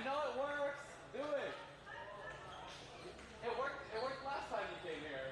I know it works. Do it. It worked. It worked last time you came here.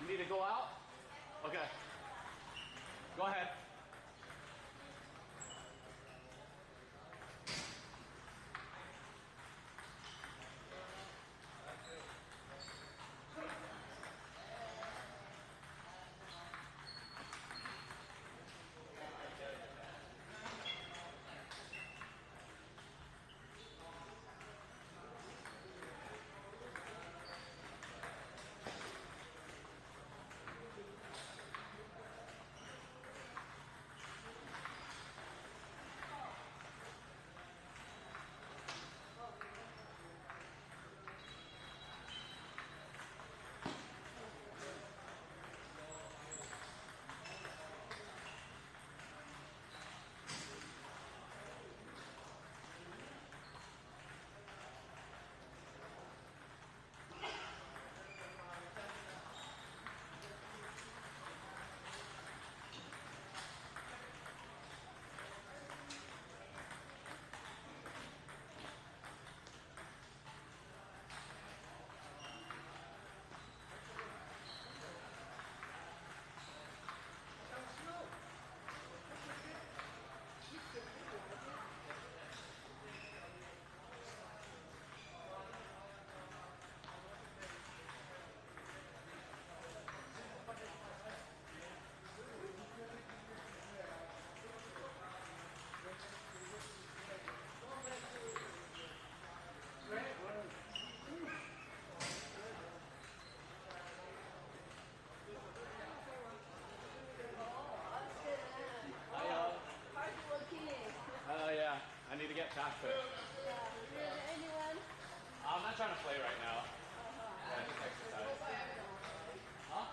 You need to go out? Okay. Go ahead. Yeah, I need to get past it. Anyone? I'm not trying to play right now. Yeah, just exercise. Huh?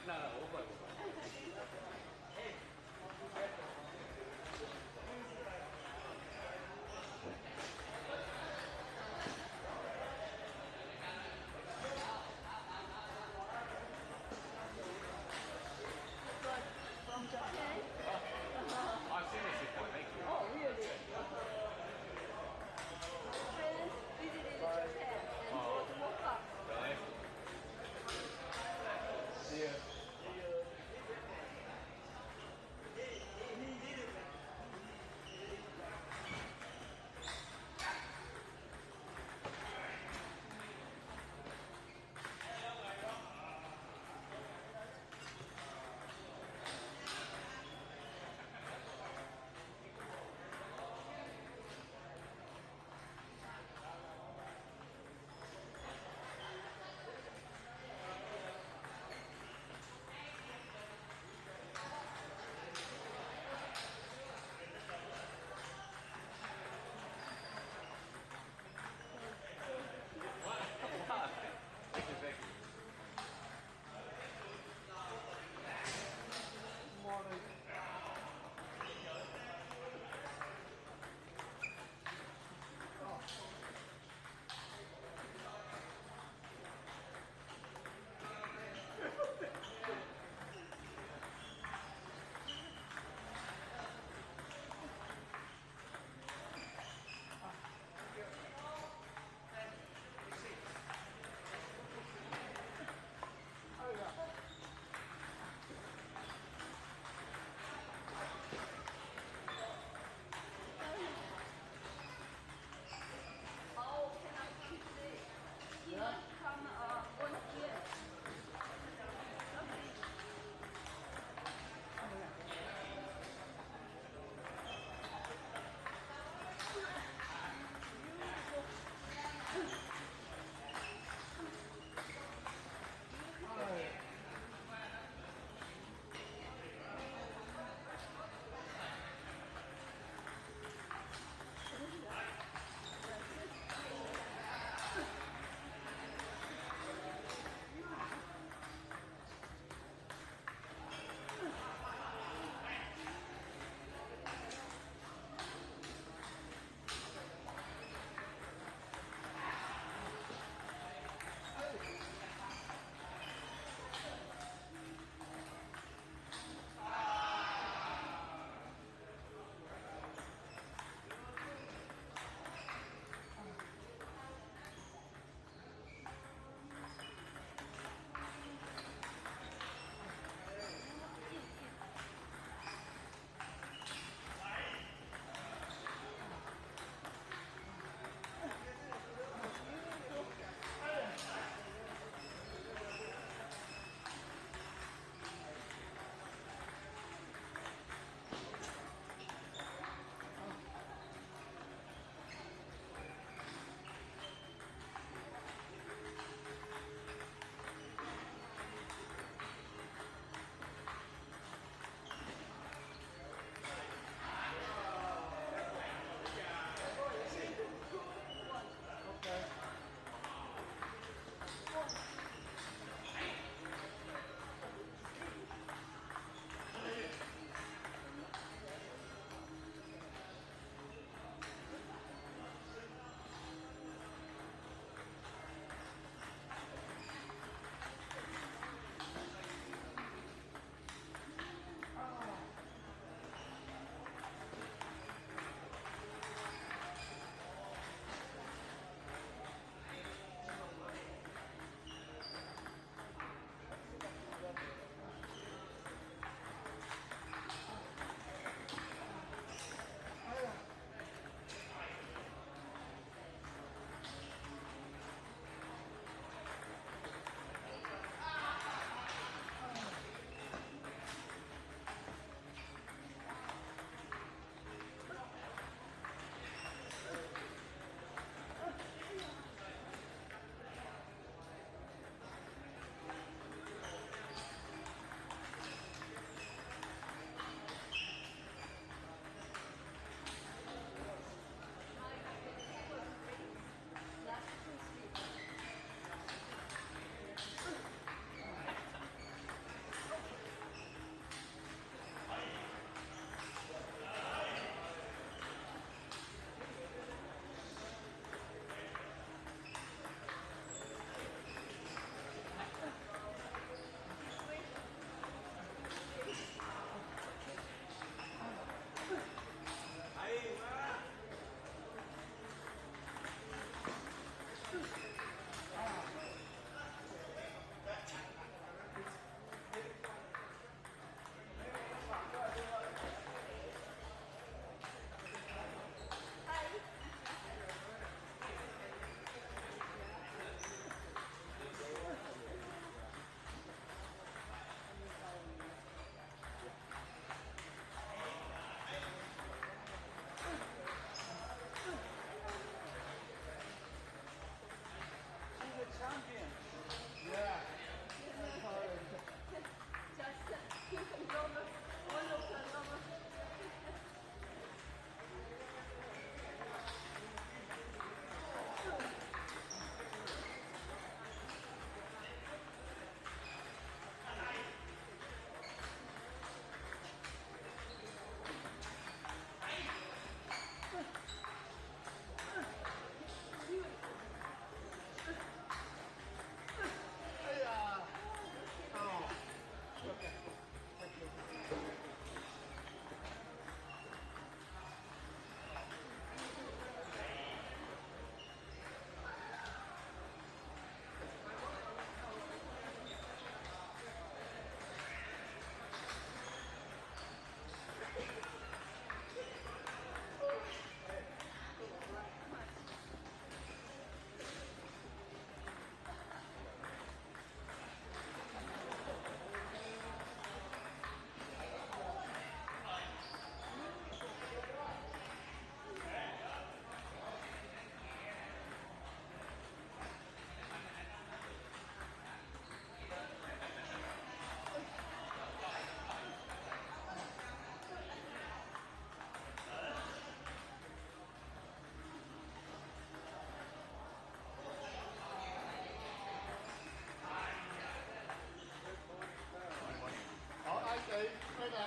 No, no, we'll play. We'll play. From Japan? I've seen this before. Thank you. Oh, really? Friends visited Japan and bought mocha. Really? See ya.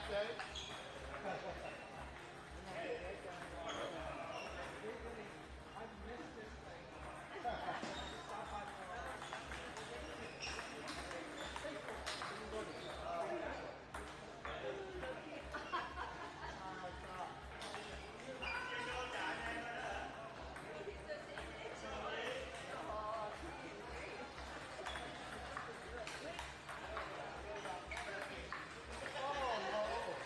Okay. Oh no.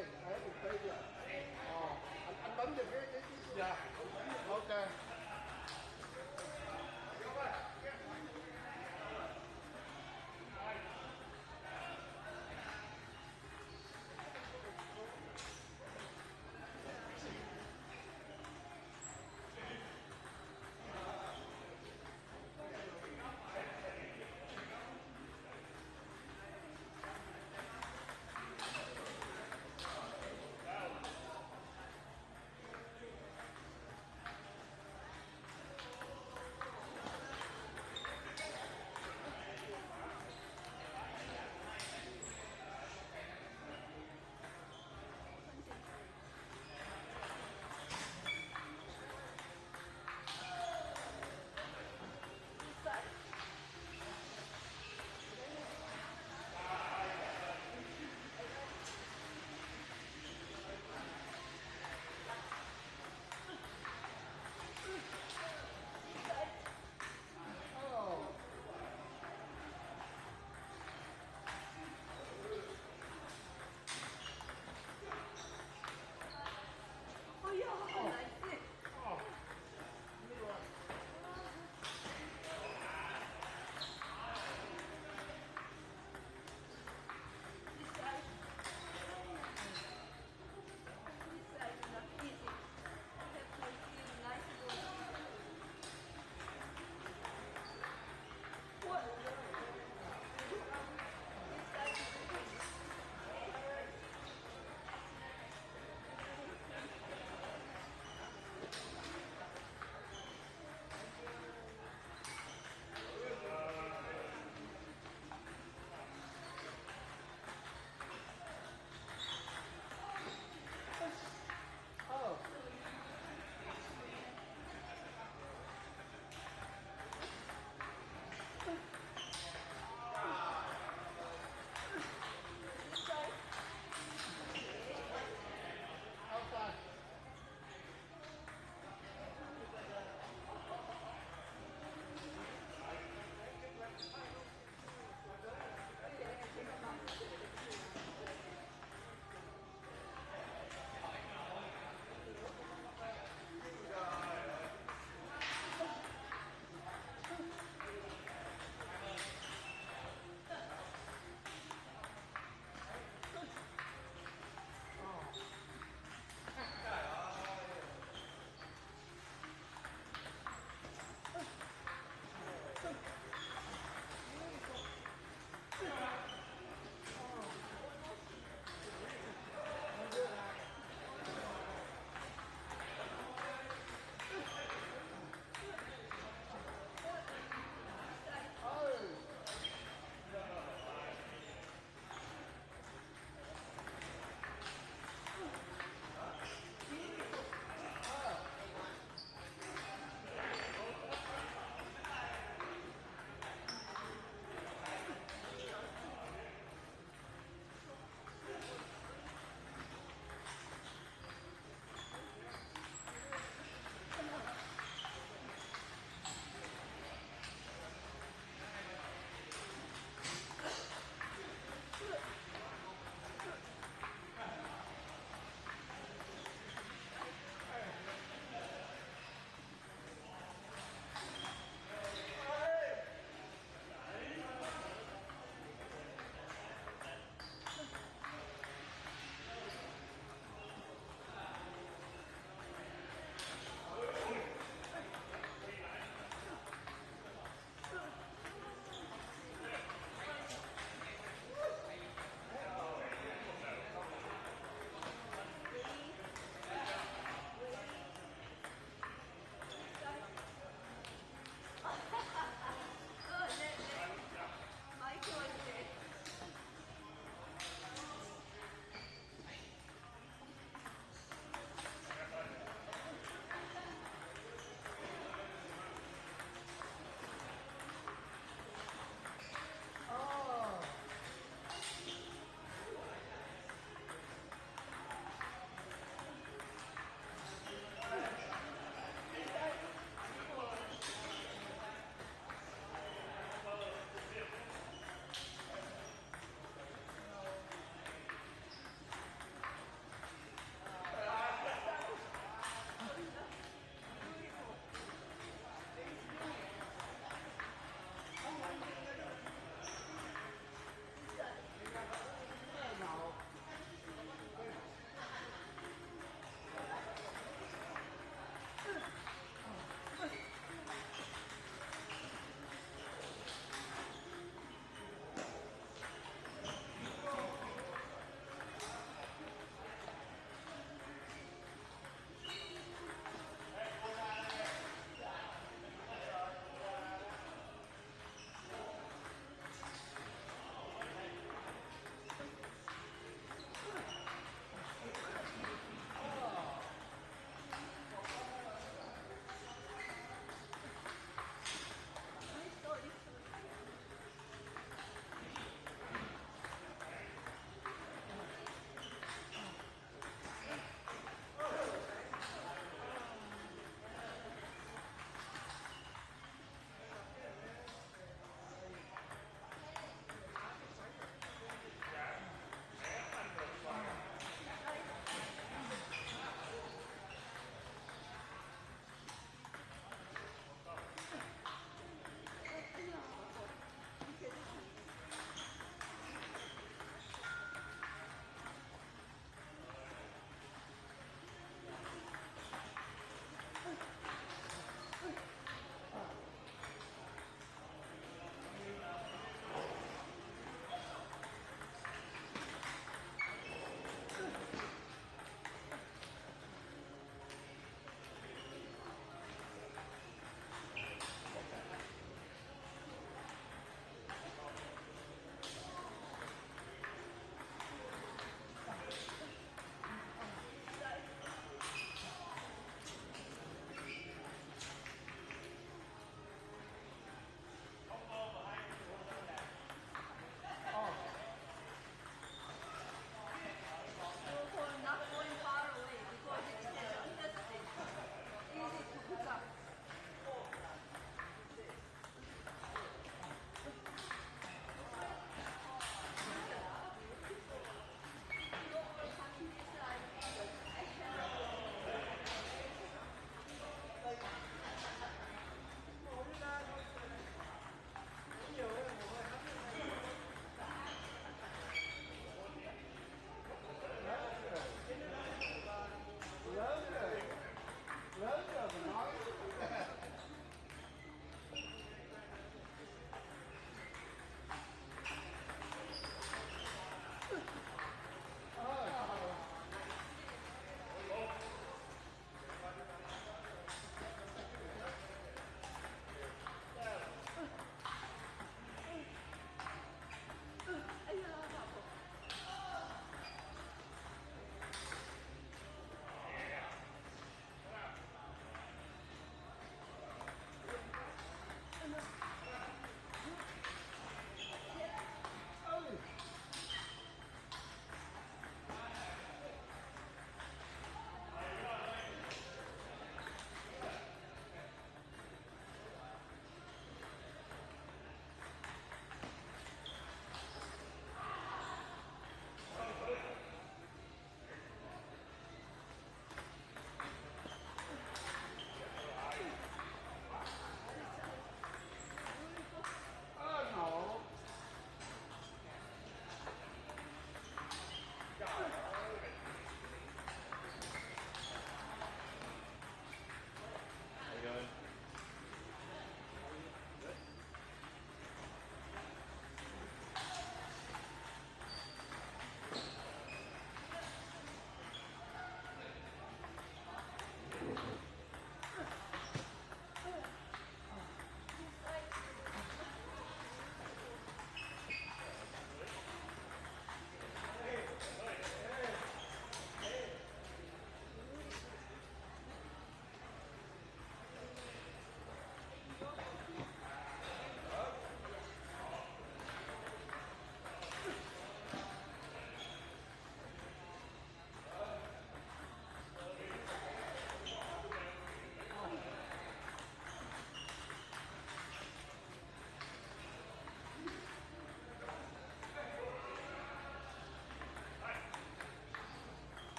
pay. I haven't paid yet. Anh bấm được cái Yeah. ok.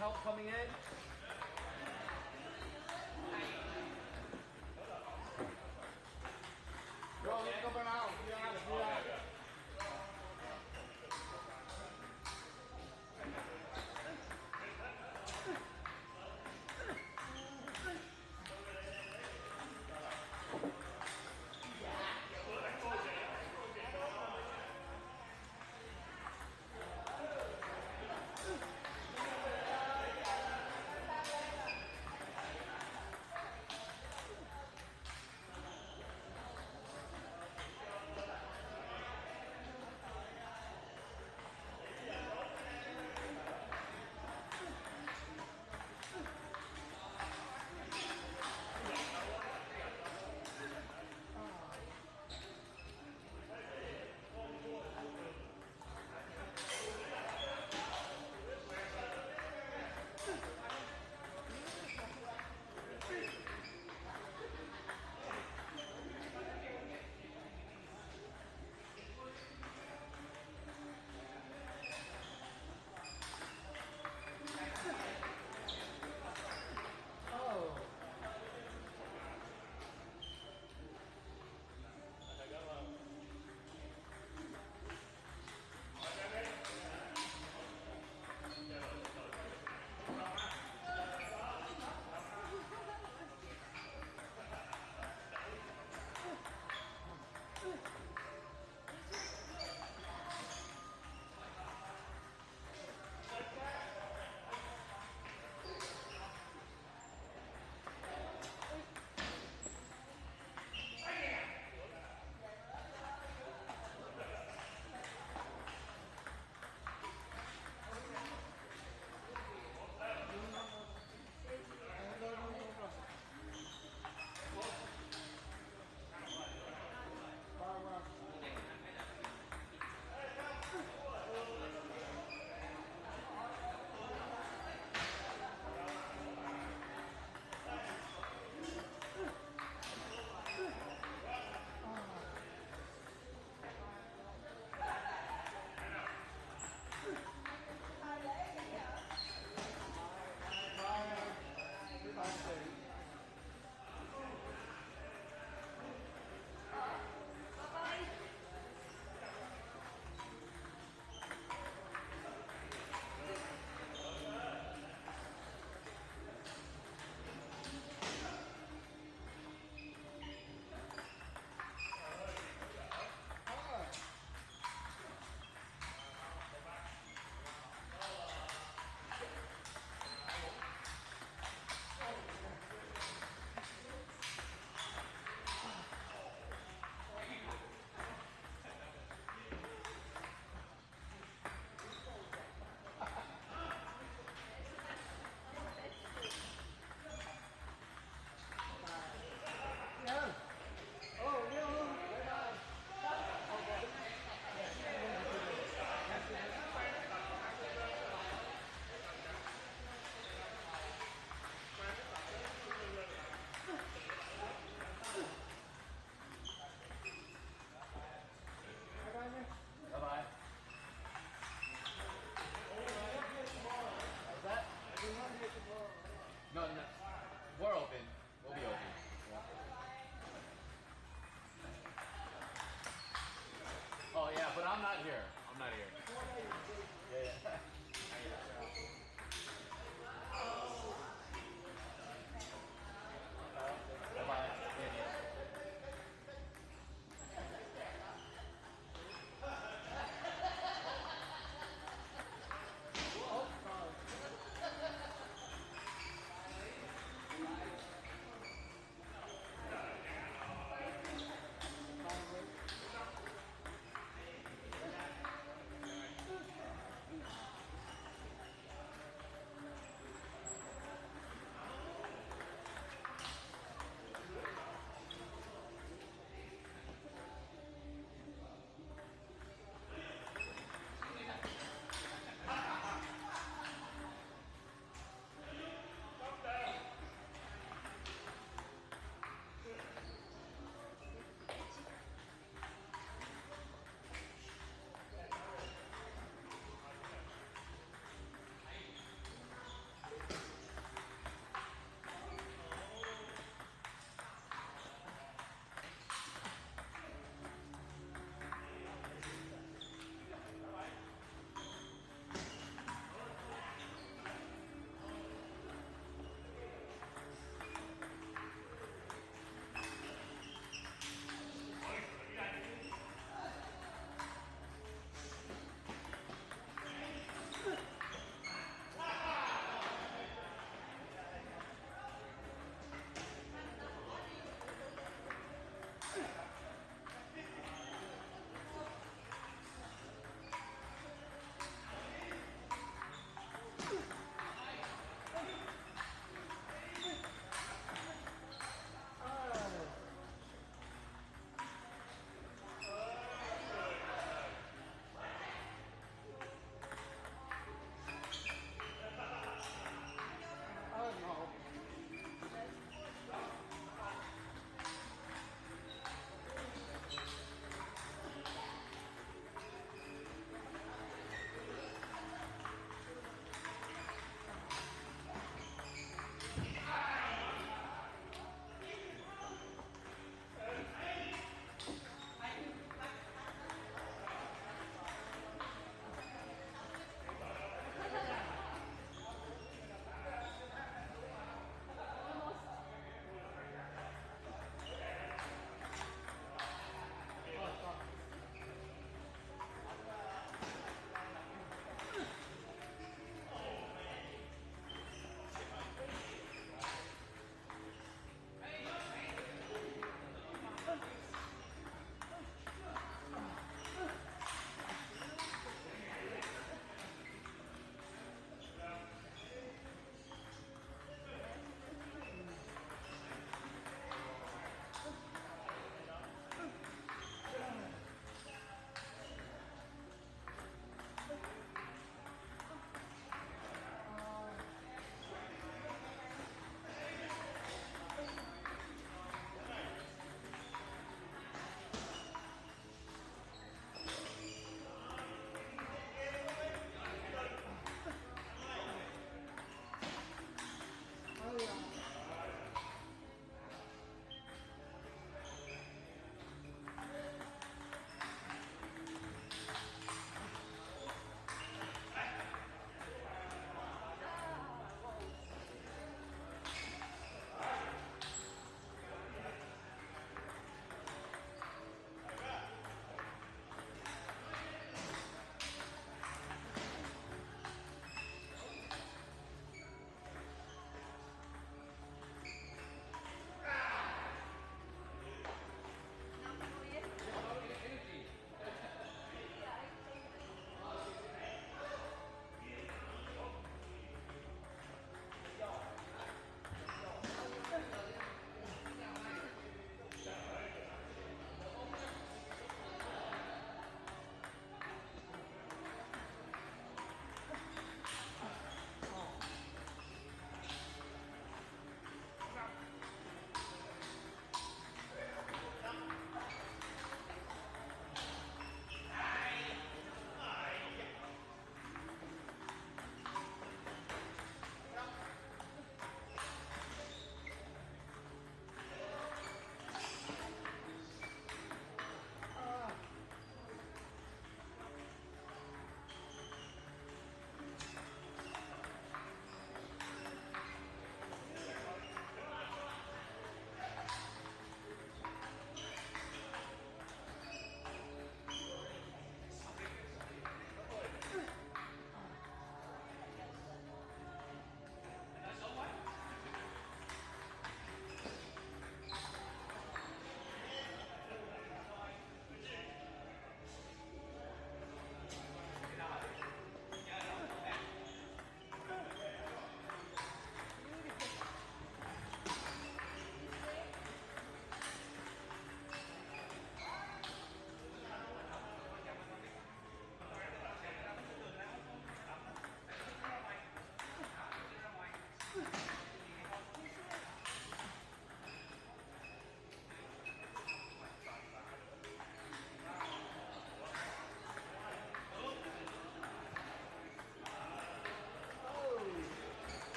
help coming in? Bro, let's go around. Yeah.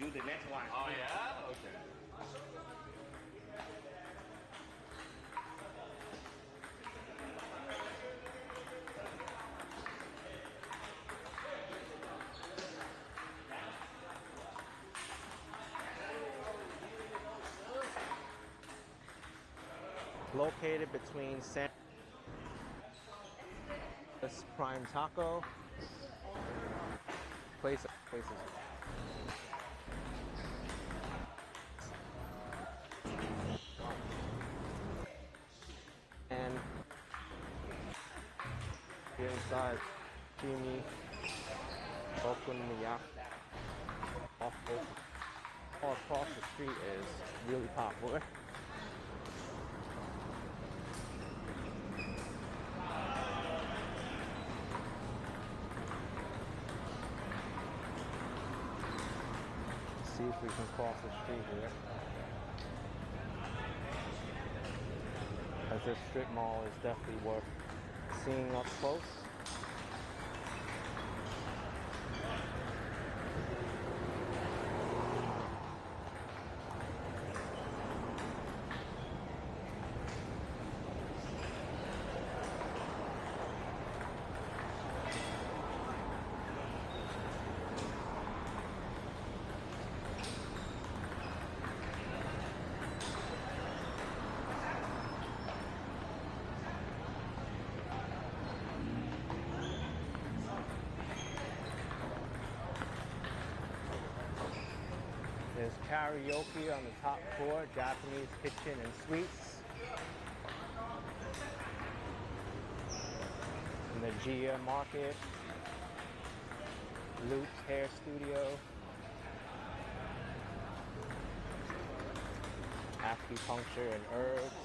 do the next one. Oh yeah? Okay. Located between San Prime Taco places. And here inside, creamy okonomiyaki. All across the street is really popular. See if we can cross the street here. As this strip mall is definitely worth seeing up close. There's karaoke on the top floor, Japanese kitchen and suites. And the Gia Market, Luke's Hair Studio, acupuncture and herbs,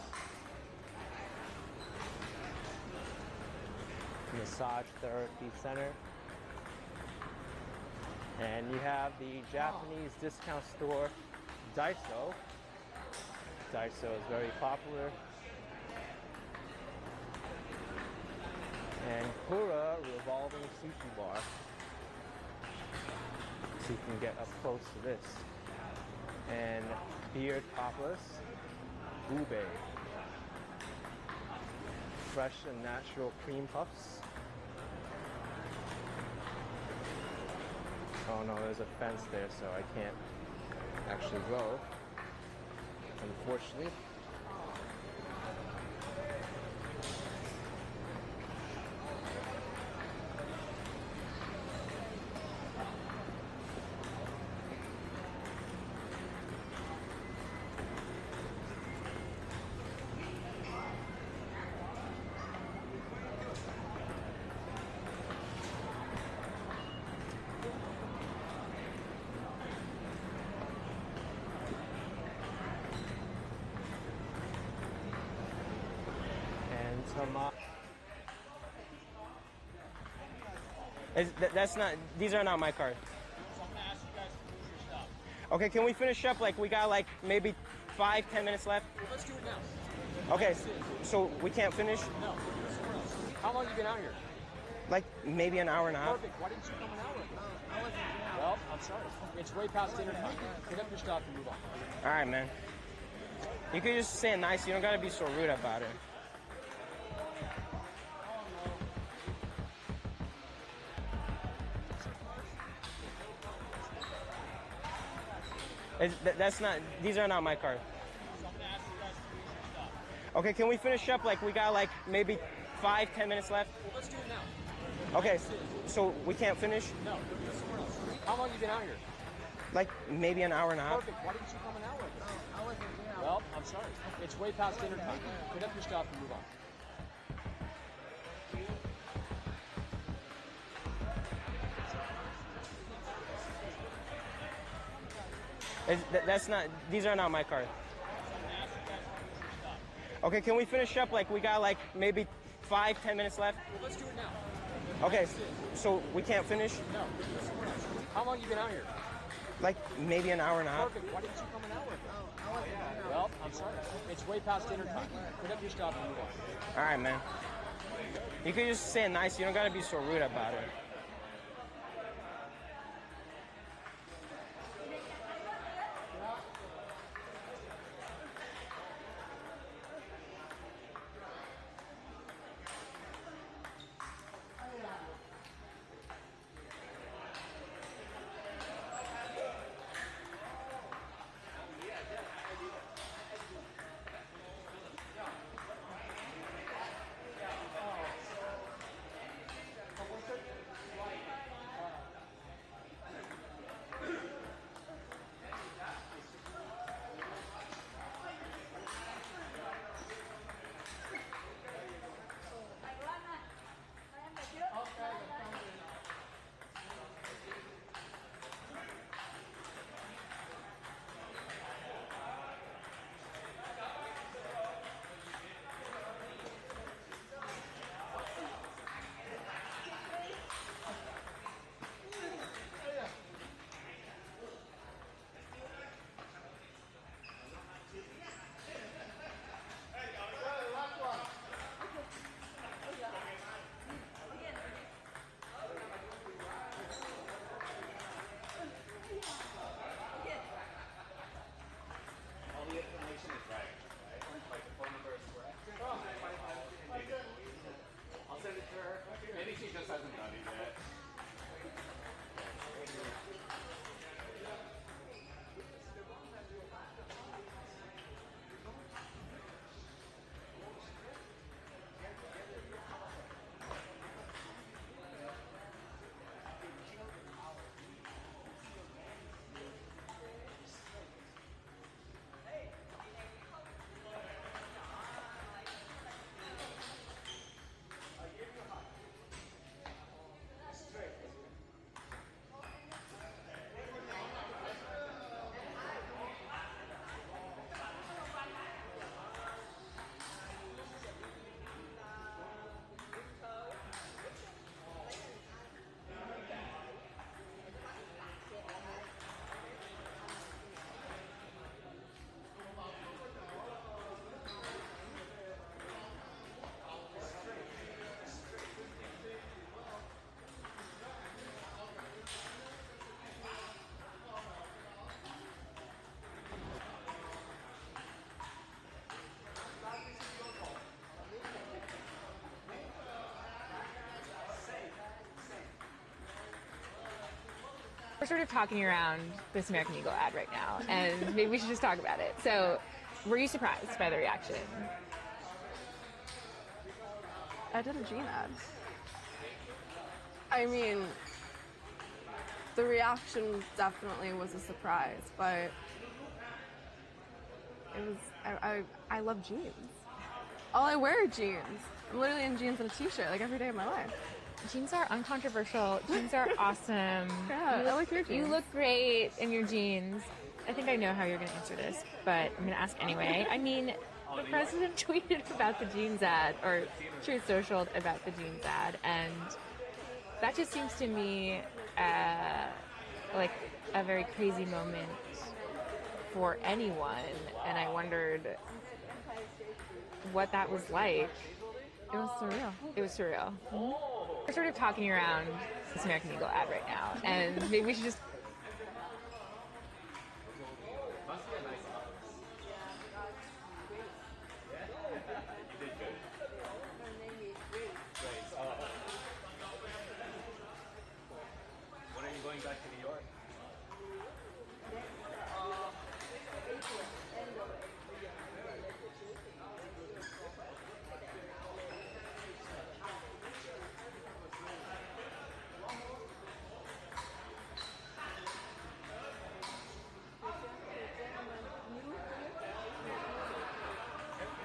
massage therapy center. And you have the Japanese discount store, Daiso. Daiso is very popular. And Kura revolving sushi bar. So you can get up close to this. And Beard Tapas, Ube. Fresh and natural cream puffs. Oh no, there's a fence there, so I can't actually go, unfortunately. That's not, these are not my cards. Okay, can we finish up? Like, we got like maybe 5-10 minutes left. Let's do it now. Okay, so we can't finish? No. How long have you been out here? Like maybe an hour and a half. Perfect. Why didn't you come an hour ago? Well, I'm sorry. It's way past dinner time. Pick up your stuff and move on. All right, man. You could just say it nice. You don't gotta be so rude about it. That's not, these are not my cards. Okay, can we finish up? Like, we got like maybe 5-10 minutes left. Let's do it now. Okay, so we can't finish? No. How long have you been out here? Like maybe an hour and a half. Perfect. Why didn't you come an hour ago? Well, I'm sorry. It's way past dinner time. Pick up your stuff and move on. That's not, these are not my cards. Okay, can we finish up? Like, we got like maybe 5-10 minutes left. Let's do it now. Okay, so we can't finish? No. How long have you been out here? Like maybe an hour and a half. Perfect. Why didn't you come an hour ago? Well, I'm sorry. It's way past dinner time. Pick up your stuff and move on. All right, man. You could just say it nice. You don't gotta be so rude about it. We're sort of talking around this American Eagle ad right now, and maybe we should just talk about it. So, were you surprised by the reaction? I did a jean ad. I mean, the reaction definitely was a surprise, but it was. I love jeans. All I wear are jeans. I'm literally in jeans and a t-shirt like every day of my life. Jeans are uncontroversial. Jeans are awesome. Yeah, I like your jeans. You look great in your jeans. I think I know how you're going to answer this, but I'm going to ask anyway. I mean, the president tweeted about the jeans ad, or Truth Socialed about the jeans ad, and that just seems to me like a very crazy moment for anyone, and I wondered what that was like. It was surreal. It was surreal. We're sort of talking around this American Eagle ad right now, and maybe we should just. Must be a nice office. You did good. Great. When are you going back to New York?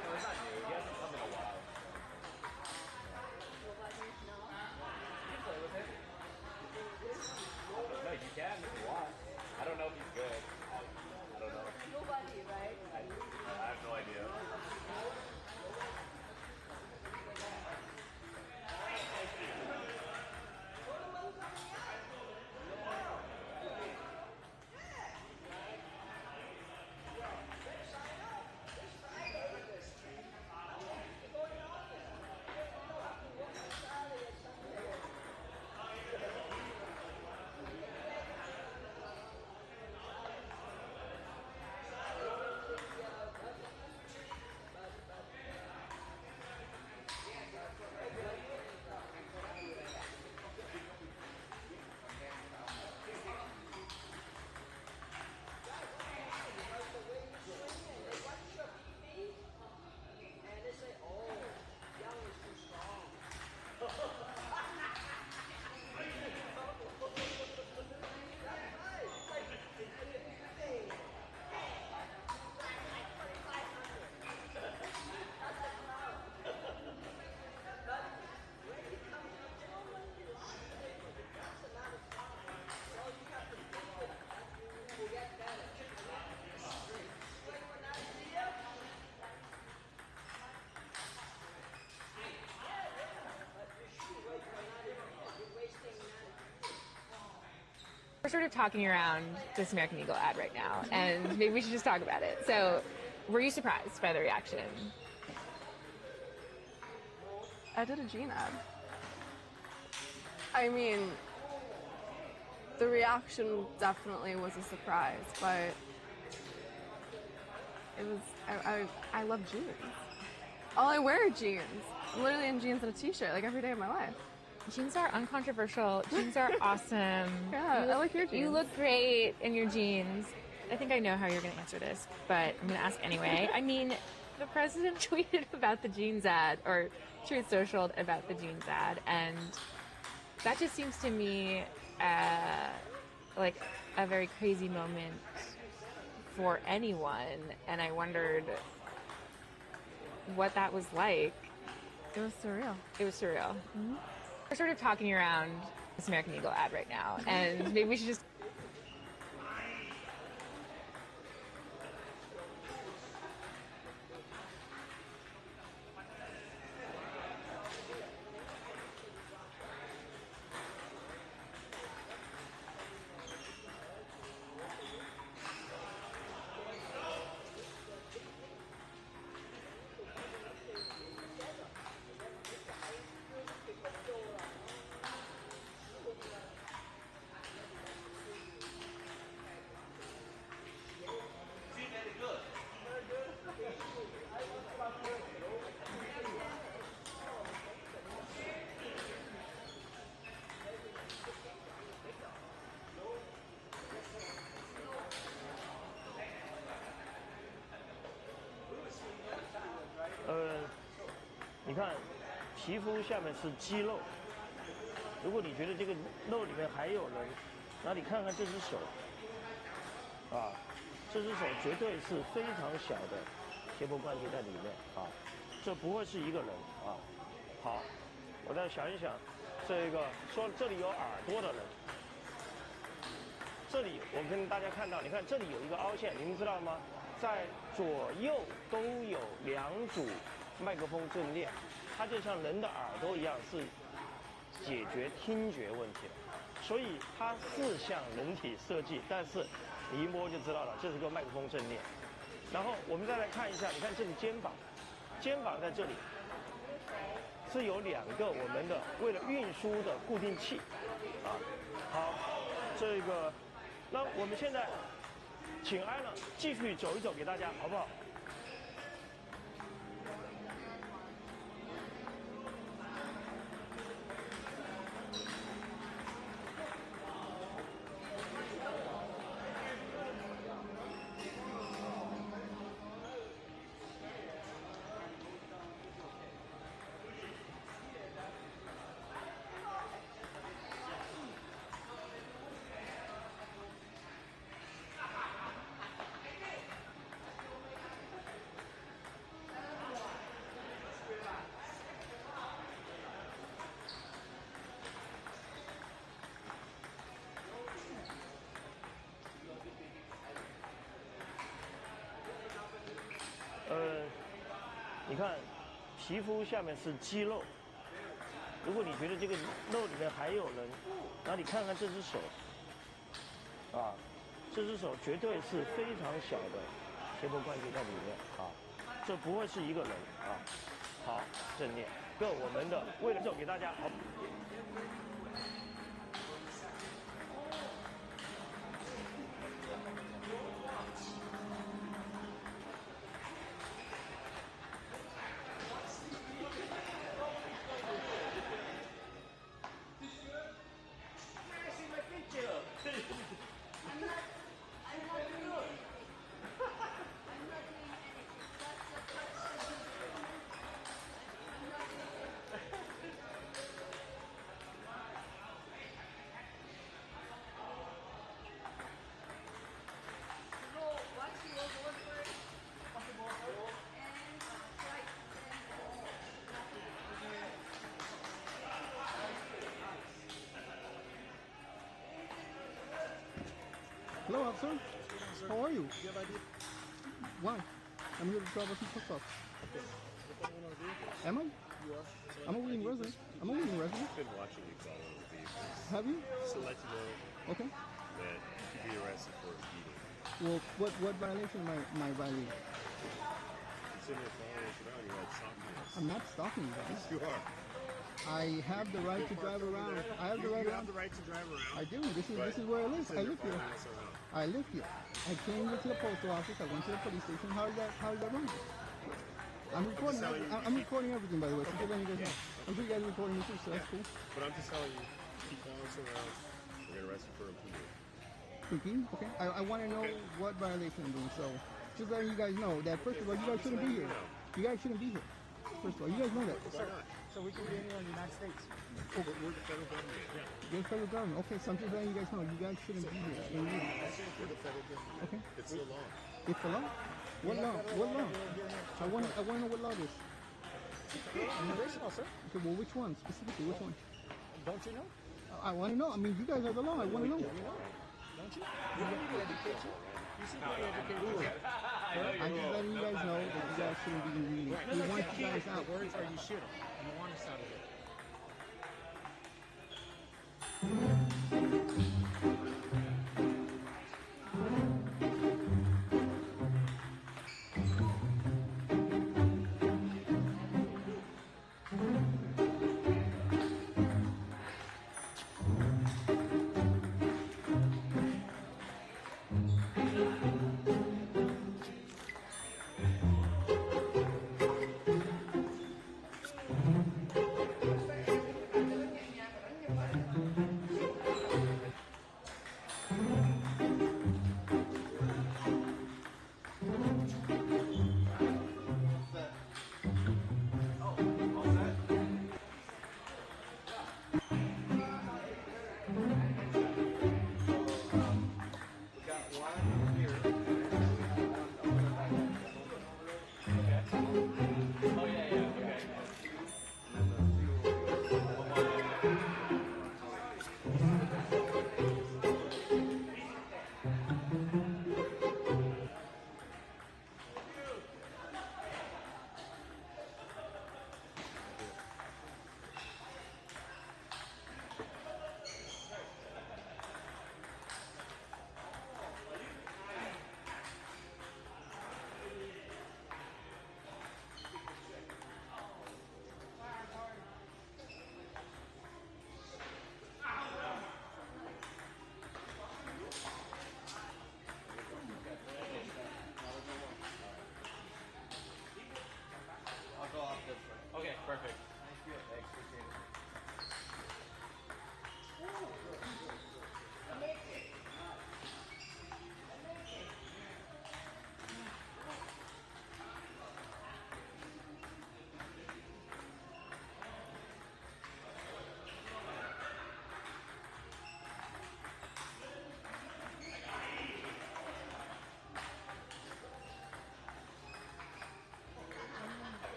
No, it's not new. He hasn't come in a while. You can play with him. No, you can if you want. I don't know if he's good. I don't know. Nobody, right? I have no idea. We're sort of talking around this American Eagle ad right now, and maybe we should just talk about it. So, were you surprised by the reaction? I did a jean ad. I mean, the reaction definitely was a surprise, but it was. I love jeans. All I wear are jeans. I'm literally in jeans and a t-shirt like every day of my life. Jeans are uncontroversial. Jeans are awesome. Yeah, I like your jeans. You look great in your jeans. I think I know how you're going to answer this, but I'm going to ask anyway. I mean, the president tweeted about the jeans ad, or Truth Socialed about the jeans ad, and that just seems to me like a very crazy moment for anyone, and I wondered what that was like. It was surreal. It was surreal. We're sort of talking around this American Eagle ad right now, and maybe we should just. 皮肤下面是肌肉。如果你觉得这个肉里面还有人，那你看看这只手，啊，这只手绝对是非常小的胁迫关节在里面啊，这不会是一个人啊。好，我再想一想，这个说这里有耳朵的人，这里我跟大家看到，你看这里有一个凹陷，你们知道吗？在左右都有2组麦克风阵列，它就像人的耳朵一样，是解决听觉问题的。所以它是像人体设计，但是你一摸就知道了，这是个麦克风阵列。然后我们再来看一下，你看这是肩膀，肩膀在这里是有2个我们的为了运输的固定器，啊，好，这个，那我们现在请安了继续走一走给大家，好不好？你看，皮肤下面是肌肉。如果你觉得这个肉里面还有人，那你看看这只手，啊，这只手绝对是非常小的胁迫关节在里面啊，这不会是一个人啊。好，正念，够我们的，为了做给大家好。Hello, officer. How are you? Why? I'm here to drop off some truck off. Am I? You are. I'm a willing resident. I'm a willing resident. I've been watching you follow the vehicles. Have you? Just to let you know Okay. that you could be arrested for speeding. Well, what violation am I violating? It's in your phone around. You're like stalking us. I'm not stalking you guys. Yes, you are. I have the right to drive around. I have the right. You have the right to drive around. I do. This is where I live. I live here. Following us around. I live here. I came here to the postal office. I went to the police station. How is that wrong? I'm recording. I'm recording everything, by the way. So just letting you guys know. I'm sure you guys are recording me too, so that's cool. But I'm just telling you, keep following us around. We're gonna arrest you for impeding. Impeding? Okay. I want to know what violation I'm doing. So just letting you guys know that first of all, you guys shouldn't be here. You guys shouldn't be here. First of all, you guys know that. Why not? So we can be anywhere in the United States. Oh, but we're the federal government. Yeah. You're the federal government. Okay, so I'm just letting you guys know you guys shouldn't be here. We're the federal government. Okay. It's the law. It's the law? What law? What law? I want to know what law it is. Immigration law, sir. Okay, well, which one? Specifically, which one? Don't you know? I want to know. I mean, you guys are the law. I want to know. Don't you? You need to educate you. You seem to be educated. I'm just letting you guys know that you guys shouldn't be reading. No, We that's want the you key. guys out. The words are you shouldn't. And the one is out of it.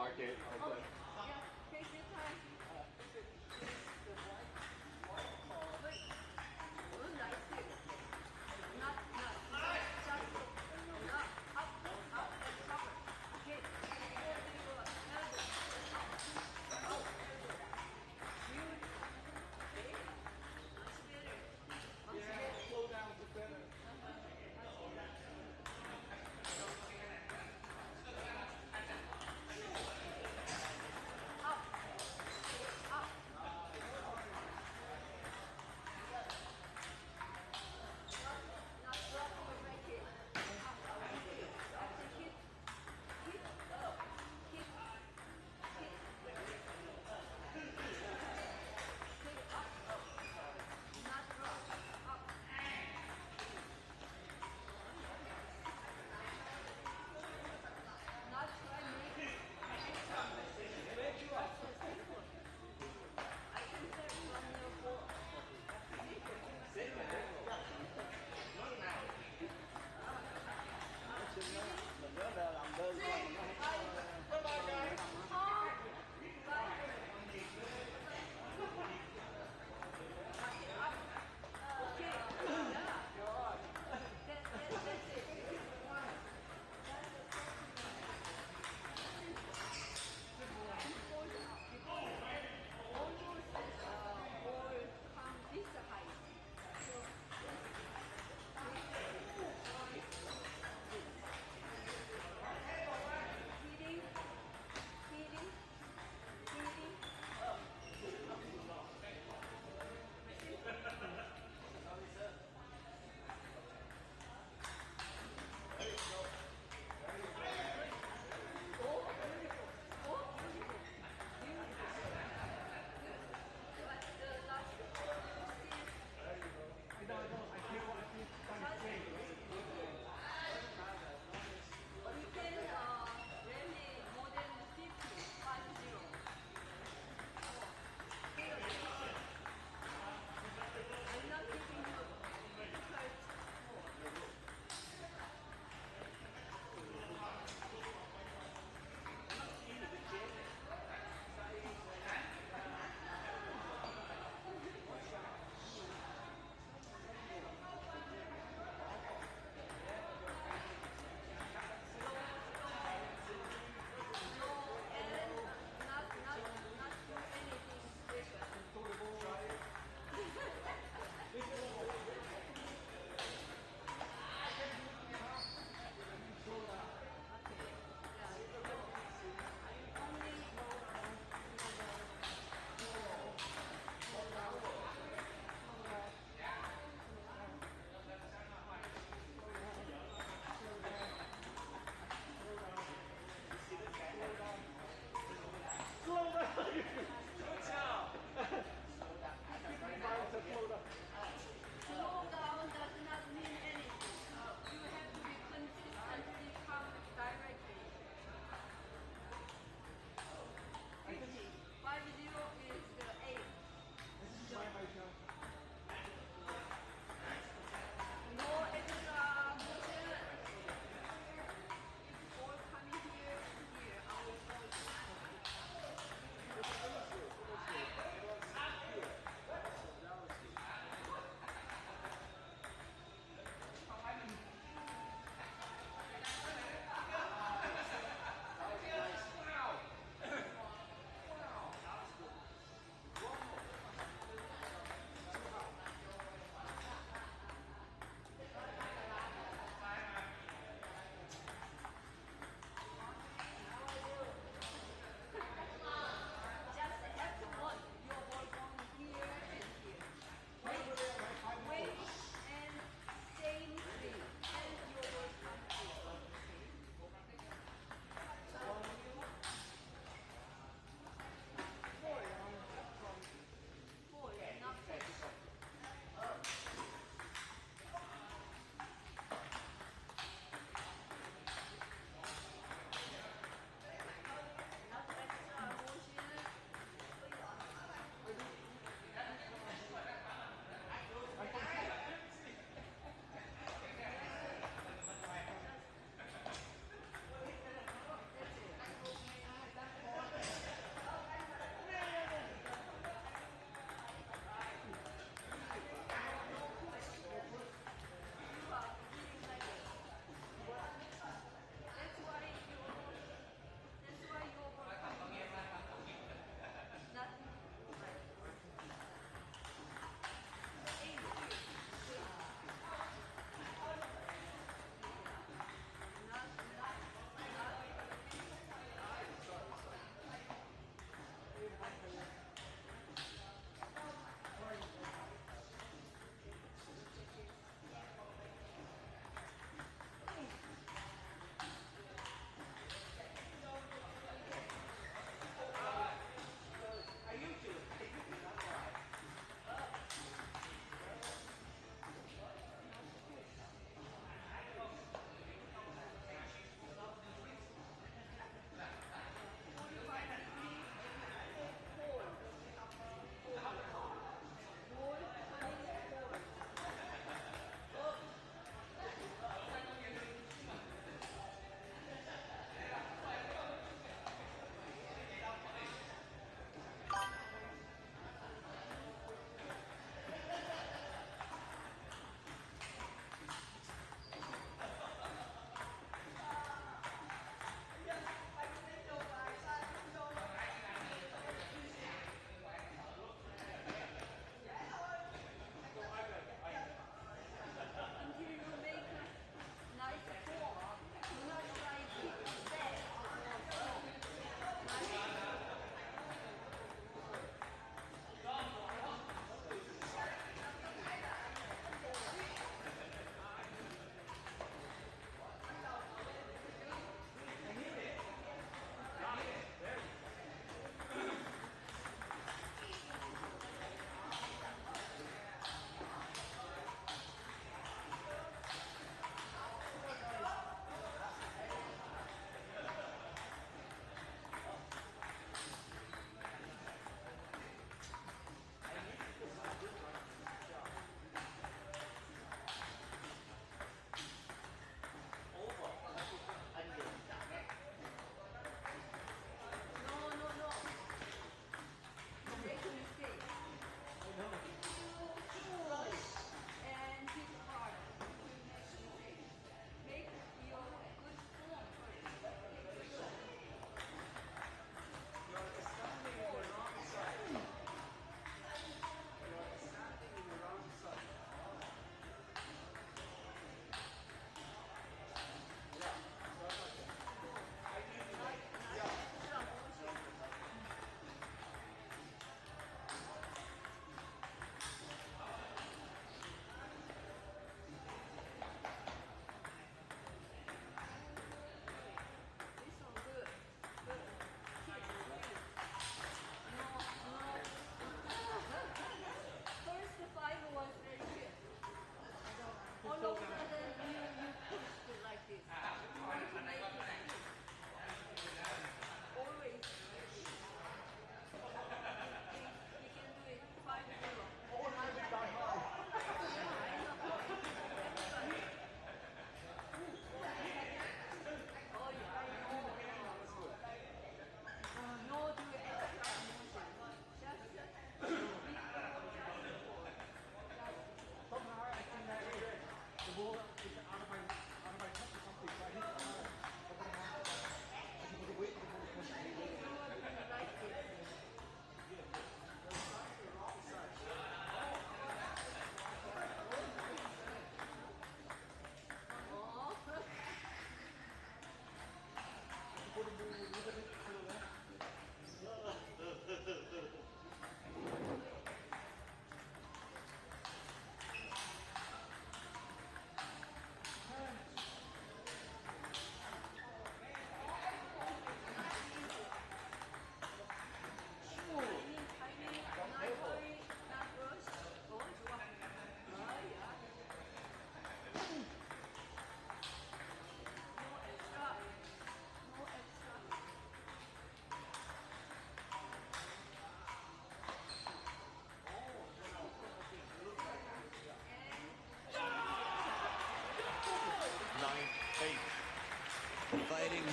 market. I was like,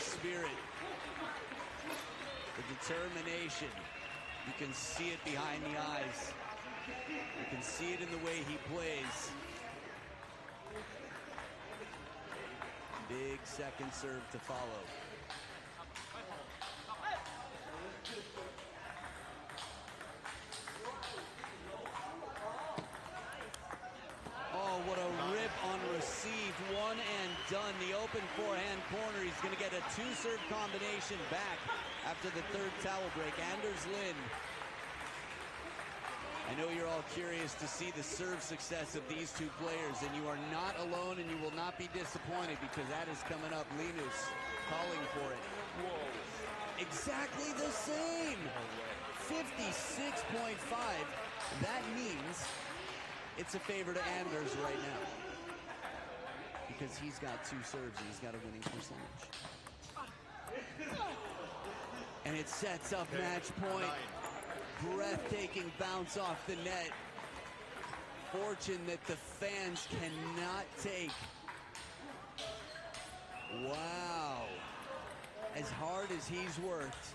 spirit, the determination. You can see it behind the eyes. You can see it in the way he plays. Big second serve to follow. Oh, what a rip on receive. One and done. The open forehand corner. He's going to get a two-serve combination back after the third towel break. Anders Lind. I know you're all curious to see the serve success of these two players, and you are not alone, and you will not be disappointed because that is coming up. Linus calling for it. Whoa. Exactly the same. 56.5. That means it's a favor to Anders right now because he's got two serves and he's got a winning percentage. And it sets up match point. Breathtaking bounce off the net. Fortune that the fans cannot take. Wow. As hard as he's worked,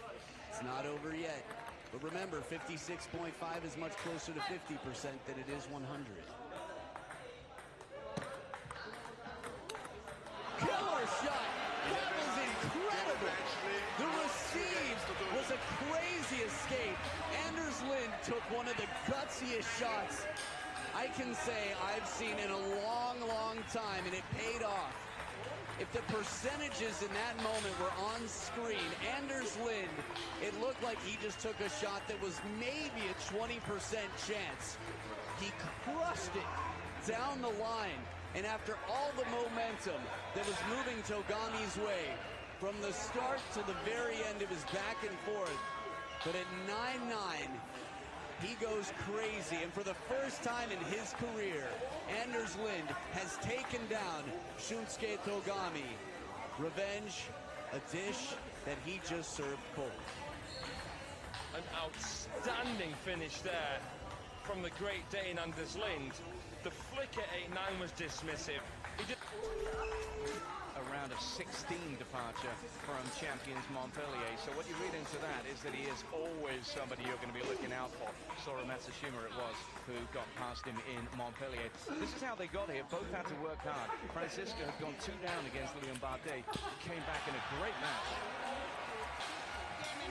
it's not over yet. But remember, 56.5 is much closer to 50% than it is 100. Killer shot! That was incredible! The receive was a crazy escape. Anders Lind took one of the gutsiest shots I can say I've seen in a long, long time, and it paid off. If the percentages in that moment were on screen, Anders Lind, it looked like he just took a shot that was maybe a 20% chance. He crushed it down the line, and after all the momentum that was moving Togami's way, from the start to the very end, it was back and forth. But at 9-9, he goes crazy, and for the first time in his career, Anders Lind has taken down Shunsuke Togami. Revenge, a dish that he just served cold. An outstanding finish there from the great Dane Anders Lind. The flick at 8-9 was dismissive. He just... A round of 16 departure from champions Montpellier. So what you read into that is that he is always somebody you're going to be looking out for. Sora Matsushima it was who got past him in Montpellier. This is how they got here. Both had to work hard. Francisco had gone 2 down against Leon Bardet. Came back in a great match.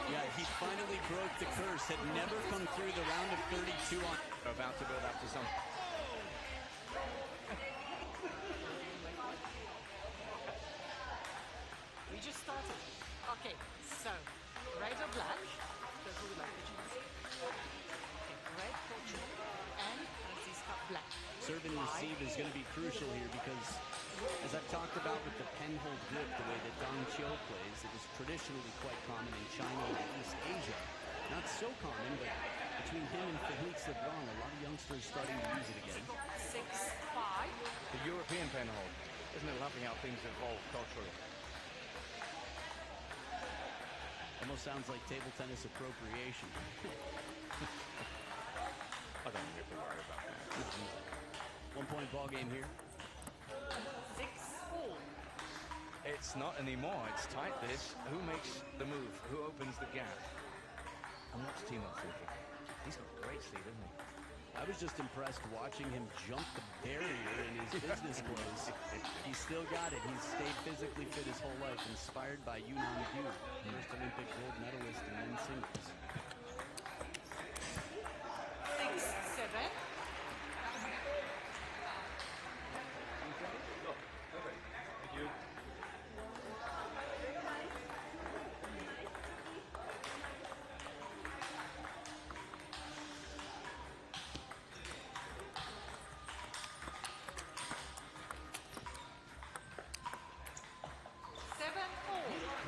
Yeah, he finally broke the curse. Had never come through the round of 32 on. About to build up to some. We just started. Okay, so red or black? Because we like the jeans. Okay, red, Fortune, and Francisca black. Serve and receive is going to be crucial here because, as I've talked about with the pen-hold grip, the way that Dong Chiu plays, it was traditionally quite common in China and East Asia. Not so common, but between him and Felix Lebrun, a lot of youngsters starting to use it again. 6-5. The European penhold. Isn't it lovely how things evolve culturally? Almost sounds like table tennis appropriation. I don't think we have to worry about that. 1-point ball game here. 6-4. It's not anymore. It's tight this. Who makes the move? Who opens the gap? And what's Timo thinking? He's got great speed, isn't he? I was just impressed watching him jump the barrier in his business clothes. He still got it. He's stayed physically fit his whole life, inspired by Yunnan Yu, first Olympic gold medalist in men's singles. 6-7. Thank you.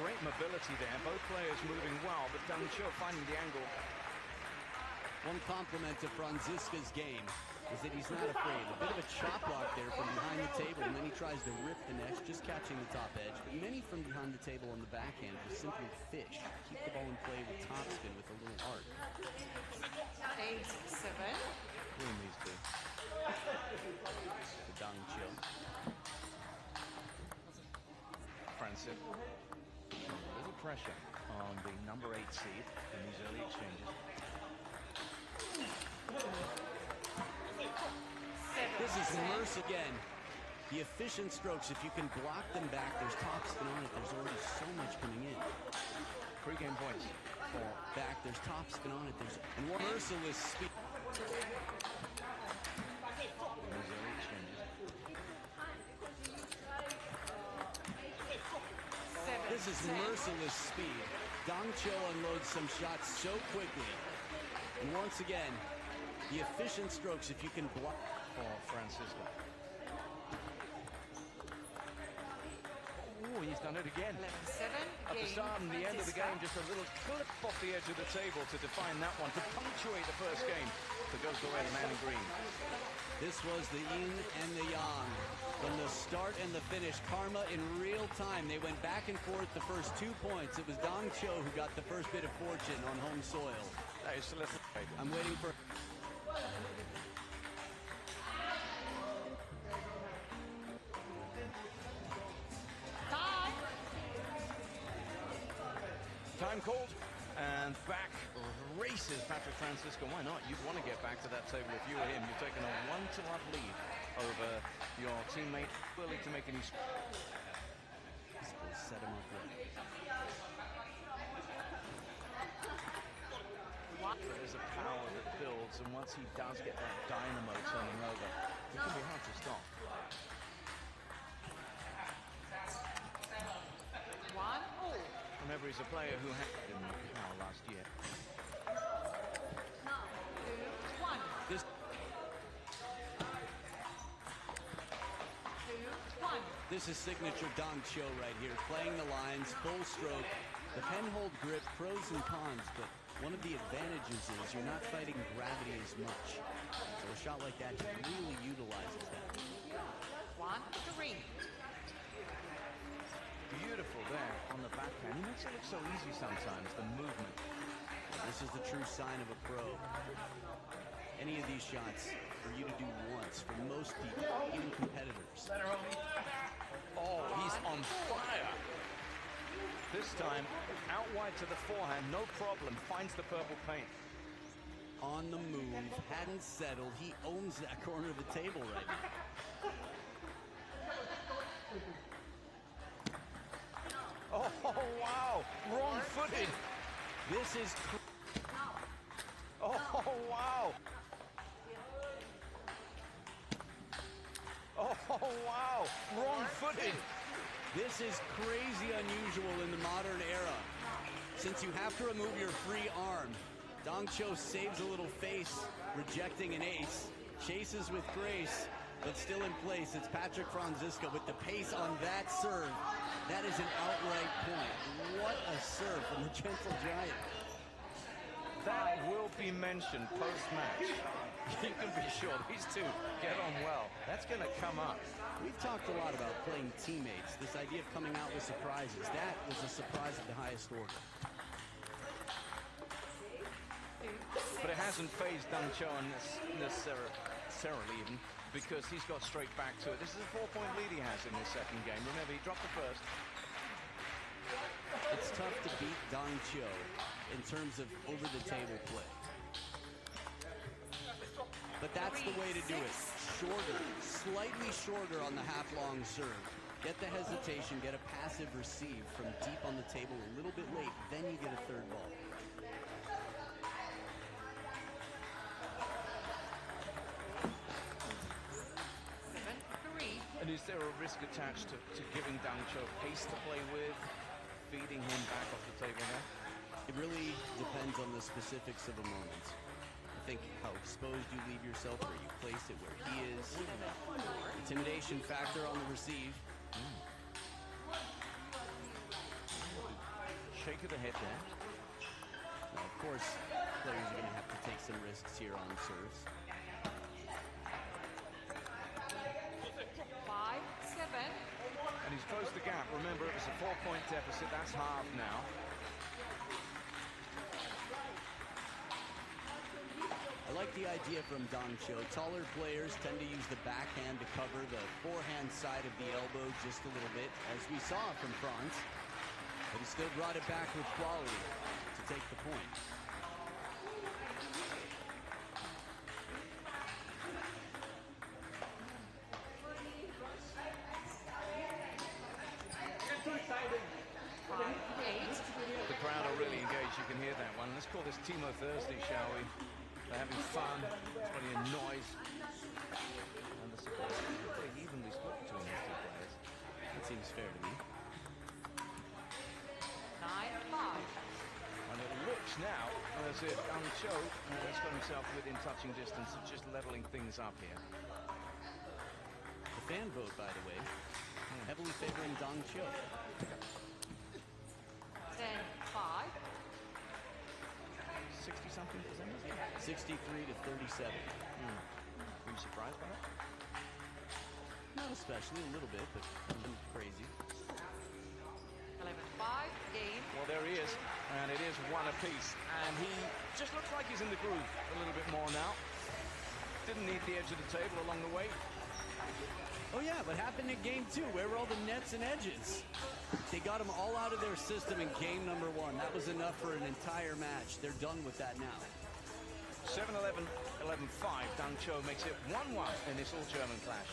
Great mobility there. Both players moving well, but Dong Chiu finding the angle. One compliment to Franziska's game is that he's not afraid. A bit of a chop block there from behind the table, and then he tries to rip the net, just catching the top edge. But many from behind the table on the backhand just simply fish. Keep the ball in play with topspin with a little art. 8-7. Doing these two. To Dong Chiu. Francis. pressure on the number 8 seed in these early exchanges. This is Merce again. The efficient strokes, if you can block them back, there's topspin on it. There's already so much coming in. Pre-game points. Back, there's topspin on it. There's and one merciless speed. This is merciless speed. Dong Cho unloads some shots so quickly. And once again, the efficient strokes, if you can block. For Francisco. Oh, he's done it again. 11-7. At the start and the end of the game, just a little clip off the edge of the table to define that one, to punctuate the first game that goes the way of the man in green. This was the yin and the yang. From the start and the finish, karma in real time. They went back and forth the first 2 points. It was Dong Cho who got the first bit of fortune on home soil. That is I'm waiting for... Time called, and back races Patrick Francisco. Why not? You'd want to get back to that table if you were him. You're taking a 1-0 lead over your teammate. Willing to make any... Set him up right. There's a power that builds, and once he does get that dynamo turning over, it can be hard to stop. Remember, he's a player who had in Macau last year. This is signature Dong Cho right here, playing the lines, full stroke. The pen hold grip, pros and cons, but one of the advantages is you're not fighting gravity as much. So a shot like that really utilizes that. 1-3. Beautiful there on the backhand. He makes it look so easy sometimes, the movement. This is the true sign of a pro. Any of these shots for you to do once, for most people, even competitors. Oh, he's on fire. This time, out wide to the forehand, no problem. Finds the purple paint. On the move, hadn't settled. He owns that corner of the table right now. Oh, wow. Wrong-footed. This is... Oh, wow. Oh, wow. Wrong-footed. This is crazy unusual in the modern era. Since you have to remove your free arm, Dong Cho saves a little face, rejecting an ace, chases with grace, but still in place. It's Patrick Francisco with the pace on that serve. That is an outright point. What a serve from the Gentle Giant. That will be mentioned post-match. You can be sure these two get on well. That's going to come up. We've talked a lot about playing teammates, this idea of coming out with surprises. That was a surprise of the highest order. But it hasn't phased Dong Cho necessarily even, because he's got straight back to it. This is a 4-point lead he has in this second game. Remember, he dropped the first. It's tough to beat Dong Cho in terms of over-the-table play. But that's the way to do it. Shorter, slightly shorter on the half-long serve. Get the hesitation, get a passive receive from deep on the table a little bit late, then you get a third ball. And is there a risk attached to giving Dong Cho pace to play with, feeding him back off the table there? It really depends on the specifics of a moment. I think how exposed you leave yourself, where you place it, where he is. Intimidation factor on the receive. Shake of the head there. Now, of course, players are going to have to take some risks here on serves. 5-7. And he's closed the gap. Remember, it was a 4-point deficit. That's half now. I like the idea from Dong Cho. Taller players tend to use the backhand to cover the forehand side of the elbow just a little bit, as we saw from Franz. But he still brought it back with quality to take the point. The crowd are really engaged. You can hear that one. Let's call this Timo Thursday, shall we? They're having fun. There's plenty of noise. And the support is pretty evenly split between these two players. That seems fair to me. 9-5. And it looks now as if Dong Cho has got himself within touching distance of just leveling things up here. The fan vote, by the way, heavily favoring Dong Cho. 10-5. 60-something percentage? 63 to 37. Were you surprised by that? Not especially, a little bit, but nothing crazy. 11-5 game. Well, there he is, and it is one apiece. And he just looks like he's in the groove a little bit more now. Didn't need the edge of the table along the way. Oh yeah, what happened in game 2? Where were all the nets and edges? They got them all out of their system in game number 1. That was enough for an entire match. They're done with that now. 7-11, 11-5. Dong Cho makes it 1-1 in this all-German clash.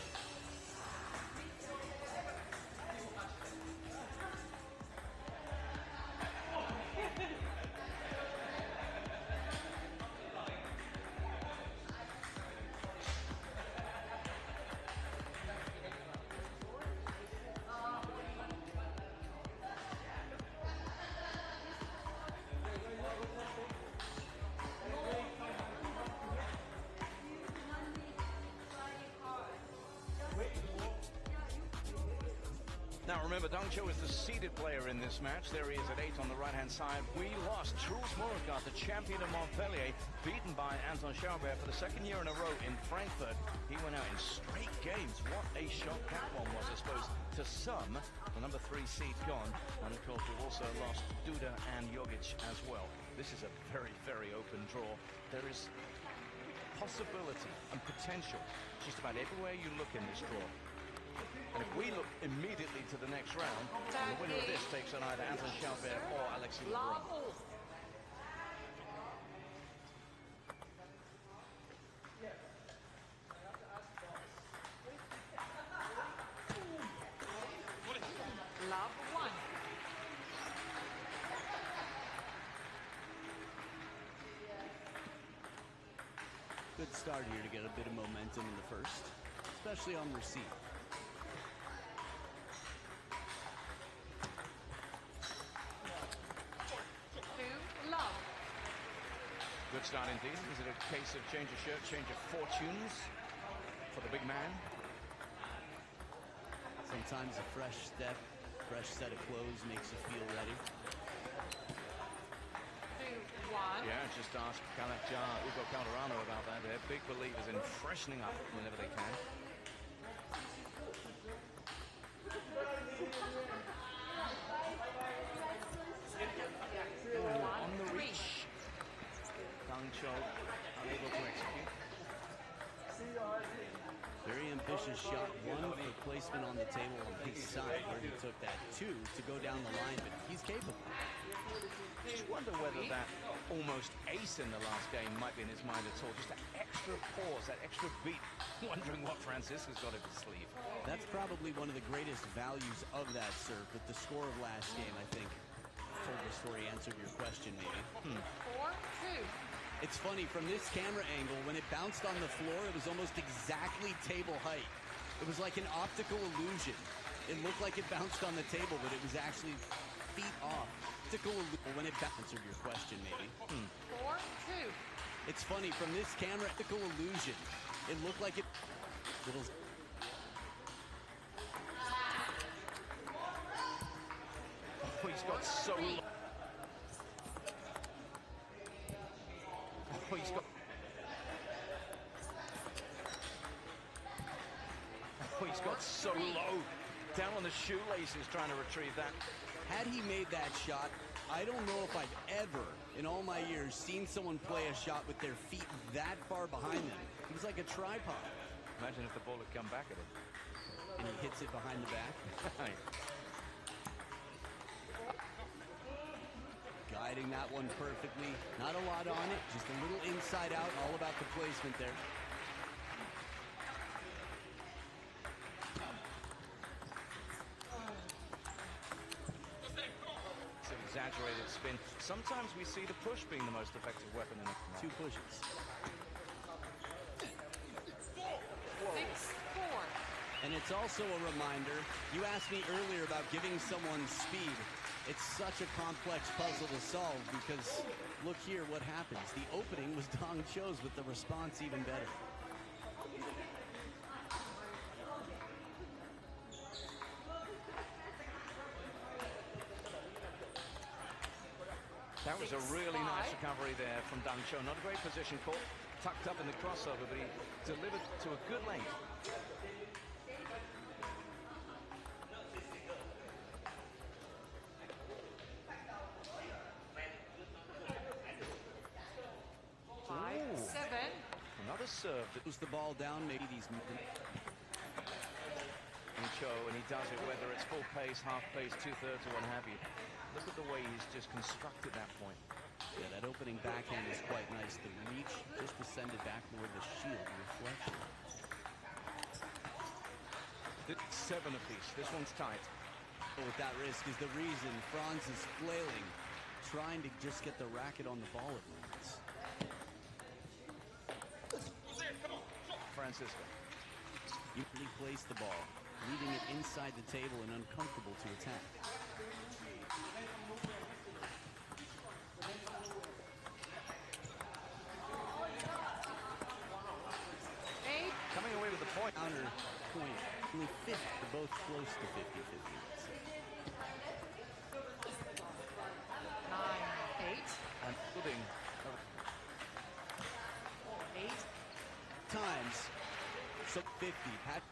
Now remember, Dong Cho is the seeded player in this match. There he is at 8 on the right-hand side. We lost Truls Mørkgaard, the champion of Montpellier, beaten by Anton Schaubert for the second year in a row in Frankfurt. He went out in straight games. What a shock that one was, I suppose. To some, the number 3 seed gone. And of course, we've also lost Duda and Jogic as well. This is a very, very open draw. There is possibility and potential just about everywhere you look in this draw. And if we look immediately to the next round, the winner of this takes on either Anton Schaubert or Alexis Lebrun. Love 1. Good start here to get a bit of momentum in the first, especially on receive. Good start indeed. Is it a case of change of shirt, change of fortunes for the big man? Sometimes a fresh step, fresh set of clothes makes you feel ready. 2-1. Yeah, just ask Ugo Calderano about that. They're big believers in freshening up whenever they can. On the reach. Dong Cho unable to execute. Very ambitious shot, 1 for placement on the table on his side, where he took that 2 to go down the line, but he's capable. Just wonder whether that almost ace in the last game might be in his mind at all. Just that extra pause, that extra beat, wondering what Francisco's got up his sleeve. That's probably one of the greatest values of that serve, but the score of last game, I think, told the story, answered your question, maybe. 4-2. It's funny, from this camera angle, when it bounced on the floor, it was almost exactly table height. It was like an optical illusion. It looked like it bounced on the table, but it was actually feet off. Optical illusion. When it answered your question, maybe. 4-2. It's funny, from this camera, optical illusion. It looked like it... Little... Oh, he's got so low. Oh, he's got... Oh, he's got so low. Down on the shoelaces trying to retrieve that. Had he made that shot, I don't know if I've ever, in all my years, seen someone play a shot with their feet that far behind them. It was like a tripod. Imagine if the ball had come back at him. And he hits it behind the back. riding that one perfectly. Not a lot on it, just a little inside out, all about the placement there. It's an exaggerated spin. Sometimes we see the push being the most effective weapon in a 2 pushes. 6-4. And it's also a reminder, you asked me earlier about giving someone speed. It's such a complex puzzle to solve because look here what happens. The opening was Dong Cho's with the response even better. That was a really nice recovery there from Dong Cho. Not a great position caught, tucked up in the crossover, but he delivered to a good length. Another serve that moves the ball down. Maybe these Cho, and he does it whether it's full pace, half pace, 2/3 or what have you. Look at the way he's just constructed that point. Yeah, that opening backhand is quite nice. The reach just descended back more the shield reflection. It's 7 apiece. This one's tight. With that risk is the reason Franz is flailing, trying to just get the racket on the ball at moments. Francisco. You really place the ball, leaving it inside the table and uncomfortable to attack. Coming away with the point. Counter point. Only 50, both close to 50-50. 9-8. And putting 8 times. So 50. Pat.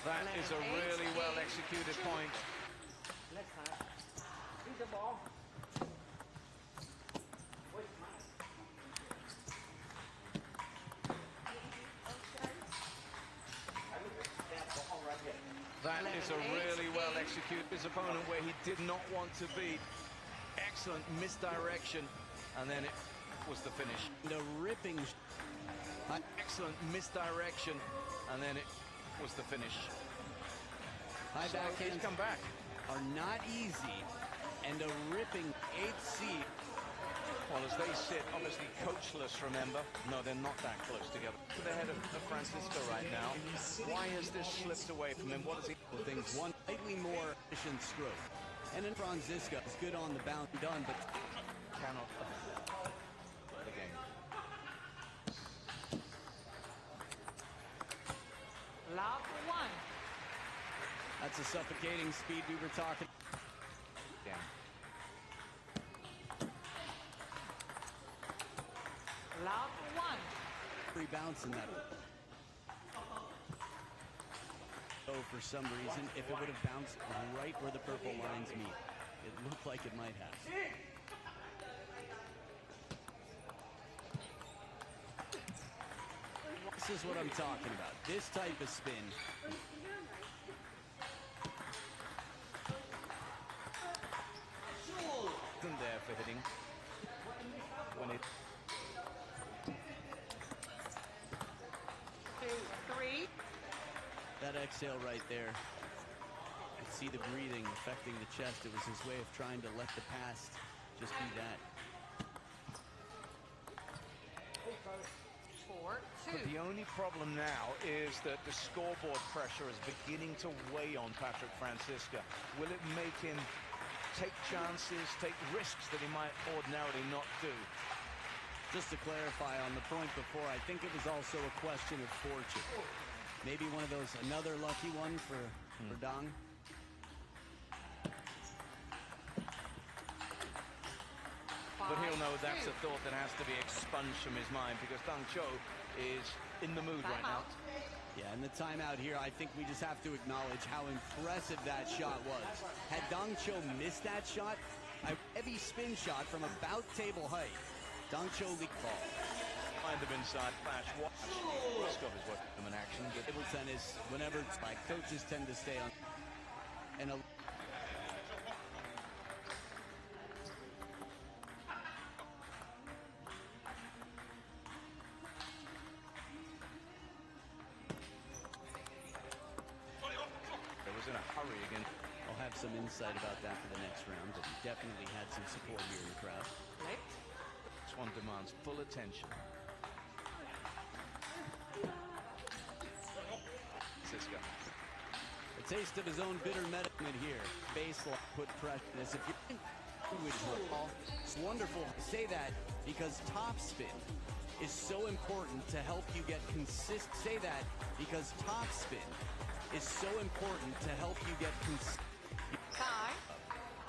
That is a really well executed point. That is a really well executed his opponent where he did not want to be. Excellent misdirection, and then it was the finish. The ripping. Excellent misdirection, and then it was the finish. High So backhands he's come back. are not easy, and a ripping 8C. Well, as they sit, obviously coachless, remember? No, they're not that close together. To the head of Francisco right now. Why has this slipped away from him? What is he? Things one slightly more efficient stroke. And then Francisco is good on the bounce, done, but Cannot the game. Love 1. that's a suffocating speed we were talking. Yeah. Love 1. Free bounce in that. So for some reason, if it would have bounced right where the purple lines meet, it looked like it might have. This is what I'm talking about. This type of spin. Isn't there for hitting. When it 2-3. That exhale right there. You see the breathing affecting the chest. It was his way of trying to let the past just be that. 4-2. But the only problem now is that the scoreboard pressure is beginning to weigh on Patrick Francisco. Will it make him take chances, take risks that he might ordinarily not do? Just to clarify on the point before, I think it was also a question of fortune. Maybe one of those, another lucky one for Dong. But he'll know that's a thought that has to be expunged from his mind because Dong Cho is in the mood right now. Yeah, and the timeout here, I think we just have to acknowledge how impressive that shot was. Had Dong Cho missed that shot, a heavy spin shot from about table height. Dong Cho lead ball. Find them inside, flash, watch. Roscoe is working them in action. Table tennis, whenever it's like, coaches tend to stay on. insight about that for the next round, but he definitely had some support here in the crowd. Right. This one demands full attention. Cisco. A taste of his own bitter medicine here. Baseline put pressure. If you're in language, it's wonderful to say that because topspin is so important to help you get consistent. Say that because topspin is so important to help you get consistent.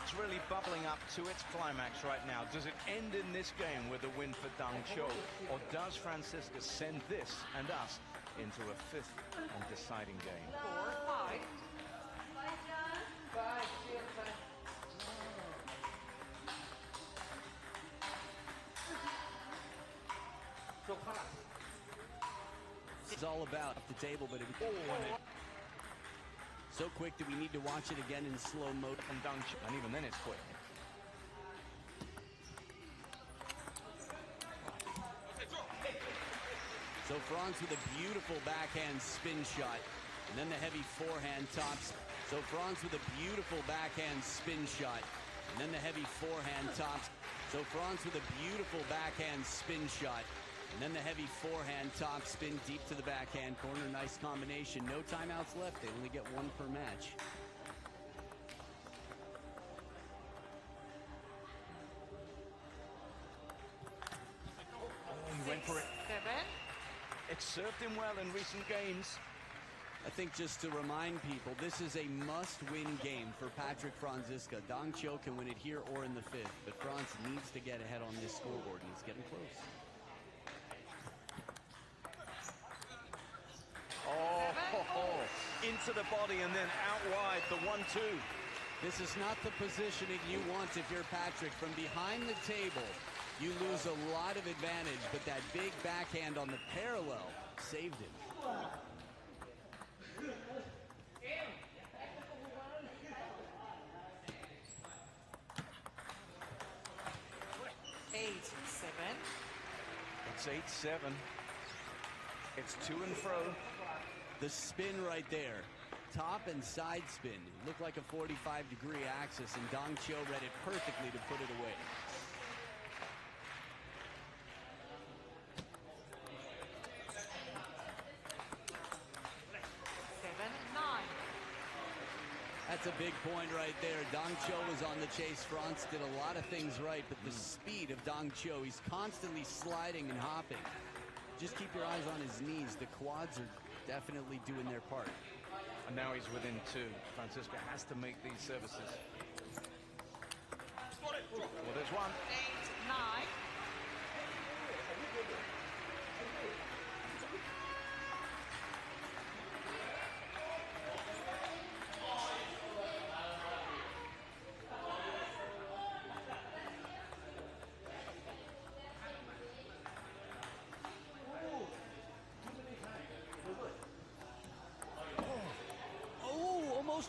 It's really bubbling up to its climax right now. Does it end in this game with a win for Dang Cho, or does Francisca send this and us into a fifth and deciding game? 4-5. It's all about off the table, but it so quick that we need to watch it again in slow mo. And Dang Cho, and even then it's quick. So Franz with a beautiful backhand spin shot, and then the heavy forehand tops. So Franz with a beautiful backhand spin shot, and then the heavy forehand tops. So Franz with a beautiful backhand spin shot, and then the heavy forehand top spin deep to the backhand corner. Nice combination. No timeouts left. They only get one per match. He went for it. 7. It's served him well in recent games. I think just to remind people, this is a must-win game for Patrick Franziska. Dang Cho can win it here or in the fifth, but Franz needs to get ahead on this scoreboard, and he's getting close. Oh, into the body and then out wide, the 1-2. This is not the positioning you want if you're Patrick. From behind the table, you lose a lot of advantage, but that big backhand on the parallel saved him. 8-7. It's 8-7. It's to and fro. The spin right there. Top and side spin. It looked like a 45-degree axis, and Dang Cho read it perfectly to put it away. That's a big point right there. Dang Cho was on the chase. Franz did a lot of things right, but the speed of Dang Cho, he's constantly sliding and hopping. Just keep your eyes on his knees. The quads are definitely doing their part. And now he's within 2. Francisca has to make these services. Well, there's one. 8-9.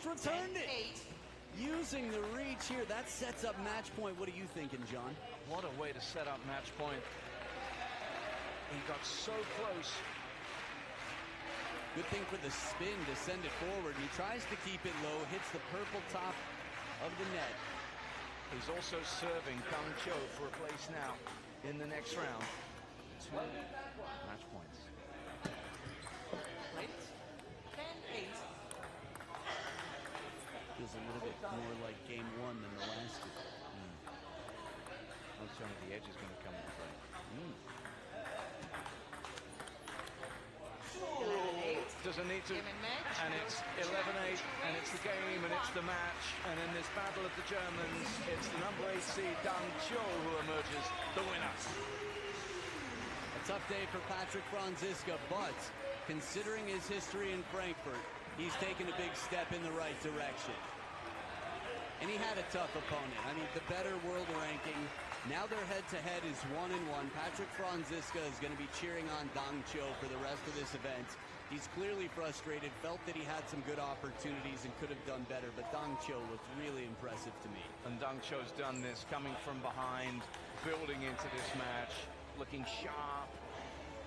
Returned it. Using the reach here, that sets up match point. What are you thinking, John? What a way to set up match point. He got so close. Good thing for the spin to send it forward. He tries to keep it low, hits the purple top of the net. He's also serving Dang Cho for a place now in the next round. 2 match points. Right. 10-8. Feels a little bit more like game 1 than the last 2. I'm telling you, the edge is going to come into play. Doesn't need to. And it's 11-8, and it's the game, and it's the match. And in this battle of the Germans, it's the number 8 seed Dang Cho who emerges the winner. A tough day for Patrick Franziska, but considering his history in Frankfurt, he's taken a big step in the right direction. And he had a tough opponent. I mean, the better world ranking. Now their head-to-head is 1-1. Patrick Franziska is going to be cheering on Dang Cho for the rest of this event. He's clearly frustrated, felt that he had some good opportunities and could have done better, but Dang Cho looked really impressive to me. And Dang Cho's done this, coming from behind, building into this match, looking sharp,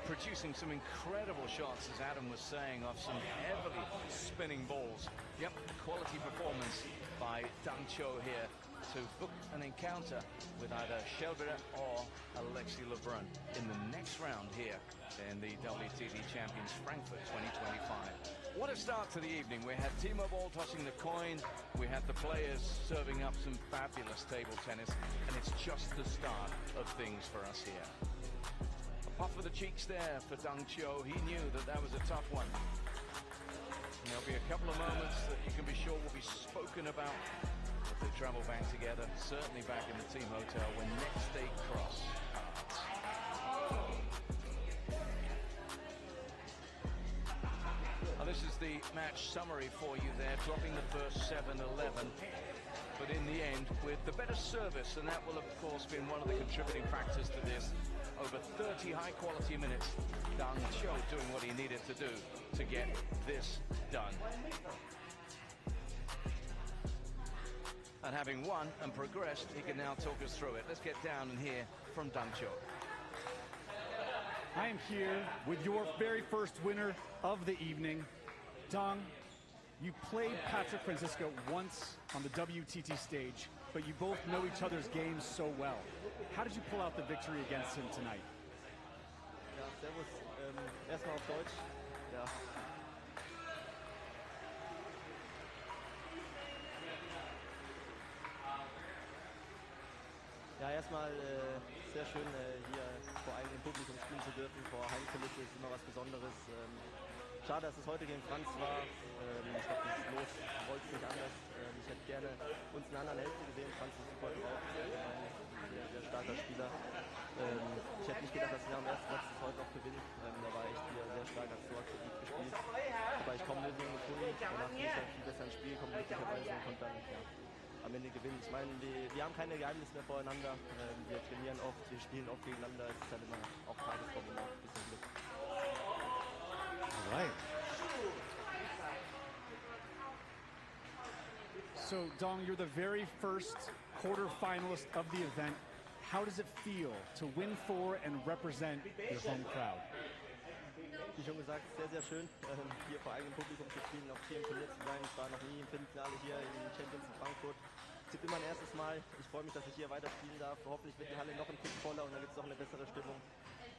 producing some incredible shots, as Adam was saying, off some heavily spinning balls. Yep, quality performance by Dang Cho here to book an encounter with either Shelby or Alexis Lebrun in the next round here in the WTT Champions Frankfurt 2025. What a start to the evening. We had T-Mobile tossing the coin, we had the players serving up some fabulous table tennis, and it's just the start of things for us here. A puff of the cheeks there for Dang Cho. He knew that that was a tough one. And there'll be a couple of moments that you can be sure will be spoken about if they travel back together, certainly back in the team hotel when next they cross paths. Now, this is the match summary for you there, dropping the first 7-11. But in the end, with the better service, and that will of course be one of the contributing factors to this, over 30 high-quality minutes, Dang Cho doing what he needed to do to get this done. And having won and progressed, he can now talk us through it. Let's get down and hear from Dang Cho. I am here with your very first winner of the evening. Dang, you played Patrick Francisco once on the WTT stage, but you both know each other's games so well. How did you pull out the victory against him tonight? Ja, servus. Erstmal auf Deutsch. Ja. Ja, erstmal sehr schön, hier vor eigenem Publikum spielen zu dürfen. Vor Heimkulisse ist immer was Besonderes. Schade, dass es heute gegen Franz war. Ich glaube, das Los wollte es nicht anders. Ich hätte gerne uns einen anderen Hälfte gesehen. Franz ist super drauf, sehr, sehr starker Spieler. Ich hätte nicht gedacht, dass wir am ersten Platz das heute noch gewinnen. Da war echt hier sehr stark, hat so aktiv gespielt. Aber ich komme Lösungen gefunden. Danach ist er viel besser ins Spiel gekommen, glücklicherweise, und konnte dann am Ende gewinnen. Ich meine, wir haben keine Geheimnisse mehr voreinander. Wir trainieren oft, wir spielen oft gegeneinander. Es ist halt immer auch Tagesform und auch ein bisschen Glück. All right. So, Dang, you're the very first quarterfinalist of the event. How does it feel to win for and represent your home crowd? Wie schon gesagt, sehr, sehr schön, hier vor eigenem Publikum zu spielen, auch hier im Turnier zu sein. Ich war noch nie im Viertelfinale hier in Champions in Frankfurt. Es ist immer mein erstes Mal. Ich freue mich, dass ich hier weiter spielen darf. Hoffentlich wird die Halle noch ein Tick voller und dann gibt es noch eine bessere Stimmung.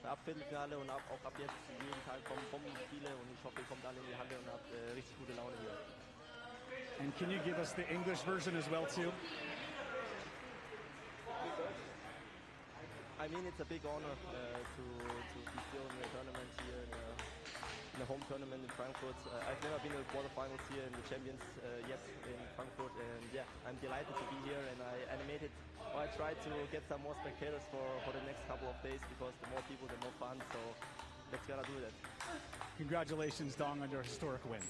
Ab Viertelfinale und auch ab jetzt jeden Tag kommen Bombenspiele und ich hoffe, ihr kommt alle in die Halle und habt richtig gute Laune hier. And can you give us the English version as well, too? I mean, it's a big honor to be still in the tournament here in the home tournament in Frankfurt. I've never been in the quarterfinals here in the Champions yet in Frankfurt, and yeah, I'm delighted to be here. And I tried to get some more spectators for the next couple of days because the more people, the more fun. So let's gotta do that. Congratulations, Dang, on your historic win.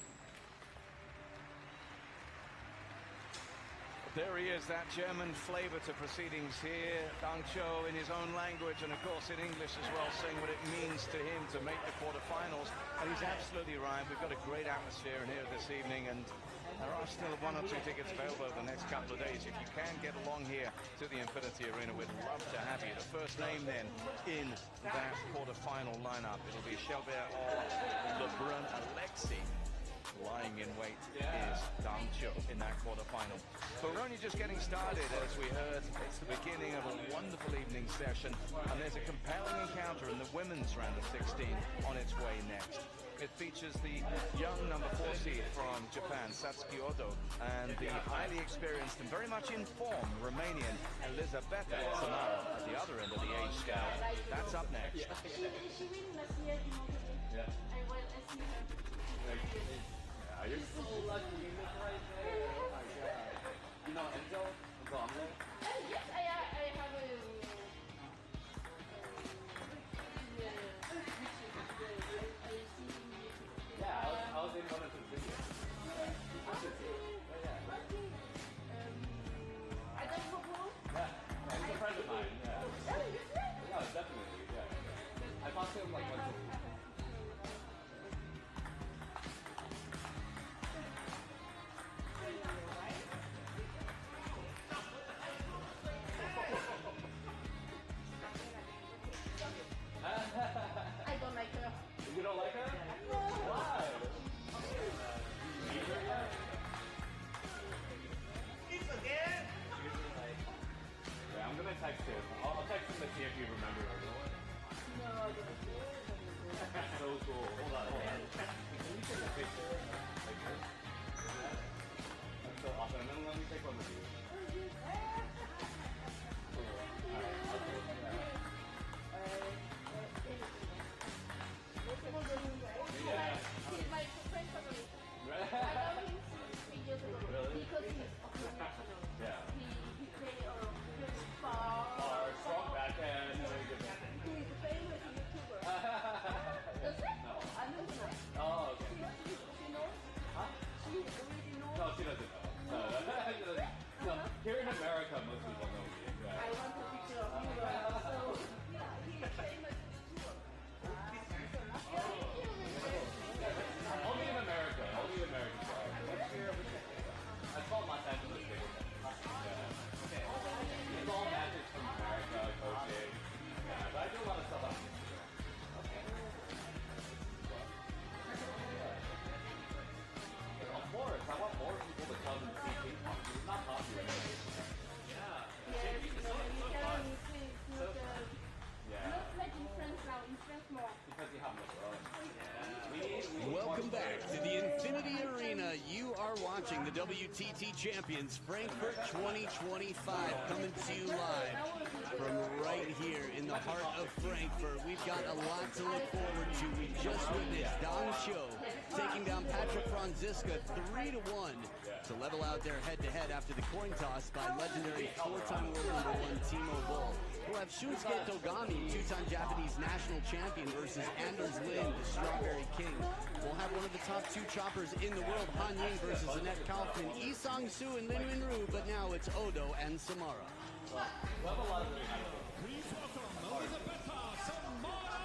There he is, that German flavor to proceedings here. Dang Cho in his own language and of course in English as well, saying what it means to him to make the quarterfinals. And he's absolutely right. We've got a great atmosphere in here this evening, and there are still 1 or 2 tickets available over the next couple of days. If you can get along here to the Infinity Arena, we'd love to have you. The first name then in that quarterfinal lineup, it'll be Shelby or Lebrun. Alexis lying in wait is Dang Cho in that quarterfinal. But we're only just getting started, as we heard. It's the beginning of a wonderful evening session, and there's a compelling encounter in the women's round of 16 on its way next. It features the young number 4 seed from Japan, Satsuki Odo, and the highly experienced and very much in form Romanian Elisabetta Samara at the other end of the age scale. That's up next. Yeah. Are you so lucky in this right there? Oh my god. You know Enzo? Enzo Amle? Yes, I have a... Yeah, I was in one of his videos. I should see it. Oh, yeah. I don't know. Yeah, he's a friend of mine, yeah. Yeah, definitely, yeah. I talked to him like once a week. I don't like her. You don't like her? No. Why? back to the Infinity Arena. You are watching the WTT Champions Frankfurt 2025 coming to you live from right here in the heart of Frankfurt. We've got a lot to look forward to. We just witnessed Dong Xiu taking down Patrick Franziska 3-1 to level out their head-to-head after the coin toss by legendary four-time world number one Timo Boll. We'll have Shunsuke Togami, two-time Japanese national champion, versus Anders Lind, the Strawberry King. We'll have one of the top two choppers in the world, Han Ying versus Annette Kaufman, Lee Sang-soo and Lin Minru, but now it's Odo and Samara. Please welcome Elizabeth Samara!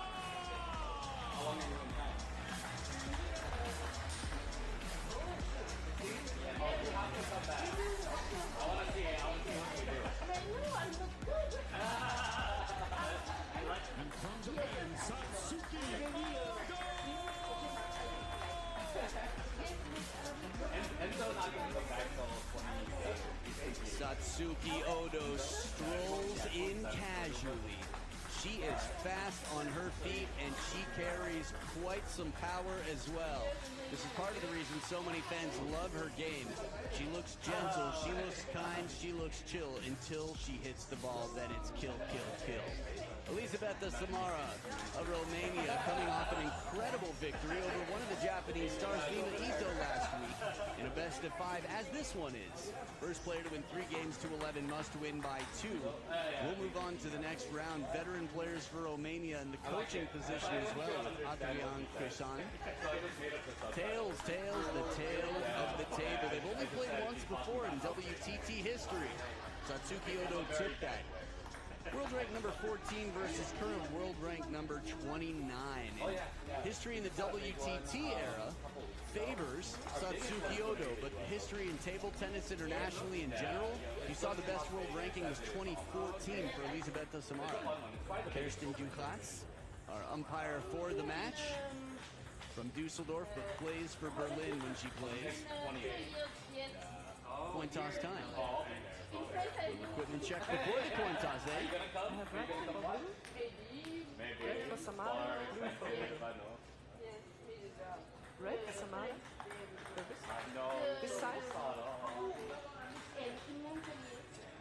And from Japan, Satsuki Satsuki Odo strolls in casually. She is fast on her feet and she carries quite some power as well. This is part of the reason so many fans love her game. She looks gentle, she looks kind, she looks chill until she hits the ball, then it's kill, kill, kill. Elisabetta Samara of Romania coming off an incredible victory over one of the Japanese stars, Lima Ito, last week in a best-of-5, as this one is. First player to win 3 games to 11 must win by 2. We'll move on to the next round. Veteran players for Romania in the coaching position as well, with Adrian Crisan. Tails, the tail of the table. They've only played once before in WTT history. Satsuki Odo took that. World rank number 14 versus current world rank number 29. And history in the WTT era favors Satsuki Odo, but history in table tennis internationally in general, you saw the best world ranking was 2014 for Elisabetta Samara. Kirsten Duclatz, our umpire for the match, from Dusseldorf, but plays for Berlin when she plays. Coin toss time. Equipment check before the coin toss, eh? Red for Samara, blue for Red for Samara. This side.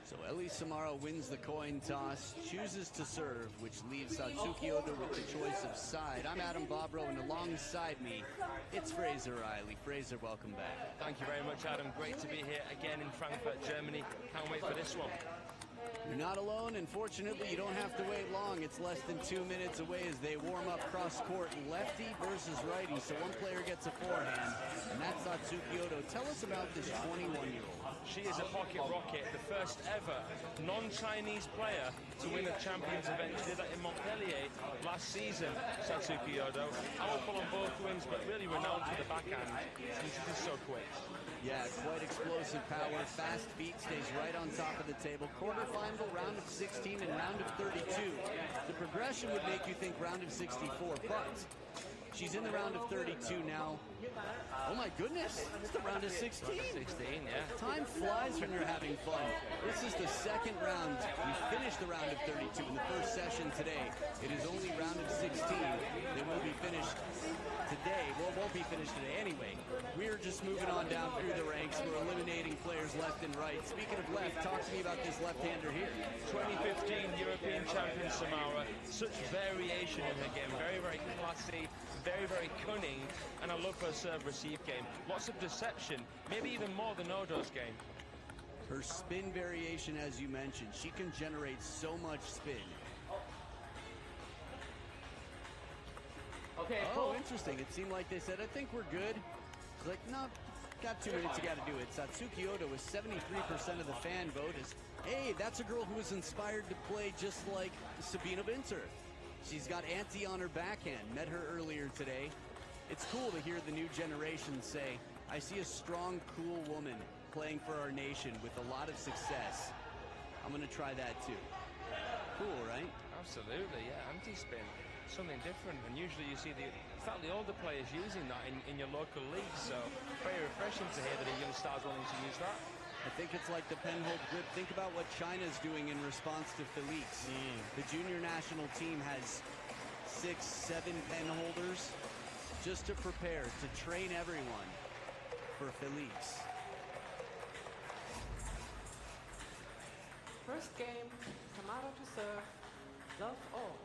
So Ellie Samara wins the coin toss, chooses to serve, which leaves Satsuki Odo with the choice of side. I'm Adam Bobrow, and alongside me, it's Fraser Riley. Fraser, welcome back. Thank you very much, Adam. Great to be here again in Frankfurt, Germany. Can't wait for this one. You're not alone, and fortunately, you don't have to wait long. It's less than 2 minutes away as they warm up cross-court. Lefty versus righty, so one player gets a forehand, and that's Satsuki Odo. Tell us about this 21-year-old. She is a pocket rocket, the first ever non-Chinese player to win a Champions event. She did that in Montpellier last season, Satsuki Odo. Powerful on both wings, but really renowned for the backhand, and she's just so quick. Yeah, quite explosive power, fast feet, stays right on top of the table. Quarterfinal, round of 16, and round of 32. The progression would make you think round of 64, but she's in the round of 32 now. Oh my goodness, it's the round of 16. 16, yeah. Time flies when you're having fun. This is the second round. We finished the round of 32 in the first session today. It is only round of 16. They will be finished today. Well, it won't be finished today anyway. We're just moving on down through the ranks. We're eliminating players left and right. Speaking of left, talk to me about this left-hander here. 2015 European champion Samara. Such variation in her game. Very, very classy, very, very cunning, and I love her serve-receive game. Lots of deception, maybe even more than Odo's game. Her spin variation, as you mentioned, she can generate so much spin. Okay. Oh, interesting. It seemed like they said, I think we're good. Click, no, got 2 minutes, you got to do it. Satsuki Odo with 73% of the fan vote is, hey, that's a girl who was inspired to play just like Sabina Winter. She's got Ante on her backhand. Met her earlier today. It's cool to hear the new generation say, I see a strong, cool woman playing for our nation with a lot of success. I'm going to try that too. Cool, right? Absolutely, yeah. Anti-spin, something different. And usually you see the older players using that in your local leagues. So very refreshing to hear that a young star's wanting to use that. I think it's like the penhold grip. Think about what China's doing in response to Felix. The junior national team has 6, 7 pen holders. just to prepare, to train everyone for Felix. First game, Samara to serve. Love all.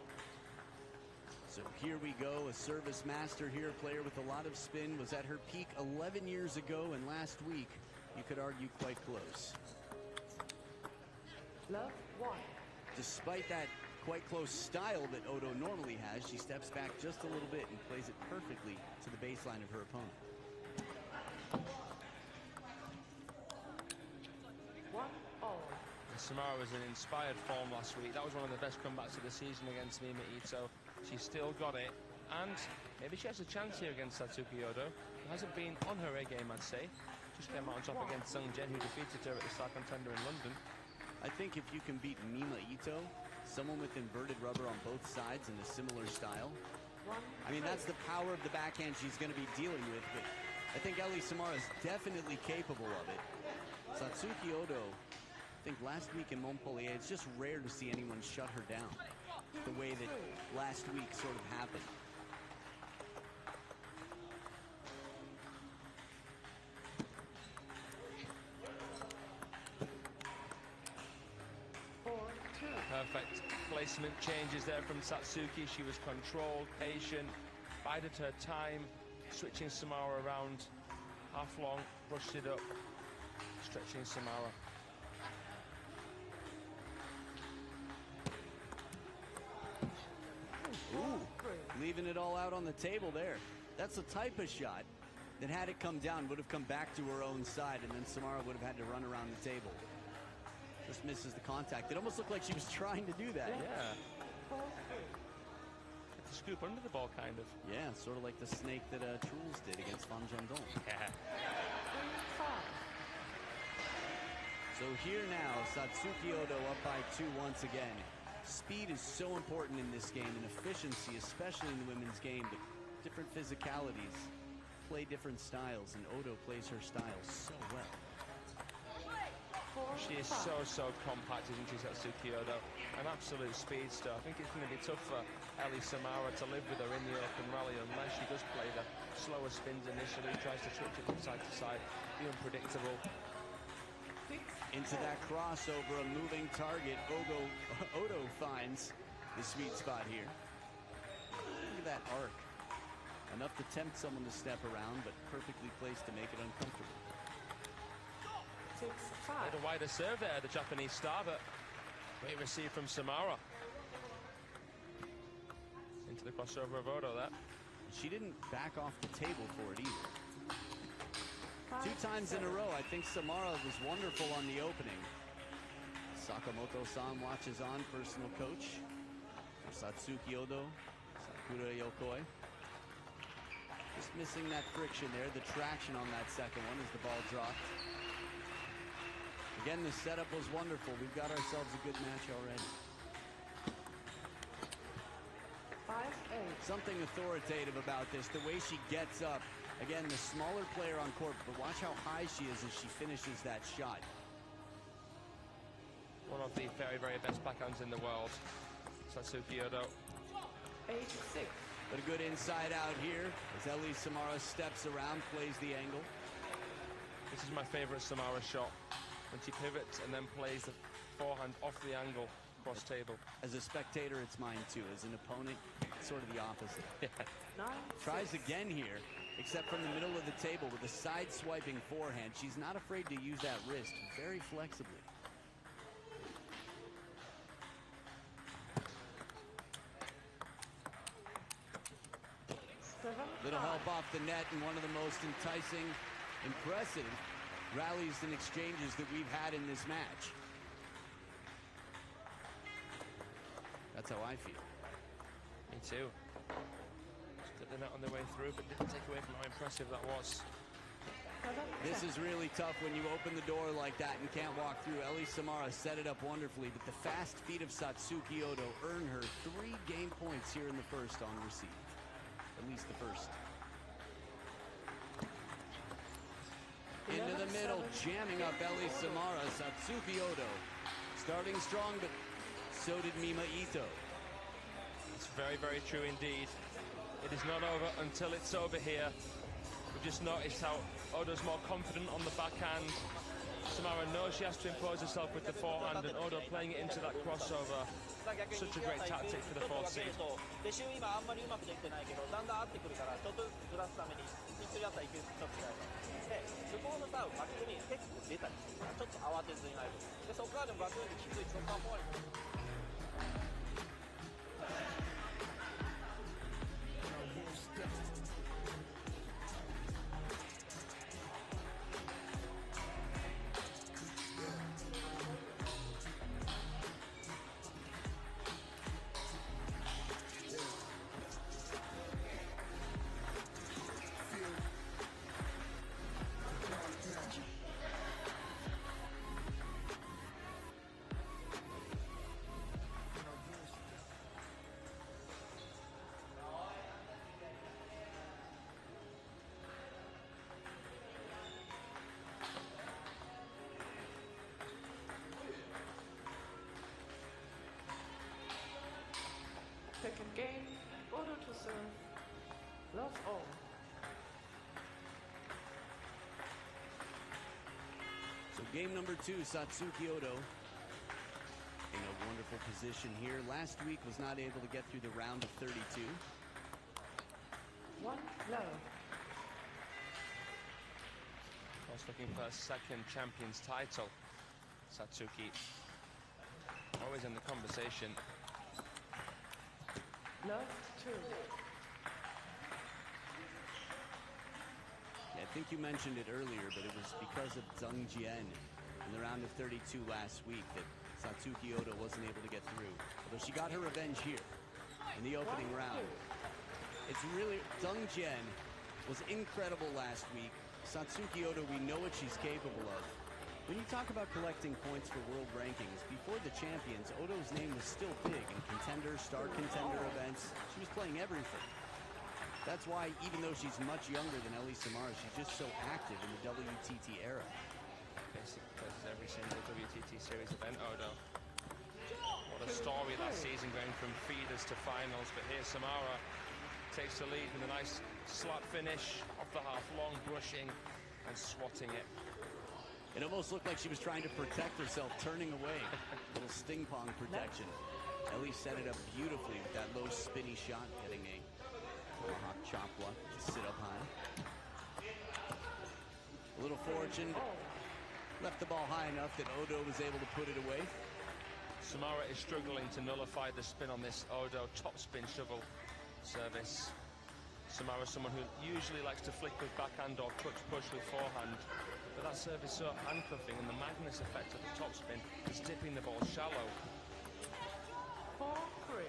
So here we go, a service master here, a player with a lot of spin, was at her peak 11 years ago, and last week, you could argue quite close. Love one. Despite that quite close style that Odo normally has, she steps back just a little bit and plays it perfectly to the baseline of her opponent. 1-all. Samara was in inspired form last week. That was one of the best comebacks of the season against Mima Ito. She still got it, and maybe she has a chance here against Satsuki Odo. Who hasn't been on her A game, I'd say. Just came out on top against Sung Jen, who defeated her at the Star Contender in London. I think if you can beat Mima Ito, someone with inverted rubber on both sides in a similar style, I mean, that's the power of the backhand she's going to be dealing with, but I think Ellie Samara is definitely capable of it. Satsuki Odo, I think last week in Montpellier, it's just rare to see anyone shut her down the way that last week sort of happened. Perfect placement changes there from Satsuki. She was controlled, patient, bided her time, switching Samara around, half long, brushed it up, stretching Samara. Ooh, leaving it all out on the table there. That's the type of shot that, had it come down, would have come back to her own side, and then Samara would have had to run around the table. Just misses the contact. It almost looked like she was trying to do that. Yeah. To scoop under the ball, kind of. Yeah, sort of like the snake that Truls did against Van Jandon. Yeah. So here now, Satsuki Odo up by 2 once again. Speed is so important in this game, and efficiency, especially in the women's game. But different physicalities play different styles, and Odo plays her style so well. She is so compact, isn't she, Satsuki Odo? An absolute speedster. I think it's going to be tough for Ellie Samara to live with her in the open rally unless she does play the slower spins initially, tries to switch it from side to side, be unpredictable. Into that crossover, a moving target. Odo finds the sweet spot here. Look at that arc. Enough to tempt someone to step around, but perfectly placed to make it uncomfortable. 6-5. A wider serve there, the Japanese star, but great receive from Samara. Into the crossover of Odo there. She didn't back off the table for it either. 2 times in a row, I think Samara was wonderful on the opening. Sakamoto-san watches on, personal coach. Satsuki Odo, Sakura Yokoi. Just missing that friction there, the traction on that second one as the ball dropped. Again, the setup was wonderful. We've got ourselves a good match already. 5-8. Something authoritative about this, the way she gets up. Again, the smaller player on court, but watch how high she is as she finishes that shot. One of the very best backhands in the world, Satsuki Odo. 8-6. But a good inside out here as Ellie Samara steps around, plays the angle. This is my favorite Samara shot. When she pivots and then plays the forehand off the angle, cross table. As a spectator, it's mine too. As an opponent, it's sort of the opposite. Yeah. Tries again here, except from the middle of the table with a side-swiping forehand. She's not afraid to use that wrist very flexibly. Little help off the net, and one of the most enticing, impressive rallies and exchanges that we've had in this match. That's how I feel. Me too. Just the net on their way through, but didn't take away from how impressive that was. This is really tough when you open the door like that and can't walk through. Ellie Samara set it up wonderfully, but the fast feet of Satsuki Odo earn her 3 game points here in the first on receive. At least the first. Into the middle, jamming up Ellie Samara. Satsuki Odo starting strong, but so did Mima Ito. It's very true indeed. It is not over until it's over here. We've just noticed how Odo's more confident on the backhand. Samara knows she has to impose herself with the forehand, and Odo playing it into that crossover. Such a great tactic for the fourth seed. レシーブ今あんまりうまくできてないけど、だんだん合ってくるから、ちょっとずつずらすために、一緒にやったらいくちょっと違います。で、向こうのサーブ、バックに結構出たりするから、ちょっと慌てずに入る。で、そこからでもバックにきつい、そこは怖い。Second game, Odo to serve. Love all. So game number 2, Satsuki Odo in a wonderful position here. Last week was not able to get through the round of 32. 1 love. Was looking for a second champion's title. Satsuki always in the conversation. Love 2. Yeah, I think you mentioned it earlier, but it was because of Zheng Jian in the round of 32 last week that Satsuki Odo wasn't able to get through. Although she got her revenge here in the opening round. It's really, Zheng Jian was incredible last week. Satsuki Odo, we know what she's capable of. When you talk about collecting points for world rankings, before the champions, Odo's name was still big in contender, star contender events. She was playing everything. That's why, even though she's much younger than Ellie Samara, she's just so active in the WTT era. Basically plays every single WTT series event, Odo. What a story last season, going from feeders to finals. But here Samara takes the lead with a nice slap finish off the half, long brushing and swatting it. It almost looked like she was trying to protect herself, turning away. Little sting pong protection. Ellie set it up beautifully with that low spinny shot, getting a tomahawk chop block to sit up high. A little fortune, left the ball high enough that Odo was able to put it away. Samara is struggling to nullify the spin on this Odo top spin shovel service. Samara is someone who usually likes to flick with backhand or clutch push with forehand. But that serve is so handcuffing, and the Magnus effect of the topspin is dipping the ball shallow. 4-3.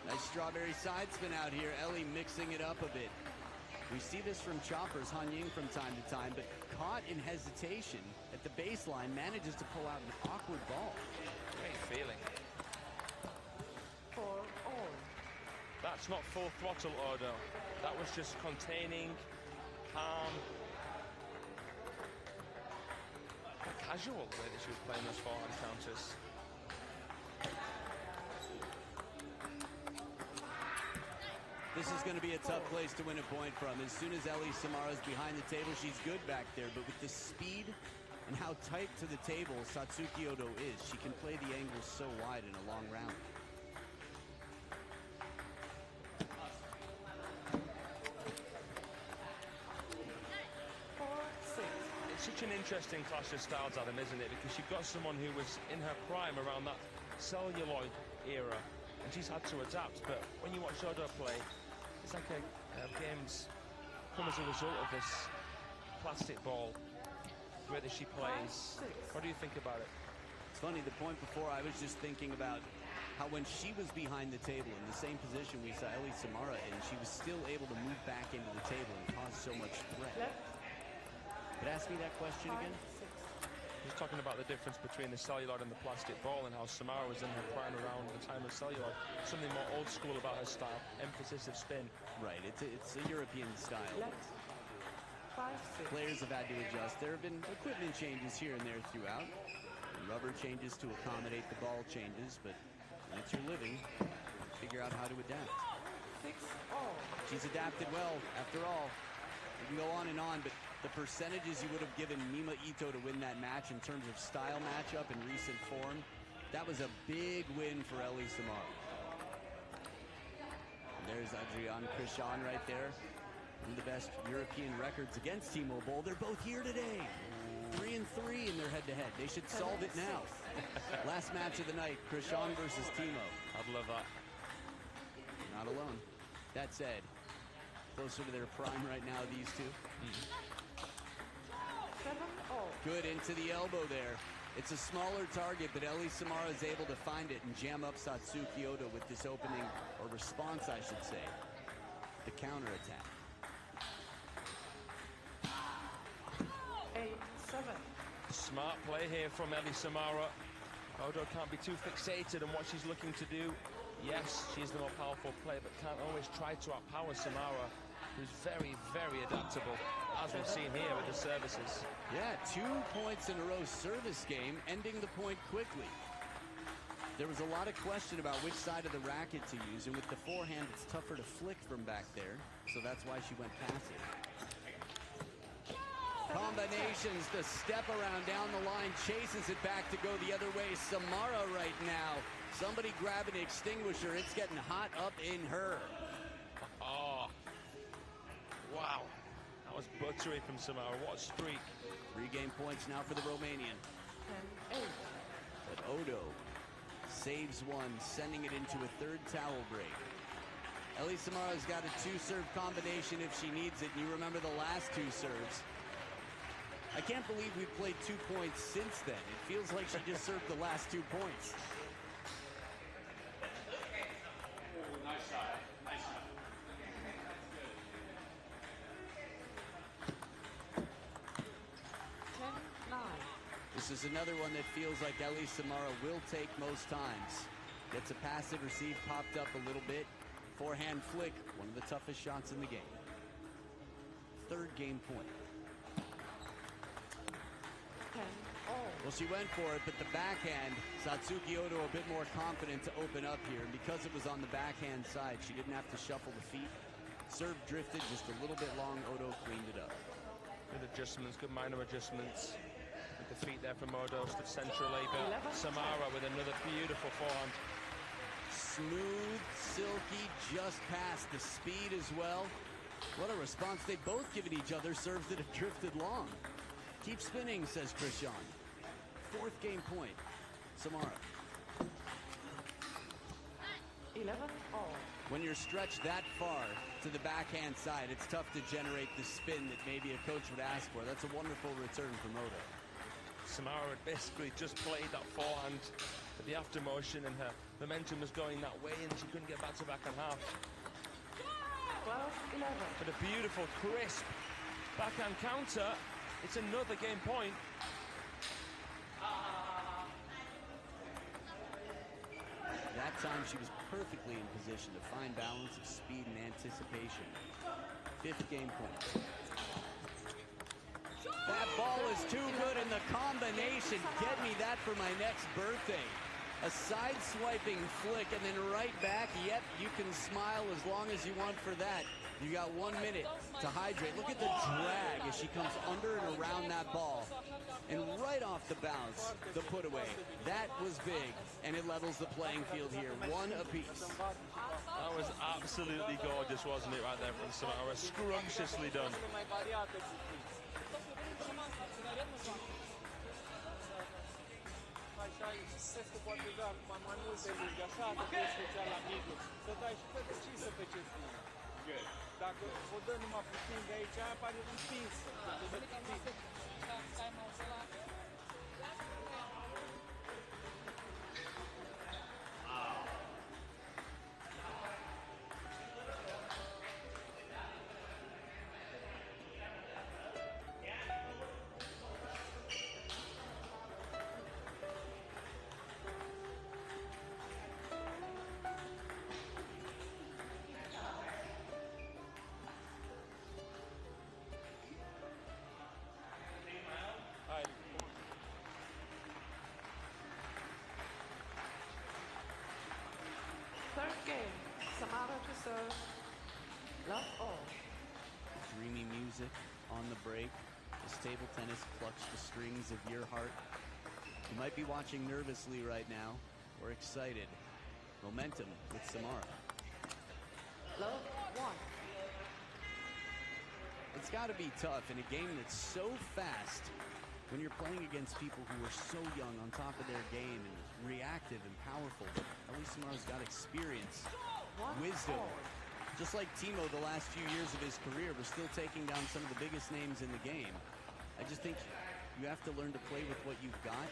Nice strawberry side spin out here. Ellie mixing it up a bit. We see this from choppers, Han Ying, from time to time, but caught in hesitation at the baseline, manages to pull out an awkward ball. Great feeling. 4-all. That's not full throttle, Odo. That was just containing, calm. Casual the way that she was playing those forehand counters. This is going to be a tough place to win a point from. As soon as Ellie Samara's behind the table, she's good back there. But with the speed and how tight to the table Satsuki Odo is, she can play the angles so wide in a long round. It's such an interesting clash of styles, Adam, isn't it? Because you've got someone who was in her prime around that celluloid era, and she's had to adapt. But when you watch Odo play, it's like games come as a result of this plastic ball, the way that she plays. What do you think about it? It's funny, the point before I was just thinking about how when she was behind the table in the same position we saw Ellie Samara in, she was still able to move back into the table and cause so much threat. But ask me that question again. He's talking about the difference between the celluloid and the plastic ball, and how Samara was in her prime around the time of celluloid. Something more old school about her style, emphasis of spin. Right, it's a European style. 5-6. Players have had to adjust. There have been equipment changes here and there throughout. Rubber changes to accommodate the ball changes, but when it's your living, figure out how to adapt. 6-all. She's adapted well, after all. We can go on, but the percentages you would have given Mima Ito to win that match in terms of style matchup and recent form, that was a big win for Ellie Samara. There's Adrian Christian right there. One of the best European records against Timo Boll. They're both here today. 3-3 in their head-to-head. They should solve it now. Last match of the night, Christian versus Timo. I'd love that. Not alone. That said, closer to their prime right now, these two. 7-all. Good into the elbow there. It's a smaller target, but Ellie Samara is able to find it and jam up Satsuki Ota with this opening, or response, I should say. The counterattack. 8-7. Smart play here from Ellie Samara. Odo can't be too fixated on what she's looking to do. Yes, she's the more powerful player, but can't always try to outpower Samara, who's very, very adaptable, as we've seen here with the services. Yeah, 2 points in a row service game, ending the point quickly. There was a lot of question about which side of the racket to use, and with the forehand, it's tougher to flick from back there, so that's why she went passive. Combinations, the step around down the line, chases it back to go the other way. Samara right now, somebody grab an extinguisher. It's getting hot up in her. Oh, wow. That was buttery from Samara. What a streak. 3 game points now for the Romanian. 10-8. But Odo saves one, sending it into a third towel break. Ellie Samara's got a 2-serve combination if she needs it. And you remember the last 2 serves. I can't believe we've played 2 points since then. It feels like she just served the last 2 points. Nice shot. Nice shot. This is another one that feels like Ellie Samara will take most times. Gets a passive receive popped up a little bit. Forehand flick, one of the toughest shots in the game. 3rd game point. 10-all. Well, she went for it, but the backhand, Satsuki Ota a bit more confident to open up here. And because it was on the backhand side, she didn't have to shuffle the feet. Serve drifted just a little bit long. Odo cleaned it up. Good adjustments, good minor adjustments. With the feet there from Odo, stood central labor. Samara with another beautiful forehand. Smooth, silky, just past the speed as well. What a response. They've both given each other serves that have drifted long. Keep spinning, says Christian. 4th game point. Samara. 11-all. When you're stretched that far to the backhand side, it's tough to generate the spin that maybe a coach would ask for. That's a wonderful return from Odo. Samara had basically just played that forehand with the after motion, and her momentum was going that way, and she couldn't get back to back on half. 12-11. But a beautiful, crisp backhand counter. It's another game point. That time she was perfectly in position to find balance of speed and anticipation. 5th game point. That ball is too good in the combination. Get me that for my next birthday. A side-swiping flick and then right back. Yep, you can smile as long as you want for that. You got 1 minute to hydrate. Look at the drag as she comes under and around that ball. And right off the bounce, the put away. That was big, and it levels the playing field here. 1 apiece. That was absolutely gorgeous, wasn't it, right there from Samara? Scrumptiously done. Se poate da mai multe legi, așa, că e special la mijloc. Să dai și pe decisă pe ce spune. Dacă o dă numai puțin de aici, aia pare împinsă. Third game, Samara to serve. Love all. Dreamy music on the break. As table tennis plucks the strings of your heart. You might be watching nervously right now, or excited. Momentum with Samara. Love one. It's got to be tough in a game that's so fast when you're playing against people who are so young, on top of their game, and reactive and powerful. Ellie Samara's got experience, wisdom. Just like Timo the last few years of his career was still taking down some of the biggest names in the game. I just think you have to learn to play with what you've got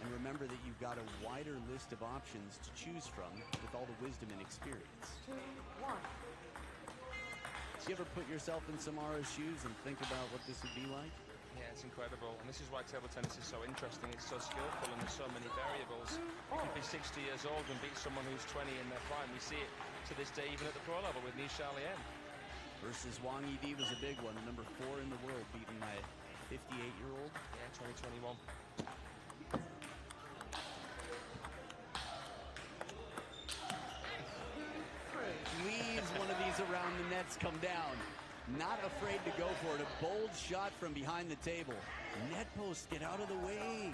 and remember that you've got a wider list of options to choose from with all the wisdom and experience. 2-1. Do you ever put yourself in Samara's shoes and think about what this would be like? Yeah, it's incredible. And this is why table tennis is so interesting. It's so skillful and there's so many variables. You could be 60 years old and beat someone who's 20 in their prime. We see it to this day even at the pro level with Nisha Lien. Versus Wang Yidi was a big one. Number 4 in the world, beaten by a 58-year-old. Yeah, 2021. Leaves one of these around the nets come down. Not afraid to go for it. A bold shot from behind the table. Net post, get out of the way.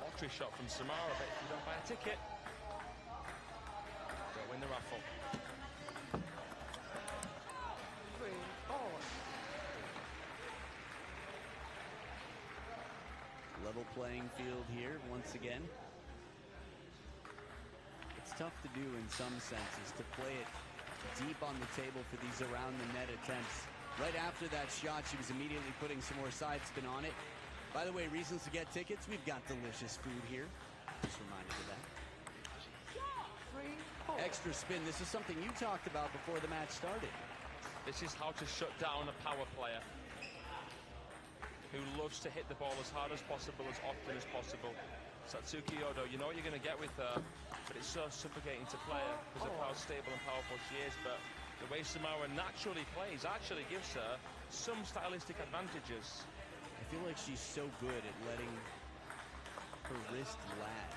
Lottery shot from Samara, but if you don't buy a ticket, don't win the raffle. 3-4. Level playing field here once again. It's tough to do in some senses, to play it deep on the table for these around the net attempts. Right after that shot, she was immediately putting some more side spin on it. By the way, reasons to get tickets, we've got delicious food here. Just reminded of that. 3-4. Extra spin, this is something you talked about before the match started. This is how to shut down a power player who loves to hit the ball as hard as possible, as often as possible. Satsuki Odo, you know what you're going to get with her, but it's so suffocating to play her because of how stable and powerful she is. But the way Samara naturally plays actually gives her some stylistic advantages. I feel like she's so good at letting her wrist lag.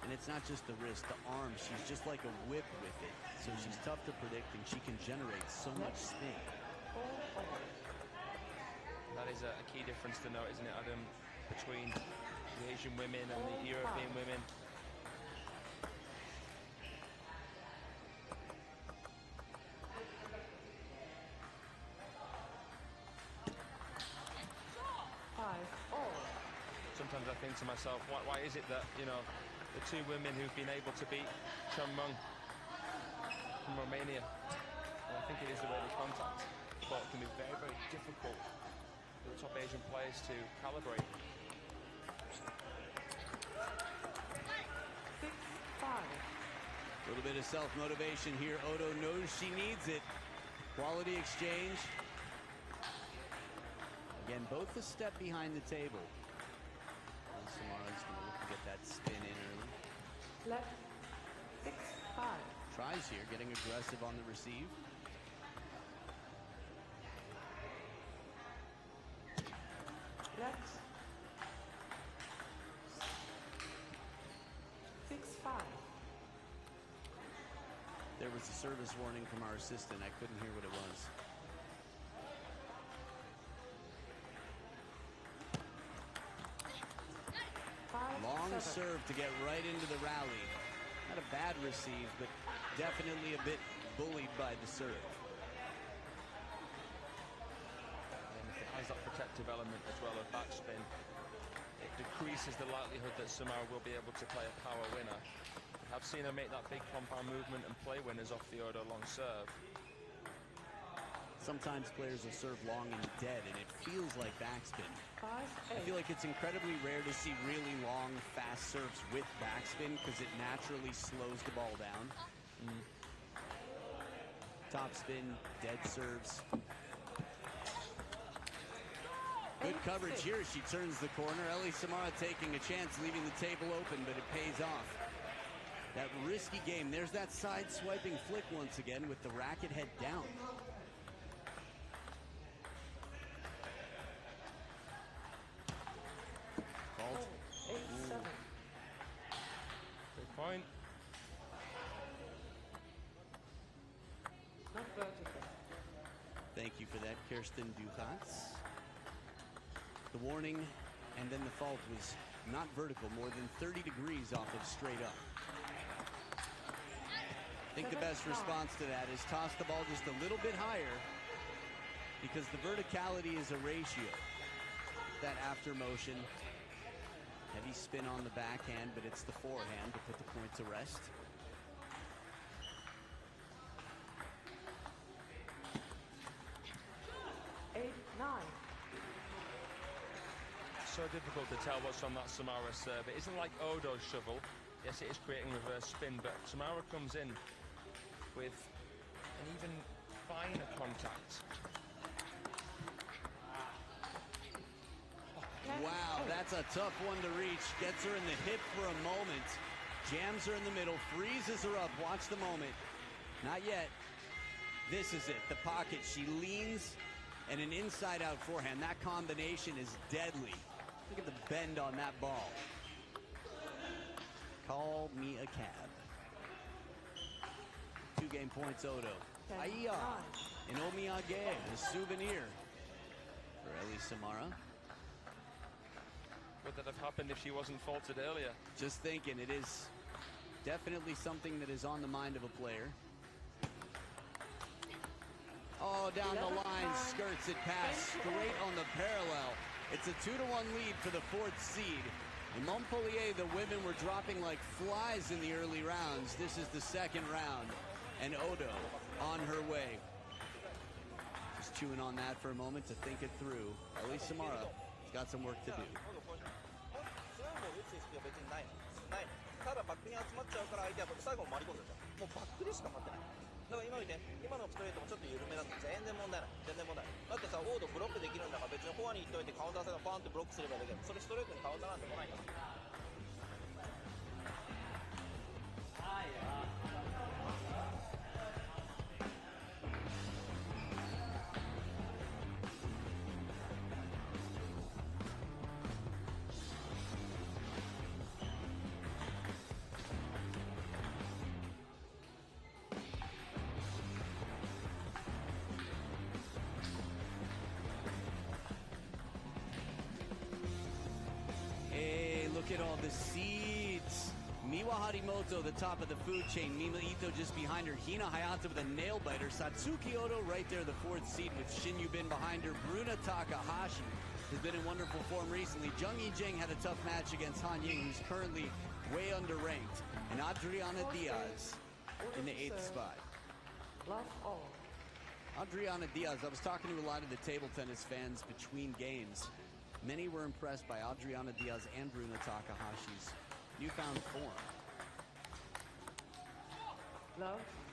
And it's not just the wrist, the arm. She's just like a whip with it. So she's tough to predict, and she can generate so much spin. That is a key difference to note, isn't it, Adam, between the Asian women and the European women. Sometimes I think to myself, why is it that, you know, the two women who've been able to beat Chun Meng from Romania, and I think it is the way they contact, but it can be very, very difficult for the top Asian players to calibrate. 6-5. A little bit of self-motivation here. Odo knows she needs it. Quality exchange. Again, both a step behind the table. Samara's going to look to get that spin in early. Left 6-5. Tries here, getting aggressive on the receive. Left 6-5. There was a service warning from our assistant. I couldn't hear what it was. Long serve to get right into the rally. Not a bad receive, but definitely a bit bullied by the serve. And if it has that protective element as well of backspin, it decreases the likelihood that Samara will be able to play a power winner. I've seen her make that big compound movement and play winners off the Odo long serve. Sometimes players will serve long and dead, and it feels like backspin. 5-8. I feel like it's incredibly rare to see really long, fast serves with backspin because it naturally slows the ball down. Top spin, dead serves. Good coverage here. She turns the corner. Ellie Samara taking a chance, leaving the table open, but it pays off. That risky game. There's that side swiping flick once again with the racket head down. Fault. 8-7. Good point. Love Thank you for that, Kirsten Duchatz. The warning and then the fault was not vertical, more than 30 degrees off of straight up. I think the best response to that is toss the ball just a little bit higher, because the verticality is a ratio. That after motion, heavy spin on the backhand, but it's the forehand to put the point to rest. So difficult to tell what's on that Samara serve. It isn't like Odo's shovel. Yes, it is creating reverse spin, but Samara comes in with an even finer contact. Wow, that's a tough one to reach. Gets her in the hip for a moment. Jams her in the middle, freezes her up. Watch the moment. Not yet. This is it, the pocket. She leans and an inside-out forehand. That combination is deadly. Look at the bend on that ball. Call me a cab. 2 game points, Odo. Aiya, an omiyage, a souvenir for Ellie Samara. Would that have happened if she wasn't faulted earlier? Just thinking, it is definitely something that is on the mind of a player. Oh, down the line, skirts it past, straight on the parallel. It's a 2-1 lead for the 4th seed. In Montpellier, the women were dropping like flies in the early rounds. This is the 2nd round, and Odo on her way. Just chewing on that for a moment to think it through. Ellie Samara has got some work to do. ただバックに集まっちゃうから相手は最後回り込んでるじゃん。もうバックでしか待ってない。だから今見て、今のストレートもちょっと緩めだと全然問題ない。全然問題ない。だってさ、オードブロックできるんだから別にフォアに行っといてカウンター戦がパーンってブロックすればできる。それストレートにカウンターなんて来ないから。Look at all the seeds. Miwa Harimoto, the top of the food chain. Mima Ito just behind her. Hina Hayata with a nail biter. Satsuki Odo right there, the 4th seed with Shin Yubin behind her. Bruna Takahashi has been in wonderful form recently. Jung Yi-jing had a tough match against Han Ying, who's currently way underranked. And Adriana Diaz in the 8th spot. Adriana Diaz, I was talking to a lot of the table tennis fans between games. Many were impressed by Adriana Diaz and Bruna Takahashi's newfound form.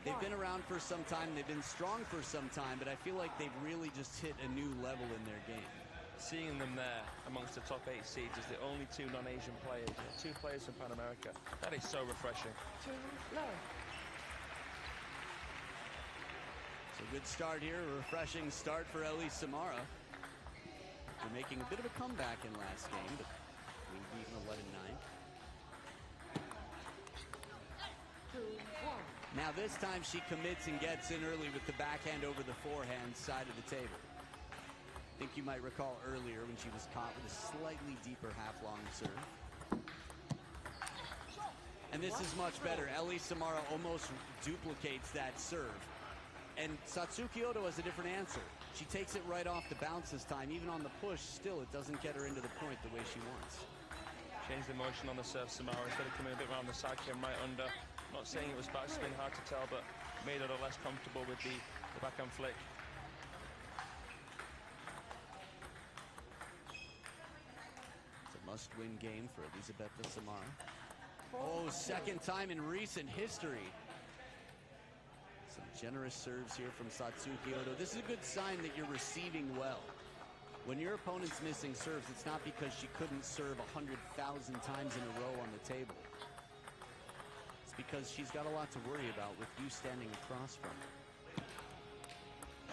They've been around for some time, they've been strong for some time, but I feel like they've really just hit a new level in their game. Seeing them there amongst the top 8 seeds as the only 2 non-Asian players, 2 players from Pan America, that is so refreshing. So good start here, a refreshing start for Ellie Samara. They're making a bit of a comeback in last game, but being beaten 11-9. Now this time she commits and gets in early with the backhand over the forehand side of the table. I think you might recall earlier when she was caught with a slightly deeper half-long serve. And this is much better. Ellie Samara almost duplicates that serve. And Satsuki Odo has a different answer. She takes it right off the bounce this time. Even on the push, still it doesn't get her into the point the way she wants. Change the motion on the serve, Samara. Instead of coming a bit around the side, came right under. Not saying it was backspin, hard to tell, but made her less comfortable with the backhand flick. It's a must-win game for Elisabetta Samara. Oh, 2nd time in recent history. Some generous serves here from Satsuki Odo. This is a good sign that you're receiving well. When your opponent's missing serves, it's not because she couldn't serve 100,000 times in a row on the table. It's because she's got a lot to worry about with you standing across from her.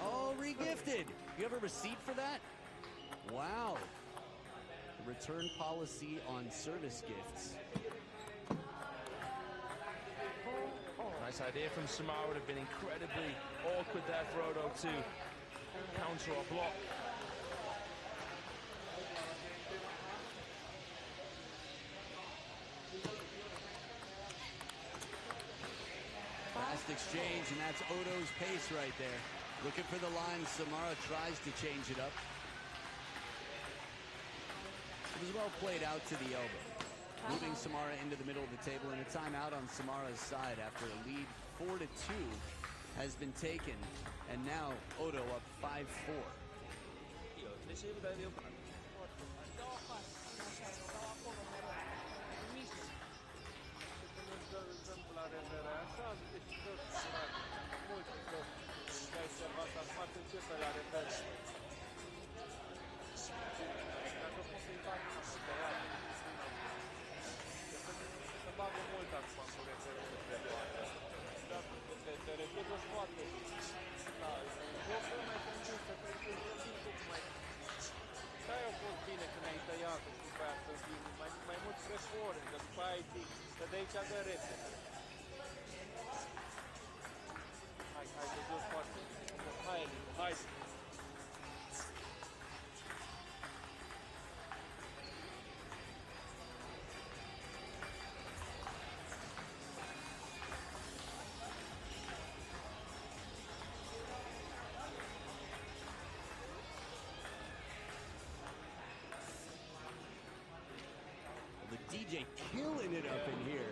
Oh, re-gifted! You have a receipt for that? Wow. The return policy on service gifts. Nice idea from Samara. Would have been incredibly awkward there for Odo to counter or block. Fast exchange, and that's Odo's pace right there. Looking for the line. Samara tries to change it up. It was well played out to the elbow. Moving Samara into the middle of the table, and a timeout on Samara's side after a lead 4-2 has been taken, and now Odo up 5-4. レシーブ台でよくなる。Exemplu la reverență, deci tot mult loc. Dai seama să faci începe la reverență. Dacă poți să-i faci pe ea, se bagă mult acum cu reverență. Dar te repede foarte. Da, jocul mai condusă, pentru că e tot mai... Da, a fost bine când ai tăiat-o și după aia să vii mai mult spre foren, că după aia să de aici dă repede. Hai să joc foarte bine. Hai. DJ killing it up in here.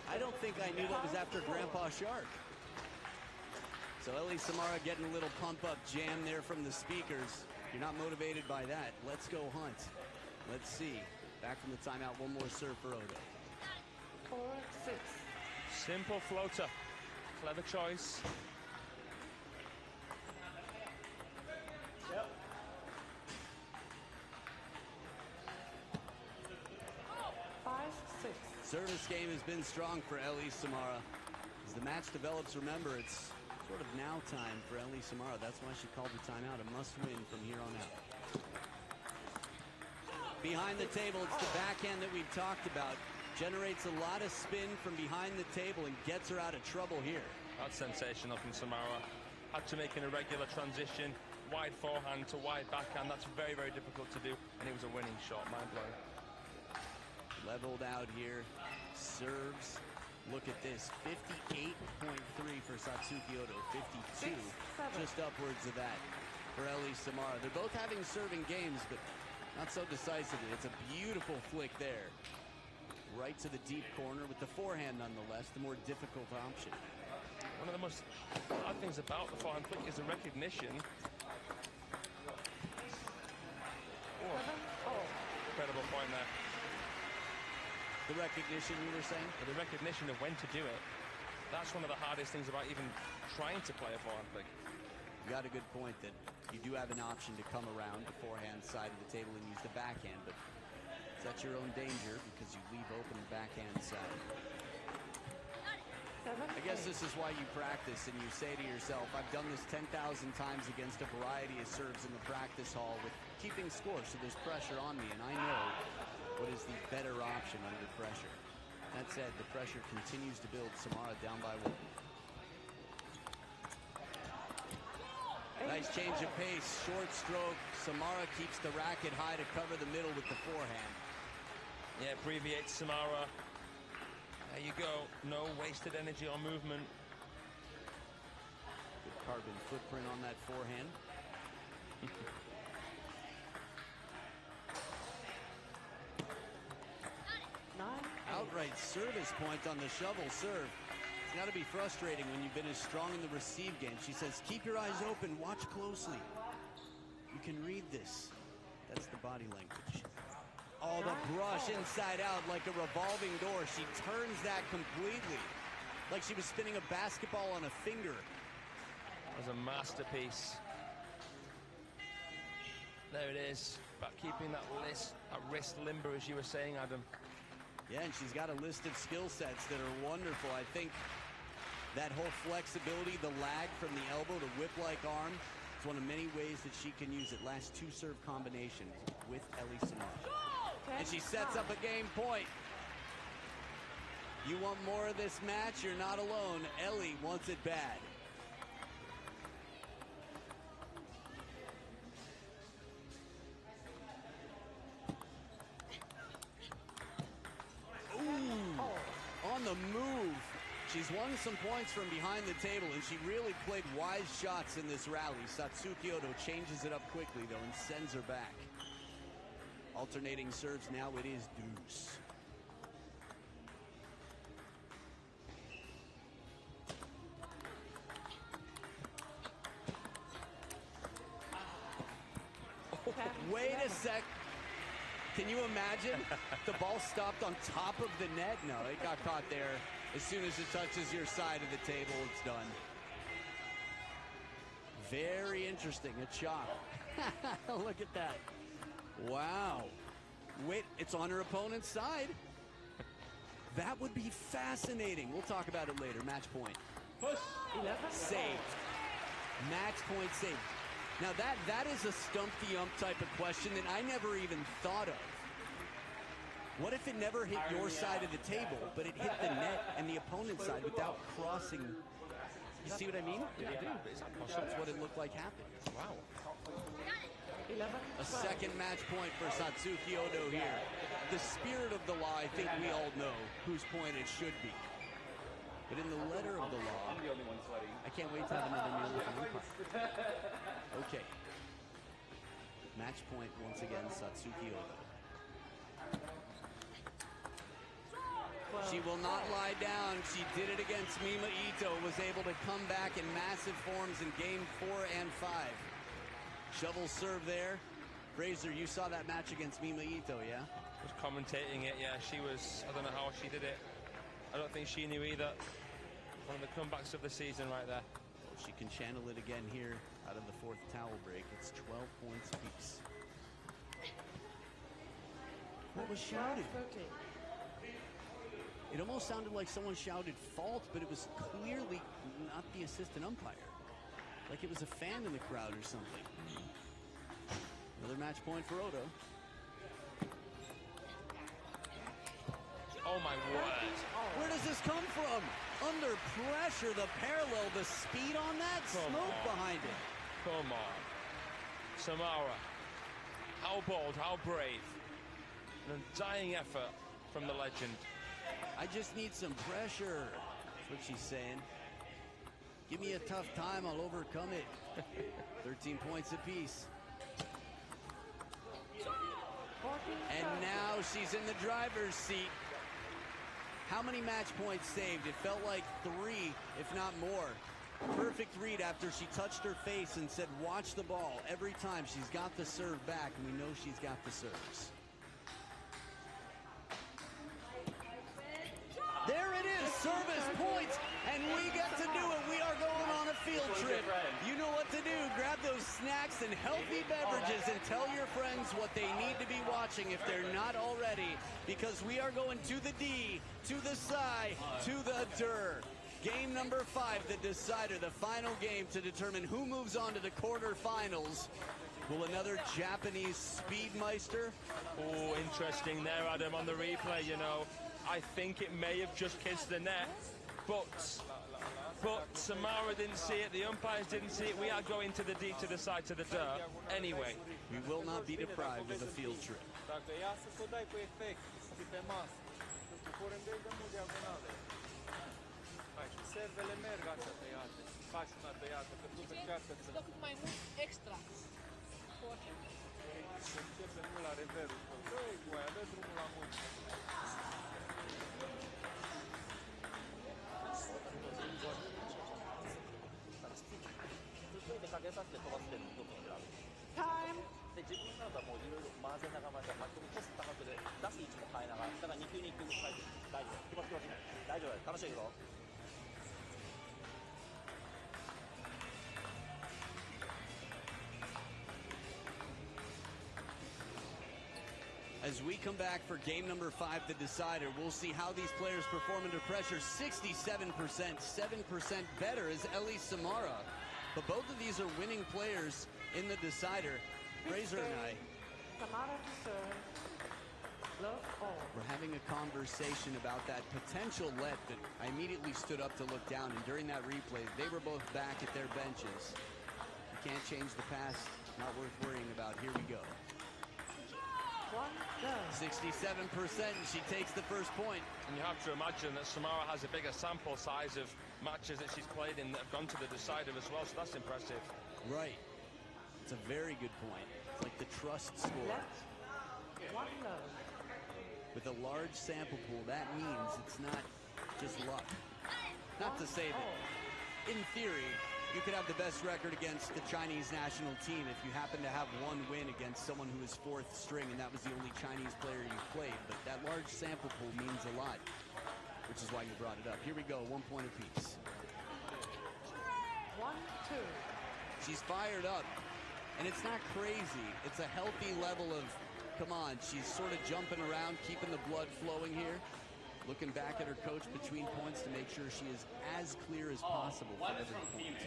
I don't think I knew what was after Grandpa Shark. So Ellie Samara getting a little pump-up jam there from the speakers. You're not motivated by that. Let's go hunt. Let's see. Back from the timeout, one more serve for Odo. 4-6. Simple floater. Clever choice. Yep. Service game has been strong for Ellie Samara. As the match develops, remember, it's sort of now time for Ellie Samara. That's why she called the timeout. A must-win from here on out. Behind the table, it's the backhand that we've talked about. Generates a lot of spin from behind the table and gets her out of trouble here. That's sensational from Samara. Had to make an irregular transition. Wide forehand to wide backhand. That's very, very difficult to do. And it was a winning shot. Mind-blowing. Leveled out here. Serves. Look at this. 58.3 for Satsuki Odo. 52. Just upwards of that for Ellie Samara. They're both having serving games, but not so decisively. It's a beautiful flick there. Right to the deep corner with the forehand nonetheless, the more difficult option. One of the most odd things about the forehand flick is the recognition. Incredible point there. The recognition, you were saying? The recognition of when to do it. That's one of the hardest things about even trying to play a forehand flick. You got a good point that you do have an option to come around the forehand side of the table and use the backhand, but it's at your own danger because you leave open the backhand side. I guess this is why you practice and you say to yourself, I've done this 10,000 times against a variety of serves in the practice hall with keeping score, so there's pressure on me, and I know what is the better option under pressure. That said, the pressure continues to build. Samara down by 1. Nice change of pace, short stroke. Samara keeps the racket high to cover the middle with the forehand. Yeah, abbreviates Samara. There you go. No wasted energy or movement. Good carbon footprint on that forehand. Outright service point on the shovel serve. It's got to be frustrating when you've been as strong in the receive game. She says, keep your eyes open, watch closely. You can read this. That's the body language. Oh, the brush inside out like a revolving door. She turns that completely. Like she was spinning a basketball on a finger. That was a masterpiece. There it is. About keeping that wrist limber, as you were saying, Adam. Yeah, and she's got a list of skill sets that are wonderful. I think that whole flexibility, the lag from the elbow, the whip-like arm, is one of many ways that she can use it. Last two serve combinations with Ellie Samara. And she sets up a game point. You want more of this match? You're not alone. Ellie wants it bad. She's won some points from behind the table, and she really played wise shots in this rally. Satsuki Odo changes it up quickly, though, and sends her back. Alternating serves now, it is deuce. Wait a sec. Can you imagine? The ball stopped on top of the net? No, it got caught there. As soon as it touches your side of the table, it's done. Very interesting. A chop. Look at that. Wow. Wait, it's on her opponent's side. That would be fascinating. We'll talk about it later. Match point. Saved. Match point saved. Now that is a stump the ump type of question that I never even thought of. What if it never hit your side of the table, but it hit the net and the opponent's side without crossing? You see what I mean? Yeah, I do. That's what it looked like happened. Wow. A second match point for Satsuki Odo here. The spirit of the law, I think we all know whose point it should be. But in the letter of the law, I'm the only one sweating. I can't wait to have another meal with an umpire. Okay. Match point once again, Satsuki Odo. She will not lie down. She did it against Mima Ito. Was able to come back in massive forms in game 4 and 5. Shovel serve there. Fraser, you saw that match against Mima Ito, yeah? Was commentating it, yeah. She was, I don't know how she did it. I don't think she knew either. One of the comebacks of the season right there. Well, she can channel it again here out of the 4th towel break. It's 12 points apiece. What was shouted? It almost sounded like someone shouted fault, but it was clearly not the assistant umpire. Like it was a fan in the crowd or something. Another match point for Odo. Oh my word. Where does this come from? Under pressure, the parallel, the speed on that, smoke behind it. Come on. Samara. How bold, how brave. An undying effort from the legend. I just need some pressure. That's what she's saying. Give me a tough time, I'll overcome it. 13 points apiece. And now she's in the driver's seat. How many match points saved? It felt like 3, if not more. Perfect read after she touched her face and said, watch the ball. Every time she's got the serve back, and we know she's got the serves. There it is, service points, and we get to do it. We are going on a field trip. You know what to do. Grab those snacks and healthy beverages and tell your friends what they need to be watching if they're not already, because we are going to the D, to the Psy, to the DUR. Game number 5, the decider, the final game to determine who moves on to the quarterfinals. Will another Japanese Speedmeister? Oh, interesting there, Adam, on the replay, you know. I think it may have just kissed the net, but Samara didn't see it, the umpires didn't see it. We are going to the D, to the side, to the DUR. Anyway. We will not be deprived of a field trip. Dacă ea să o dai cu efect și pe masă, cu corembel de mult diagonale. Hai, și servele merg așa tăiate. Faci una tăiată, că tu încearcă să... Dă cât mai mult extra. Să începe mult la reverul. Dă-i cu aia, dă drumul la mult. Time. で自分なんかもういろいろ混ぜながら巻き込みコスト高くで出す位置も変えながらだから2球2球変えて大丈夫気持ち大丈夫楽しいよ As we come back for game number 5, the decider, we'll see how these players perform under pressure. 67%, 7% better is Ellie Samara. But both of these are winning players in the decider. Fraser and I, Samara to serve. Love all. we're having a conversation about that potential let that I immediately stood up to look down. And during that replay, they were both back at their benches. You can't change the past. Not worth worrying about. Here we go. 67%, and she takes the first point. And you have to imagine that Samara has a bigger sample size of matches that she's played in that have gone to the decider as well, so that's impressive. Right. It's a very good point. It's like the trust score. With a large sample pool, that means it's not just luck. Not to say that, in theory, you could have the best record against the Chinese national team if you happen to have one win against someone who is fourth string and that was the only Chinese player you played. But that large sample pool means a lot, which is why you brought it up. Here we go, 1 point apiece. 1-2. She's fired up, and it's not crazy. It's a healthy level of, come on, she's sort of jumping around, keeping the blood flowing here. Looking back at her coach between points to make sure she is as clear as possible for every point.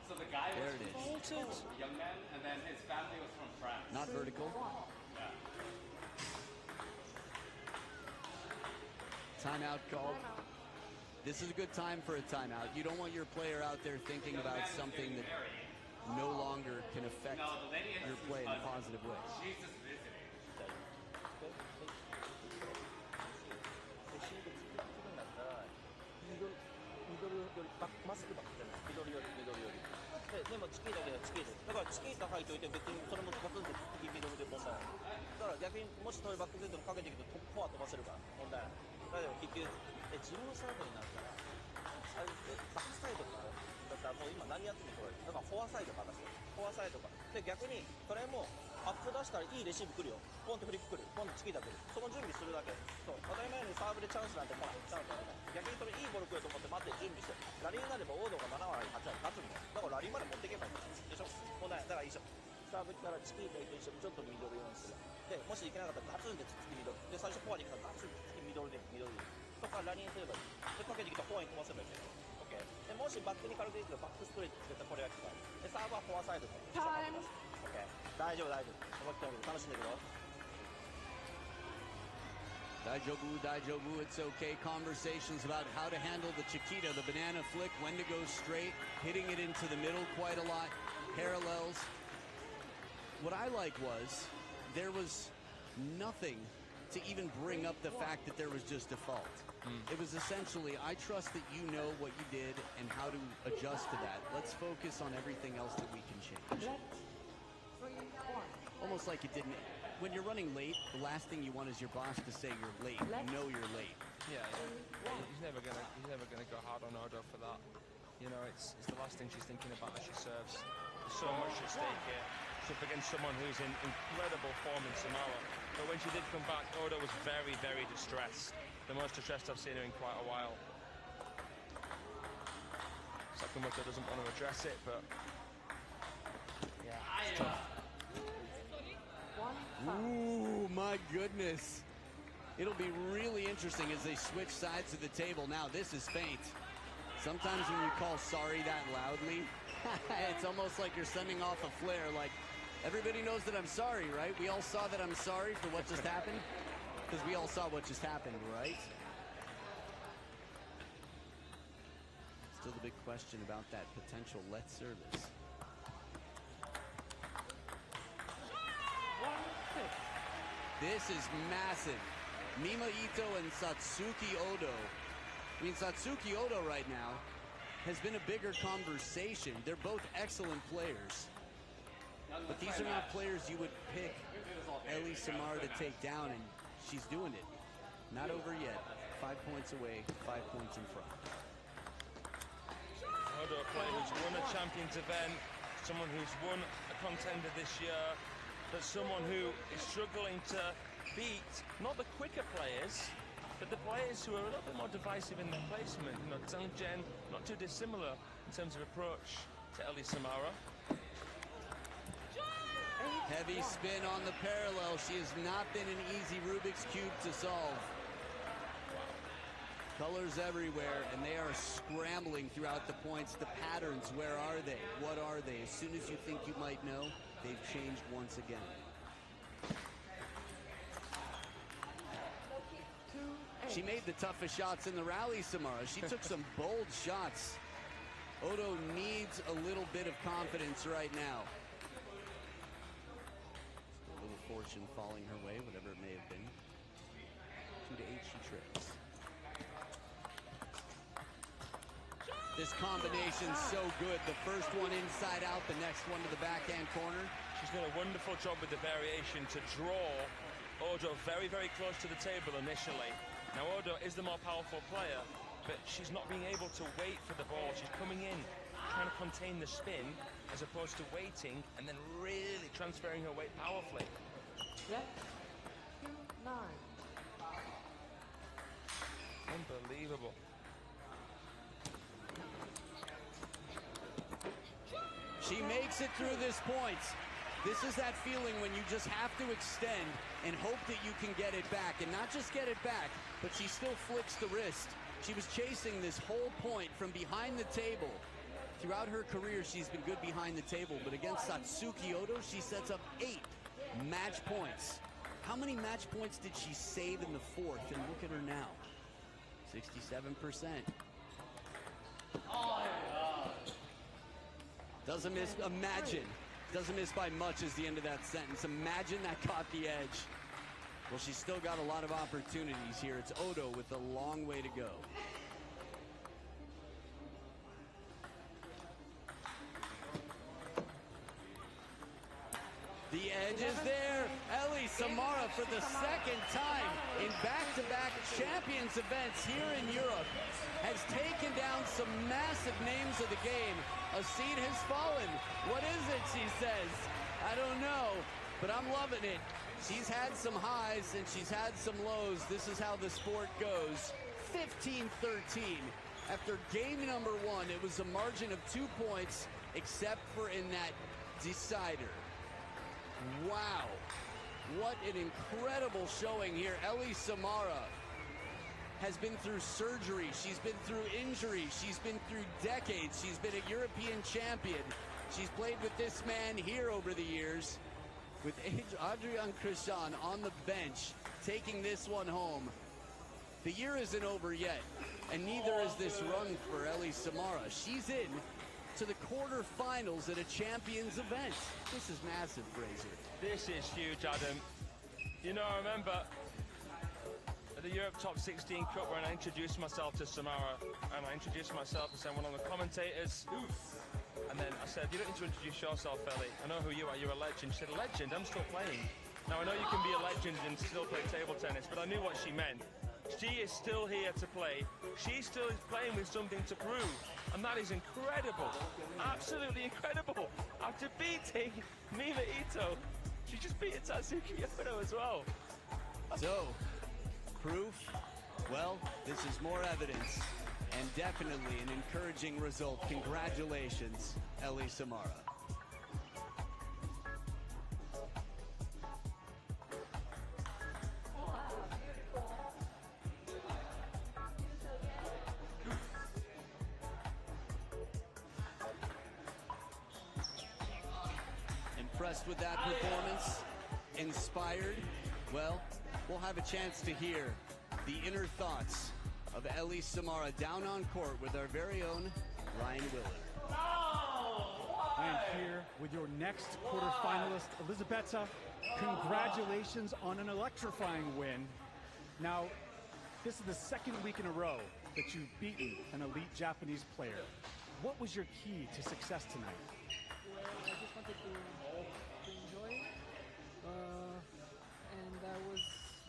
So the guy There was it is. from a young man, and then his family was from France. Not vertical. Yeah. Timeout called. This is a good time for a timeout. You don't want your player out there thinking about something that no longer can affect your play in a positive way. She's just visiting. ミドルよりまっすぐバックじゃないミドルよりでもチキータだけどチキータだからチキータ入っといて別にそれもガツンとミドルで問題ないだから逆にもしそういうバックセントにかけていくとトップフォア飛ばせるから問題ないだけど結局自分サイドになったらあれバックサイドからだったらもう今何やってもこれだからフォアサイドから出すフォアサイドからで逆にそれもアップ出したらいいレシーブ来るよポンってフリック来るポンってチキータ来るその準備するだけそう当たり前にサーブでチャンスなんて来ないチャンスなんてない逆にそれいいボール来ると思って待って準備してラリーになればオードが7割8割勝つんだよだからラリーまで持っていけばいいでしょもうないだからいいでしょサーブ来たらチキータ行く一緒にちょっとミドル用にするでもし行けなかったらガツンで突きミドルで最初フォアに行くからガツンで突きミドルでそこからラリーにすればいいでかけてきたフォアに飛ばせばいいオッケーでもしバックに軽くいくとバックストレート絶対これが効かないでサーブはフォアサイドからオッケー大丈夫楽しんでくよ大丈夫, it's okay. Conversations about how to handle the Chiquita, the banana flick, when to go straight, hitting it into the middle quite a lot, parallels. What I like was there was nothing to even bring up the fact that there was just default. It was essentially, I trust that you know what you did and how to adjust to that. Let's focus on everything else that we can change. Almost like it didn't. When you're running late, the last thing you want is your boss to say you're late. You know you're late. Yeah. He's never gonna go hard on Odo for that. You know, it's the last thing she's thinking about as she serves. There's so much at stake here. She's up against someone who's in incredible form in Samara. But when she did come back, Odo was very, very distressed. The most distressed I've seen her in quite a while. Sakamoto doesn't want to address it, but yeah, it's tough. Ooh, my goodness. It'll be really interesting as they switch sides of the table. Now, this is faint. Sometimes when you call sorry that loudly, it's almost like you're sending off a flare. Like, everybody knows that I'm sorry, right? We all saw that I'm sorry for what just happened. Because we all saw what just happened, right? Still the big question about that potential let service. This is massive. Mima Ito and Satsuki Odo. I mean, Satsuki Odo right now has been a bigger conversation. They're both excellent players. But these are not players you would pick Ellie Samara to take down, and she's doing it. Not over yet. 5 points away, 5 points in front. Odo, a player who's won a Champions event, someone who's won a contender this year, but someone who is struggling to beat not the quicker players, but the players who are a little bit more divisive in their placement. You know, Zhang Zhen, not too dissimilar in terms of approach to Ellie Samara. Heavy spin on the parallel. She has not been an easy Rubik's Cube to solve. Colors everywhere, and they are scrambling throughout the points. The patterns, where are they? What are they? As soon as you think you might know, they've changed once again. She made the toughest shots in the rally, Samara. She took some bold shots. Odo needs a little bit of confidence right now. A little force combination falling her way, whatever it may have been. 2-8 she trails. This combination's so good. The first one inside out, the next one to the backhand corner. She's done a wonderful job with the variation to draw Odo very, very close to the table initially. Now Odo is the more powerful player, but she's not being able to wait for the ball. She's coming in, trying to contain the spin, as opposed to waiting and then really transferring her weight powerfully. Yeah. 2-9. Unbelievable. She makes it through this point. This is that feeling when you just have to extend and hope that you can get it back. And not just get it back, but she still flicks the wrist. She was chasing this whole point from behind the table. Throughout her career, she's been good behind the table. But against Satsuki Odo, she sets up 8 match points. How many match points did she save in the fourth? And look at her now. 67%. Doesn't miss, imagine. Doesn't miss by much is the end of that sentence. Imagine that caught the edge. Well, she's still got a lot of opportunities here. It's Odo with a long way to go. The edge is there. Ellie Samara for the second time in back-to-back champions events here in Europe has taken down some massive names of the game. A seed has fallen. What is it, she says? I don't know, but I'm loving it. She's had some highs and she's had some lows. This is how the sport goes. 15-13. After game number 1, it was a margin of 2 points, except for in that decider. Wow. What an incredible showing here. Ellie Samara has been through surgery. She's been through injury. She's been through decades. She's been a European champion. She's played with this man here over the years, with Adrian Christian on the bench, taking this one home. The year isn't over yet, and neither is this run for Ellie Samara. She's in to the quarterfinals at a champions event. This is massive, Fraser. This is huge, Adam. You know, I remember at the Europe Top 16 Cup when I introduced myself to Samara, and I introduced myself as one of the commentators. And then I said, you don't need to introduce yourself, Ellie. I know who you are, you're a legend. She said, a legend? I'm still playing. Now, I know you can be a legend and still play table tennis, but I knew what she meant. She is still here to play. She still is playing with something to prove. And that is incredible. Absolutely incredible. After beating Mima Ito, she just beat Tatsuki Odo as well. So, proof? Well, this is more evidence. And definitely an encouraging result. Congratulations, Ellie Samara. Impressed with that performance? Inspired? Well, we'll have a chance to hear the inner thoughts of Ellie Samara down on court with our very own Ryan Willard. I am here with your next quarterfinalist, Elizabeta. Congratulations on an electrifying win. Now, this is the second week in a row that you've beaten an elite Japanese player. What was your key to success tonight? Well, I just wanted to enjoy, and I was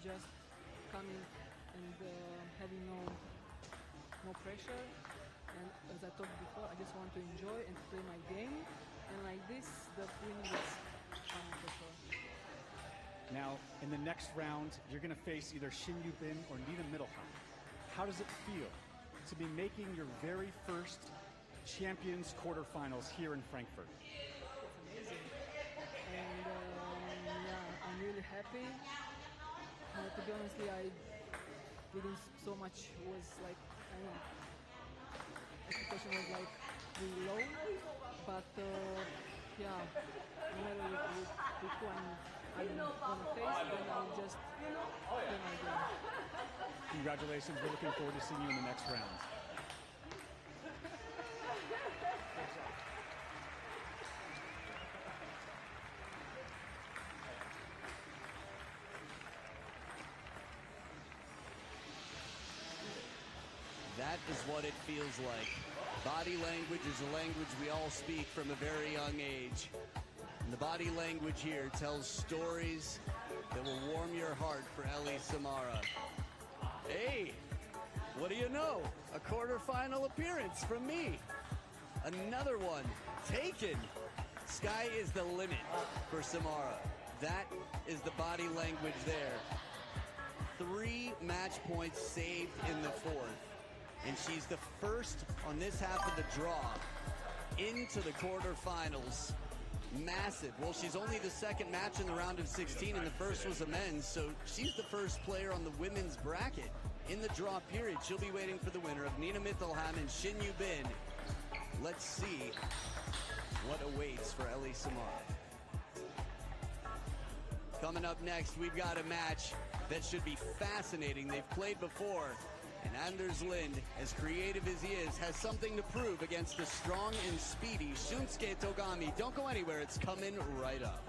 just coming and having no pressure. And as I talked before, I just want to enjoy and play my game. And like this, the winning is for sure. Now, in the next round, you're going to face either Shin Yubin or Nina Middleton. How does it feel to be making your very first Champions quarterfinals here in Frankfurt? It's amazing. And yeah, I'm really happy. To be honest, I didn't so much was like, I don't know, expectation was like really low, but yeah, no matter with who I'm gonna face, then I'll just play my game. Congratulations, we're looking forward to seeing you in the next round. is what it feels like. Body language is a language we all speak from a very young age. And the body language here tells stories that will warm your heart for Ellie Samara. Hey, what do you know? A quarterfinal appearance from me. Another one taken. Sky is the limit for Samara. That is the body language there. 3 match points saved in the 4th. And she's the first on this half of the draw into the quarterfinals. Massive. Well, she's only the second match in the round of 16, and the first was a men's, so she's the first player on the women's bracket in the draw period. She'll be waiting for the winner of Nina Mittelham and Shin Yu Bin. Let's see what awaits for Ellie Samara. Coming up next, we've got a match that should be fascinating. They've played before, and Anders Lind, as creative as he is, has something to prove against the strong and speedy Shunsuke Togami. Don't go anywhere, it's coming right up.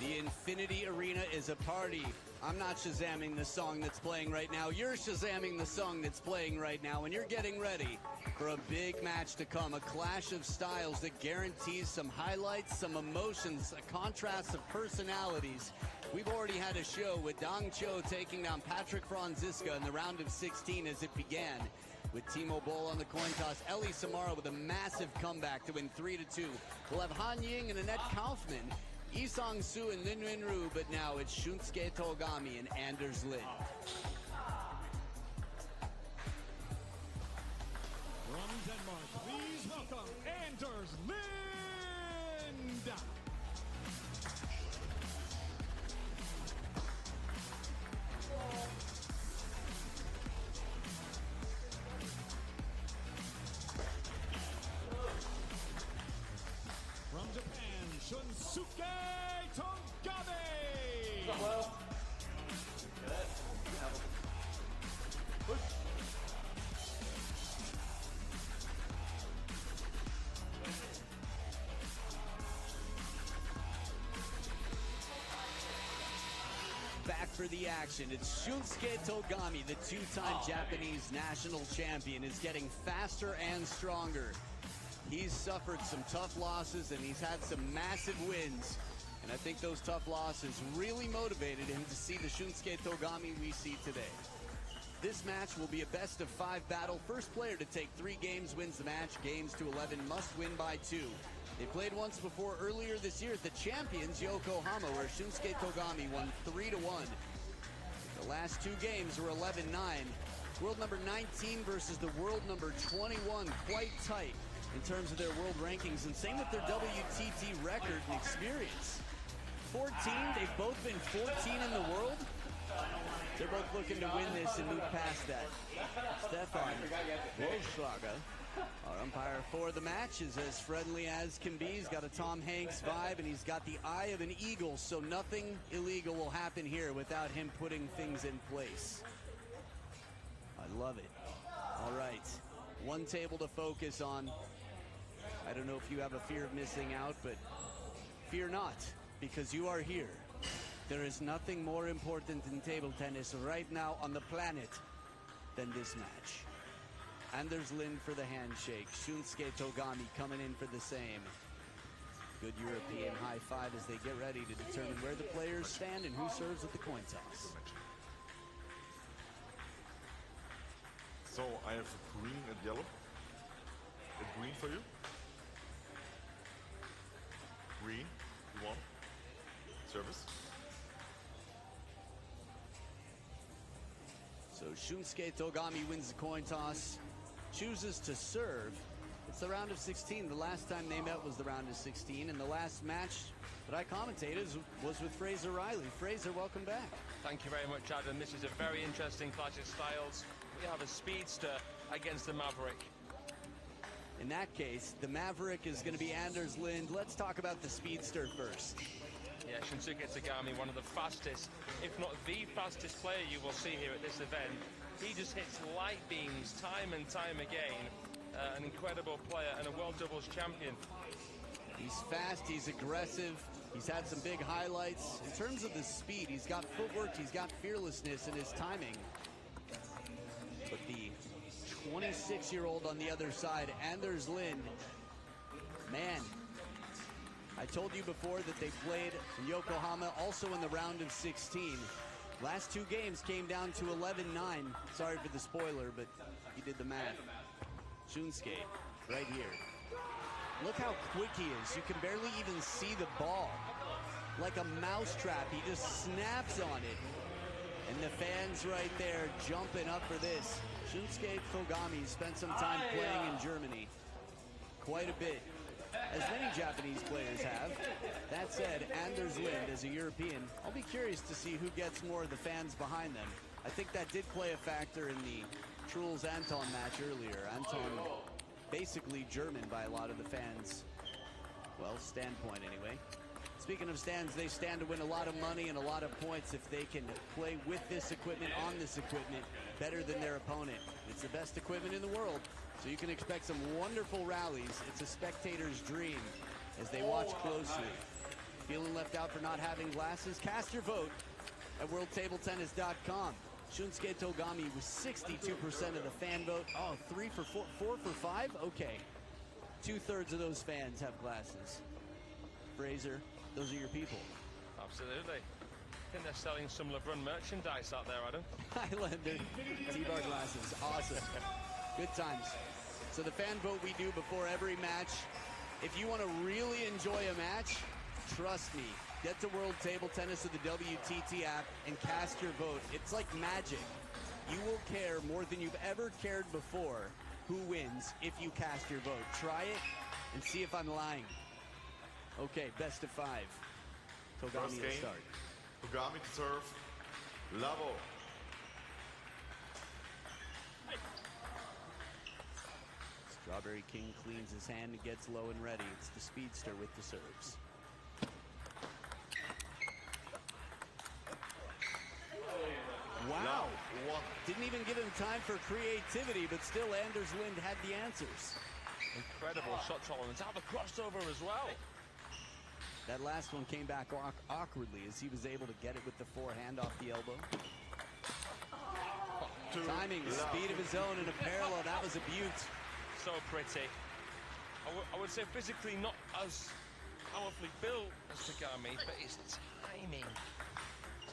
The Infinity Arena is a party. I'm not Shazamming the song that's playing right now. You're Shazamming the song that's playing right now, and you're getting ready for a big match to come. A clash of styles that guarantees some highlights, some emotions, a contrast of personalities. We've already had a show with Dong Cho taking down Patrick Franziska in the round of 16 as it began. With Timo Boll on the coin toss, Ellie Samara with a massive comeback to win 3-2. We'll have Han Ying and Annette Kaufman, Lee Sang-soo and Lin Wen-ru, but now it's Shunsuke Togami and Anders Lind. From Denmark, please welcome Anders Lind. From Japan, Shunsuke Togami. Hello. Push. Back for the action. It's Shunsuke Togami, the two-time Japanese national champion, is getting faster and stronger. He's suffered some tough losses and he's had some massive wins. And I think those tough losses really motivated him to see the Shunsuke Togami we see today. This match will be a best-of-5 battle. First player to take 3 games wins the match. Games to 11 must win by 2. They played once before earlier this year at the Champions Yokohama, where Shunsuke Togami won 3-1. The last 2 games were 11-9. World number 19 versus the world number 21, quite tight in terms of their world rankings, and same with their WTT record and experience. 14, they've both been 14 in the world. They're both looking to win this and move past that. Stefan Wolfschlager, our umpire for the match, is as friendly as can be. He's got a Tom Hanks vibe, and he's got the eye of an eagle, so nothing illegal will happen here without him putting things in place. I love it. All right, one table to focus on. I don't know if you have a fear of missing out, but fear not, because you are here. There is nothing more important in table tennis right now on the planet than this match. Anders Lind for the handshake. Shunsuke Togami coming in for the same. Good European high five as they get ready to determine where the players stand and who serves at the coin toss. So I have green and yellow. A green for you. Green, you want? Service. So Shunsuke Togami wins the coin toss, chooses to serve. It's the round of 16. The last time they met was the round of 16, and the last match that I commentated was with Fraser Riley. Fraser, welcome back. Thank you very much, Adam. This is a very interesting clash of styles. We have a speedster against the Maverick. In that case, the Maverick is going to be Anders Lind. Let's talk about the speedster first. Yeah, Shunsuke Togami, one of the fastest, if not the fastest player you will see here at this event. He just hits light beams time and time again. An incredible player and a world doubles champion. He's fast, he's aggressive, he's had some big highlights. In terms of the speed, he's got footwork, he's got fearlessness in his timing. But the 26-year-old on the other side, Anders Lind, man, I told you before that they played in Yokohama, also in the round of 16. Last 2 games came down to 11-9. Sorry for the spoiler, but he did the math. Shunsuke, right here. Look how quick he is. You can barely even see the ball. Like a mousetrap, he just snaps on it. And the fans right there jumping up for this. Shunsuke Togami spent some time playing in Germany. Quite a bit, as many Japanese players have. That said, Anders Lind, as a European, I'll be curious to see who gets more of the fans behind them. I think that did play a factor in the Truls-Anton match earlier. Anton basically German by a lot of the fans. Well, standpoint anyway. Speaking of stands, they stand to win a lot of money and a lot of points if they can play with this equipment, on this equipment, better than their opponent. It's the best equipment in the world, so you can expect some wonderful rallies. It's a spectator's dream as they watch closely. Feeling left out for not having glasses? Cast your vote at WorldTableTennis.com. Shunsuke Togami with 62% of the fan vote. Oh, 3 for 4, 4 for 5? Okay. 2/3 of those fans have glasses. Fraser, those are your people. Absolutely. I think they're selling some LeBron merchandise out there, Adam. Highlander T-bar glasses. Awesome. Good times. So the fan vote we do before every match. If you want to really enjoy a match, trust me. Get to World Table Tennis or the WTT app and cast your vote. It's like magic. You will care more than you've ever cared before who wins if you cast your vote. Try it and see if I'm lying. Okay, best of 5. Togami will start. Togami to serve. Level. Strawberry King cleans his hand and gets low and ready. It's the speedster with the serves. Wow. Didn't even give him time for creativity, but still Anders Lind had the answers. Incredible shot tolerance. Have a crossover as well. That last one came back awkwardly as he was able to get it with the forehand off the elbow. Timing, speed of his own in a parallel. That was a beaut. So pretty. I would say physically not as powerfully built as Togami, but his timing,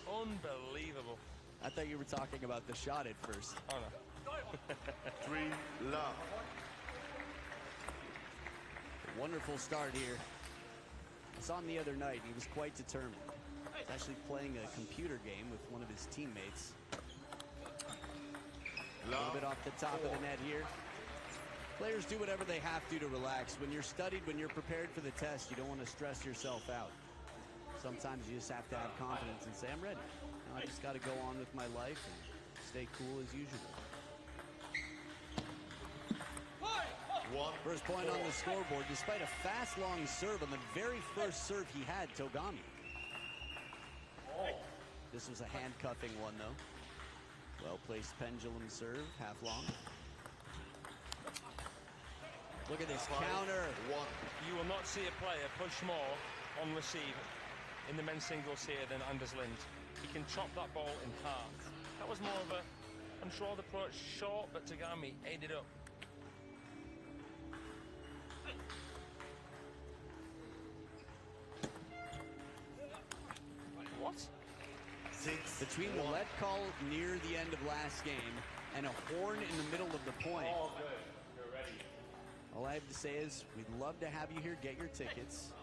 unbelievable. I thought you were talking about the shot at first. Oh, no. 3 love. Wonderful start here. I saw him the other night. He was quite determined. He's actually playing a computer game with one of his teammates. A little bit off the top of the net here. Players do whatever they have to relax. When you're studied, when you're prepared for the test, you don't want to stress yourself out. Sometimes you just have to have confidence and say, I'm ready. I just got to go on with my life and stay cool as usual. First point on the scoreboard, despite a fast, long serve on the very first serve he had, Togami. This was a handcuffing one, though. Well-placed pendulum serve, half long. Look at this counter. You will not see a player push more on receive in the men's singles here than Anders Lind. He can chop that ball in half. That was more of a controlled approach, short, but Togami ate it up. What? Between the lead call near the end of last game and a horn in the middle of the point. All good. You're ready. All I have to say is we'd love to have you here. Get your tickets.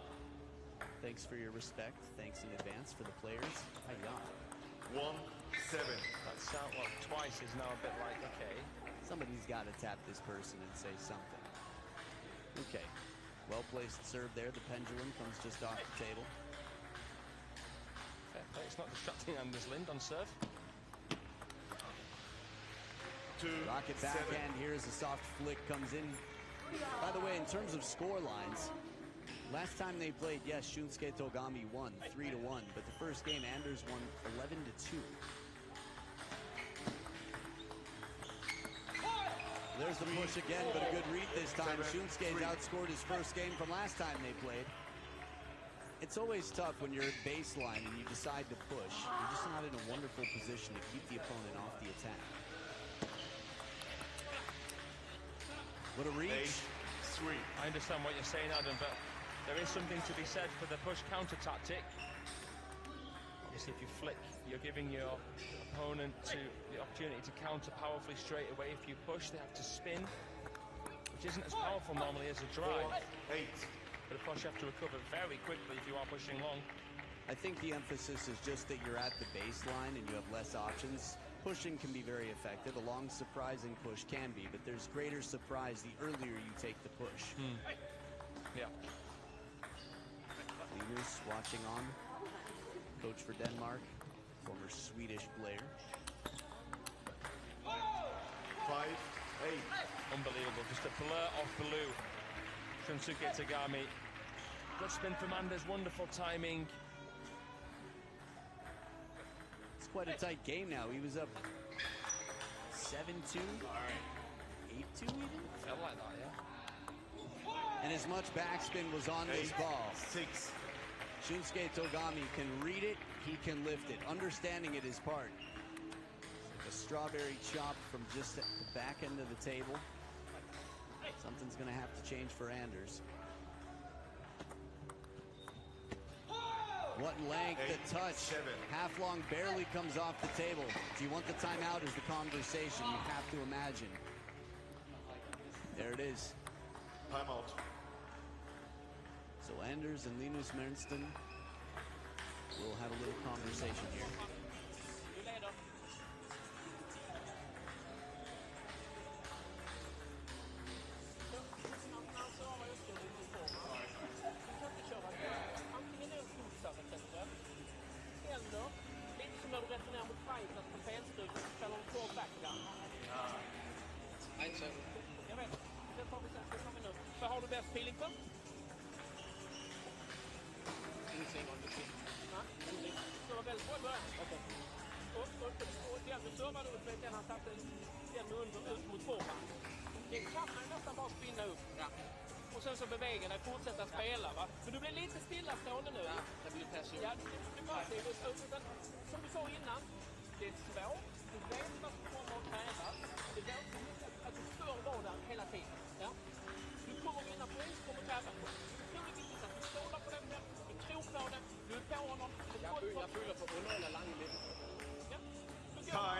Thanks for your respect. Thanks in advance for the players. Hi, yeah. 1-7. That sound like twice is now a bit like, okay. Somebody's got to tap this person and say something. Okay. Well-placed serve there. The pendulum comes just off the table. Fair play. It's not distracting Anders Lind on serve. Rocket backhand here as a soft flick comes in. By the way, in terms of score lines, last time they played, yes, Shunsuke Togami won 3-1, but the first game Anders won 11-2. There's the push again, but a good read this time. Shunsuke's outscored his first game from last time they played. It's always tough when you're at baseline and you decide to push. You're just not in a wonderful position to keep the opponent off the attack. What a reach. I understand what you're saying, Adam, but there is something to be said for the push counter tactic. Obviously, if you flick, you're giving your opponent the opportunity to counter powerfully straight away. If you push, they have to spin, which isn't as powerful normally as a drive. But of course, you have to recover very quickly if you are pushing long. I think the emphasis is just that you're at the baseline and you have less options. Pushing can be very effective. A long, surprising push can be, but there's greater surprise the earlier you take the push. Yeah. Linus watching on. Coach for Denmark, former Swedish player. 5-8. Unbelievable. Just a blur of blue. Shunsuke Togami. Good spin from Anders. Wonderful timing. It's quite a tight game now. He was up 7-2, 8-2 even? Felt like that, yeah. And as much backspin was on this ball. 6. Shunsuke Togami can read it, he can lift it. Understanding it is part. Like a strawberry chop from just at the back end of the table. Something's going to have to change for Anders. What length, the touch. Half long barely comes off the table. Do you want the timeout is the conversation you have to imagine. There it is. Timeout. So Anders and Linus Mernsten will have a little conversation here. Vad har du bäst feeling för? Ingenting om du det var väldigt bra i början. Okej. Och den du servade upp med den han satte den under ut mot forehand. Det kan man nästan bara spinna upp. Ja. Och sen så beväga dig, fortsätta spela va. Men du blir lite stillastående nu. Ja, det blir press. Ja, du bara som du sa innan. Det är svårt. Du vet vad som kommer att krävas. Det är att du stör vardagen hela tiden. Ja. Du kommer vinna poäng, du kommer tävla på. Det är viktigt att du stålar på den där. Du tror på det. Du är på honom. Jag fyller på underhålla langt lidt. Ja. Du Time.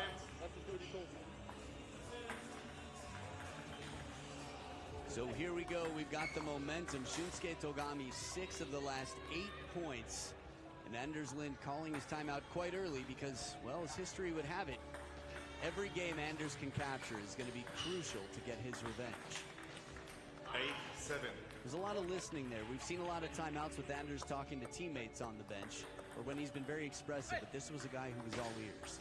So here we go. We've got the momentum. Shunsuke Togami, 6 of the last 8 points. And Anders Lind calling his timeout quite early because, well, as history would have it, every game Anders can capture is going to be crucial to get his revenge. 8-7. There's a lot of listening there. We've seen a lot of timeouts with Anders talking to teammates on the bench, or when he's been very expressive, but this was a guy who was all ears.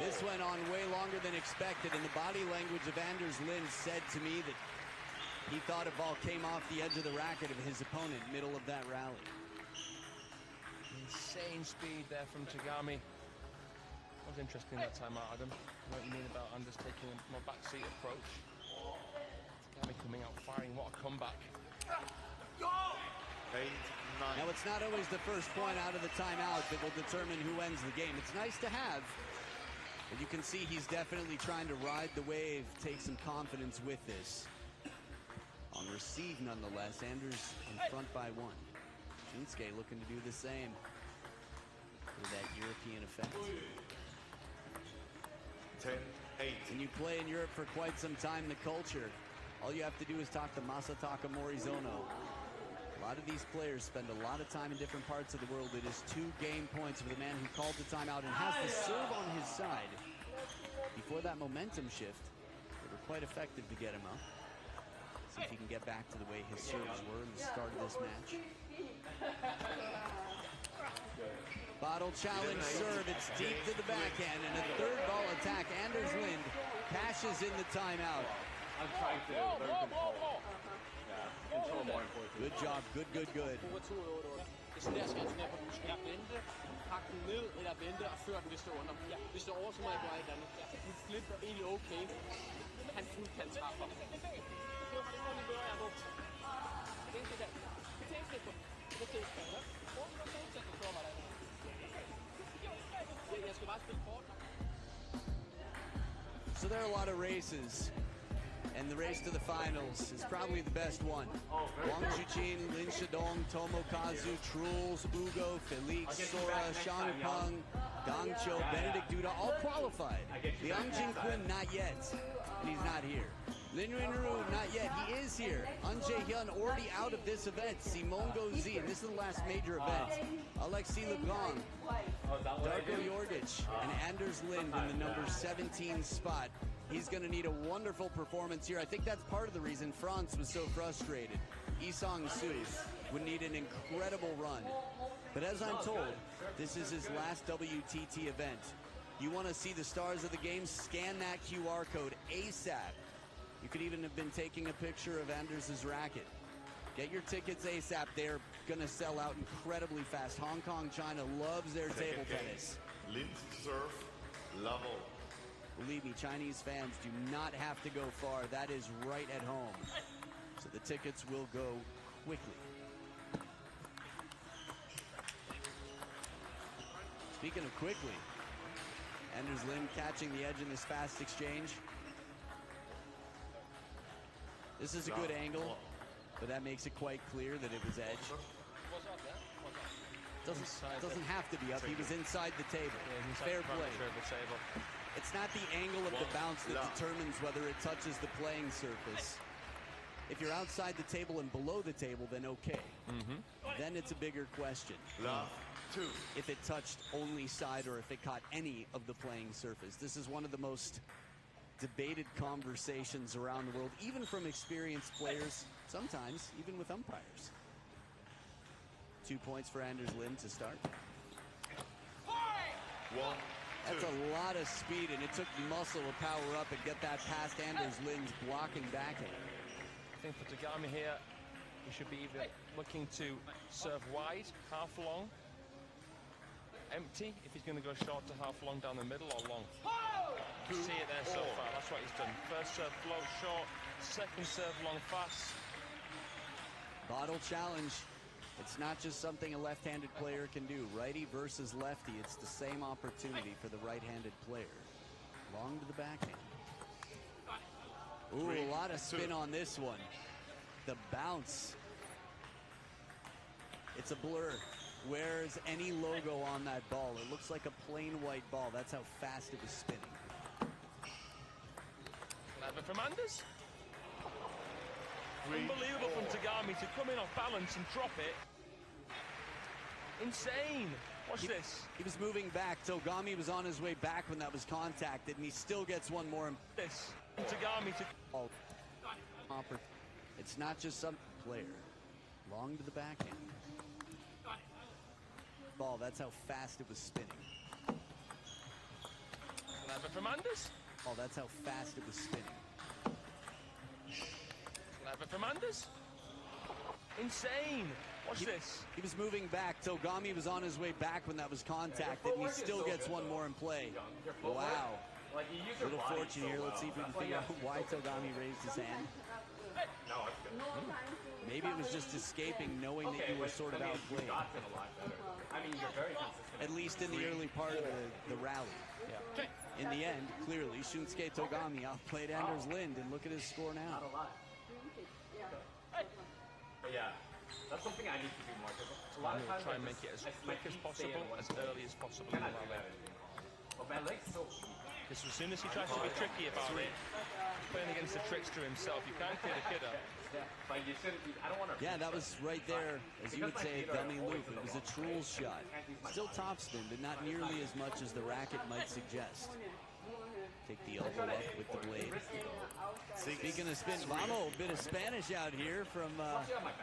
This went on way longer than expected, and the body language of Anders Lind said to me that he thought a ball came off the edge of the racket of his opponent, middle of that rally. Insane speed there from Tagami. That was interesting that time out, Adam. What you mean about Anders taking a more backseat approach. Tagami coming out firing, what a comeback. 8-9. Now, it's not always the first point out of the timeout that will determine who ends the game. It's nice to have. And you can see he's definitely trying to ride the wave, take some confidence with this. On receive, nonetheless, Anders in front by 1. Shunsuke looking to do the same with that European effect. 10-8. When you play in Europe for quite some time, the culture, all you have to do is talk to Masataka Morizono. A lot of these players spend a lot of time in different parts of the world. It is 2 game points for the man who called the timeout and has the serve on his side. Before that momentum shift, they were quite effective to get him up. See if he can get back to the way his serves were in the start of this match. Bottle challenge serve, it's deep to the backhand, and a third ball attack. Anders Lind cashes in the timeout. I'm trying to learn control. Yeah, control more important. Good job, good. Det er sådan der skal på, du skal vente, pakke den ned, eller vente og føre den, hvis det er under. Hvis det er over, så må jeg gøre et eller andet. Du flipper egentlig okay. Han fuldkant træffer. Det må lige gøre, jeg brugt. Det er det der. Det er ikke det. Det er ikke det. Jeg skal bare spille kort. So there are a lot of races, and the race to the finals is probably the best one. Wang Zhuqin, Lin Shidong, Tomokazu, Truls, Ugo, Felix, Sora, Shangpeng, Dang Cho, Benedict Duda, all qualified. Liang Jingquin, not yet, and he's not here. Lin Yunru, not yet, he is here. An Jae-hyun already out of this event. Simone Gozi, and this is the last major event. Alexis Legrand, Darko Jorgic, and Anders Lind in the number 17 spot. He's going to need a wonderful performance here. I think that's part of the reason France was so frustrated. Lee Sang-soo would need an incredible run. But as I'm told, this is his last WTT event. You want to see the stars of the game? Scan that QR code ASAP. You could even have been taking a picture of Anders' racket. Get your tickets ASAP. They're going to sell out incredibly fast. Hong Kong, China loves their table tennis. Lind serve, level. Believe me, Chinese fans do not have to go far. That is right at home. So the tickets will go quickly. Speaking of quickly, Anders Lind catching the edge in this fast exchange. This is a good angle, but that makes it quite clear that it was edge. Doesn't have to be up. He was inside the table. Fair play. It's not the angle of the bounce that determines whether it touches the playing surface. If you're outside the table and below the table, then okay. Then it's a bigger question. If it touched only side or if it caught any of the playing surface. This is one of the most debated conversations around the world, even from experienced players, sometimes even with umpires. 2 points for Anders Lind to start. That's a lot of speed, and it took muscle to power up and get that past Anders Lind's blocking backhand. I think for Tagami here, he should be either looking to serve wide, half long, empty, if he's going to go short to half long down the middle, or long. You see it there so far, that's what he's done. First serve float short, second serve long fast. Bottle challenge. It's not just something a left-handed player can do. Righty versus lefty, it's the same opportunity for the right-handed player. Long to the backhand. Ooh, a lot of spin on this one. The bounce It's a blur. Where's any logo on that ball? It looks like a plain white ball. That's how fast it was spinning. Clever from Anders. Unbelievable from Tagami to come in off balance and drop it. Insane. Watch this. He was moving back. Tagami was on his way back when that was contacted, and he still gets one more. This. Tagami to... It's not just some player. Long to the backhand. Ball, that's how fast it was spinning. Clever from Anders. Oh, that's how fast it was spinning. Clever from Anders. Insane. Watch this. He was moving back. Tagami was on his way back when that was contacted, and he still gets one more in play. Wow. Little fortune here. Let's see if we can figure out why Tagami raised his hand. Maybe it was just escaping, knowing that you were sort of outplayed. At least in the early part of the rally. Yeah. In the end, clearly, Shunsuke Tagami outplayed Anders Lind, and look at his score now. But yeah, that's something I need to do more. A lot of times try and make it as quick as possible, as early as possible in the rally. But my leg's so Because as soon as he tries to be tricky about it, playing against the trickster himself, you can't clear the kidder. Yeah, that was right there, as you would say, dummy loop. It was a Truls shot. Still topspin, but not nearly as much as the racket might suggest. Take the elbow up with the blade. Speaking of spin, Vamo, a bit of Spanish out here from the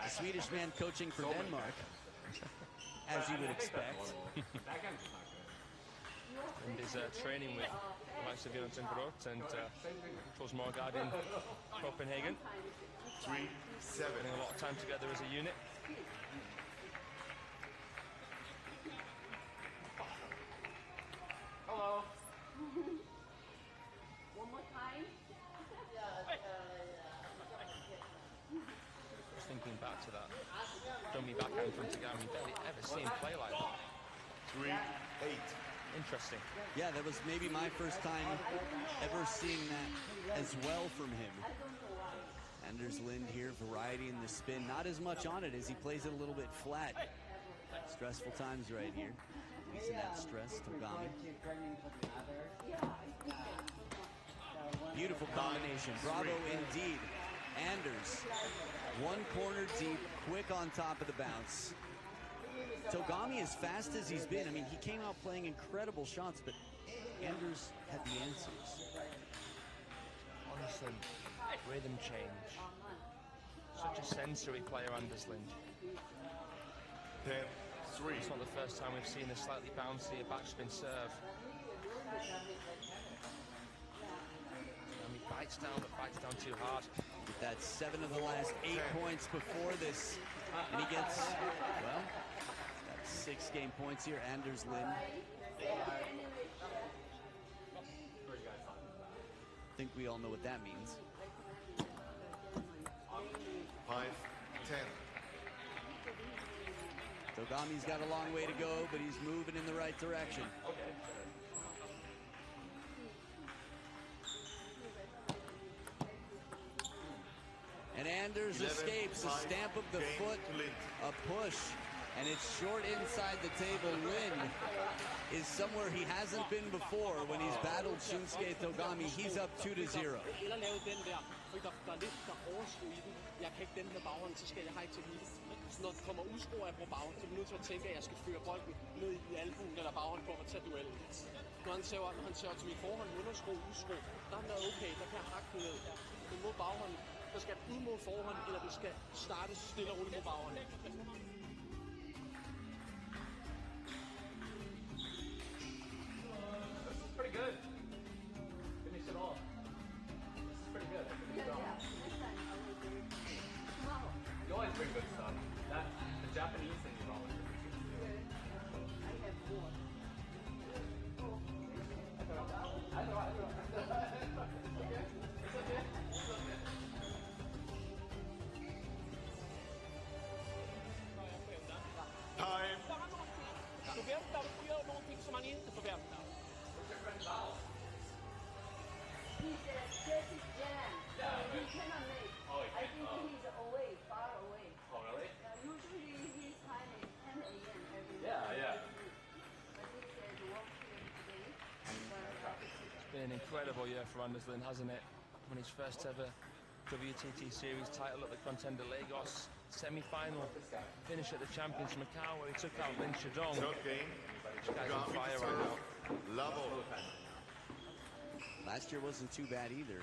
Swedish man coaching for Denmark, as you would expect. And is training with the likes of Jonathan Groth and Troels Morgaard in Copenhagen. 3-7. Spending a lot of time together as a unit. Hello. One more time. Just thinking back to that dummy backhand from Tagami, barely ever seen him play like that. 3-8. Interesting. Yeah, that was maybe my first time ever seeing that as well from him. Anders Lind here, variety in the spin. Not as much on it as he plays it a little bit flat. Stressful times right here. Using that stress, Tagami. Beautiful combination. Bravo indeed. Anders, one corner deep, quick on top of the bounce. Tagami, as fast as he's been, I mean, he came out playing incredible shots, but Anders had the answers. Honestly, rhythm change. Such a sensory player, Anders Lind. 10-3. It's not the first time we've seen a slightly bouncy backspin serve. And he bites down, but bites down too hard. That's 7 of the last 8 points before this. And he gets, well, 6 game points here, Anders Lind. I think we all know what that means. 5-10. Tagami's got a long way to go, but he's moving in the right direction. And Anders escapes, a stamp of the foot, a push, and it's short inside the table. Lind is somewhere he hasn't been before when he's battled Shunsuke Tagami. He's up 2-0. Eller lave den der, fordi der er lidt der overskue i den. Jeg kan ikke den med baghånden, så skal jeg have teknik. Så når der kommer udskru af på baghånden, så er jeg nødt til at tænke, at jeg skal føre bolden ned i albuen eller baghånden for at tage duellen. Når han ser til min forhånd, underskru, udskru, der er noget okay, der kan jeg hakke den ned. Men mod baghånden, der skal ud mod forhånden, eller du skal starte stille og roligt mod baghånden. Pretty good. Finish it off. This is pretty good. You always bring good stuff. That the Japanese thing is always good. I have more. I know. Okay. It's okay. It's okay. incredible year for Anders Lind, hasn't it? Won his first ever WTT Series title at the Contender Lagos semi-final. Finish at the Champions Macau where he took out Lin Shadong. This guy's on fire right now. Last year wasn't too bad either.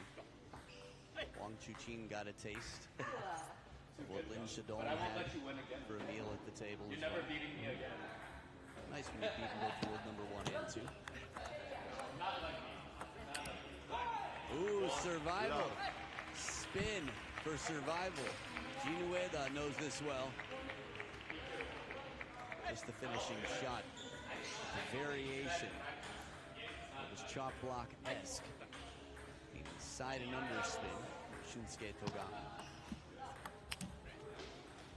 Wang Chuqin got a taste of what Lin Shadong had for a meal at the table. You're never beating me again. Nice when you beat both world number 1 and 2. Ooh, survival. Spin for survival. Ginueda knows this well. Just the finishing shot. The variation. It was chop block-esque. Side and under spin. Shunsuke Togami.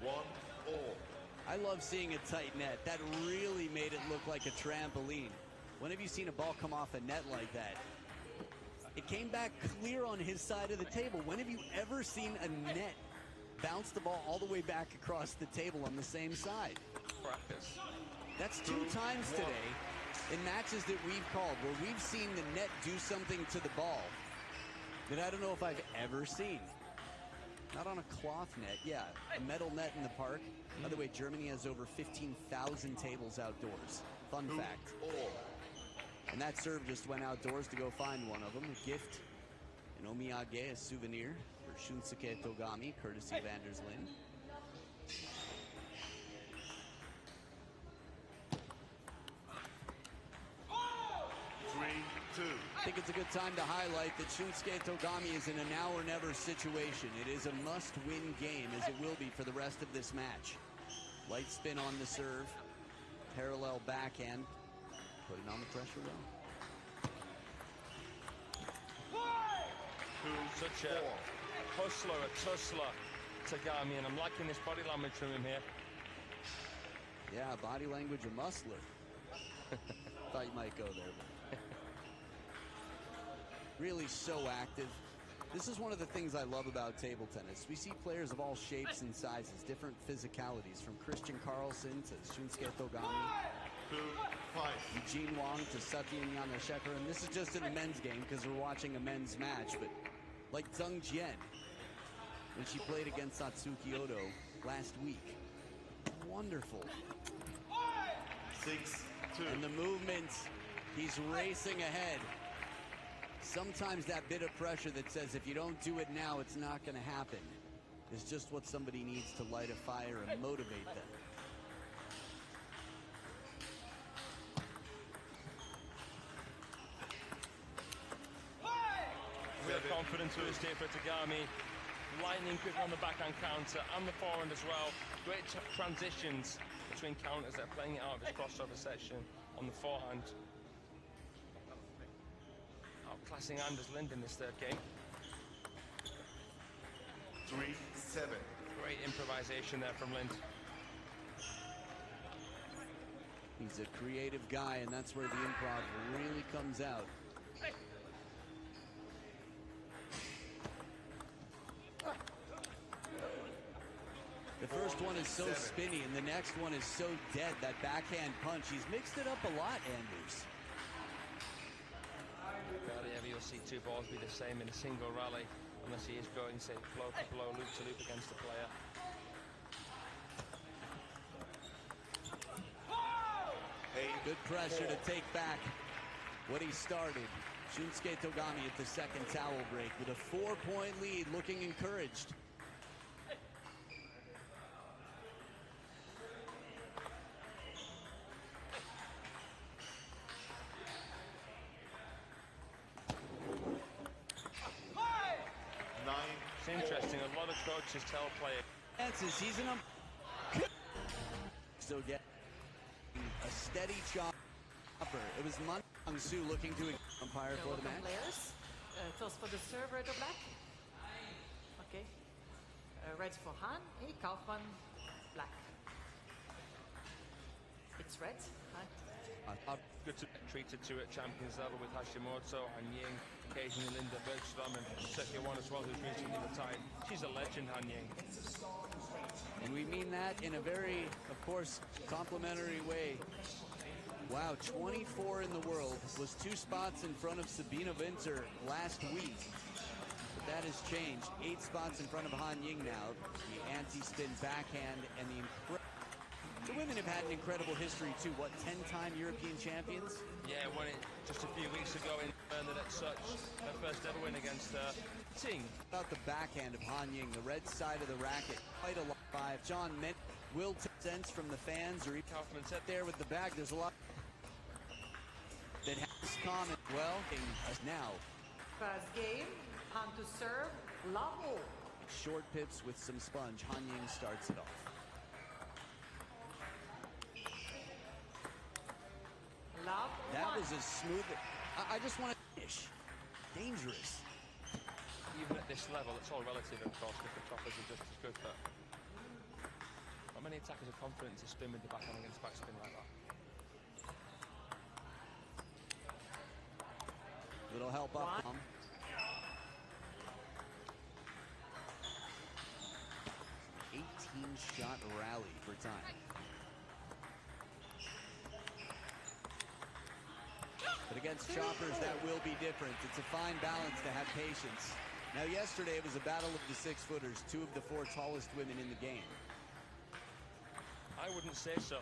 1-all. I love seeing a tight net. That really made it look like a trampoline. When have you seen a ball come off a net like that? It came back clear on his side of the table. When have you ever seen a net bounce the ball all the way back across the table on the same side? Practice. That's 2 times today in matches that we've called where we've seen the net do something to the ball that I don't know if I've ever seen. Not on a cloth net, yeah, a metal net in the park. By the way, Germany has over 15,000 tables outdoors. Fun fact. And that serve just went outdoors to go find one of them. A gift, an omiyage, a souvenir for Shunsuke Togami, courtesy of Anders Lind. I think it's a good time to highlight that Shunsuke Togami is in a now or never situation. It is a must-win game, as it will be for the rest of this match. Light spin on the serve, parallel backhand, putting on the pressure well. Such a hustler, a tussler, Togami, and I'm liking this body language from him here. Yeah, body language, a muscler. Thought you might go there, but really so active. This is one of the things I love about table tennis. We see players of all shapes and sizes, different physicalities, from Christian Carlsen to Shunsuke Togami, Eugene Wang to Satya Yanashekar. And this is just in a men's game because we're watching a men's match. But like Zheng Jian, when she played against Satsuki Odo last week, wonderful. 6-2. And the movements, he's racing ahead. Sometimes that bit of pressure that says if you don't do it now, it's not going to happen, is just what somebody needs to light a fire and motivate them. Real confidence with his tape for Togami. Lightning quick on the backhand counter and the forehand as well. Great transitions between counters. They're playing it out of his crossover section on the forehand. Outclassing Anders Lind in this third game. 3-7. Great improvisation there from Lind. He's a creative guy, and that's where the improv really comes out. The first one is so spinny, and the next one is so dead, that backhand punch. He's mixed it up a lot, Anders. Barely ever you'll see 2 balls be the same in a single rally, unless he is going, say, blow for blow, loop to loop against the player. Good pressure to take back what he started. Shunsuke Togami at the second towel break with a 4-point lead, looking encouraged. It's interesting, a lot of coaches tell players. He's an still get a steady chopper. It was Mang Su looking to umpire for the match. Players. First for the serve, red or black? Okay. Red for Han, hey, Kaufman, black. It's red. Good to be treated to at Champions level with Hashimoto and Ying, occasionally Linda Bergstrom and Sekia One as well, who's recently retired. She's a legend, Han Ying. And we mean that in a very, of course, complimentary way. Wow, 24 in the world, was 2 spots in front of Sabina Winter last week. But that has changed. 8 spots in front of Han Ying now. The anti-spin backhand and the women have had an incredible history too. What, 10-time European champions? Yeah, won it just a few weeks ago in Bernard at Such. Her first ever win against Ting. About the backhand of Han Ying, the red side of the racket, quite a lot. 5. John Mint will sense from the fans, or Kaufman said there with the bag. There's a lot that has common. Well, now. First game, Han to serve, Lavo. Short pips with some sponge. Han Ying starts it off. Love That one. was as smooth. I just want to finish. Dangerous. Even at this level, it's all relative, of course, if the choppers are just as good, but not many attackers are confident to spin with the backhand against backspin like that. Little help up. 18-shot rally for time. But against choppers, that will be different. It's a fine balance to have patience. Now, yesterday it was a battle of the 6-footers, 2 of the 4 tallest women in the game. I wouldn't say so.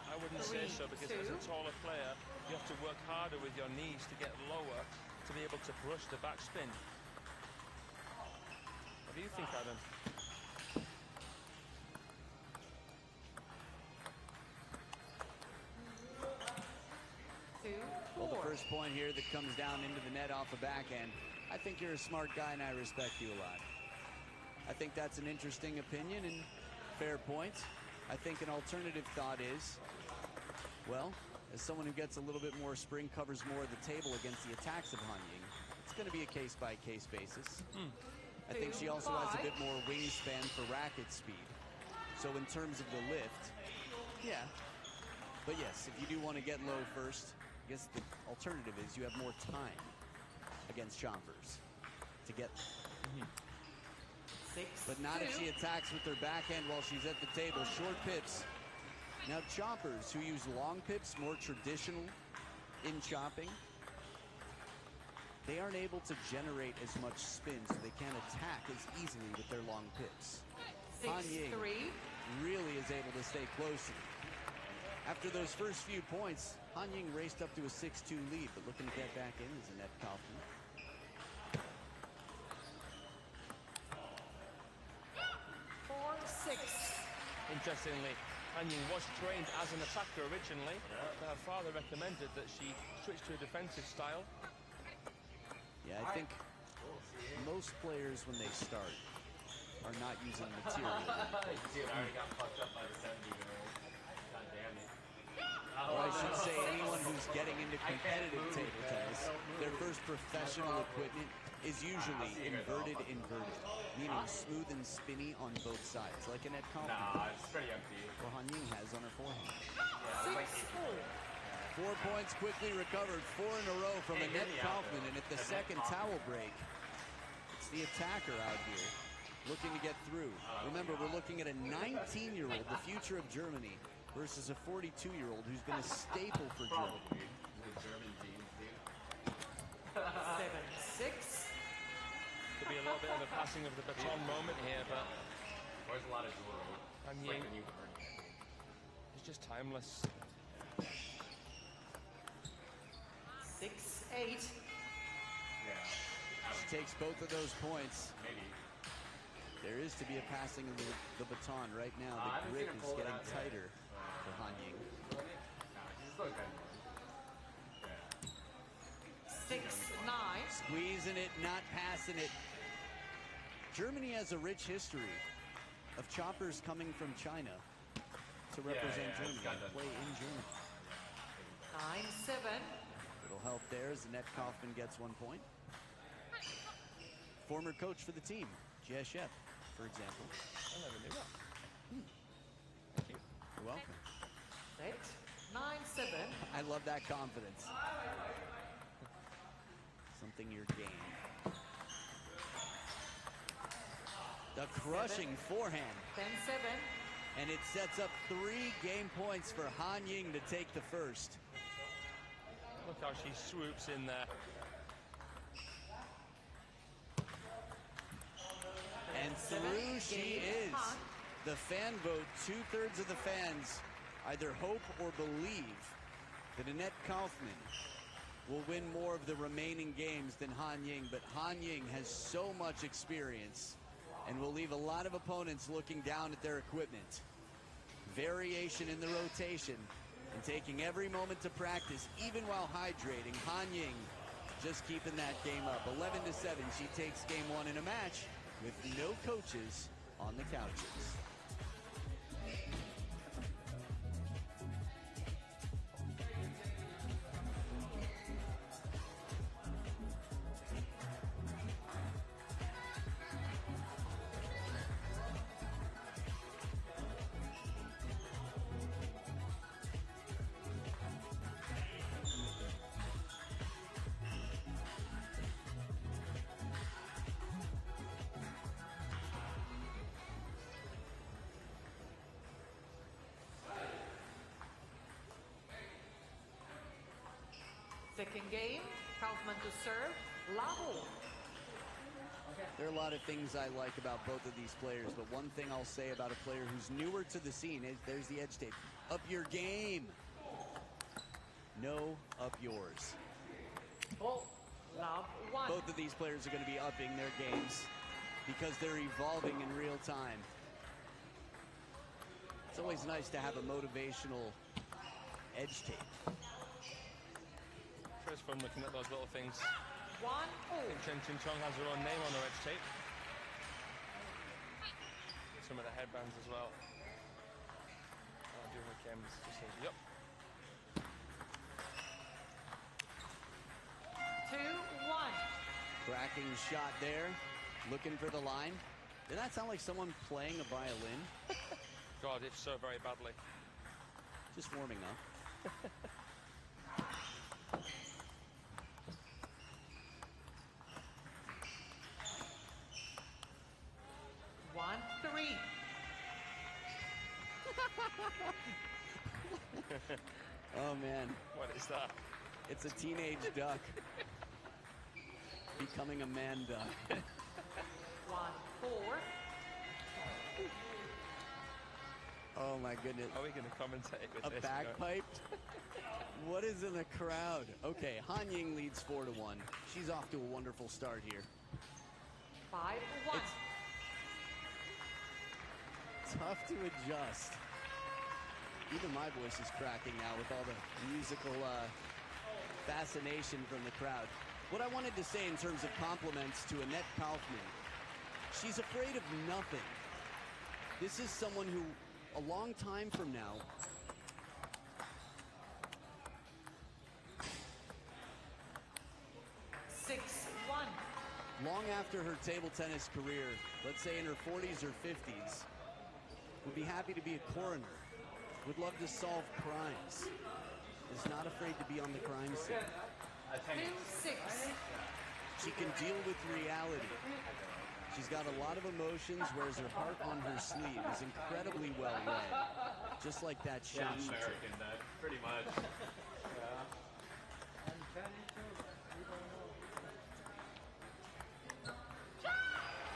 I wouldn't say so, because as a taller player, you have to work harder with your knees to get lower to be able to brush the backspin. What do you think, Adam? Well, the first point here that comes down into the net off the backhand. I think you're a smart guy and I respect you a lot. I think that's an interesting opinion and fair point. I think an alternative thought is, well, as someone who gets a little bit more spring, covers more of the table against the attacks of Han Ying, it's going to be a case-by-case basis. I think she also has a bit more wingspan for racket speed. So in terms of the lift, yeah. But yes, if you do want to get low first, I guess the alternative is you have more time against choppers to get there. But not if she attacks with her backhand while she's at the table. Short pips. Now choppers who use long pips, more traditional in chopping, they aren't able to generate as much spin, so they can't attack as easily with their long pips. Han Ying really is able to stay close. After those first few points, Han Ying raced up to a 6-2 lead, but looking to get back in is Annette Kaufman. Interestingly, Han Ying was trained as an attacker originally. Her father recommended that she switch to a defensive style. Yeah, I think most players, when they start, are not using material. Dude, I already got fucked up by the 70-year-old. God damn it. Or I should say anyone who's getting into competitive table tennis, their first professional equipment is usually inverted, meaning smooth and spinny on both sides, like Annette Kaufman. Nah, it's pretty empty. Or Han Ying has on her forehand. Yeah, 4 points quickly recovered, 4 in a row from Annette Kaufman, and at the second towel break, it's the attacker out here looking to get through. Remember, we're looking at a 19-year-old, the future of Germany, versus a 42-year-old who's been a staple for Germany. The German team, dude. 7-6. Could be a little bit of a passing of the baton moment here, but There's a lot of jewelry. Han It's like Ying the new bird. is just timeless. 6-8. Yeah. She takes both of those points. Maybe. There is to be a passing of the baton right now. I The haven't grip seen her is pull it getting out yet. tighter for Han Ying. Nah, she's still good. 6-9. Squeezing it, not passing it. Germany has a rich history of choppers coming from China to represent it's Germany, got and play in Germany. 9-7. Little help there as Annette Kaufman gets 1 point. Former coach for the team, Jia Shep, for example. I never knew that. Thank you. You're welcome. Set. 9-7. I love that confidence. Something you're gained. The crushing forehand. 10-7. And it sets up 3 game points for Han Ying to take the first. Look how she swoops in there. And through she is. The fan vote, 2/3 of the fans either hope or believe that Annette Kaufman will win more of the remaining games than Han Ying, but Han Ying has so much experience and will leave a lot of opponents looking down at their equipment. Variation in the rotation and taking every moment to practice, even while hydrating. Han Ying just keeping that game up. 11-7, she takes game 1 in a match with no coaches on the couches. Second game, Kaufman to serve, Lahu. There are a lot of things I like about both of these players, but one thing I'll say about a player who's newer to the scene is there's the edge tape. Up your game. No, up yours. Oh, love one. Both of these players are going to be upping their games because they're evolving in real time. It's always nice to have a motivational edge tape. First fun looking at those little things. 1-0. I think Chen Qing Chong has her own name on her edge tape. Some of the headbands as well. I'll do her games. Just say, yep. 2-1. Cracking shot there. Looking for the line. Did that sound like someone playing a violin? God, if so, very badly. Just warming up. 1-3. Oh man. What is that? It's a teenage duck. Becoming a man duck. 1-4. Oh my goodness. Are we going to commentate with A this? bagpipe? What is in the crowd? Okay, Han Ying leads 4-1. She's off to a wonderful start here. 5-1. Tough to adjust. Even my voice is cracking now with all the musical fascination from the crowd. What I wanted to say in terms of compliments to Annette Kaufman, she's afraid of nothing. This is someone who, a long time from now, long after her table tennis career, let's say in her 40s or 50s, would be happy to be a coroner, would love to solve crimes, is not afraid to be on the crime scene. 2-6. She can deal with reality. She's got a lot of emotions, whereas her heart on her sleeve is incredibly well read. Just like that show Yeah, she took. American, that pretty much. Yeah.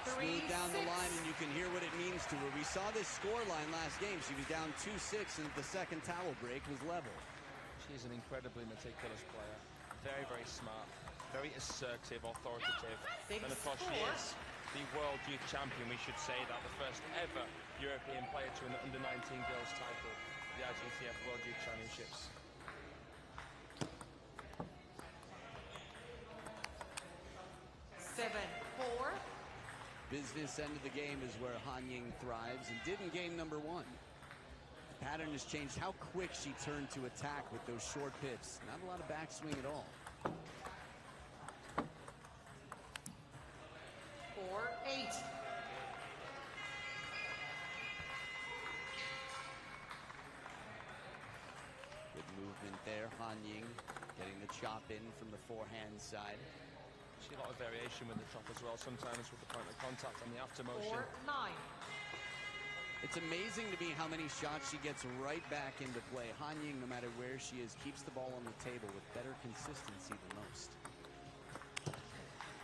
Smooth down the line, and you can hear what it means to her. We saw this score line last game. She was down 2-6, and the second towel break was level. She's an incredibly meticulous player. Very, very smart. Very assertive, authoritative. And of course she is the World Youth Champion. We should say that the first ever European player to win the under-19 girls title, the IGTF World Youth Championships. Business end of the game is where Han Ying thrives and did in game number 1. The pattern has changed. How quick she turned to attack with those short pips. Not a lot of backswing at all. 4-8. Good movement there. Han Ying getting the chop in from the forehand side. See a lot of variation with the chop as well, sometimes with the point of contact and the after motion. 4-9. It's amazing to me how many shots she gets right back into play. Han Ying, no matter where she is, keeps the ball on the table with better consistency than most.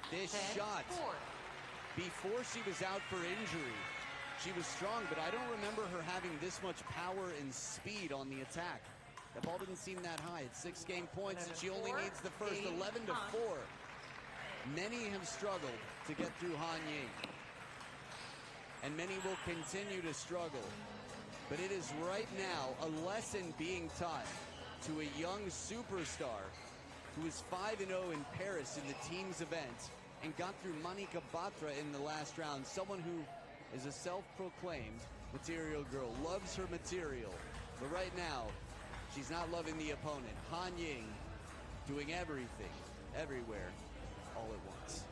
This shot, before she was out for injury, she was strong, but I don't remember her having this much power and speed on the attack. The ball didn't seem that high. It's 6 game points, and she only needs the first 11-4. Many have struggled to get through Han Ying, and many will continue to struggle. But it is right now a lesson being taught to a young superstar who is 5-0 in Paris in the team's event and got through Monica Batra in the last round. Someone who is a self-proclaimed material girl, loves her material. But right now, she's not loving the opponent. Han Ying doing everything, everywhere, all at once.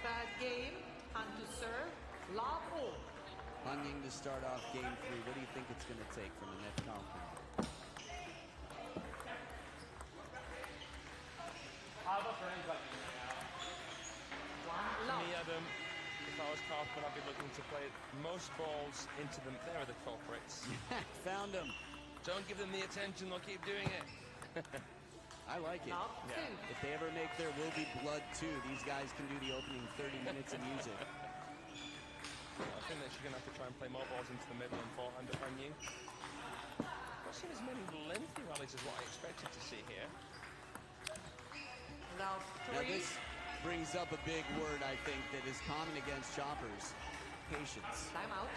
Third game, Han to serve, love all. Han Ying to start off game 3. What do you think it's going to take from Annette Kaufman? How about for anybody now? Me, Adam, if I was Kaufman, I'd be looking to play most balls into them. There are the culprits. Found them. Don't give them the attention, they'll keep doing it. I like it. Yeah. If they ever make There Will Be Blood 2, these guys can do the opening 30 minutes of music. I think that she's going to have to try and play more balls into the middle and forehand of Han Ying. Not seen as many lengthy rallies as what I expected to see here. Now Now this brings up a big word, I think, that is common against choppers. Patience. Timeout.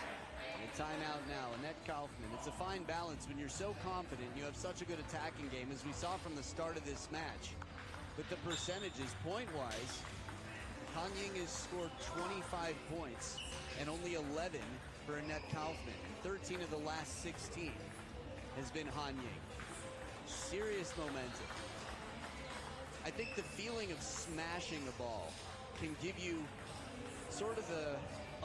And a timeout now. Annette Kaufman. It's a fine balance when you're so confident. You have such a good attacking game, as we saw from the start of this match. But the percentages, point-wise, Han Ying has scored 25 points and only 11 for Annette Kaufman. 13 of the last 16 has been Han Ying. Serious momentum. I think the feeling of smashing a ball can give you sort of the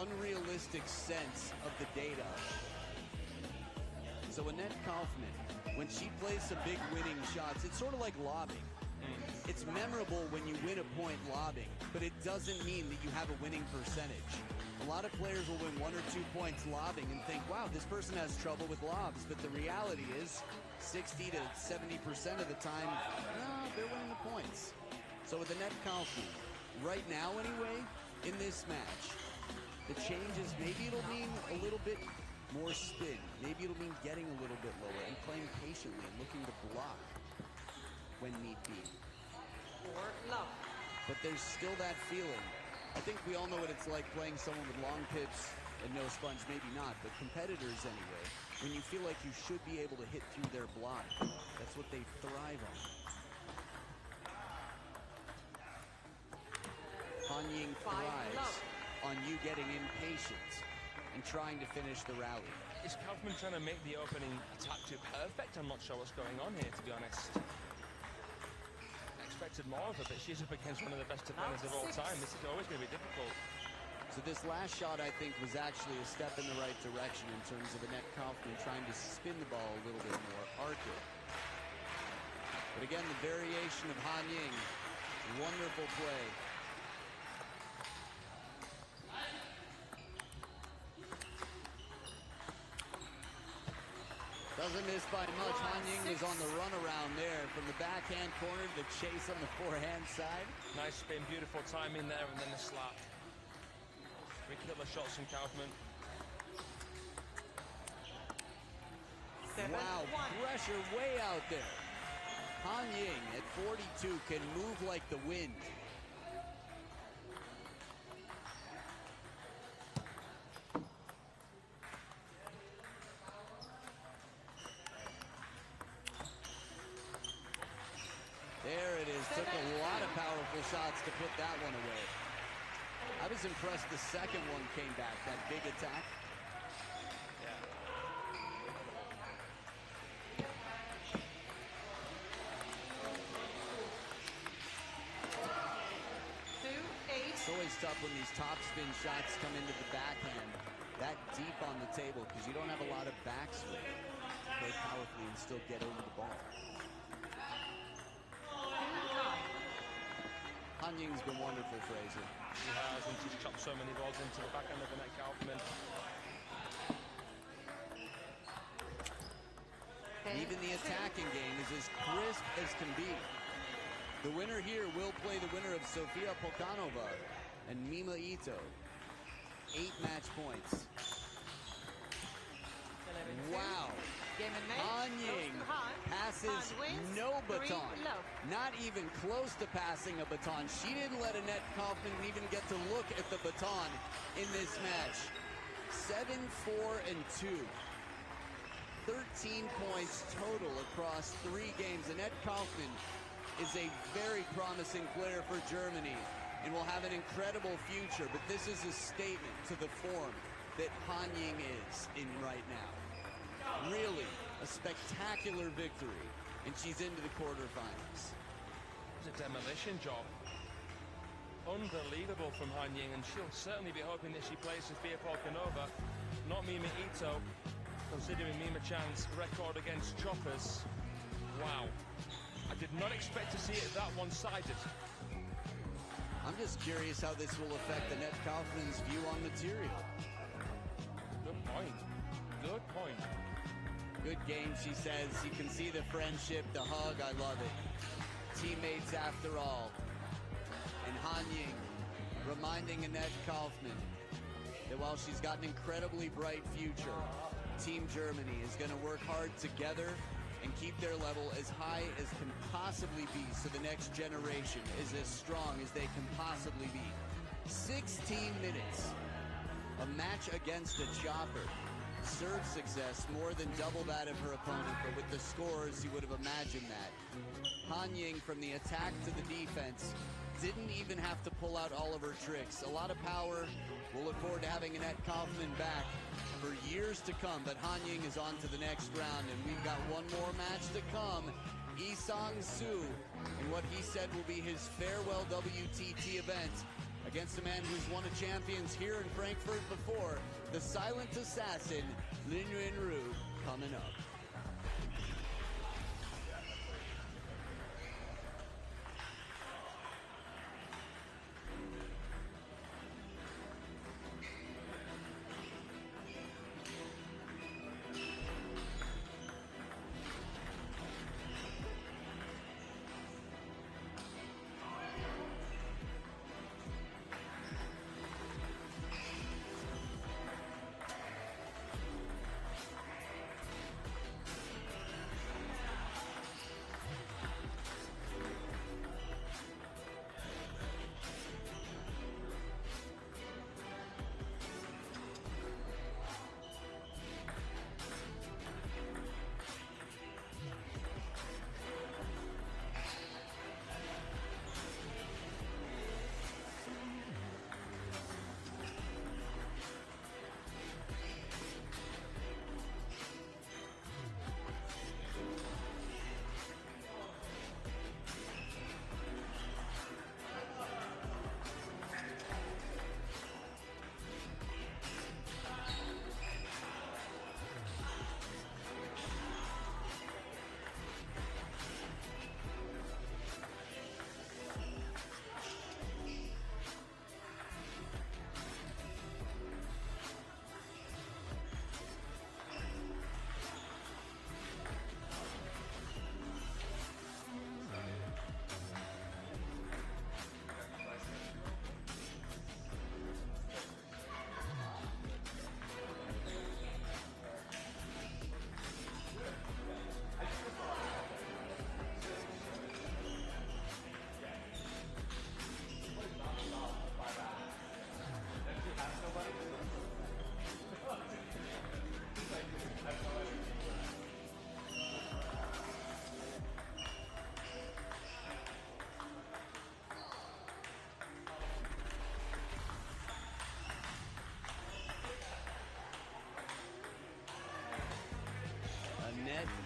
unrealistic sense of the data. So Annette Kaufman, when she plays some big winning shots, it's sort of like lobbing. It's memorable when you win a point lobbing, but it doesn't mean that you have a winning percentage. A lot of players will win 1 or 2 points lobbing and think, wow, this person has trouble with lobs. But the reality is 60 to 70% of the time, no, they're winning the points. So with Annette Kaufman, right now anyway, in this match, the changes, maybe it'll mean a little bit more spin. Maybe it'll mean getting a little bit lower and playing patiently and looking to block when need be. But there's still that feeling. I think we all know what it's like playing someone with long pips and no sponge, maybe not, but competitors anyway. When you feel like you should be able to hit through their block, that's what they thrive on. Han Ying thrives on you getting impatient and trying to finish the rally. Is Kaufman trying to make the opening attack too perfect? I'm not sure what's going on here, to be honest. I expected more of her, but she's up against one of the best defenders of all time. This is always going to be difficult. So this last shot, I think, was actually a step in the right direction in terms of Annette Kaufman trying to spin the ball a little bit more, arc it. But again, the variation of Han Ying, wonderful play. Doesn't miss by much. Han Ying was on the runaround there from the backhand corner to chase on the forehand side. Nice spin, beautiful timing there, and then the slap. Three killer shots from Kaufman. Wow, pressure way out there. Han Ying at 42 can move like the wind. shots to put that one away. I was impressed the second one came back, that big attack. It's always tough when these topspin shots come into the backhand that deep on the table because you don't have a lot of backswing. Play powerfully and still get over the ball. Han Ying's been wonderful, Fraser. He has, and she's chopped so many balls into the backhand of Annette Kaufman. And even the attacking game is as crisp as can be. The winner here will play the winner of Sofia Polkanova and Mima Ito. 8 match points. Wow. Han Ying passes no baton. Not even close to passing a baton. She didn't let Annette Kaufman even get to look at the baton in this match. 7-4-2. 13 points total across 3 games. Annette Kaufman is a very promising player for Germany and will have an incredible future, but this is a statement to the form that Han Ying is in right now. Really a spectacular victory, and she's into the quarterfinals. It was a demolition job. Unbelievable from Han Ying, and she'll certainly be hoping that she plays Sofia Polkanova, not Mima Ito, considering Mima Chan's record against choppers. Wow. I did not expect to see it that one-sided. I'm just curious how this will affect Annette Kaufman's view on material. Good point. Good point. Good game, she says. You can see the friendship, the hug. I love it. Teammates after all. And Han Ying reminding Annette Kaufman that while she's got an incredibly bright future, Team Germany is going to work hard together and keep their level as high as can possibly be so the next generation is as strong as they can possibly be. 16 minutes. A match against a chopper. Serve success more than double that of her opponent, but with the scores, you would have imagined that. Han Ying, from the attack to the defense, didn't even have to pull out all of her tricks. A lot of power. We'll look forward to having Annette Kaufman back for years to come, but Han Ying is on to the next round, and we've got one more match to come. Lee Sang-soo in what he said will be his farewell WTT event against a man who's won a champions here in Frankfurt before, the silent assassin, Lin Yunru, coming up.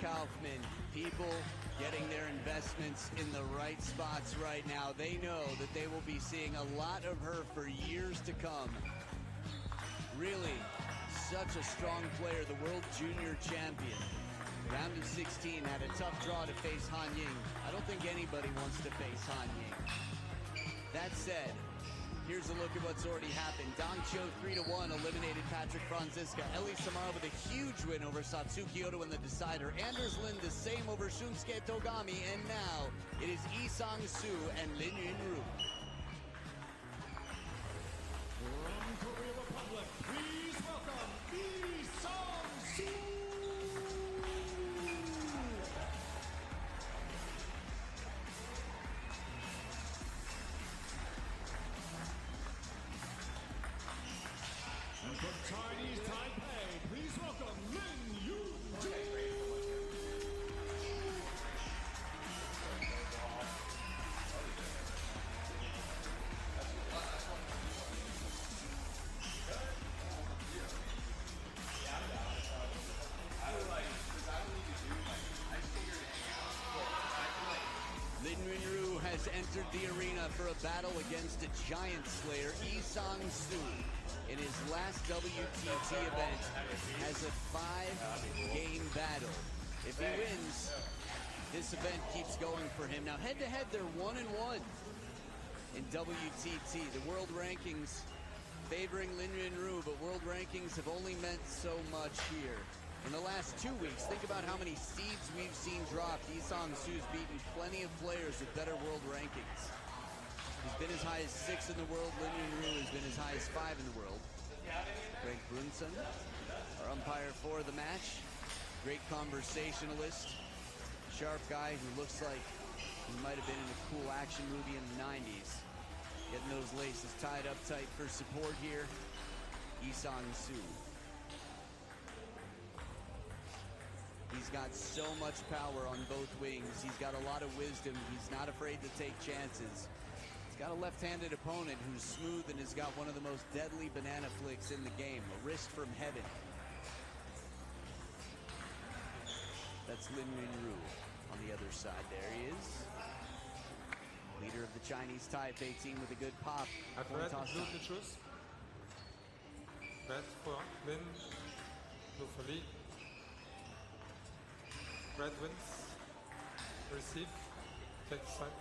Kaufman, people getting their investments in the right spots right now. They know that they will be seeing a lot of her for years to come. Really, such a strong player, the World Junior Champion. Round of 16 had a tough draw to face Han Ying. I don't think anybody wants to face Han Ying. That said, here's a look at what's already happened. Dong Cho 3-1 eliminated Patrick Franziska. Ellie Samara with a huge win over Satsuki Odo in the decider. Anders Lind the same over Shunsuke Togami. And now it is Lee Sang-soo and Lin Yunru. From Korea Republic, please welcome Lee Sang-soo. And from Chinese Taipei, please welcome Lin Yunju. Lin Yunru has entered the arena for a battle against a giant slayer, Lee Sang-soo. In his last WTT event, has a 5-game battle. If he wins, this event keeps going for him. Now, head-to-head, they're 1-1 in WTT. The world rankings favoring Lin Yunru, but world rankings have only meant so much here. In the last 2 weeks, think about how many seeds we've seen dropped. Lee Sang-soo's beaten plenty of players with better world rankings. He's been as high as 6 in the world. Lin Yunru has been as high as 5 in the world. Greg Brunson, our umpire for the match. Great conversationalist. Sharp guy who looks like he might have been in a cool action movie in the 90s. Getting those laces tied up tight for support here. Lee Sang-soo. He's got so much power on both wings. He's got a lot of wisdom. He's not afraid to take chances. He's got a left-handed opponent who's smooth and has got one of the most deadly banana flicks in the game, a wrist from heaven. That's Lin Yunru on the other side. There he is. Leader of the Chinese Taipei team with a good pop. I've read the blue to choose. Red for Lin, blue for Lee. Red wins. Receive. Take the side.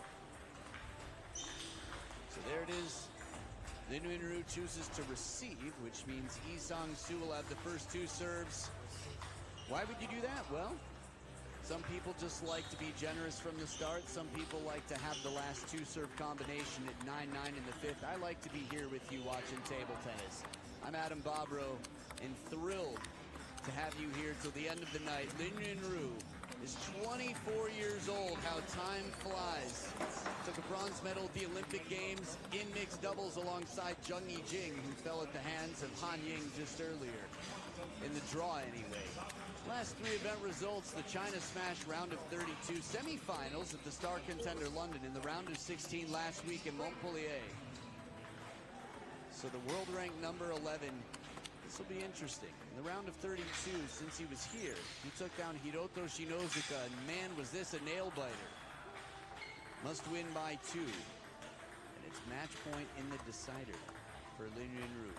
So there it is. Lin Yunru chooses to receive, which means Lee Sang-soo will have the first 2 serves. Why would you do that? Well, some people just like to be generous from the start. Some people like to have the last 2 serve combination at 9-9 in the 5th. I like to be here with you watching table tennis. I'm Adam Bobrow and thrilled to have you here till the end of the night. Lin Yunru is 24 years old. How time flies. Took a bronze medal at the Olympic Games in mixed doubles alongside Zheng Yijing, who fell at the hands of Han Ying just earlier. In the draw, anyway. Last 3 event results, the China Smash round of 32, semifinals at the Star Contender London in the round of 16 last week in Montpellier. So the world rank number 11, this will be interesting. In the round of 32, since he was here, he took down Hiroto Shinozuka, and man, was this a nail-biter. Must win by 2. And it's match point in the decider for Lin Yunru.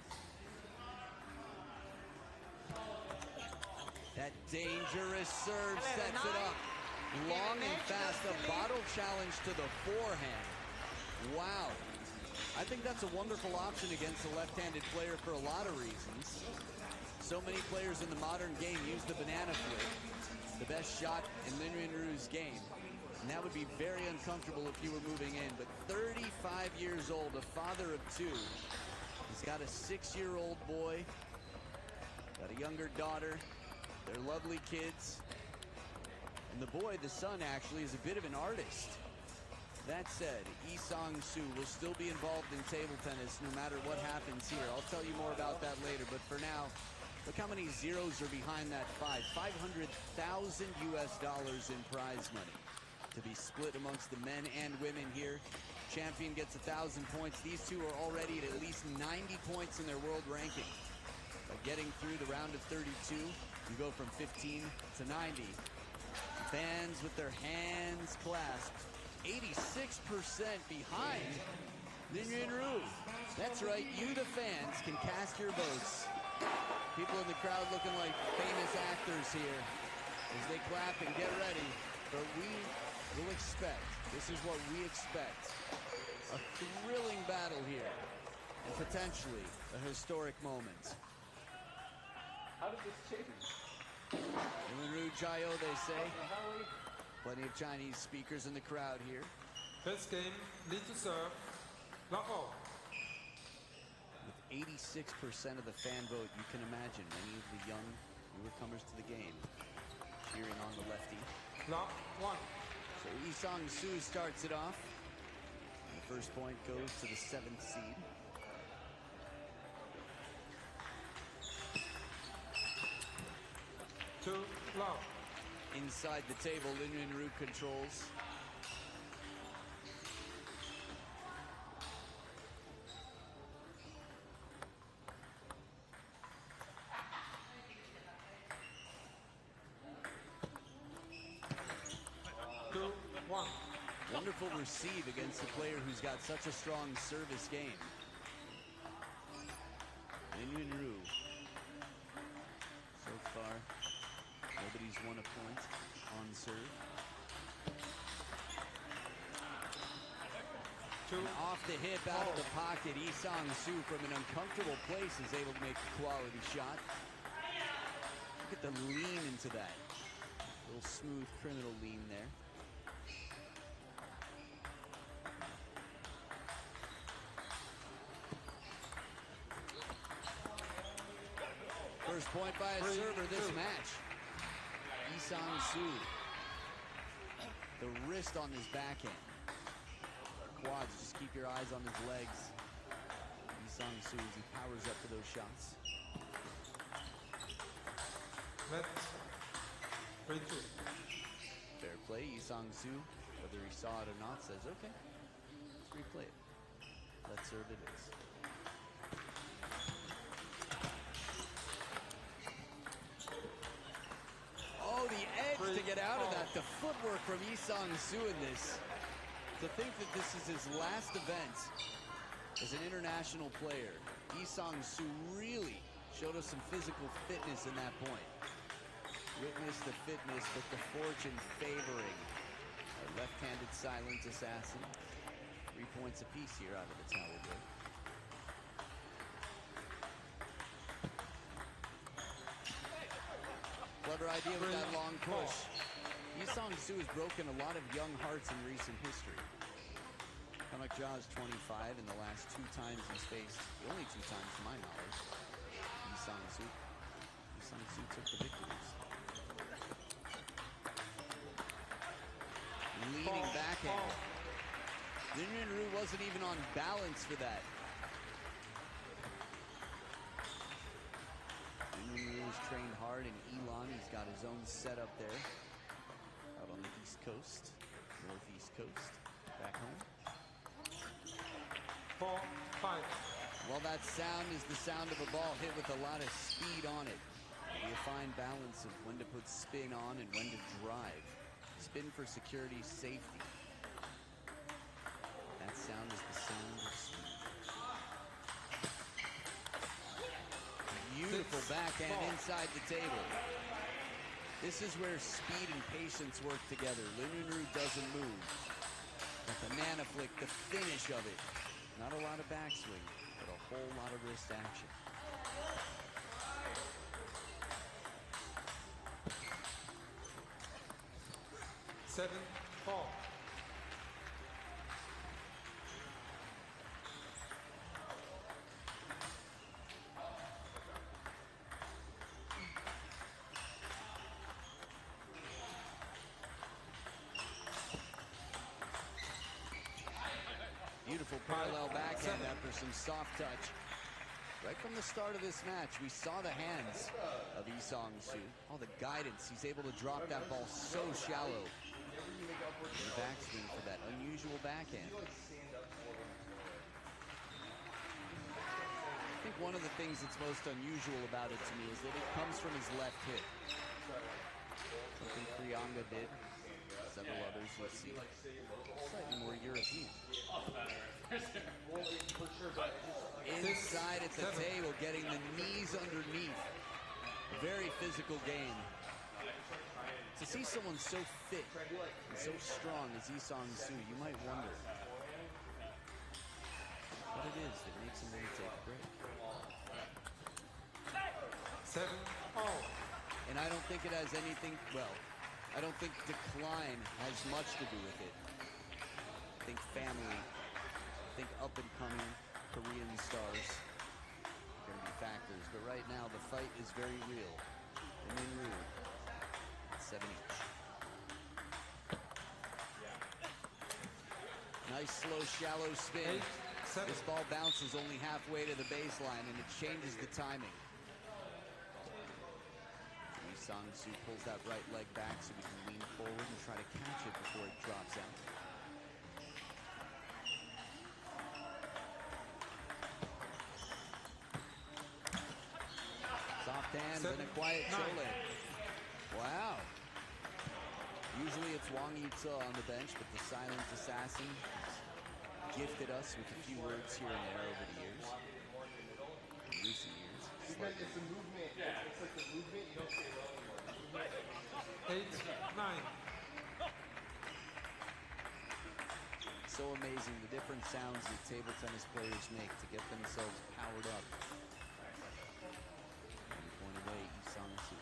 That dangerous serve sets it up. Long and fast, a bottle challenge to the forehand. Wow. I think that's a wonderful option against a left-handed player for a lot of reasons. So many players in the modern game use the banana flick, the best shot in Lin Yunru's game. And that would be very uncomfortable if you were moving in. But 35 years old, a father of 2. He's got a 6-year-old boy, got a younger daughter. They're lovely kids. And the boy, the son, actually, is a bit of an artist. That said, Lee Sang-soo will still be involved in table tennis no matter what happens here. I'll tell you more about that later, but for now, look how many zeros are behind that 5. $500,000 in prize money to be split amongst the men and women here. Champion gets 1,000 points. These two are already at least 90 points in their world ranking. By getting through the round of 32, you go from 15 to 90. Fans with their hands clasped. 86% behind Lin Yunru. That's right, you the fans can cast your votes. People in the crowd looking like famous actors here as they clap and get ready. But we will expect, this is what we expect, a thrilling battle here and potentially a historic moment. How did this change? Yunru Chayo, they say. Plenty of Chinese speakers in the crowd here. First game, lead to serve, love all. With 86% of the fan vote, you can imagine many of the young newcomers to the game cheering on the lefty. Love one. So Yi Sang-soo starts it off. And the first point goes to the 7th seed. Two, love. Inside the table, Lin Yunru controls. Two, one. Wonderful receive against a player who's got such a strong service game. Lin Yunru. So far, nobody's won a point on serve. And off the hip, out of the pocket, Yi Sang-soo from an uncomfortable place is able to make a quality shot. Look at the lean into that. Little smooth criminal lean there. First point by a server this match. Yi Sang-soo. The wrist on his backhand. Quads, just keep your eyes on his legs. Yi Sang-soo as he powers up for those shots. Net. 3-2. Fair play, Yi Sang-soo, whether he saw it or not, says, okay, let's replay it. Let's serve it is. Oh, the edge to get out of that. The footwork from Yi Sang-soo in this. To think that this is his last event as an international player. Yi Sang-soo really showed us some physical fitness in that point. Witness the fitness, but the fortune favoring a left-handed silent assassin. 3 points apiece here out of the towel break. Clever idea with that long push. Yi Sang-soo has broken a lot of young hearts in recent history. Kamak Ja is 25 in the last 2 times he's faced, the only 2 times to my knowledge, Yi Sang-soo. Yi Sang-soo took the victories. Leaning backhand. Lin Yunru wasn't even on balance for that. Lin Yunru has trained hard in Elon. He's got his own setup there. Out on the East Coast, Northeast Coast, back home. 4-5. Well, that sound is the sound of a ball hit with a lot of speed on it. Be a fine balance of when to put spin on and when to drive. Spin for security, safety. That sound is the sound of speed. Beautiful backhand inside the table. This is where speed and patience work together. Lin Yunru doesn't move. But the Nana flick, the finish of it. Not a lot of backswing, but a whole lot of wrist action. Seven, 4. Beautiful parallel backhand after some soft touch. Right from the start of this match, we saw the hands of Yi Sang-soo. All the guidance, he's able to drop that ball so shallow. And the backswing for that unusual backhand. I think one of the things that's most unusual about it to me is that it comes from his left hip. Something Prianga did. Several others you'll see. Slightly more European. Inside at the table, getting the knees underneath. A very physical game. To see someone so fit and so strong as Yi Sang-soo, you might wonder what it is that makes him want to take a break. 7-all. And I don't think it has anything, well, I don't think decline has much to do with it. I think family, I think up-and-coming Korean stars are going to be factors. But right now, the fight is very real. Lee Min-woo, 7 each. Nice, slow, shallow spin. This ball bounces only halfway to the baseline, and it changes the timing. Yi Sang-soo pulls that right leg back so we can lean forward and try to catch it before it drops out. Soft hands and a quiet chole. Wow. Usually it's Wang Yi-tse on the bench, but the silent assassin has gifted us with a few words here and there over the years. In recent years. It's the movement. It's like the movement. You don't say it well. 8-9. So amazing the different sounds that table tennis players make to get themselves powered up. Point away, Yi Sang-soo.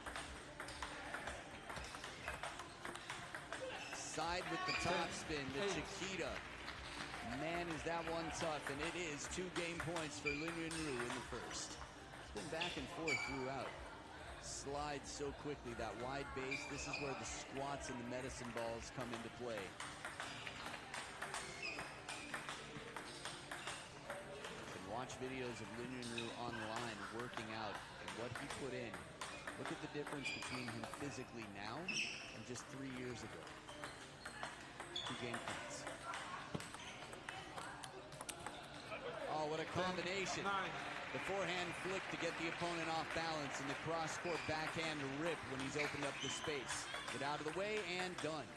Side with the top spin, the Chiquita. Man, is that one tough, and it is 2 game points for Lee Min-woo in the first. It's been back and forth throughout. Slides so quickly, that wide base. This is where the squats and the medicine balls come into play. You can watch videos of Lee Min-woo online working out and what he put in. Look at the difference between him physically now and just 3 years ago. 2 game points. Oh, what a combination. The forehand flick to get the opponent off balance, and the cross-court backhand rip when he's opened up the space. Get out of the way, and done.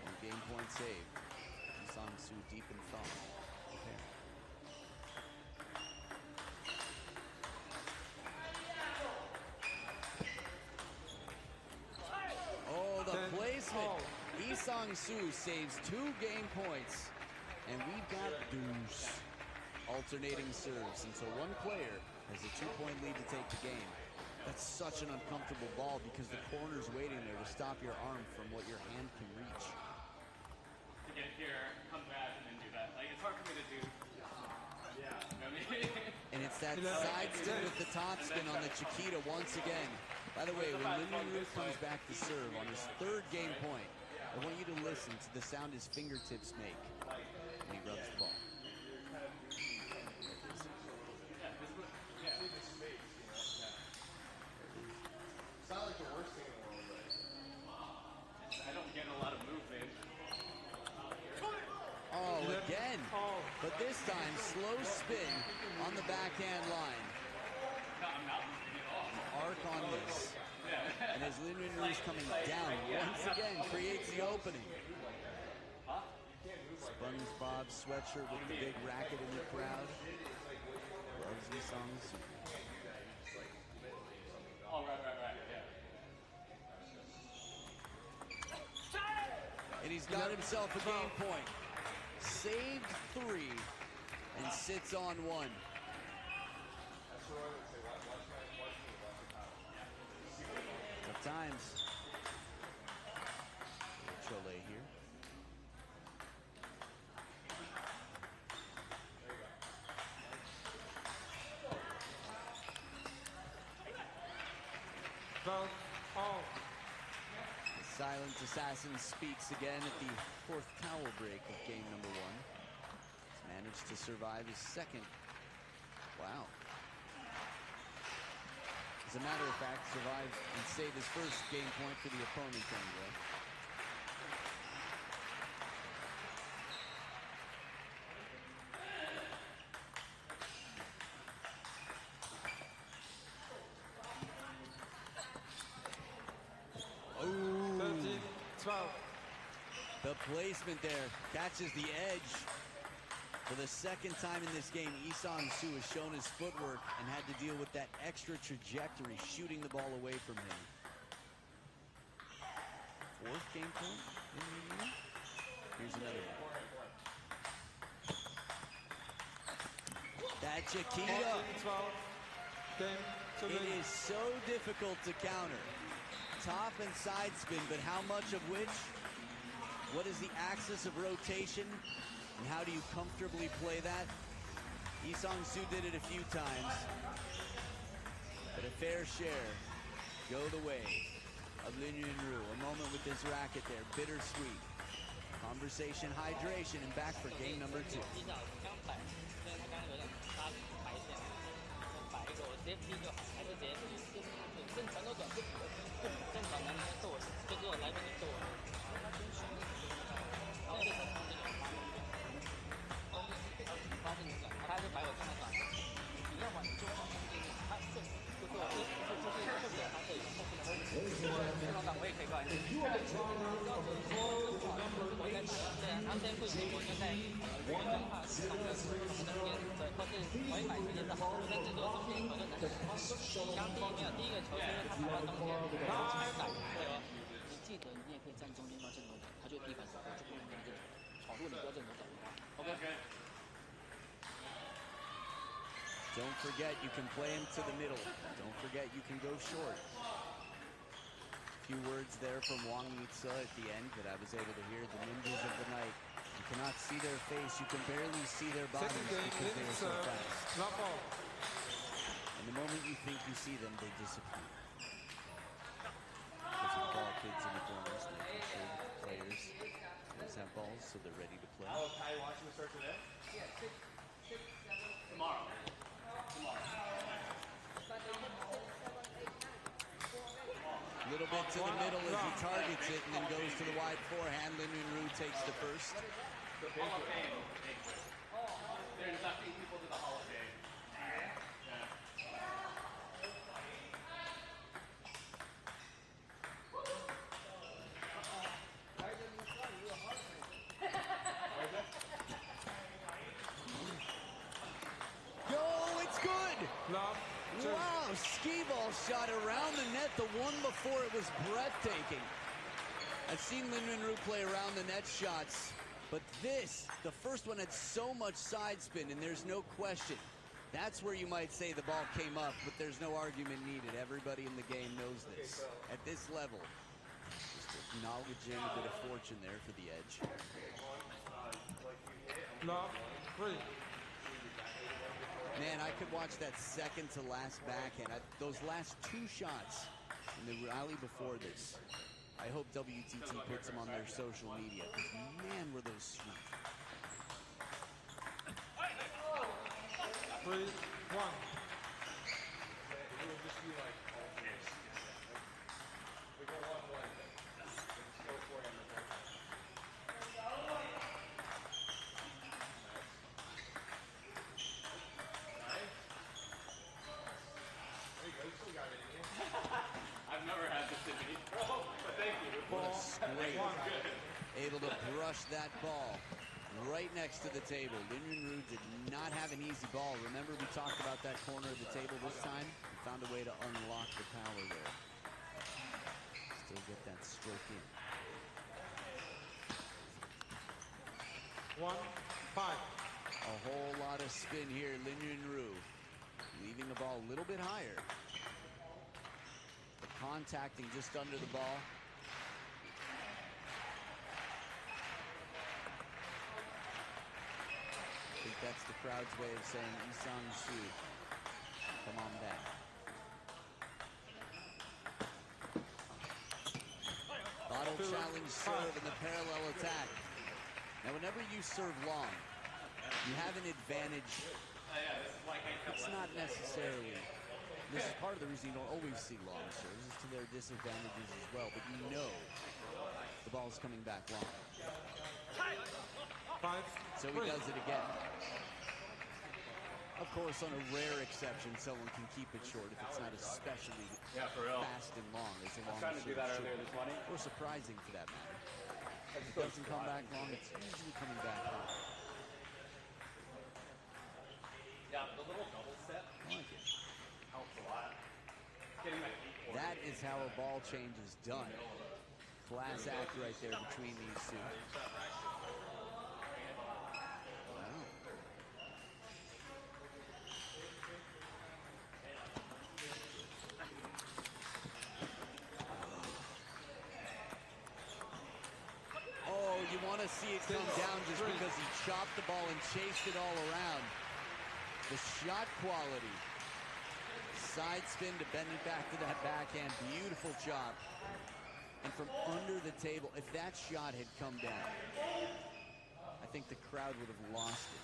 1 game point save. Yi Sang-soo deep in thought. Okay. Oh, the placement. Yi Sang-soo saves 2 game points. And we've got deuce. Alternating serves until one player has a 2-point lead to take the game. That's such an uncomfortable ball because the corner's waiting there to stop your arm from what your hand can reach. To get here, come back, and then do that. Like, it's hard for me to do. Yeah. You know what I mean? And it's that side spin with the top spin on the Chiquita once again. By the way, when Lee Min-woo comes back to serve on his 3rd game point, I want you to listen to the sound his fingertips make when he rubs the ball. It's not like the worst thing in the world, but I don't get a lot of movement. Oh, again. But this time, slow spin on the backhand line. I'm not moving at all. Arc on this. And as Lee Min-woo is coming down, once again creates the opening. SpongeBob sweatshirt with the big racket in the crowd. Loves Yi Sang-soo. Oh, right, yeah. And he's got himself a game point. Saved 3 and sits on 1. Tough times. Chole here. All. The silent assassin speaks again at the 4th towel break of game number 1. He's managed to survive his 2nd. Wow. As a matter of fact, survive and save his 1st game point for the opponent anyway. The placement there catches the edge. For the second time in this game, Isang Su has shown his footwork and had to deal with that extra trajectory, shooting the ball away from him. Fourth game point in the year. Here's another one. That's Chiquita. It is so difficult to counter. Top and side spin, but how much of which? What is the axis of rotation? And how do you comfortably play that? Isang Su did it a few times. But a fair share go the way of Lin Yunru. A moment with this racket there, bittersweet. Conversation, hydration, and back for game number 2. Don't forget you can play him to the middle. Don't forget you can go short. A few words there from Wang Yitze at the end that I was able to hear. The ninjas of the night. You cannot see their face. You can barely see their bodies because they are so fast. And the moment you think you see them, they disappear. Because of ball kids in the corners, making sure the players always have balls so they're ready to play. Oh, Ty watching the start today? Yeah, 6, 7. Tomorrow. Little bit to the middle as he targets it and then goes to the wide forehand. Lin Yunru takes the first. The Hall of Fame. They're inducting people to the Hall of Fame. Yo, it's good! Wow, skee ball shot around the net. The one before it was breathtaking. I've seen Lin Yunru play around the net shots, but this, the first one had so much side spin, and there's no question. That's where you might say the ball came up, but there's no argument needed. Everybody in the game knows this. At this level, just acknowledging a bit of fortune there for the edge. Man, I could watch that second to last backhand. Those last 2 shots in the rally before this, I hope WTT puts them on their social media, because man, were those sweet. 3, 1. I've never had this in me, but thank you. What a scrape. Able to brush that ball right next to the table. Lin Yunru did not have an easy ball. Remember we talked about that corner of the table this time? He found a way to unlock the power there. Still get that stroke in. 1, 5. A whole lot of spin here. Lin Yunru leaving the ball a little bit higher. But contacting just under the ball. I think that's the crowd's way of saying Isang Su, come on back. Bottle challenge serve in the parallel attack. Now whenever you serve long, you have an advantage. It's not necessarily, this is part of the reason you don't always see long serves, is to their disadvantages as well, but you know the ball's coming back long. So he does it again. Of course, on a rare exception, someone can keep it short if it's not especially fast and long. As a long trying to do that earlier this morning. Or surprising for that matter. If it doesn't come back long, it's usually coming back long. Yeah, the little double step I like it. helps a lot. Getting my feet forward. That is how a ball change is done. Class act right there between these two. Oh, you want to see it come down just because he chopped the ball and chased it all around. The shot quality. Side spin to bend it back to that backhand. Beautiful chop. And from under the table, if that shot had come down, I think the crowd would have lost it.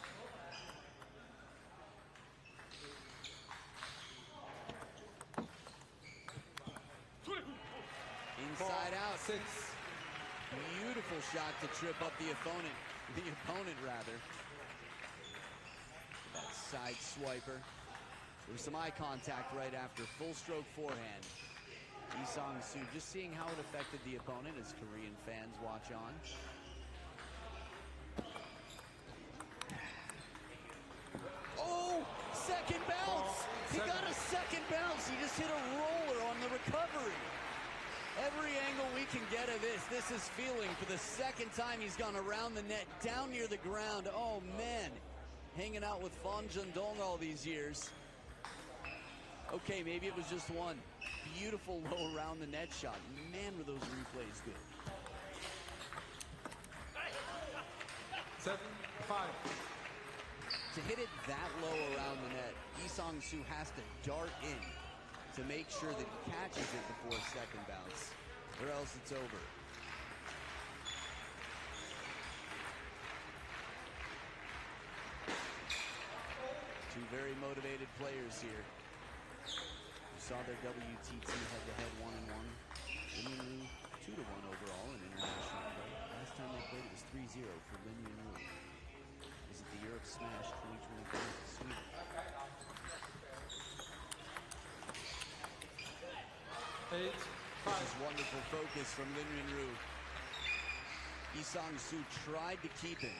Inside out. Beautiful shot to trip up the opponent. That side swiper. There was some eye contact right after. Full stroke forehand. Lee Sang-soo just seeing how it affected the opponent as Korean fans watch on. Oh, second bounce. He got a second bounce. He just hit a roller on the recovery. Every angle we can get of this. This is feeling for the second time he's gone around the net, down near the ground. Oh, man. Hanging out with Fan Zhendong all these years. Okay, maybe it was just one. Beautiful low around the net shot. Man, were those replays good. 7-5. To hit it that low around the net, Lee Sang-soo has to dart in to make sure that he catches it before second bounce, or else it's over. Two very motivated players here. You saw their WTT head-to-head 1-1. Lin Yunru 2-1 overall in international play. Last time they played it was 3-0 for Lin Yunru. Is it the Europe Smash 2024 in Sweden? This is wonderful focus from Lin Yunru. Lee Sang-soo tried to keep him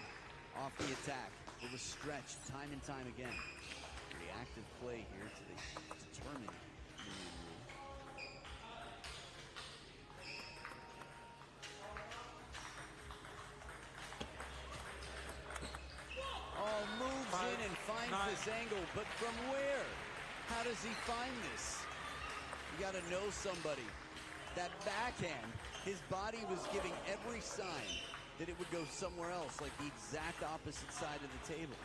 off the attack. It was stretched time and time again. Pretty active play here to the determined Lin Yunru. Oh, moves in and finds this angle, but from where? How does he find this? You got to know somebody. That backhand, his body was giving every sign that it would go somewhere else, like the exact opposite side of the table.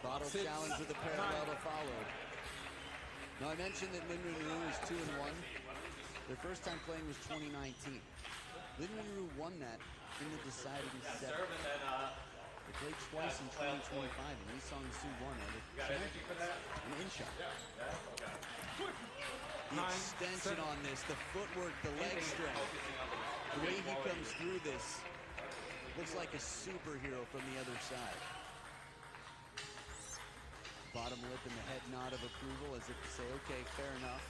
Bottle challenge with a parallel to follow. Now I mentioned that Lin Yunru is 2-1. Their first time playing was 2019. Lin Yunru won that in the deciding set. They played twice in 2025, and Lee Sang-soo won at an in-shot. The extension on this, the footwork, the leg strength, the way he comes through this, looks like a superhero from the other side. Bottom lip and the head nod of approval as if to say, okay, fair enough.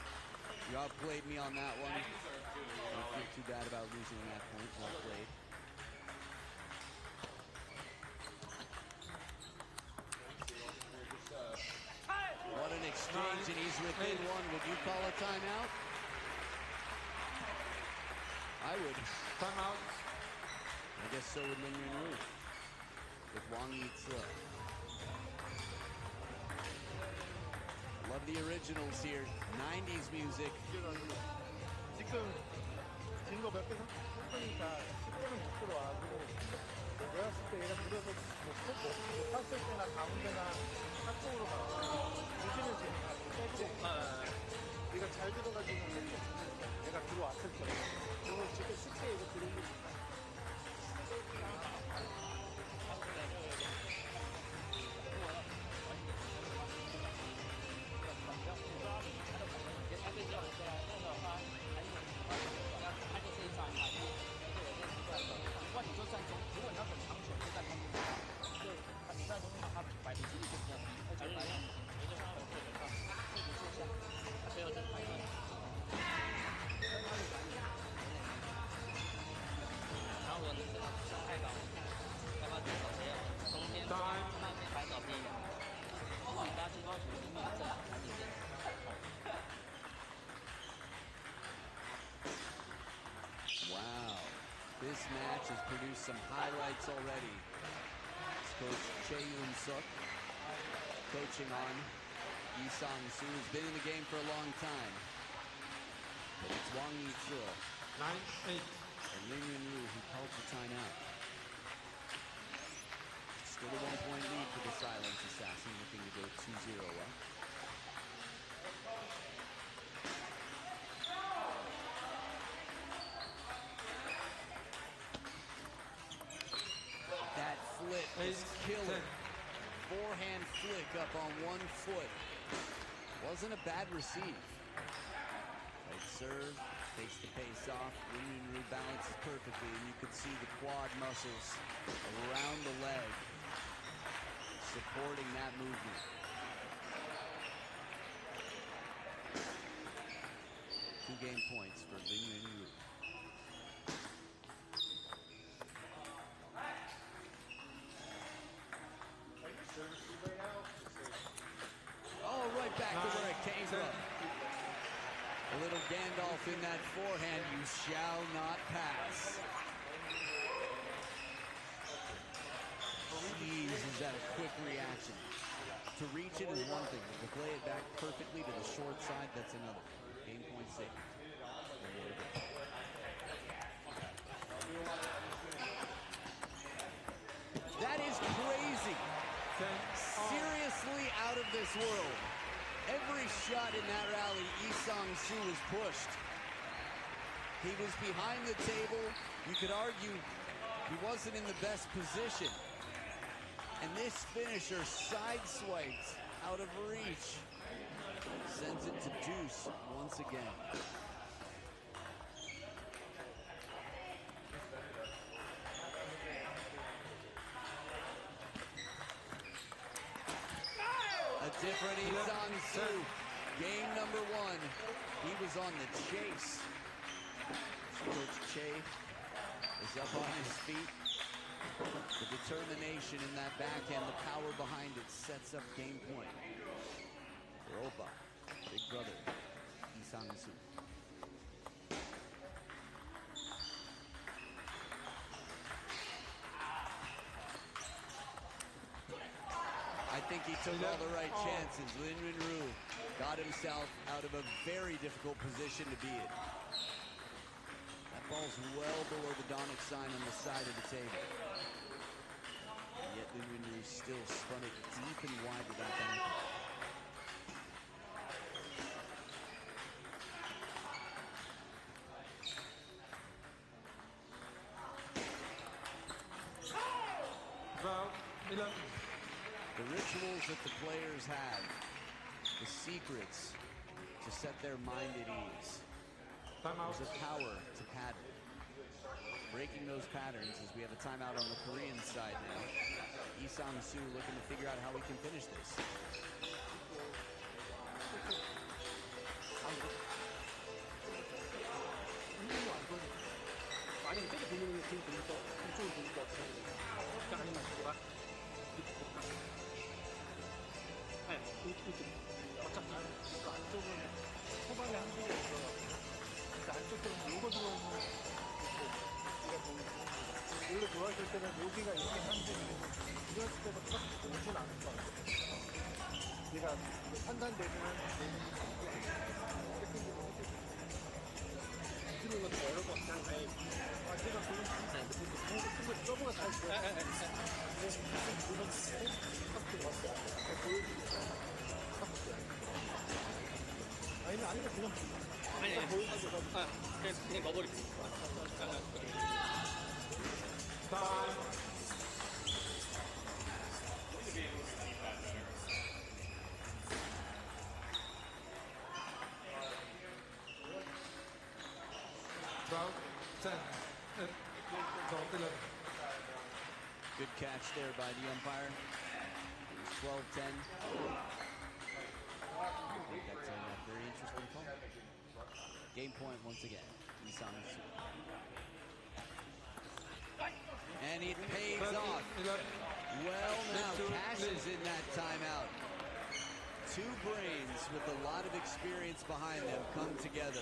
You outplayed me on that one. Don't feel too bad about losing that point. Well played. What an exchange, and he's within one. Would you call a timeout? I would. Timeout. I guess so would Lin Yunru with Wang Yi-tse. Love the originals here. 90s music. 지금 진거 몇 개 샀으니까 10개는 못 들어와. 그리고 내가 봤을 때 얘가 들어서 못 탔을 때나 가운데나 한쪽으로 가. 무시는 지금 빼고 얘가 잘 들어가지고 얘가 들어왔을 거야. 그걸 지금 쉽게 이거 들어오고 싶다. 그比赛中把他摆的几率就比较低，而且 this match has produced some highlights already. It's Coach Che Yoon-suk coaching on Lee Sang-soo, who's been in the game for a long time. But it's Wang Yi-chul 9-8. and Lin Yunru who called the timeout. Still a 1-point lead for the Silence Assassin, looking to go 2-0 up. That flip is killer. Forehand flick up on 1 foot. Wasn't a bad receive. Right serve, takes the pace off. Lin Yunru balances perfectly, and you could see the quad muscles around the leg supporting that movement. Two game points for Lin Yunru. Oh, right back to where it came from. A little Gandalf in that forehand. You shall not pass. Jeez, is that a quick reaction? To reach it is one thing, but to play it back perfectly to the short side, that's another. Game point saved. That is crazy. Seriously out of this world. Every shot in that rally, Lee Sang-soo was pushed. He was behind the table. You could argue he wasn't in the best position. And this finisher sideswiped out of reach. Sends it to deuce once again. A different Lee Sang-soo. Game number 1. He was on the chase. Coach Che is up on his feet. The determination in that backhand, the power behind it sets up game point. For Oppa, big brother, Lee Sang-soo. I think he took all the right chances. Lin Yunru got himself out of a very difficult position to be in. That ball's well below the Donic sign on the side of the table. And yet Lin Yunru still spun it deep and wide with that backhand. The rituals that the players have, the secrets to set their mind at ease. There's a power to pattern. Breaking those patterns as we have a timeout on the Korean side now. Lee Sang-soo looking to figure out how we can finish this. 어차피 안쪽은 초반에 한 번에 있어. 안쪽으로 밀고 들어오는 우리가 보이고 원래 들어왔을 때는 여기가 이렇게 한데 들어왔을 때부터 오진 않을 것 같아. 얘가 판단되면 해주는 것도 여러 번 그냥 제가 그런 서브가 잘 좋아요. 아니면 그냥 그냥 넣어버리겠습니다. Good catch there by the umpire. It was 12-10. I think that's a very interesting call. Game point once again. Lee Sang-soo. And it pays off. Well now, Cash is in that timeout. Two brains with a lot of experience behind them come together.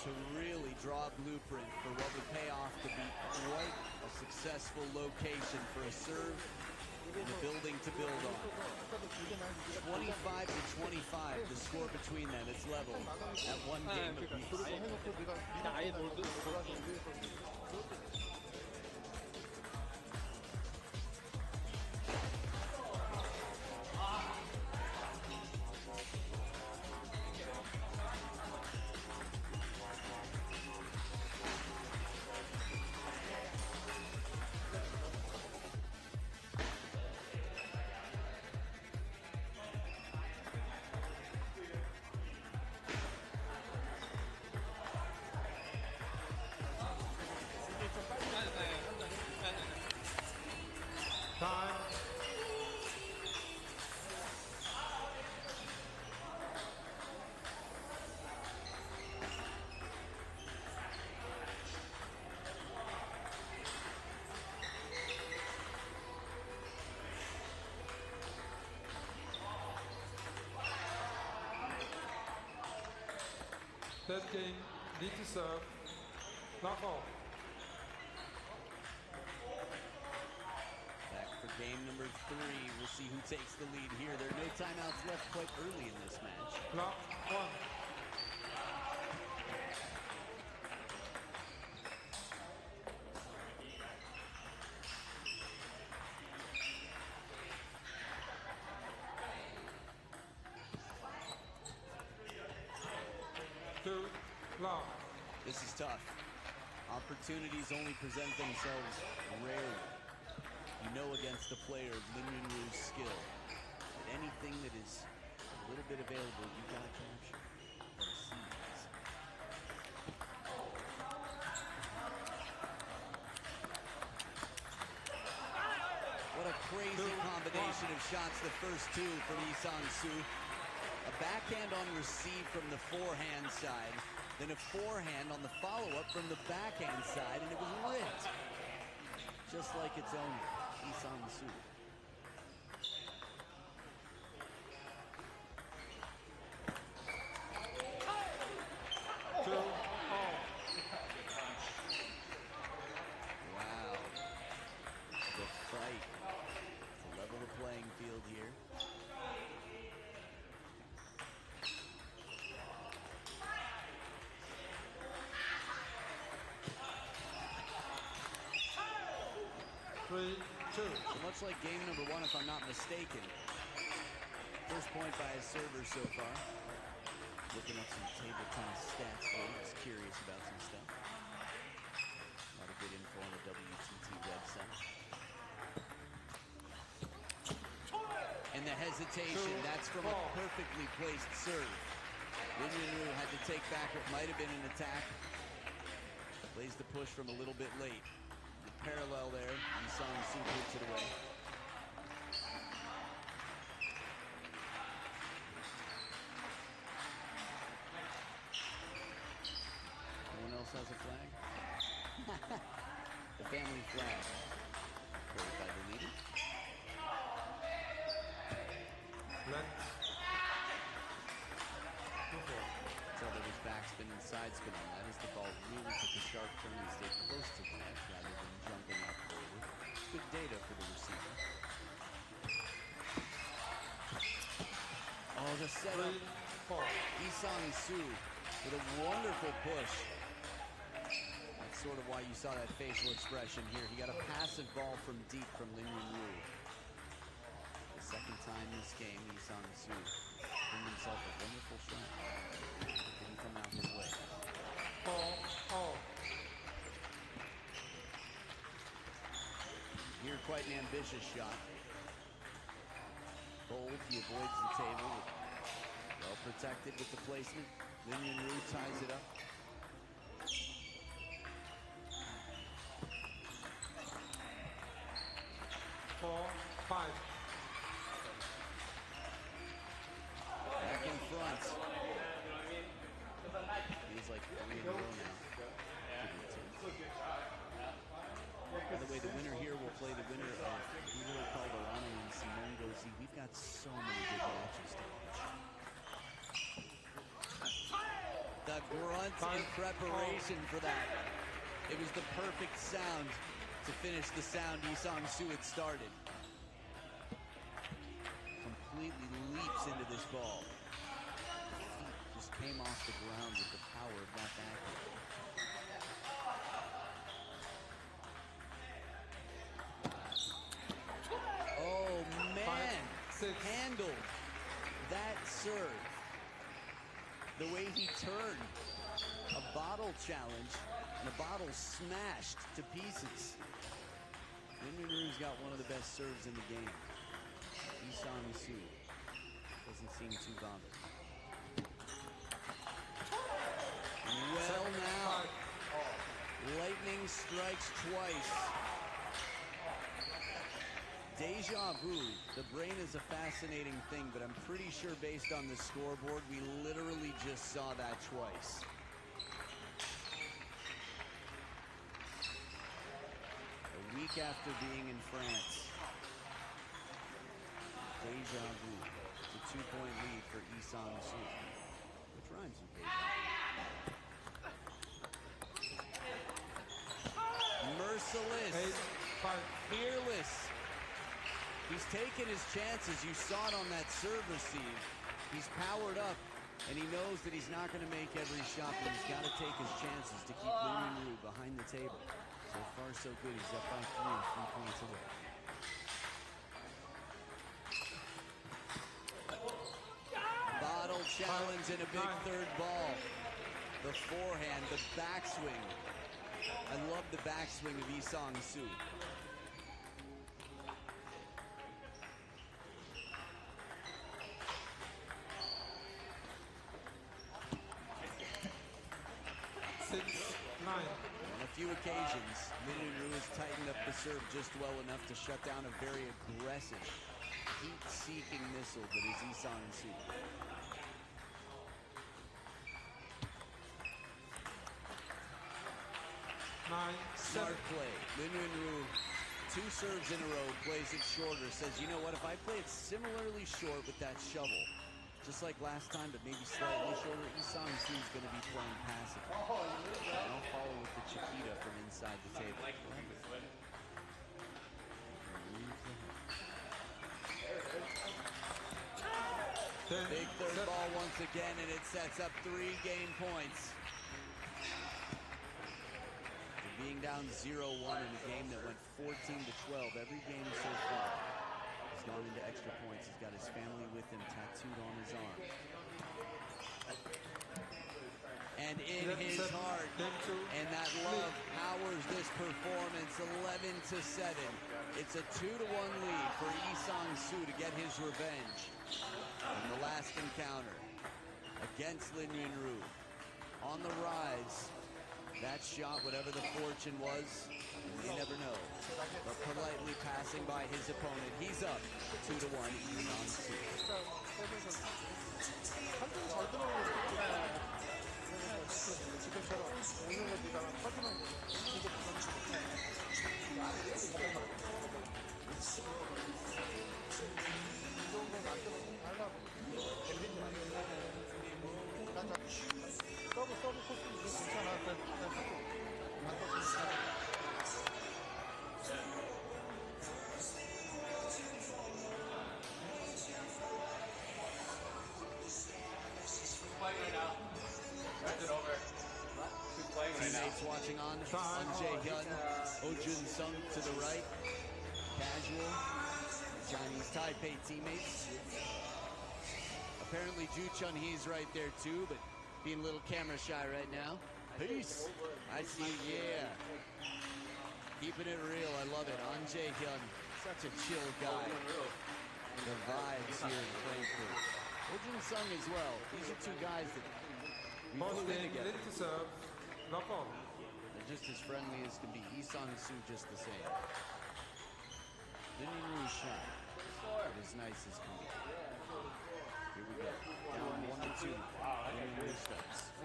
to really draw a blueprint for what would pay off to be quite a successful location for a serve and a building to build on. 25 to 25, the score between them. It's level at one game apiece. Time. Third game, need to serve. Not all. Back for game number 3. We'll see who takes the lead here. There are no timeouts left quite early in this match. Block 1. Two, block. This is tough. Opportunities only present themselves rarely. You know against a player of Lin Yunru's skill that anything that is a little bit available, you got to capture. But it seems. What a crazy combination of shots, the first two from Isang Su. A backhand on receive from the forehand side, then a forehand on the follow-up from the backhand side, and it was ripped. Just like its owner, Isang Su. Wow. The fight to level the playing field here. So much like game number 1, if I'm not mistaken. First point by a server so far. Looking up some table tennis stats for you. Just curious about some stuff. A lot of good info on the WTT website. And the hesitation, that's from a perfectly placed serve. Lin Yunru had to take back what might have been an attack. Plays the push from a little bit late. Parallel there, Isang Su puts it away. Anyone else has a flag? The family flag. Carried by the leader. So there was backspin and side spin on that as the ball really took a sharp turn and stayed close to the net rather than jumping up forward. Good data for the receiver. Oh, the setup. Isang Su with a wonderful push. That's sort of why you saw that facial expression here. He got a passive ball from deep from Lin Yunru. The second time this game, Isang Su earned himself a wonderful shot. Didn't come out his way. Here, quite an ambitious shot. Bold, he avoids the table. Well protected with the placement. Lin Yunru ties it up. Back in front. Feels like 3 in a row now. By the way, the winner here will play the winner of Julio Calderano and Simone Gauzy. We've got so many good matches to watch. the grunt in preparation for that. It was the perfect sound to finish the sound Yi Sang-soo had started. Completely leaps into this ball. Feet just came off the ground with the power of that backhand. Oh man, handled that serve. The way he turned a bottle challenge and a bottle smashed to pieces. Lin Yunru's got one of the best serves in the game. Yi Sang-soo doesn't seem too bothered. Well now, lightning strikes twice. Deja vu. The brain is a fascinating thing, but I'm pretty sure based on the scoreboard, we literally just saw that twice. A week after being in France. Deja vu. It's a 2-point lead for Yi Sang-soo, which rhymes with deja. Merciless. Fearless. He's taken his chances. You saw it on that serve receive. He's powered up, and he knows that he's not going to make every shot, but he's got to take his chances to keep Lin Yunru behind the table. So far, so good. He's up by 3 points away. Bottle challenge and a big third ball. The forehand, the backswing. I love the backswing of Yi Sang-soo. On a few occasions, Lin Yunru has tightened up the serve just well enough to shut down a very aggressive, heat-seeking missile that is Yi Sang-soo. Smart play. Lin Yunru, 2 serves in a row, plays it shorter, says, you know what, if I play it similarly short with that shovel, just like last time, but maybe slightly shorter, Yi Sang-soo is going to be playing passive. And I'll follow with the Chiquita from inside the table. Big third ball once again, and it sets up 3 game points. Being down 0-1 in a game that went 14-12, every game so far. He's gone into extra points. He's got his family with him tattooed on his arm. And in his heart, and that love powers this performance, 11-7. It's a 2-1 lead for Yi Sang-soo to get his revenge in the last encounter against Lin Yunru. On the rise, that shot, whatever the fortune was, you never know. But politely passing by his opponent, he's up 2-1. Yi Sang-soo. 지금처럼 오는 거 네가 터지는 거 진짜 이 정도 만들어서 달라고 재밌는 난 서브 코스 괜찮아 Teammates watching on. Jae-hyun, Oh Jun-sung to the right. Casual. Chinese Taipei teammates. Apparently Ju Chun-hee's right there too, but being a little camera shy right now. Peace. I see, yeah. Keeping it real, I love it. On Jae-hyun, such a chill guy. The vibes here in Frankfurt. Oh Jun-sung as well. These are 2 guys that we flew in together. They're just as friendly as can be. Yi Sang-soo just the same. Lin Yunru shot, but as nice as can be. Here we go. Down 1-2. Lin Yunru starts.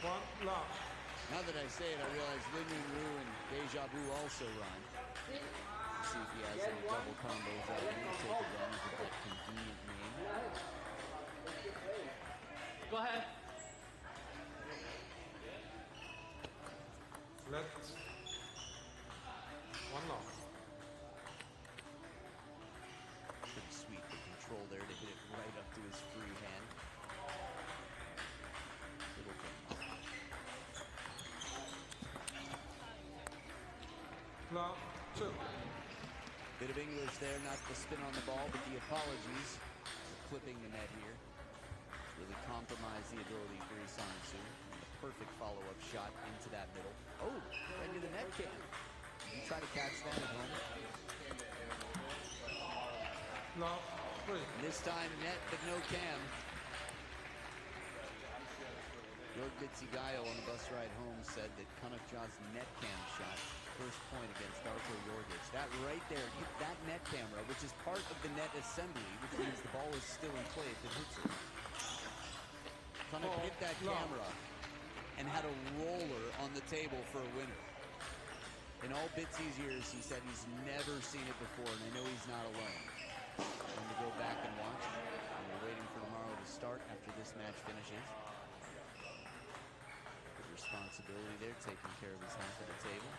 Now that I say it, I realize Lin Yunru and Deja Vu also rhyme. Let's see if he has any double combos out. I'm going to take advantage of that convenient name. Go ahead. right up to his free hand. Love, two. Bit of English there, not the spin on the ball, but the apologies for clipping the net here. Really compromised the ability for Lee-Sung Soo. Perfect follow-up shot into that middle. Oh, right into the net cam. You try to catch that at home. Love, three. This time net, but no cam. Jorg Bitzigayo on the bus ride home said that Kanakja's net cam shot, first point against Darko Jorgic. That right there, hit that net camera, which is part of the net assembly, which means the ball is still in play if it hits it. Kanak hit that camera and had a roller on the table for a winner. In all Bitsy's years, he said he's never seen it before, and I know he's not alone. Time to go back and watch. And we're waiting for tomorrow to start after this match finishes. Good responsibility there, taking care of his half of the table.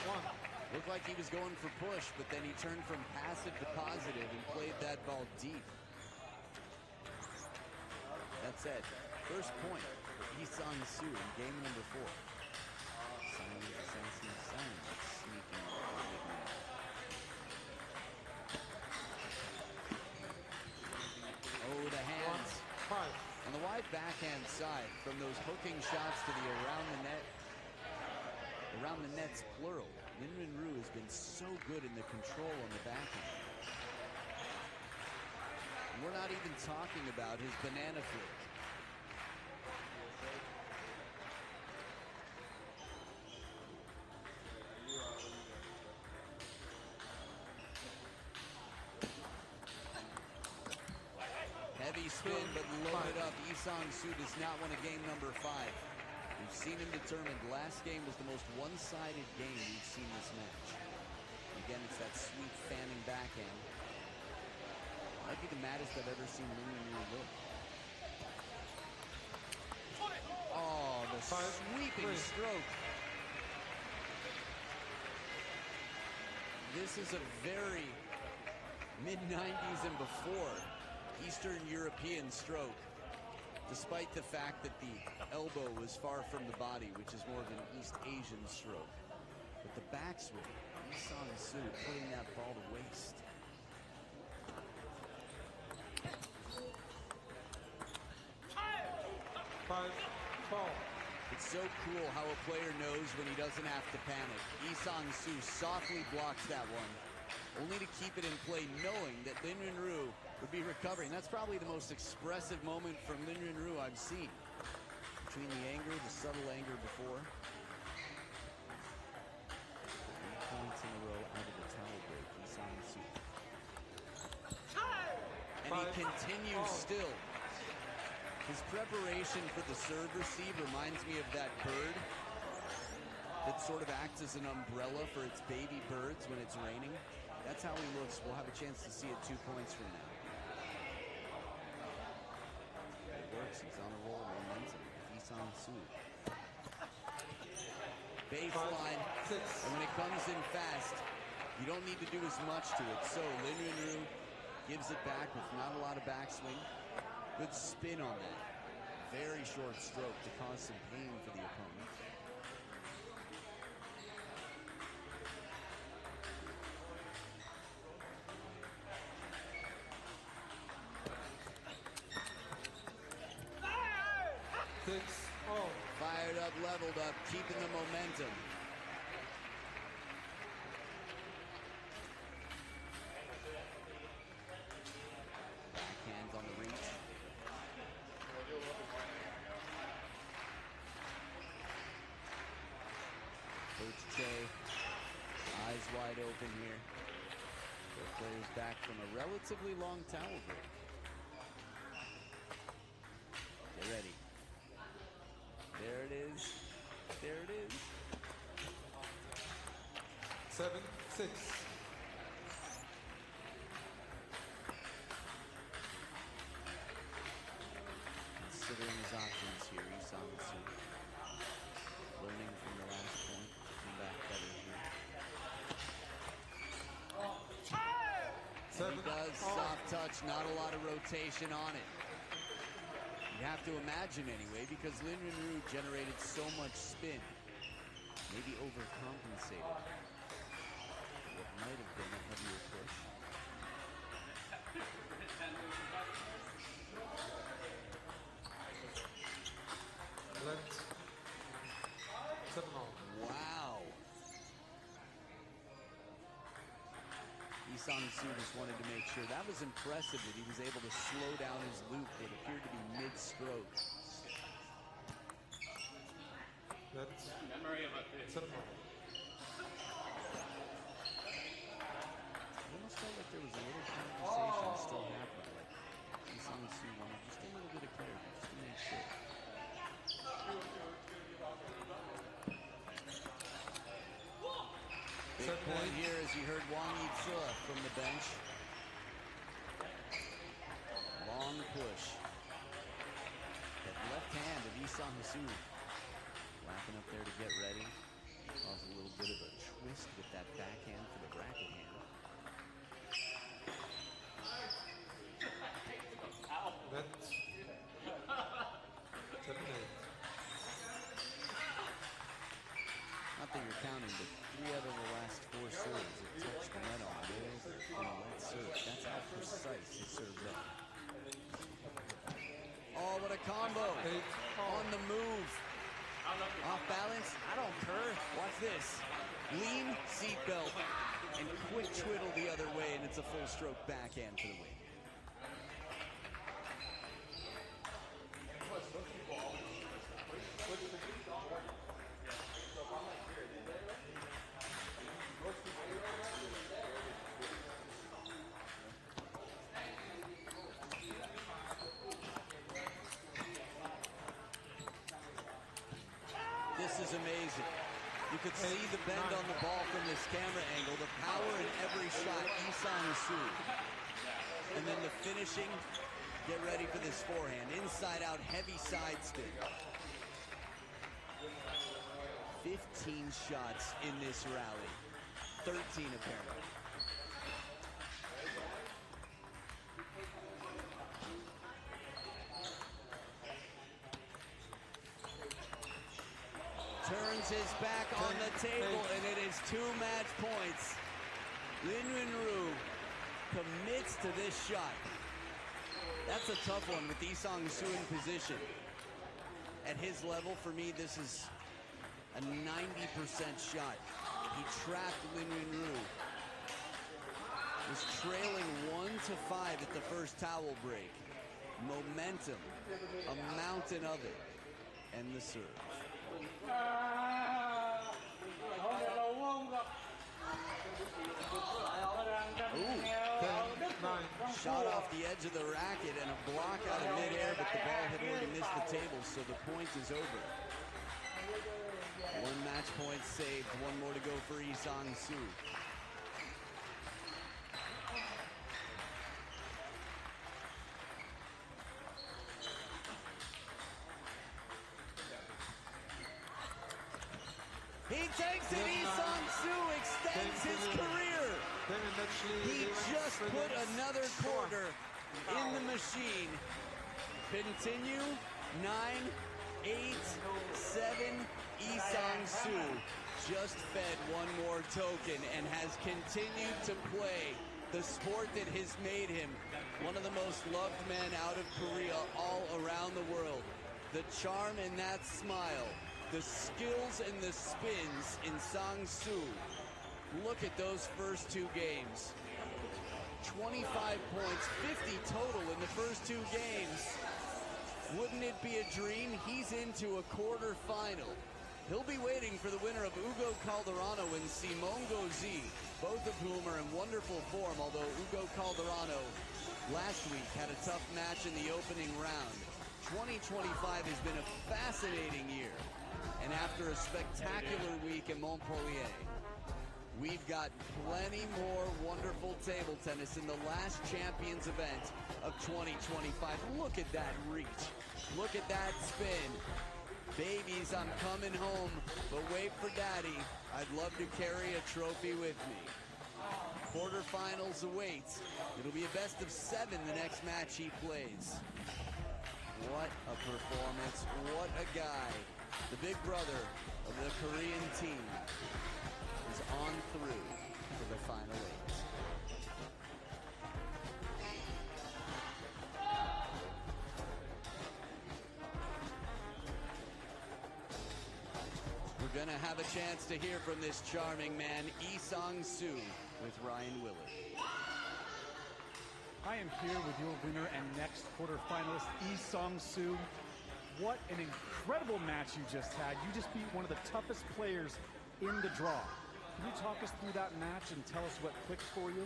Wow. Looked like he was going for push, but then he turned from passive to positive and played that ball deep. That said, first point for Lee-Sung Soo in game number 4. Silent assassin silent sneaking up the big man. Oh, the hands. On the wide backhand side, from those hooking shots to the around the net's plural, Lin Rin-Ru has been so good in the control on the backhand. And we're not even talking about his banana flip. Heavy spin, but loaded up. Lee-Sung Soo does not win a game number 5. We've seen him determined. Last game was the most one-sided game we've seen this match. Again, it's that sweet fanning backhand. Might be the maddest I've ever seen Lin Rin-Ru look. Oh, the sweeping stroke. This is a very mid-90s and before Eastern European stroke, despite the fact that the elbow was far from the body, which is more of an East Asian stroke. But the backswing, Lee-Sung Soo putting that ball to waste. It's so cool how a player knows when he doesn't have to panic. Lee-Sung Soo softly blocks that one, only to keep it in play, knowing that Lin Rin-Ru would be recovering. That's probably the most expressive moment from Lin Rin-Ru I've seen. Between the anger, the subtle anger before. 3 points in a row out of the towel break. Lee-Sung Soo. And he continues still. His preparation for the serve receive reminds me of that bird that sort of acts as an umbrella for its baby birds when it's raining. That's how he looks. We'll have a chance to see it 2 points from now. It works. He's on a roll of momentum. Lee-Sung Soo. Baseline. And when it comes in fast, you don't need to do as much to it. So Lin Rin-Ru gives it back with not a lot of backswing. Good spin on that. Very short stroke to cause some pain for the opponent. Fired up, leveled up, keeping the momentum. Backhands on the reach. Coach Che, eyes wide open here. Both players back from a relatively long towel break. Get ready. There it is. There it is. 7-6. Considering his options here, Lee-Sung Soo. Learning from the last point. Come back better Soft touch, not a lot of rotation on it. You have to imagine anyway, because Lin Yunru generated so much spin. Maybe overcompensated. What might have been a heavier push. Wow. Isang Su just wanted to make sure. That was impressive that he was able to slow down his loop that appeared to be mid-stroke. Memory of a fish. Almost felt like there was a little conversation still happening. Like Isang Su wanted just a little bit of clarity, just to make sure. Big point here as you heard Wang Yitze from the bench. Long push. That left hand of Isang Su. Lapping up there to get ready. Caused a little bit of a twist with that backhand for the bracket hand. Not that you're counting, but 3 out of the last 4 serves have touched the net on the right serve. That's how precise his serves are. Oh, what a combo. On the move. Off balance. I don't care. Watch this. Lean, seatbelt, and quick twiddle the other way, and it's a full stroke backhand for the win. This is amazing. You could see the bend on the ball from this camera angle, the power in every shot, Isang Su. And then the finishing, get ready for this forehand. Inside out, heavy side spin. 15 shots in this rally. 13 apparently. Turns his back on the table, and it is 2 match points. Lin Yunru commits to this shot. That's a tough one with Isang Su in position. At his level, for me, this is a 90% shot. He trapped Lin Yunru. Was trailing 1-5 at the first towel break. Momentum, a mountain of it, and the serve. Ooh. Shot off the edge of the racket and a block out of midair, but the ball had already missed the table, so the point is over. 1 match point saved, 1 more to go for Isang Su. He takes it, Isang Su extends his career. He just put another quarter in the machine. Continue, 9-8-7, Isang Su just fed 1 more token and has continued to play the sport that has made him one of the most loved men out of Korea all around the world. The charm in that smile, the skills and the spins in Sang Su. Look at those first 2 games. 25 points, 50 total in the first 2 games. Wouldn't it be a dream? He's into a quarterfinal. He'll be waiting for the winner of Ugo Calderano and Simon Gauzy, both of whom are in wonderful form, although Ugo Calderano last week had a tough match in the opening round. 2025 has been a fascinating year. And after a spectacular week in Montpellier, we've got plenty more wonderful table tennis in the last Champions event of 2025. Look at that reach. Look at that spin. Babies, I'm coming home, but wait for daddy. I'd love to carry a trophy with me. Quarterfinals await. It'll be a best of 7 the next match he plays. What a performance. What a guy. The big brother of the Korean team is on through to the final 8. We're gonna have a chance to hear from this charming man, Lee Sang-soo, with Ryan Willard. I am here with your winner and next quarterfinalist, Lee Sang-soo. What an incredible match you just had. You just beat one of the toughest players in the draw. Can you talk us through that match and tell us what clicked for you?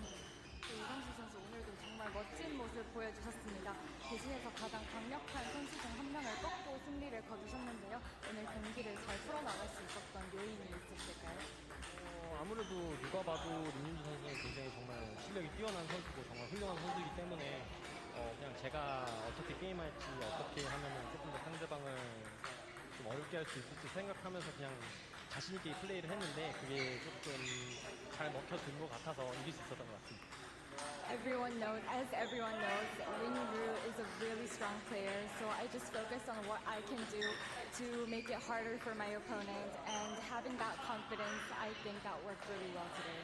이상수 선수 오늘도 정말 멋진 모습 보여주셨습니다. 대신에서 가장 강력한 선수 중 한 명을 꺾고 승리를 거두셨는데요. 오늘 경기를 잘 풀어나갈 수 있었던 요인이 있으실까요? 아무래도 누가 봐도 린민주 선수는 굉장히 정말 실력이 뛰어난 선수고 정말 훌륭한 선수이기 때문에 그냥 제가 어떻게 게임할지 어떻게 하면 조금 더 상대방을 좀 어렵게 할 수 있을지 생각하면서 그냥 자신 있게 플레이를 했는데 그게 조금 잘 먹혀든 것 같아서 이길 수 있었던 것 같습니다. Everyone knows, Lin Ru is a really strong player, so I just focused on what I can do to make it harder for my opponent, and having that confidence, I think that worked really well today.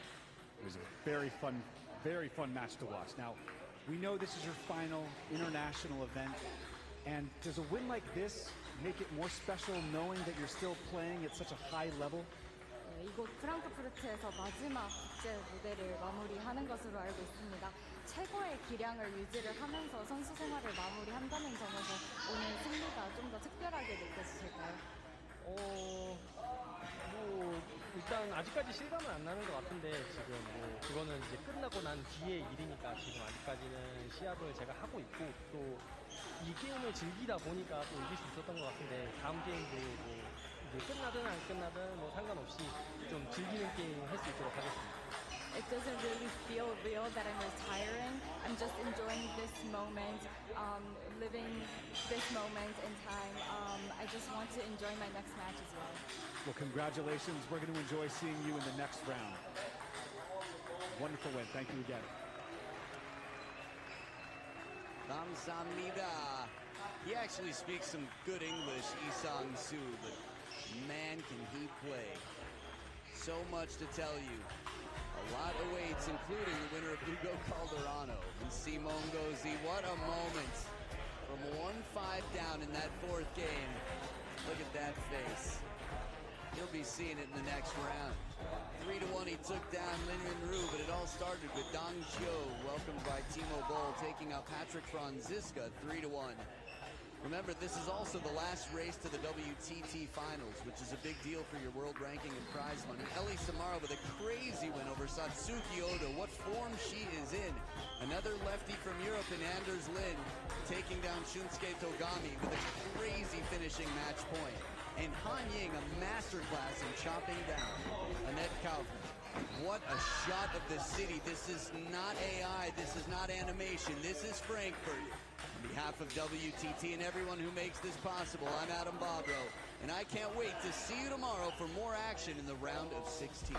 It was a very fun match to watch. Now, we know this is your final international event, and does a win like this make it more special knowing that you're still playing at such a high level? 이곳 프랑크푸르트에서 마지막 국제 무대를 마무리하는 것으로 알고 있습니다. 최고의 기량을 유지를 하면서 선수 생활을 마무리한다는 점에서 오늘 승리가 좀 더 특별하게 느껴지실까요? 일단 아직까지 실감은 안 나는 것 같은데 지금 그거는 이제 끝나고 난 뒤의 일이니까 지금 아직까지는 시합을 제가 하고 있고 또 이 게임을 즐기다 보니까 또 이길 수 있었던 것 같은데 다음 게임도 이제 끝나든 안 끝나든 상관없이 좀 즐기는 게임 할 수 있도록 하겠습니다. It doesn't really feel real that I'm retiring. I'm just enjoying this moment, living this moment in time. I just want to enjoy my next match as well. Well, congratulations. We're going to enjoy seeing you in the next round. Wonderful win. Thank you again. 감사합니다. He actually speaks some good English, Lee Sang-soo, but man, can he play. So much to tell you. A lot awaits, including the winner of Hugo Calderano and Simone Gauzy. What a moment. From 1-5 down in that 4th game. Look at that face. He'll be seeing it in the next round. 3-1 he took down Lin Ru, but it all started with Dong Chio, welcomed by Timo Boll, taking out Patrick Franziska 3-1. Remember, this is also the last race to the WTT Finals, which is a big deal for your world ranking and prize money. Ellie Samara with a crazy win over Satsuki Oda. What form she is in. Another lefty from Europe in Anders Lin, taking down Shunsuke Togami with a crazy finishing match point. And Han Ying, a masterclass in chopping down Annette Kaufman. What a shot of the city. This is not AI. This is not animation. This is Frankfurt. On behalf of WTT and everyone who makes this possible, I'm Adam Bobrow, and I can't wait to see you tomorrow for more action in the round of 16.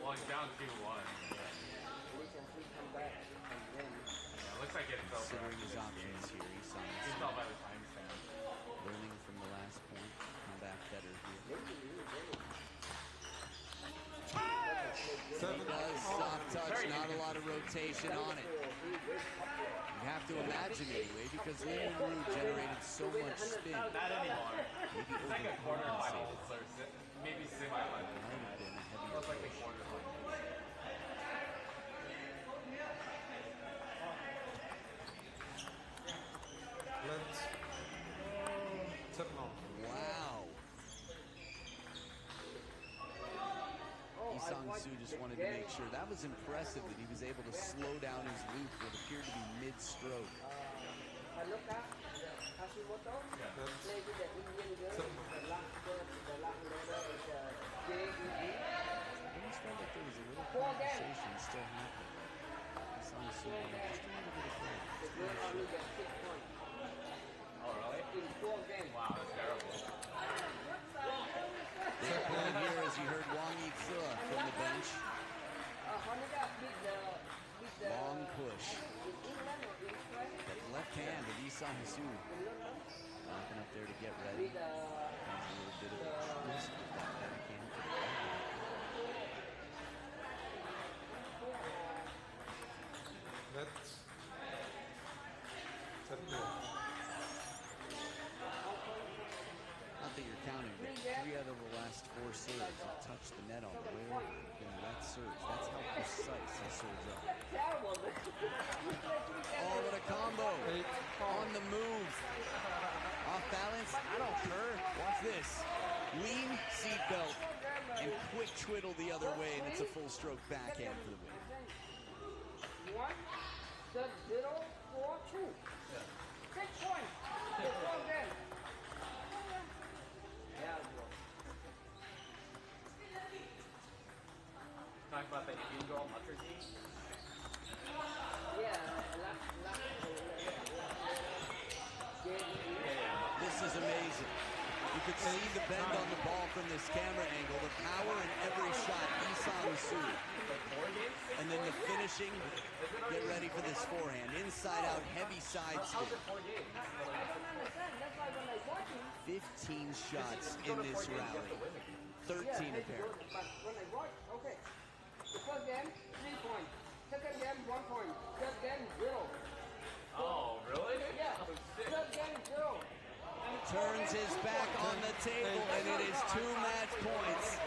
Well, he's down 2-1. Yeah, looks like it's over. Considering his options here, He's all by the timestamp. learning from the last point, come back better here. He does soft touch, not a lot of rotation on it. You have to imagine anyway, because Lin Ru generated so much spin. Not anymore. Maybe It's like a quarterfinals overcompensated. or maybe semi-finals. Might have been a heavier Feels like the push. quarterfinals. Let's turn on. Wow. Isang Su just wanted to make sure. That was impressive that he was able to slow down his loop what appeared to be mid-stroke. I almost felt like there was a little conversation still happening. Isang Su wanted just a little bit of break. Oh, really? Wow, that's terrible. Big point here as you heard Wang Yitze from the bench. Long push. That left hand of Isang Su. Knocking up there to get ready. Has a little bit of a twist with that backhand to the right. Let's turn on. Not that you're counting, but 3 out of the last 4 serves have touched the net on the way over. That serves. That's how precise he serves up. Oh, what a combo. On the move. Off balance. I don't care. Watch this. Lean seatbelt and quick twiddle the other way, and it's a full stroke backhand for the win. 1-0-4-2. 6 points. Talk about the Indian girl, Mukherjee. This is amazing. You could see the bend on the ball from this camera angle, the power in every shot, Isang Su. And then the finishing, get ready for this forehand. Inside out, heavy side spin. 15 shots in this rally. 13 apparently. Okay. The first game, 3 points. Second game, 1 point. Third game, 0. Oh, really? Yeah. Third game, 0. Turns his back on the table, and it is 2 match points.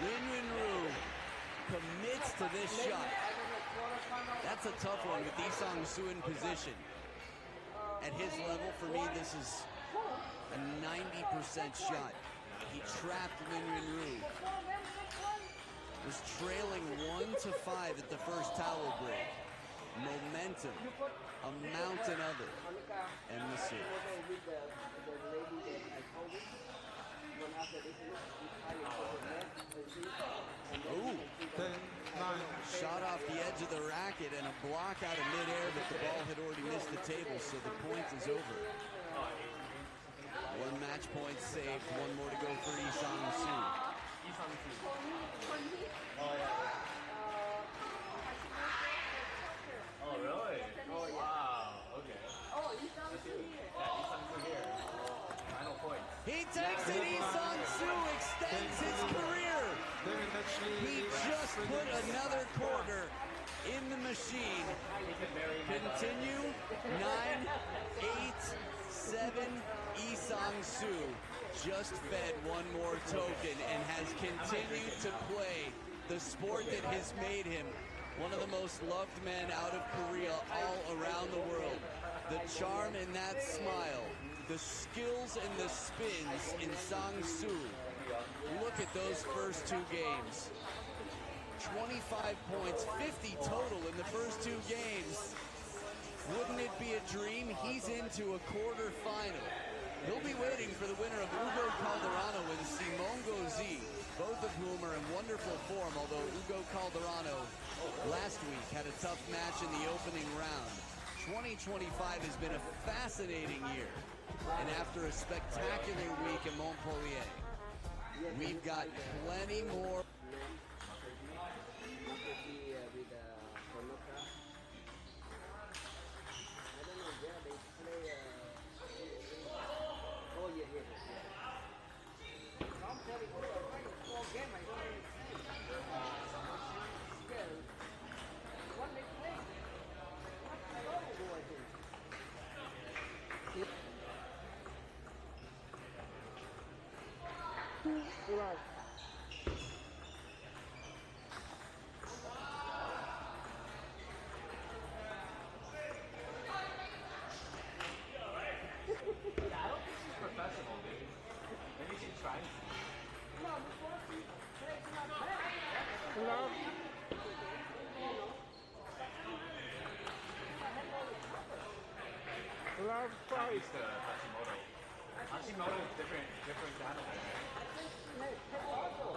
Lin Ru commits to this shot. That's a tough one with Isang Su in position. At his level, for me, this is a 90% shot. He trapped Lin Ru. Was trailing 1-5 at the first towel break. Momentum, a mountain of it, and the serve. Ooh. Shot off the edge of the racket and a block out of midair, but the ball had already missed the table, so the point is over. 1 match point saved, 1 more to go for Isang Su. Oh, really? Oh, yeah. Wow, okay. Oh, Isang Su here. Yeah, Isang Su here. Final point. He takes it, Isang Su extends his career. He just put another quarter in the machine. Continue, 9, 8, 7, Isang Su just fed 1 more token and has continued to play the sport that has made him one of the most loved men out of Korea all around the world. The charm in that smile, the skills and the spins in Sang Su. Look at those first 2 games. 25 points, 50 total in the first 2 games. Wouldn't it be a dream? He's into a quarterfinal. He'll be waiting for the winner of Ugo Calderano and Simon Gauzy, both of whom are in wonderful form, although Ugo Calderano last week had a tough match in the opening round. 2025 has been a fascinating year, and after a spectacular week in Montpellier, we've got plenty more. game, I don't understand. Still, one next week. Not long ago, I think. Relax. Yeah, I don't think she's professional, dude. Maybe she's trying to. No, before she plays not bad. Love. Love I'm fight. used to Hashimoto. Hashimoto is different animal. Hey, also.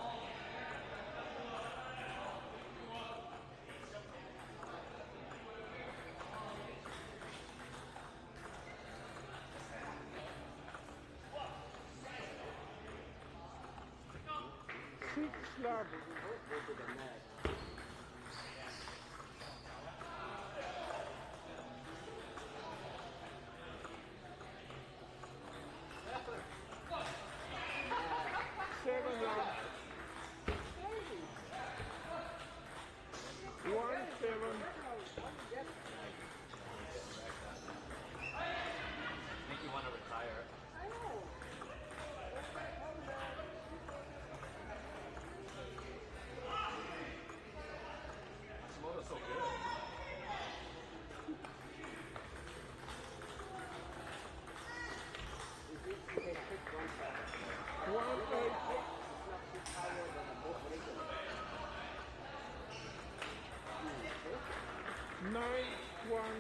Six love. Seven love. 1-7. Make you want to retire. Hashimoto's so good. Nine, one.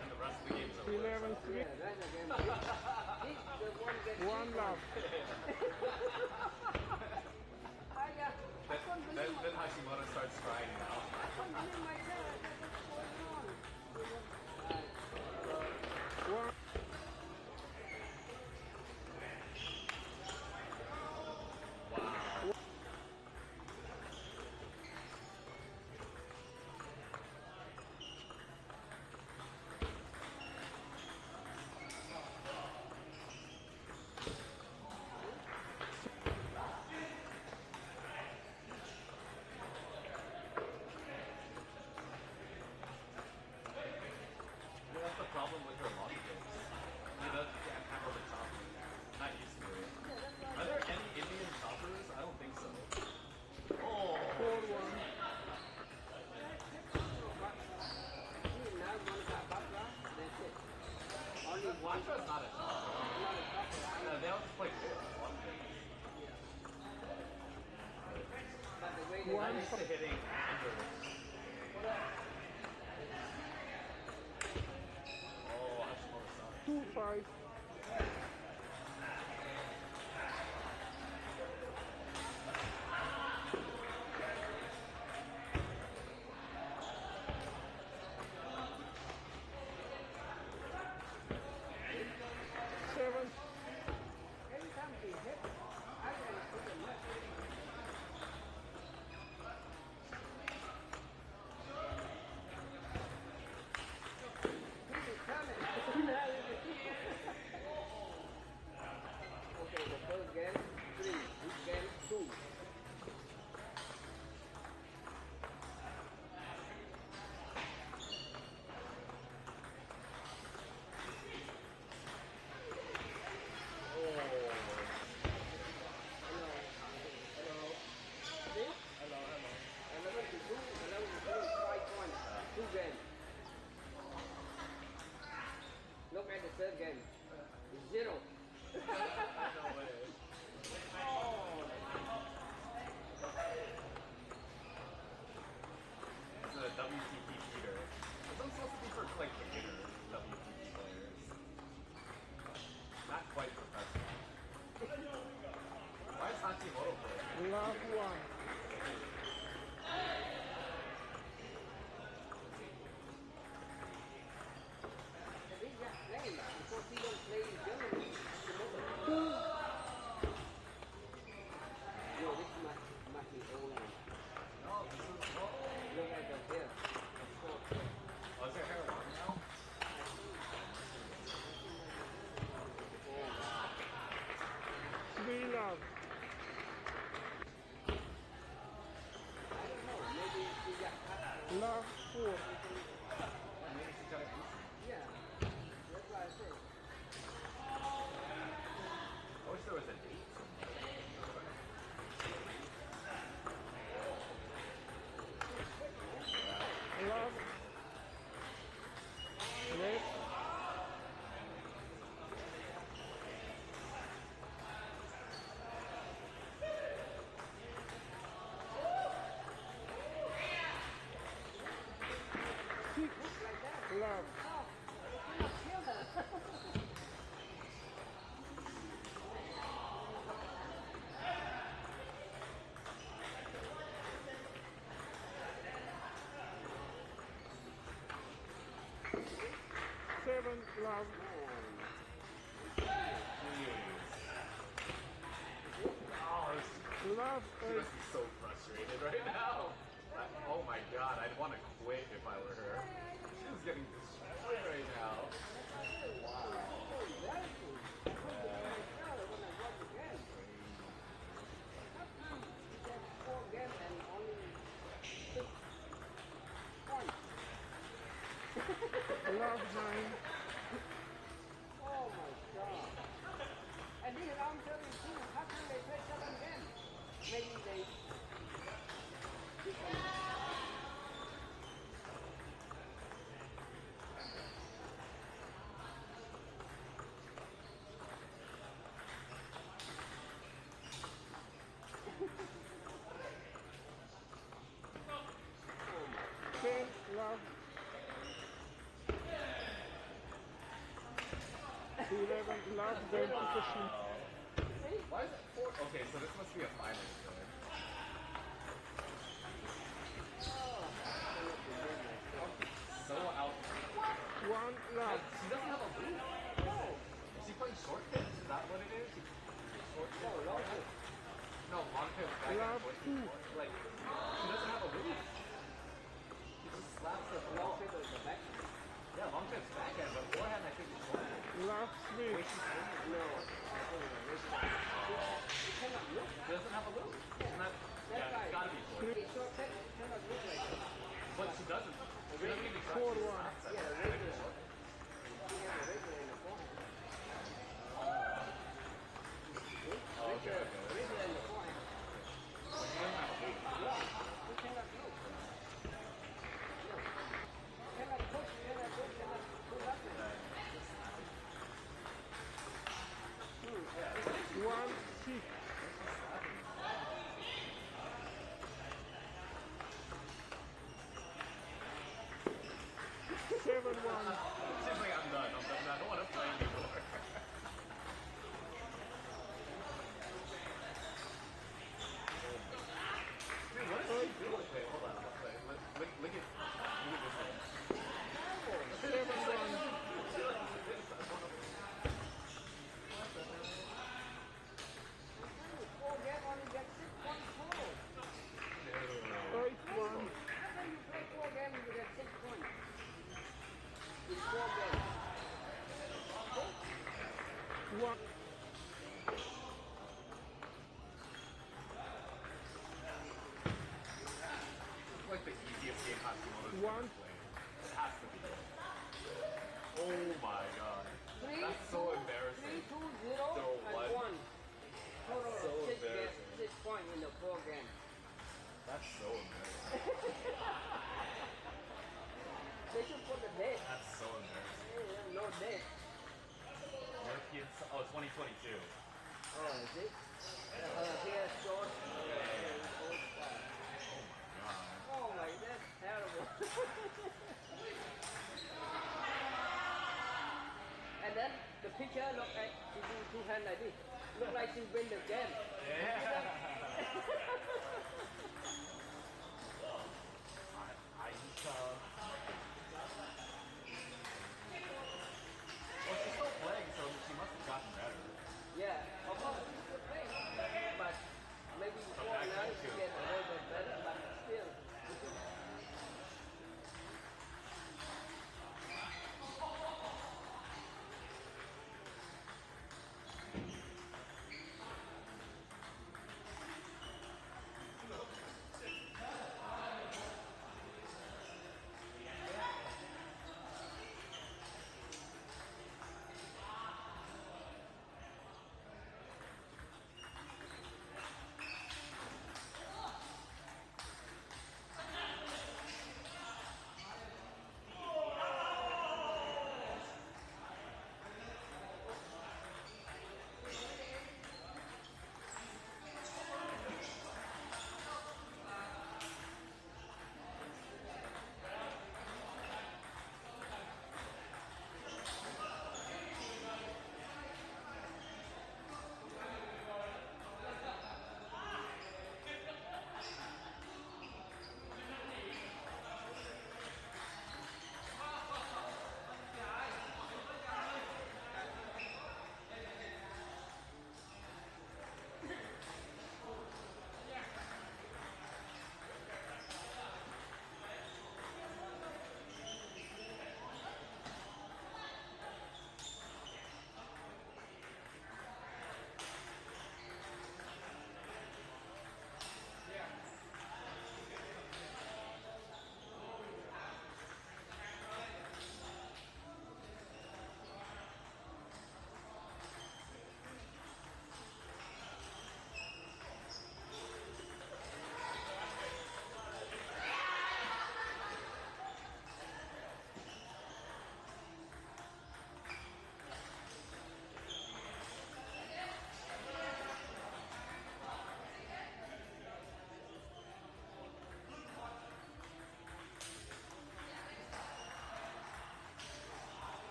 And the rest of the game's over. 11-3. One love. Then Hashimoto starts crying now. One. That's the problem with her long games. She can't handle the chopper. Not used to it. Are there any Indian choppers? I don't think so. Oh. 4-1. Wantra's not a chopper. No, they all just play good. I'm used to hitting unders. Oh, Hashimoto sucks. 2-5. Seven. Six. Love. Seven. Love. Love. She must be so frustrated right now. Oh my god, I'd want to quit if I were her. She's getting destroyed right now. Love 9. Oh my god. And this is round 32. How can they play 7 games? Maybe they. Ten, love. 11, love, then position. Why is it 4? Okay, so this must be a final score. So out. One, love. She doesn't have a loop. Is she playing short pitch? Is that what it is? Short pitch? No, long pitch. Love 2. Like, she doesn't have a loop. She just slaps the ball. Yeah, long pitch backhand, but forehand I think is short. Love 3. No. She doesn't have a loop. Isn't that? Yeah, it's gotta be short. But she doesn't. She doesn't even try. 4-1. One, 6. Seven, 1. She's like, I'm done. I don't want to play anymore. Dude, what is she doing? Wait, hold on. Look at this one. 7, 1. One. It's like the easiest game Hashimoto's One. ever played. It has to be. Oh my god. That's so embarrassing. 3, 2, 0, So and what? 1. Total So of 6 games, embarrassing. 6 points in the 4 games. That's so embarrassing. They should put the date. That's so embarrassing. Yeah, no date. European, 2022. Oh, is it? Here's George. Oh my, that's terrible. And then the picture look like she do 2 hands like this. Look like she win the game. Well, she's still playing, so she must have gotten better. Yeah, of course she's still playing. But maybe before now she get a little bit better, but still.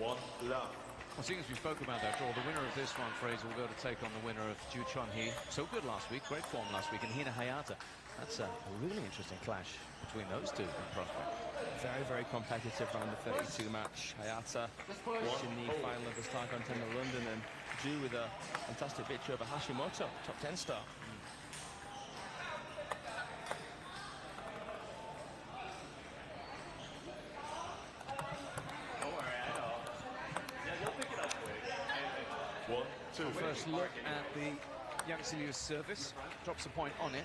1 love. Well, seeing as we spoke about that draw, the winner of this one, Fraser, will go to take on the winner of Ju Chun-hee. So good last week, great form last week, and Hina Hayata. That's a really interesting clash between those two in prospect. Very, very competitive round of 32 match. Hayata reaching the final of the Star Contender London, and Ju with a fantastic victory over Hashimoto, top 10 star. First look at the Yang Siliu's service, drops a point on it.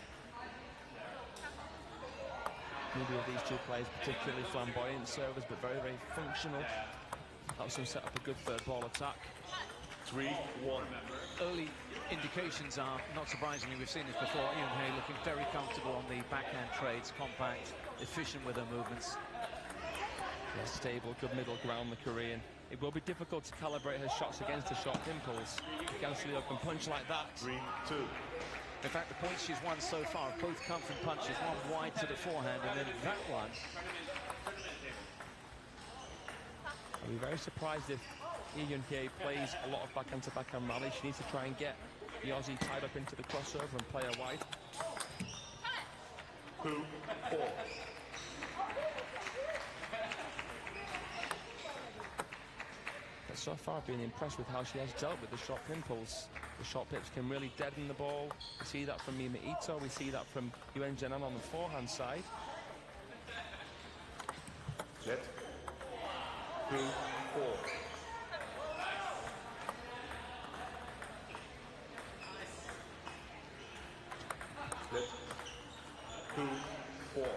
Neither of these two players particularly flamboyant servers, but very, very functional. Helps them set up a good third ball attack. 3-1. Early indications are, not surprisingly, we've seen this before, Ian Hay looking very comfortable on the backhand trades, compact, efficient with her movements. Yeah, stable, good middle ground, the Korean. It will be difficult to calibrate her shots against the short impulse. Yang Sileo can punch like that. 3-2. In fact, the points she's won so far have both come from punches, one wide to the forehand, and then that one. I'll be very surprised if Lee Yun-hye plays a lot of backhand to backhand rally. She needs to try and get the Aussie tied up into the crossover and play her wide. 2-4. But so far I've been impressed with how she has dealt with the short impulse. The short pips can really deaden the ball. We see that from Mima Ito, we see that from Yuen Jenan on the forehand side. Net. 2-4. Net. 2-4.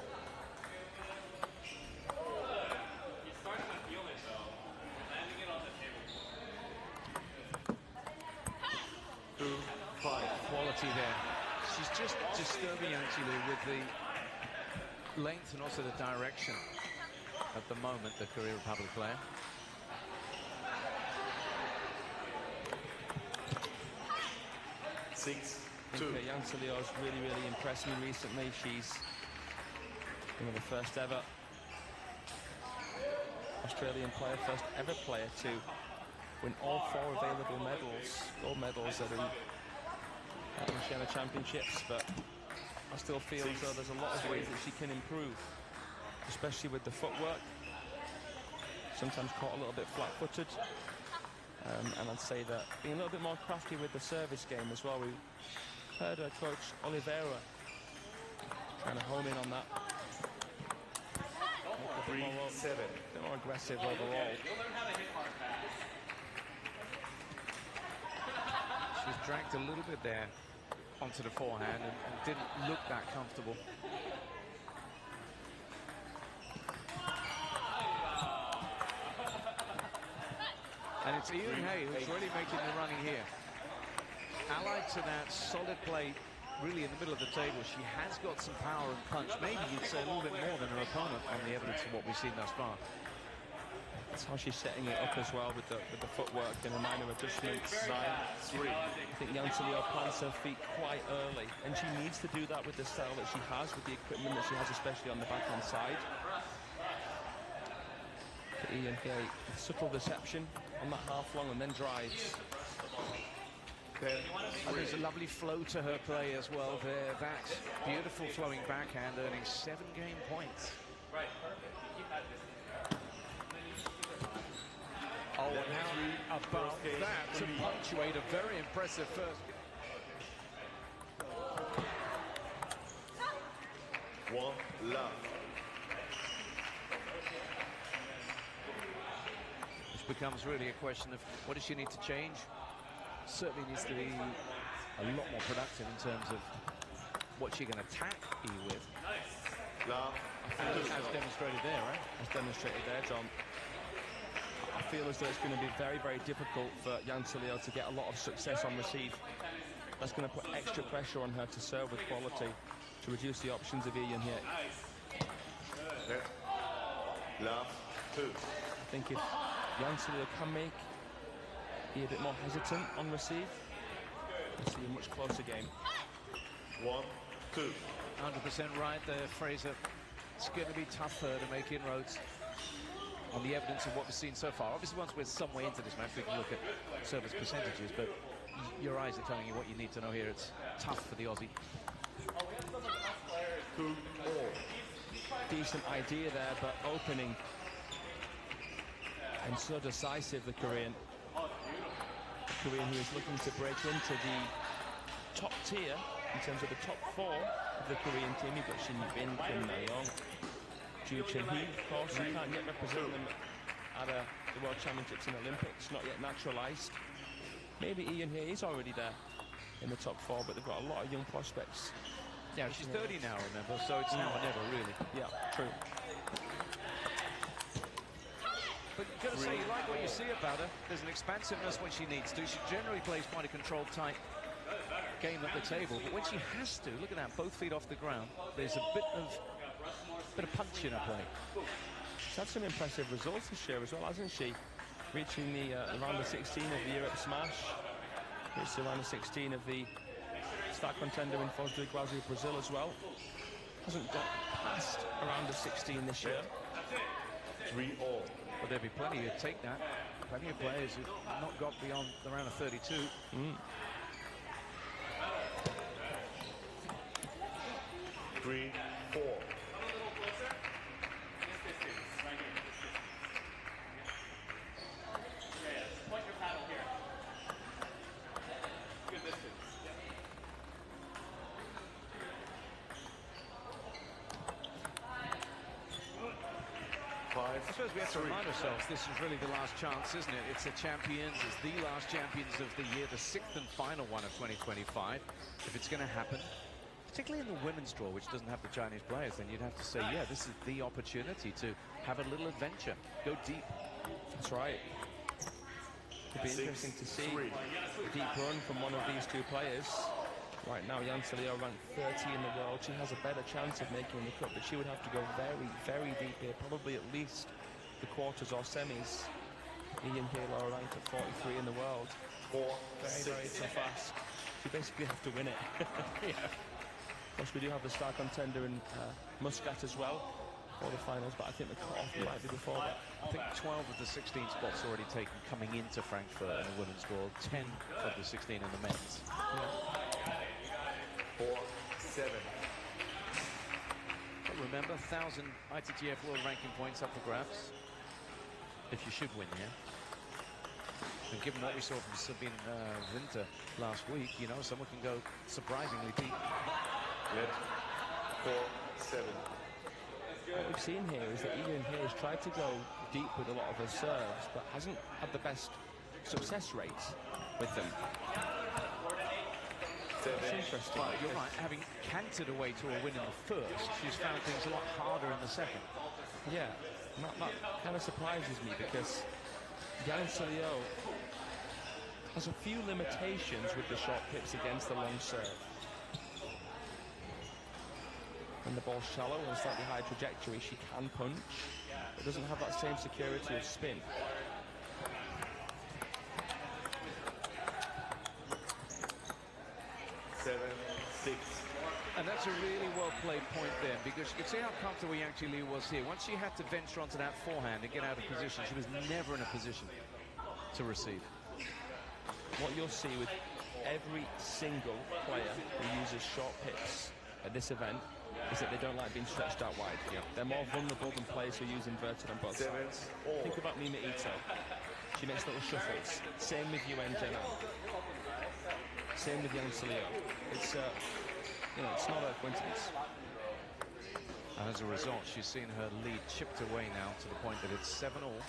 Quality there. She's just disturbing actually with the length and also the direction at the moment, the Korea Republic player. Yang Sileo has really, really impressed me recently. She's one of the first ever Australian player, first ever player to win all 4 available medals, gold medals at the Oceania Championships, but I still feel as though there's a lot of ways that she can improve, especially with the footwork. Sometimes caught a little bit flat-footed, and I'd say that being a little bit more crafty with the service game as well. We heard coach Oliveira trying to home in on that. A bit more aggressive overall. She was dragged a little bit there onto the forehand and didn't look that comfortable. And it's Ian Hay who's really making the running here. Allied to that solid play, really in the middle of the table, she has got some power and punch. Maybe you'd say a little bit more than her opponent on the evidence of what we've seen thus far. That's how she's setting it up as well with the footwork and the minor adjustments. I think Yang Sileo plants her feet quite early, and she needs to do that with the style that she has, with the equipment that she has, especially on the backhand side. Ian Hay, subtle deception on that half long and then drives. And there's a lovely flow to her play as well there. That beautiful flowing backhand earning 7 game points. Oh, and how about that to punctuate a very impressive first. 1 love. Which becomes really a question of what does she need to change? Certainly needs to be a lot more productive in terms of what she can attack E with. As demonstrated there, right? As demonstrated there, John. I feel as though it's going to be very, very difficult for Yang Sileo to get a lot of success on receive. That's going to put extra pressure on her to serve with quality, to reduce the options of Ian here. Love 2. I think if Yang Sileo can be a bit more hesitant on receive, we'll see a much closer game. 1-2. 100% right there, Fraser. It's going to be tough for her to make inroads on the evidence of what we've seen so far. Obviously, once we're some way into this match, we can look at service percentages, but your eyes are telling you what you need to know here. It's tough for the Aussie. Decent idea there, but opening. And so decisive, the Korean. The Korean who is looking to break into the top tier in terms of the top 4 of the Korean team. You've got Shin Bin, Kim Na-young, Ju Chun-hee, of course. You can't yet represent them at the World Championships and Olympics, not yet naturalised. Maybe Ian here, he's already there in the top 4, but they've got a lot of young prospects. Yeah, she's 30 now, remember, so it's now or never, really. Yeah, true. But you've got to say, you like what you see about her. There's an expansiveness when she needs to. She generally plays quite a controlled, tight game at the table, but when she has to, look at that, both feet off the ground, there's a bit of punch in her play. She's had some impressive results this year as well, hasn't she? Reaching the round of 16 of the Europe Smash, reached the round of 16 of the Star Contender in Foz do Iguazu, Brazil as well. Hasn't got past a round of 16 this year. 3-all. But there'll be plenty who'd take that. Plenty of players who've not got beyond the round of 32. 3-4. I suppose we have to remind ourselves this is really the last chance, isn't it? It's the champions, it's the last champions of the year, the 6th and final one of 2025. If it's going to happen, particularly in the women's draw, which doesn't have the Chinese players, then you'd have to say, yeah, this is the opportunity to have a little adventure, go deep. That's right. It'd be interesting to see a deep run from one of these two players. Right now, Yan Sileo ranked 30 in the world. She has a better chance of making the cut, but she would have to go very, very deep here, probably at least the quarters or semis. Ian Halo ranked at 43 in the world. Very tough ask. You basically have to win it. Yeah. Of course, we do have the Star Contender in Muscat as well for the finals, but I think the cut-off might be before that. I think 12 of the 16 spots already taken coming into Frankfurt in the women's draw, 10 of the 16 in the men's. Yeah. 4-7. But remember, 1,000 ITTF World Ranking points up for grabs, if you should win here. And given what we saw from Sabine Winter last week, you know, someone can go surprisingly deep. Net 4-7. What we've seen here is that Ian here has tried to go deep with a lot of her serves, but hasn't had the best success rates with them. It's interesting. Well, you're right. Having cantered away to a win in the first, she's found things a lot harder in the second. Yeah, that kind of surprises me because Yan Sileo has a few limitations with the short pips against the long serve. When the ball's shallow and slightly high trajectory, she can punch, but doesn't have that same security of spin. And that's a really well-played point there, because you can see how comfortable Yang Chi-Li was here. Once she had to venture onto that forehand and get out of position, she was never in a position to receive. What you'll see with every single player who uses short pips at this event is that they don't like being stretched out wide. Yeah. They're more vulnerable than players who use inverted on both sides. Think about Nina Ito. She makes little shuffles. Same with Yuen Zheng. Same with Yang Sileo. It's you know, it's not a coincidence. And as a result, she's seen her lead chipped away now to the point that it's 7-all.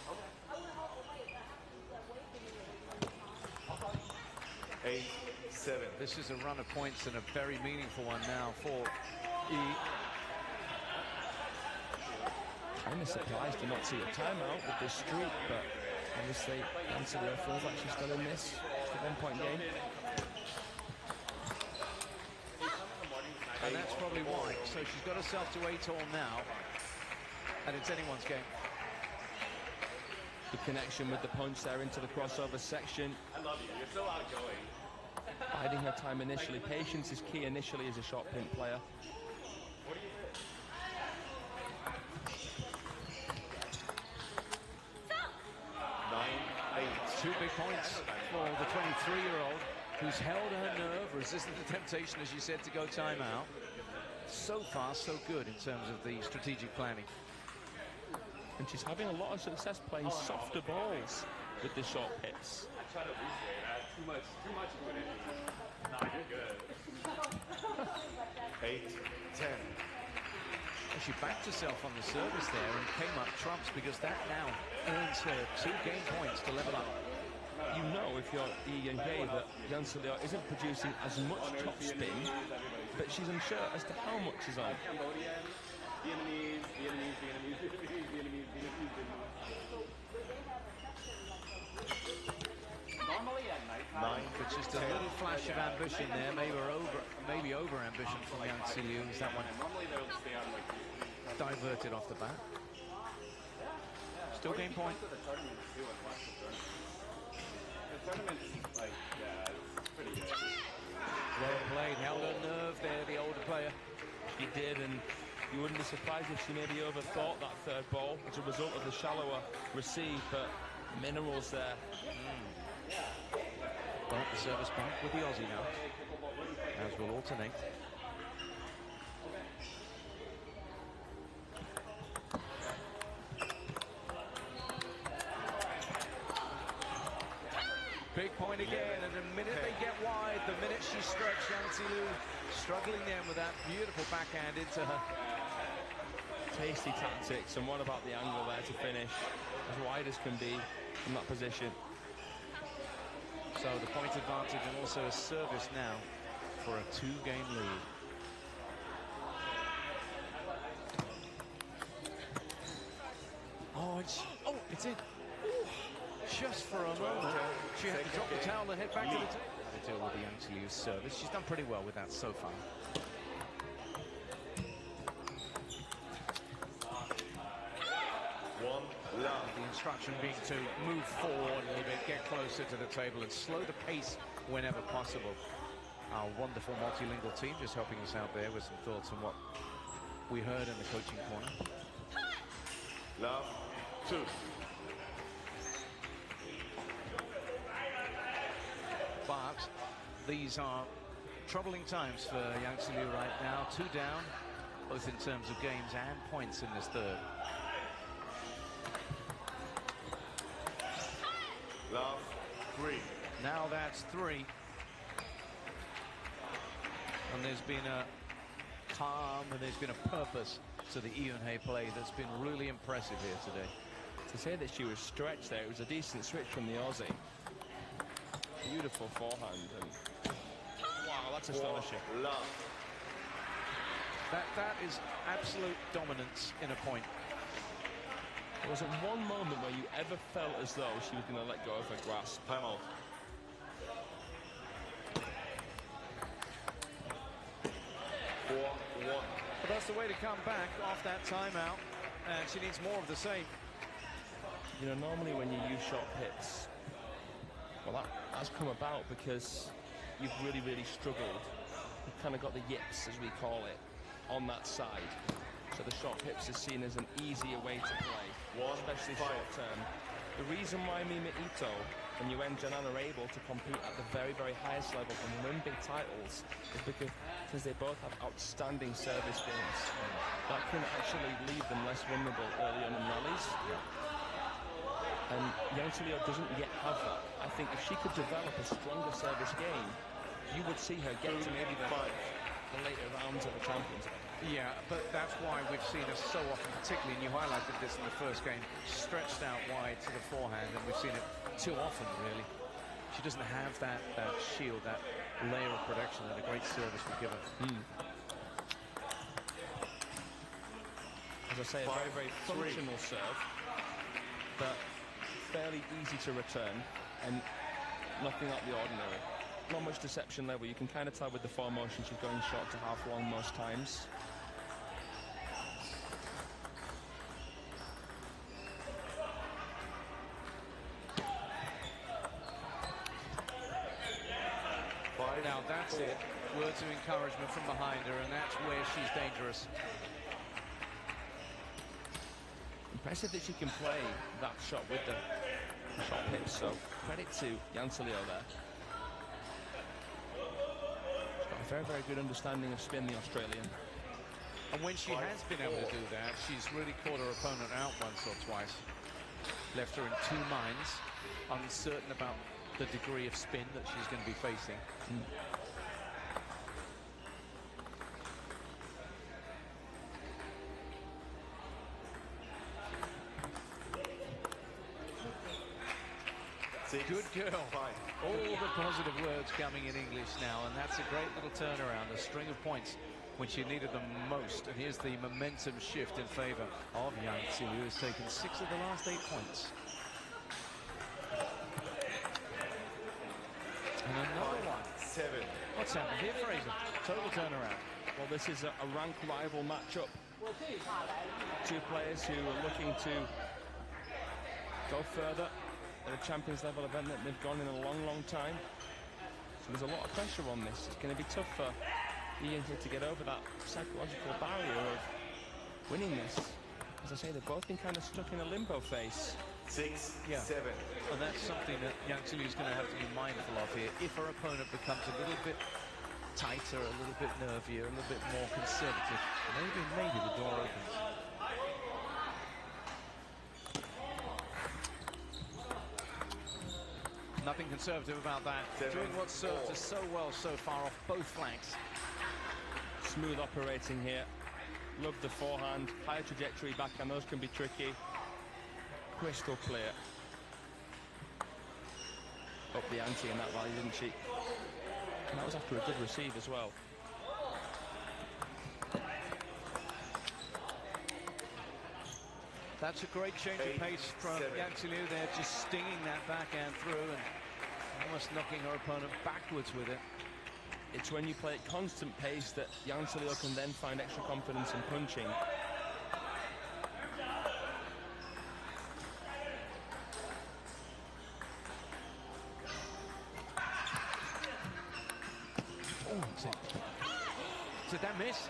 8-7. This is a run of points and a very meaningful one now for Yi. I'm surprised to not see a timeout with this streak, but obviously Yan Sileo feels like she's still in this. It's a one-point game. And that's probably why. So she's got herself to 8-all now, and it's anyone's game. Good connection with the punch there into the crossover section. I love you. You're so outgoing. Biding her time initially. Patience is key initially as a short pin player. big points for the 23-year-old who's held her nerve, resisted the temptation, as you said, to go timeout. So far, so good in terms of the strategic planning. And she's having a lot of success playing softer balls with the short hits. I tried to lose weight. I had too much good energy. Not good. 8, 10. Well, she backed herself on the service there and came up trumps because that now earns her 2 game points to level up. You know, if you're Yi Yang that Yan Sileo isn't producing as much top spin, but she's unsure as to how much is on. Vietnamese. Normally at night. But just a little flash of ambition there, maybe over ambition from Yang Sileo as that one diverted off the bat. Still game point. The tournament's like, yeah, it's pretty good. Well played, held her nerve there, the older player. She did, and you wouldn't be surprised if she maybe overthought that third ball as a result of the shallower receive, but minerals there. Well, the service back with the Aussie now, as we'll alternate. Big point again, and the minute they get wide, the minute she stretched, Yang Sileo struggling then with that beautiful backhand into her. Tasty tactics, and what about the angle there to finish as wide as can be from that position. So the point advantage and also a service now for a 2-game lead. Oh, it's in. Ooh, just for a moment. She had to drop the towel and head back to the table. To deal with the Yang Sileo service. She's done pretty well with that so far. The instruction being to move forward a little bit, get closer to the table and slow the pace whenever possible. Our wonderful multilingual team just helping us out there with some thoughts on what we heard in the coaching corner. Love 2. But these are troubling times for Yang Sileo right now. 2 down, both in terms of games and points in this third. Love 3. Now that's 3. And there's been a calm and there's been a purpose to the Yi Eun-hye play that's been really impressive here today. To say that she was stretched there, it was a decent switch from the Aussie. Beautiful forehand. And wow, that's astonishing. That is absolute dominance in a point. There wasn't one moment where you ever felt as though she was going to let go of her grasp. Timeout. But that's the way to come back off that timeout, and she needs more of the same. You know, normally when you use short hits, well, that's come about because you've really, really struggled. You've kind of got the yips, as we call it, on that side. So the short hips is seen as an easier way to play, especially short term. The reason why Mima Ito and Yuen Jianan are able to compete at the very, very highest level and win big titles is because they both have outstanding service games. That can actually leave them less vulnerable early on in rallies. And Yang Sileo doesn't yet have that. I think if she could develop a stronger service game, you would see her get to maybe the later rounds of the Champions. Yeah, but that's why we've seen her so often, particularly, and you highlighted this in the first game, stretched out wide to the forehand, and we've seen it too often, really. She doesn't have that shield, that layer of protection that a great service would give her. As I say, a very, very functional serve, but fairly easy to return, and nothing out the ordinary. Not much deception there, but you can kind of tell with the form motion she's going short to half long most times. Now that's it. Words of encouragement from behind her, and that's where she's dangerous. Impressive that she can play that shot with the shot pitch, so credit to Yancelio there. She's got a very, very good understanding of spin, the Australian. And when she has been able to do that, she's really caught her opponent out once or twice. Left her in two minds, uncertain about the degree of spin that she's going to be facing. Good girl. All the positive words coming in English now, and that's a great little turnaround, a string of points when she needed them most. And here's the momentum shift in favor of Yang Zi, who has taken 6 of the last 8 points. And another one. 7. What's happened here, Fraser? Total turnaround. Well, this is a ranked rival matchup. Two players who are looking to go further at a Champions level event that they've gone in a long, long time. So there's a lot of pressure on this. It's going to be tough for Ian here to get over that psychological barrier of winning this. As I say, they've both been kind of stuck in a limbo phase. 6, Yeah. 7. And that's something that Yang Zi is going to have to be mindful of here. If her opponent becomes a little bit tighter, a little bit nervier, a little bit more conservative, maybe the door opens. Nothing conservative about that. 7, Doing what served 4. us so well so far off both flanks. Smooth operating here. Love the forehand. Higher trajectory backhand. Those can be tricky. Crystal clear. Up the ante in that volley, didn't she? And that was after a good receive as well. That's a great change of pace from Yang Zi there, just stinging that backhand through and almost knocking her opponent backwards with it. It's when you play at constant pace that Yancelio can then find extra confidence in punching. Did that miss?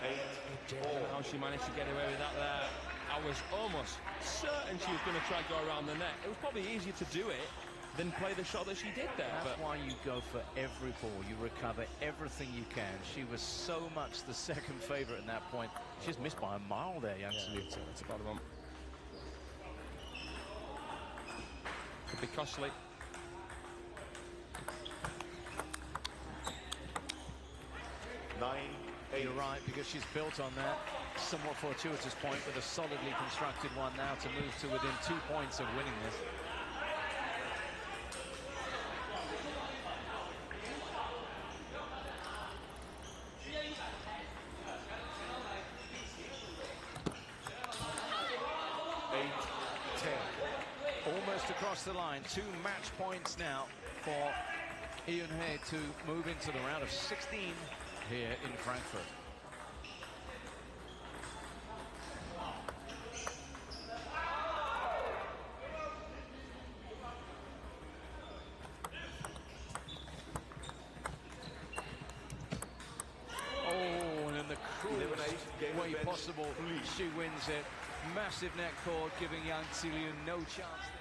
How she managed to get away with that there. I was almost certain she was going to try to go around the net. It was probably easier to do it than play the shot that she did there. That's why you go for every ball. You recover everything you can. She was so much the second favorite in that point. She's missed by a mile there, Yang Zi. That's about one. Could be costly. You're right, because she's built on that somewhat fortuitous point with a solidly constructed one now to move to within 2 points of winning this. Almost across the line. 2 match points now for Ian Hay to move into the round of 16 here in Frankfurt. Oh, and in the cruelest way possible, she wins it. Massive net cord, giving Yang Zi no chance there.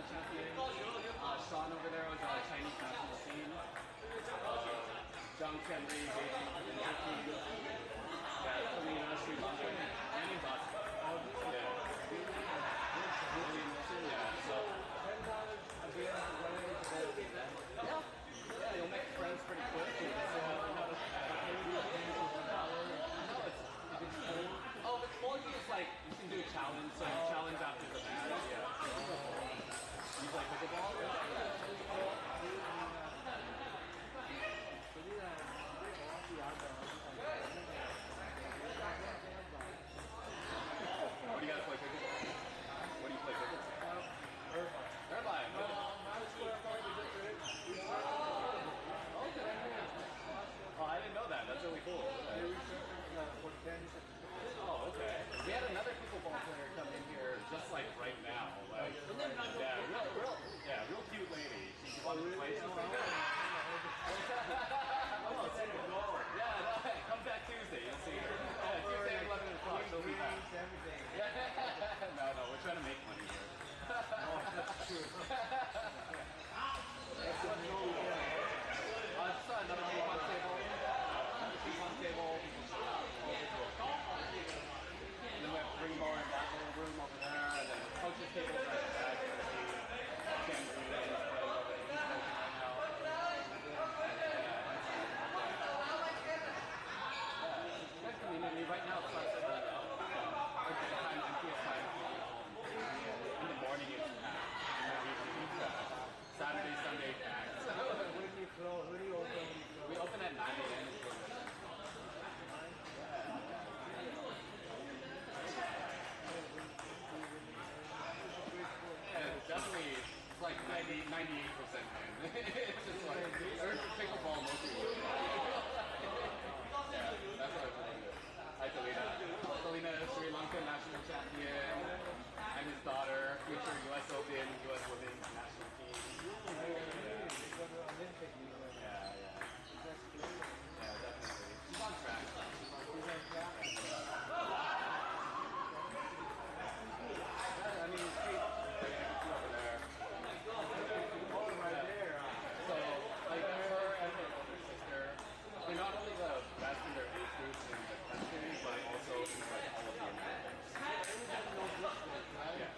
champion. Sean over there was Chinese national team. Zhang Qianli, Beijing provincial team. Selena, Sri Lanka, and in Boston. Yeah. Yeah, so. Yeah, you'll make friends pretty quick. Oh, if it's bulky, it's like you can do a challenge. So challenge after the match. Yeah. You play pickleball? What do you guys play pickleball? What do you play pickleball? Irvine. Oh, I didn't know that. That's really cool. Oh, okay. We had another pickleball player come in here just like right now. Like, yeah, real cute lady. She wanted to play something. Yeah, no, hey, come back Tuesday. You'll see her. Yeah, Tuesday at 11 o'clock. She'll be back. No, we're trying to make money here. Just another ping-pong table. Ping-pong table. And then we have 3 more in that little room over there. And then the coach's table right back. Ken Green is playing over there. He's coaching right now. You guys can meet me right now. It's like time, MTS time. In the morning it's packed. Saturday, Sunday packed. We open at 9 a.m. Definitely, it's like 98% men. It's just like, there's pickleball mostly. Yeah, that's what I believe. Hi, Selena. Selena is Sri Lankan national champion, and his daughter, future U.S. Open, U.S. Women's national team. Yeah, definitely. She's on track. I mean, over there. So, like, her and her older sister, they're not only the best in their age groups in the country, but also in like all of the Americans. Yeah.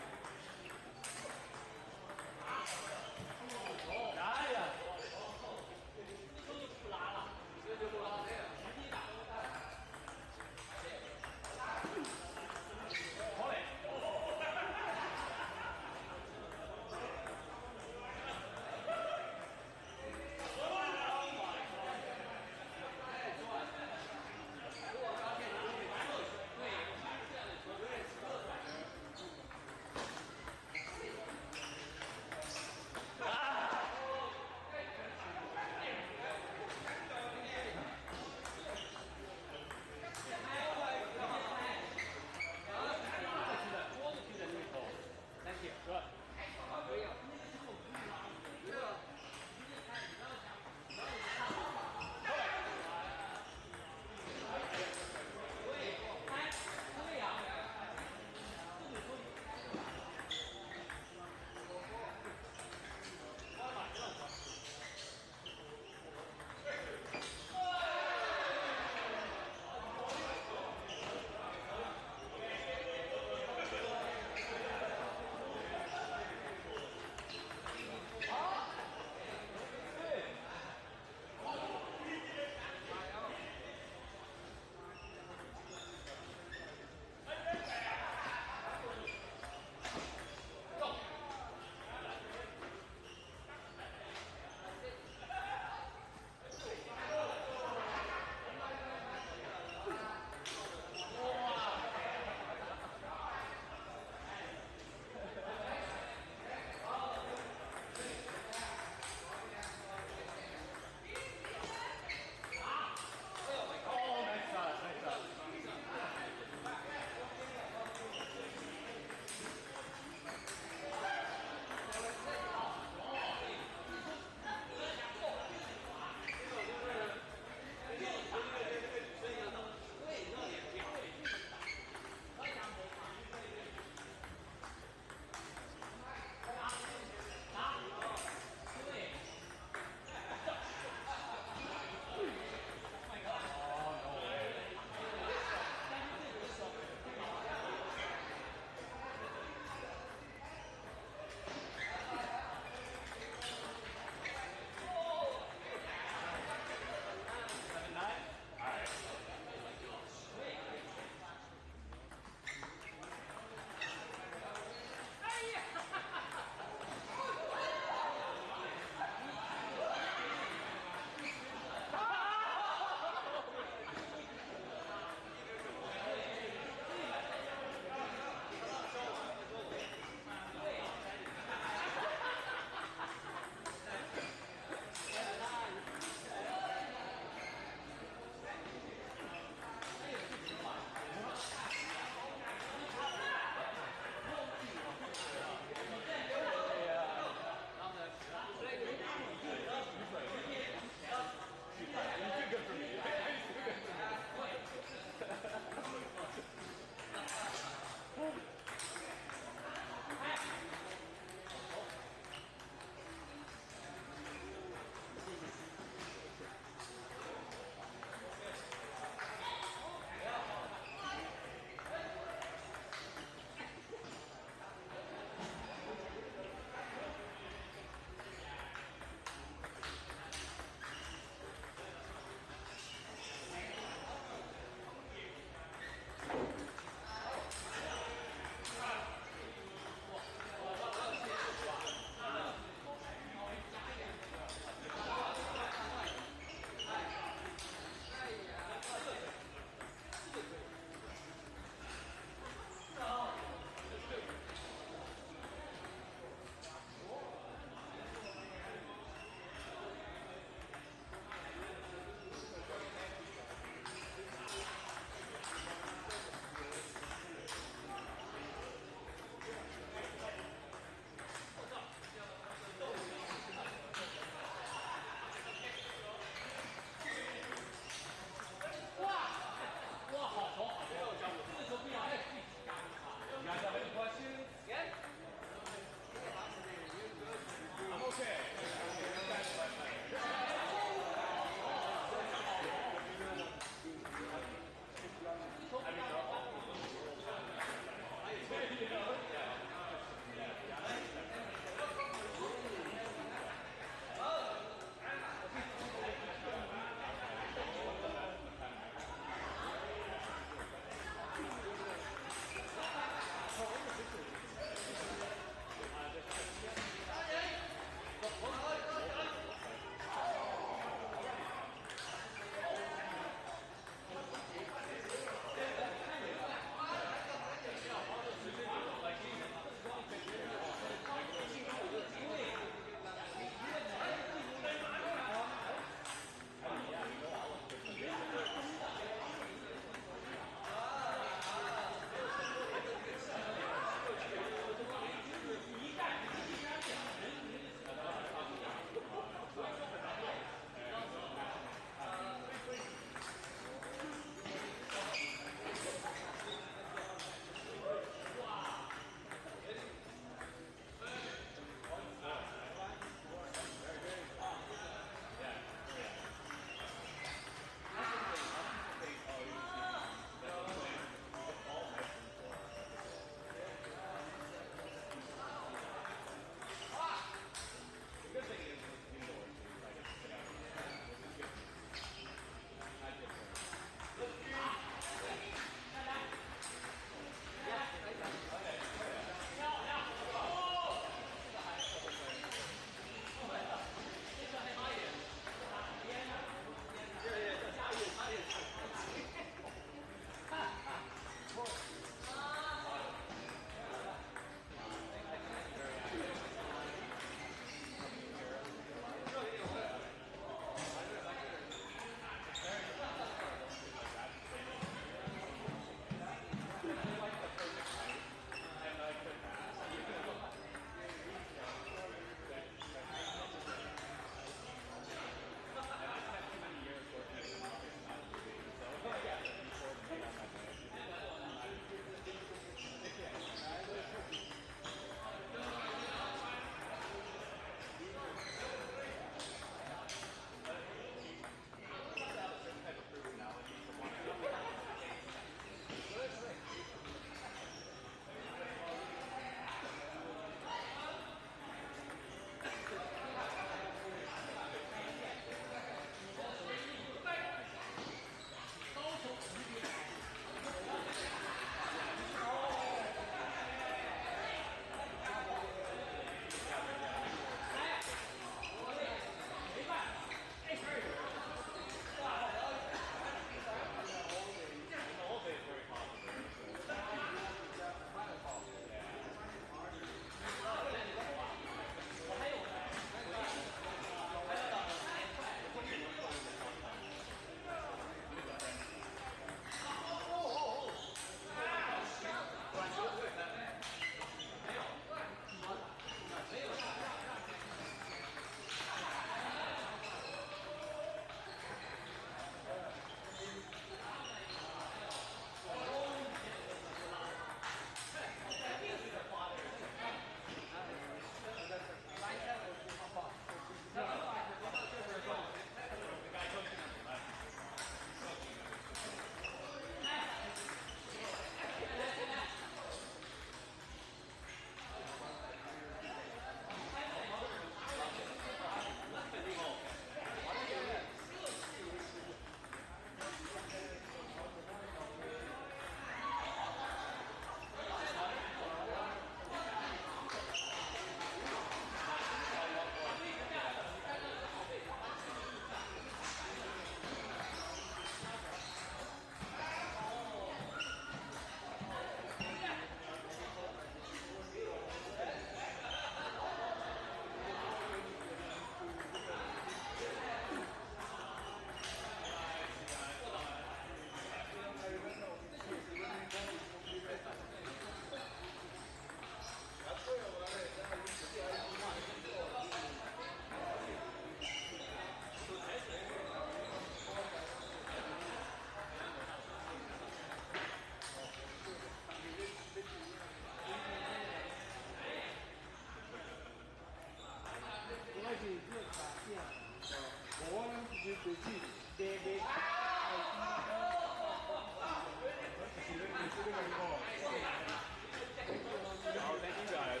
thank you guys.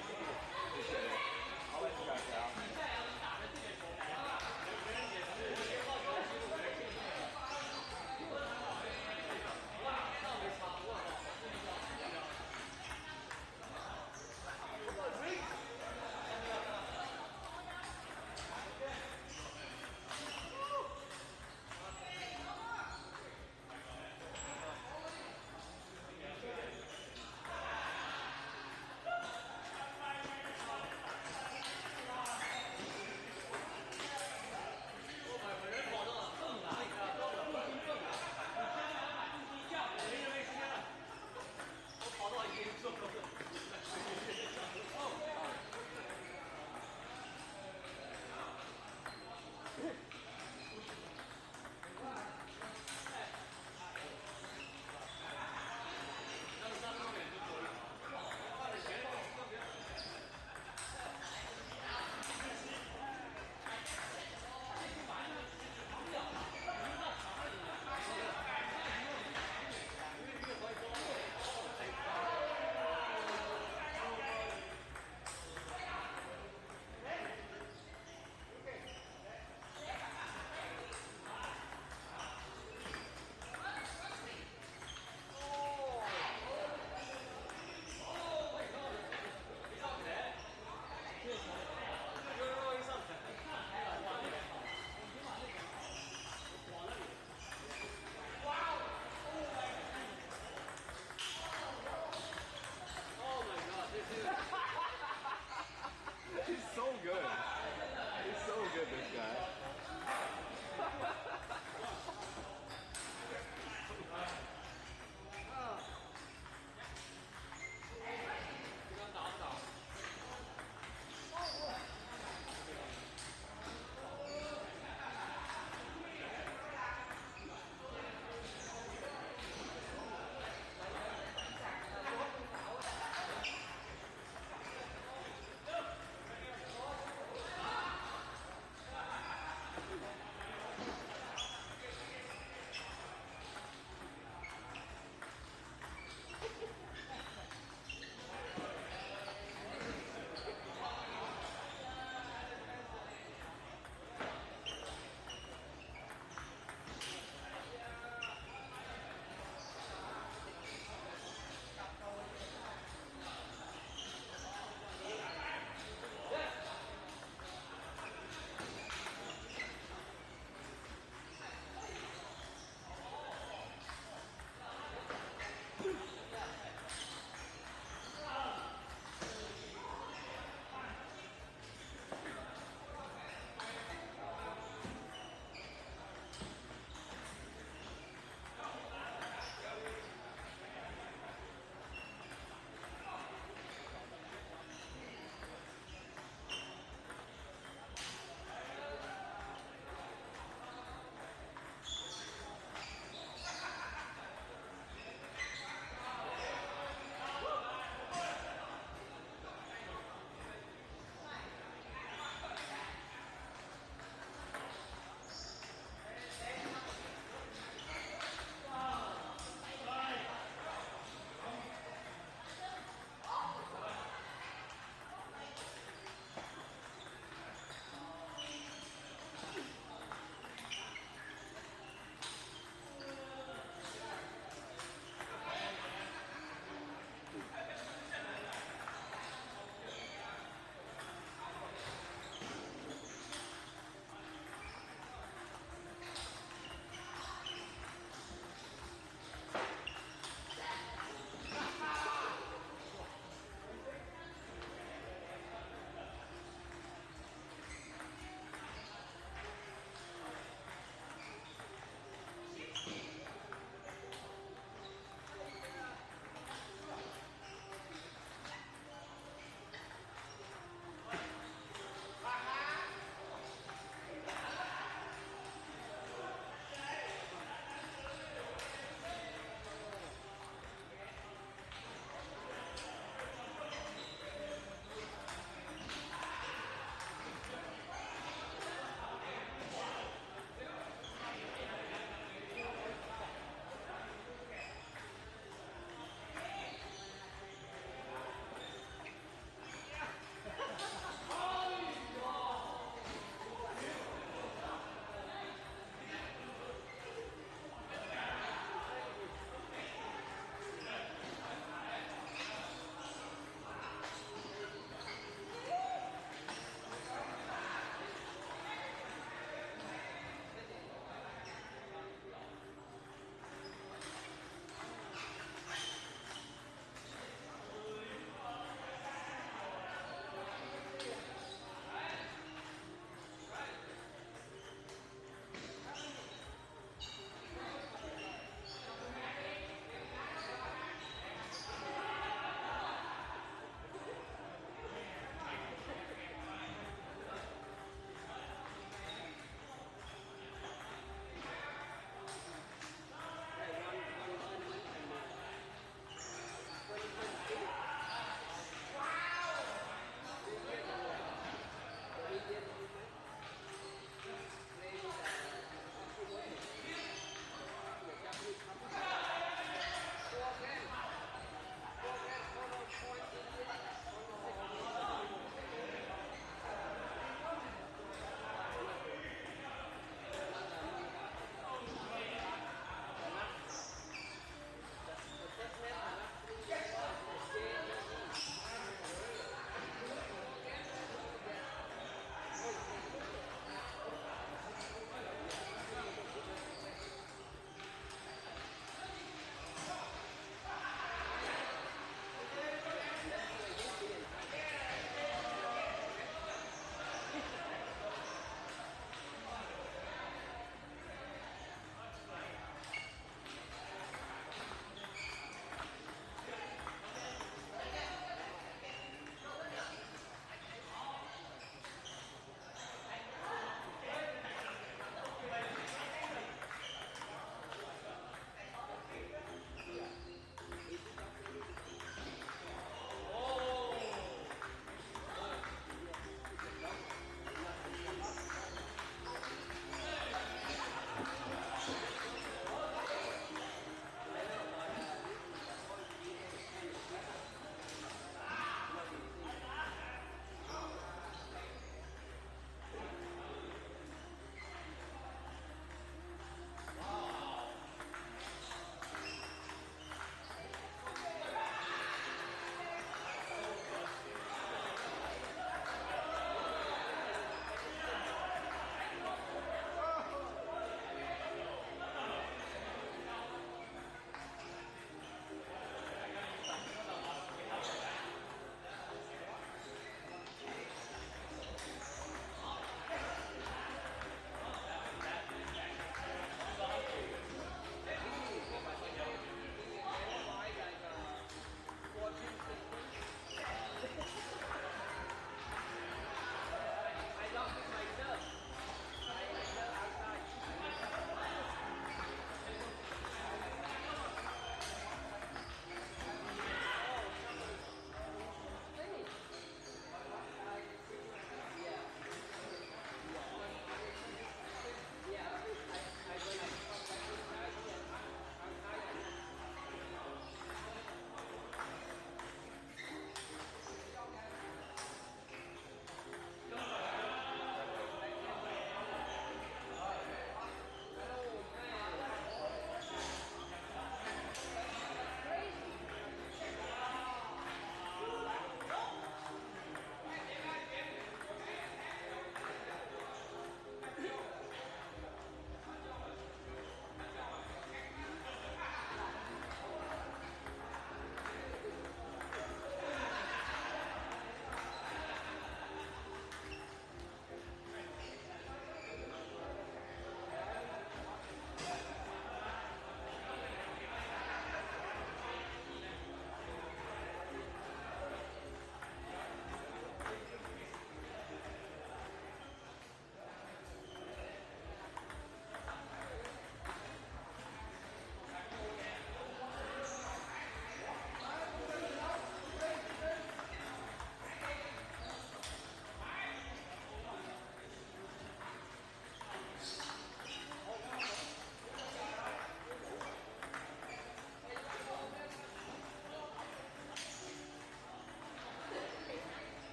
Appreciate it. I'll let you guys out.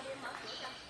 点毛球的。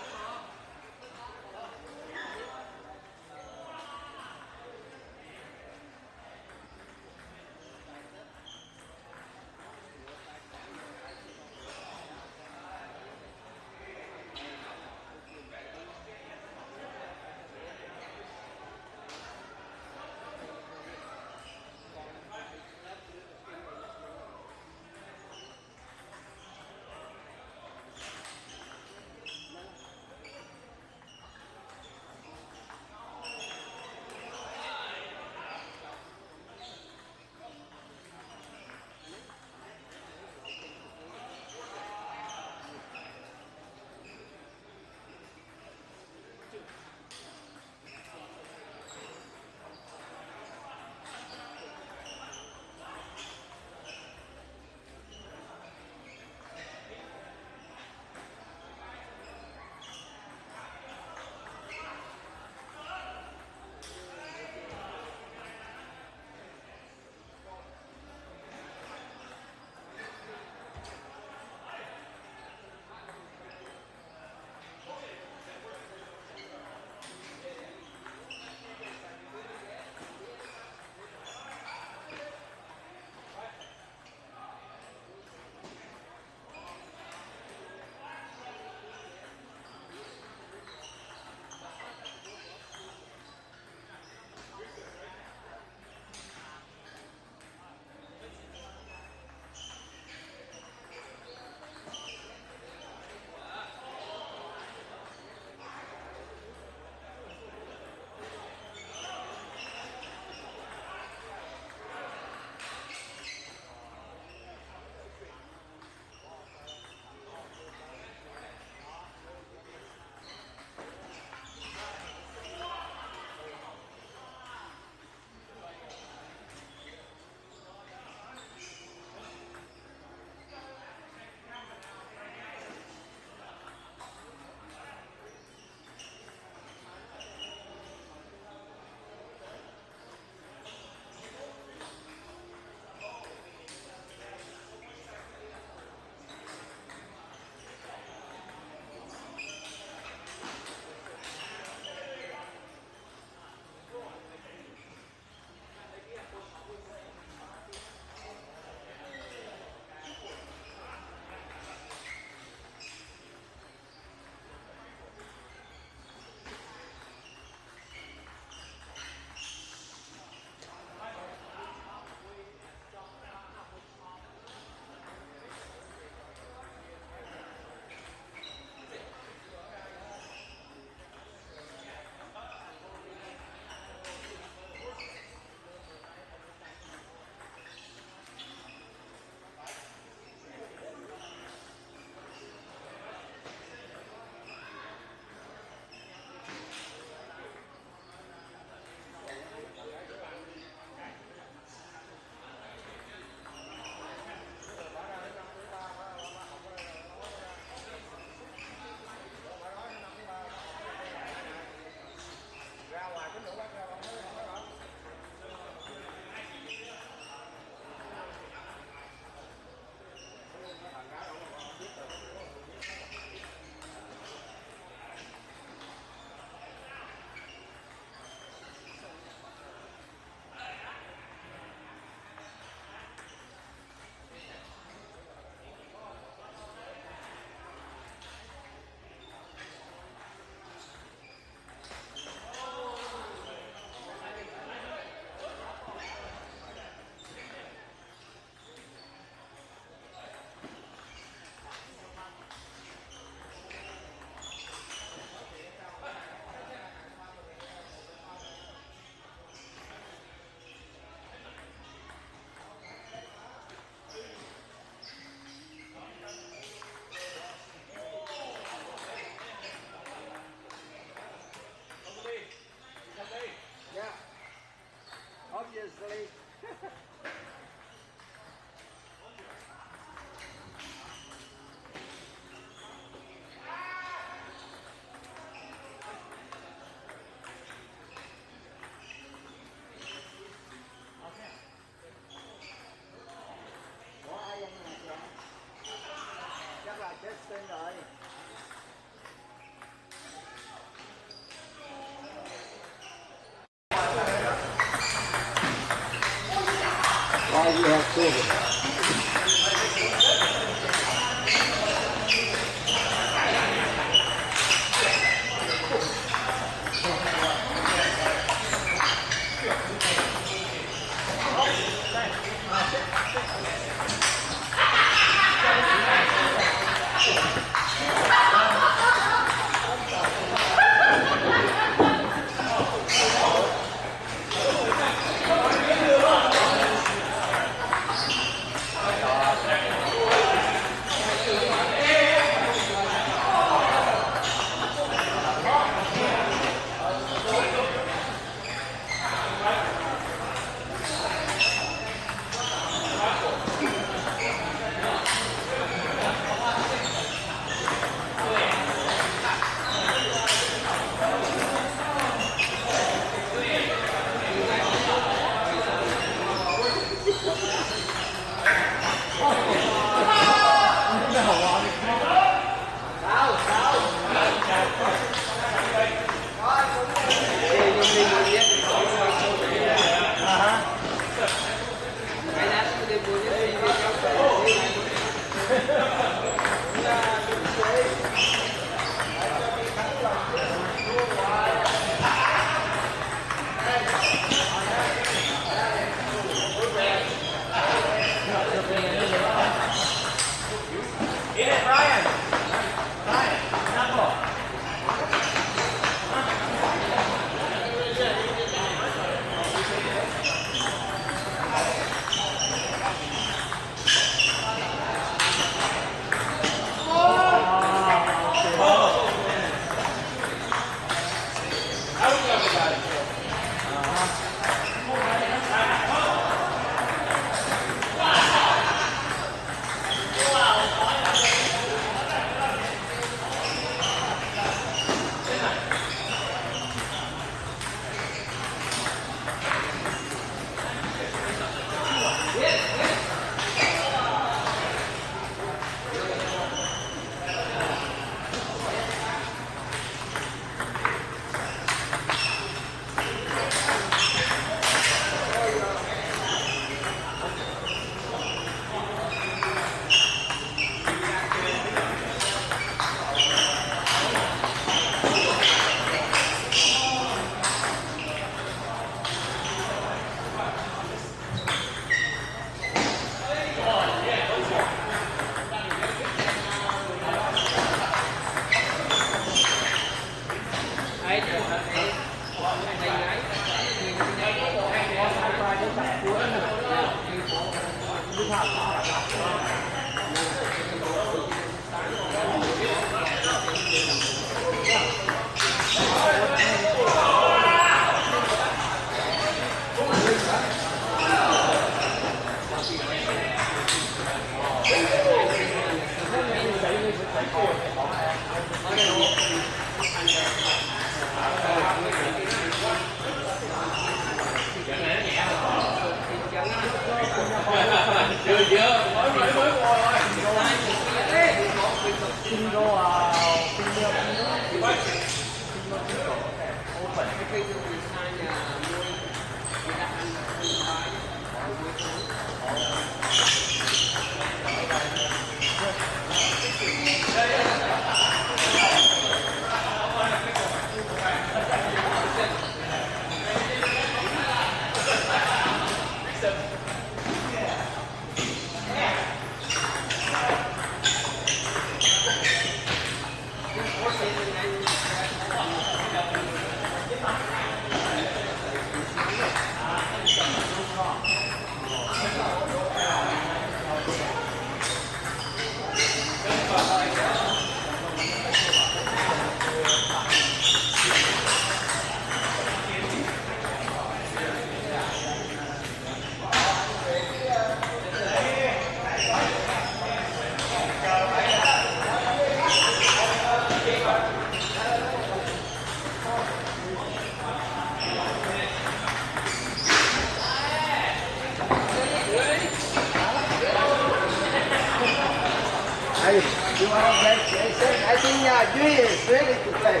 I think Duy is ready to play.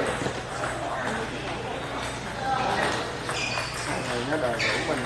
Nó đòi của mình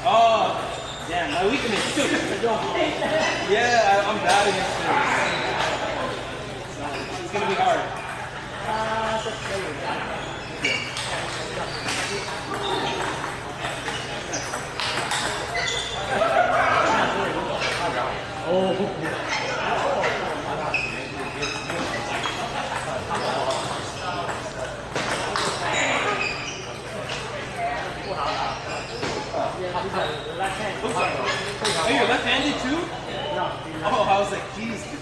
Oh, damn, my weakness too. Yeah, I'm bad against it. It's gonna be hard. Are you left-handed too? No. Oh, I was like, geez.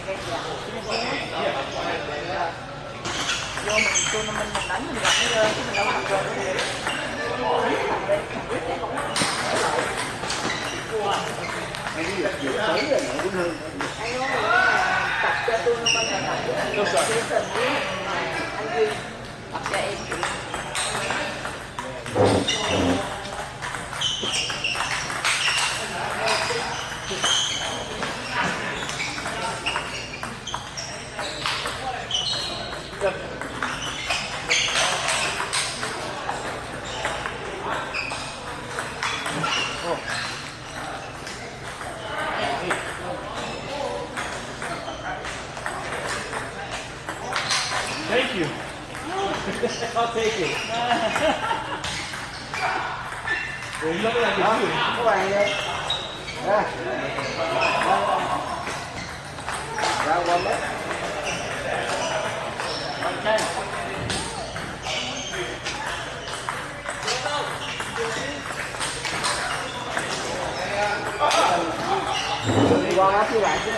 Vô mình tournament mình đánh mình gặp nó rơi chứ mình đâu làm rồi. Anh đi dự sớm rồi nó cũng hơn. Anh nói tập cho tournament là tập cho anh Jason với anh Duy tập cho em. Thank you. I'll take it. Well, you look like you do. Các bạn đi. Ra. Ra qua mất. Qua chứ lại chứ.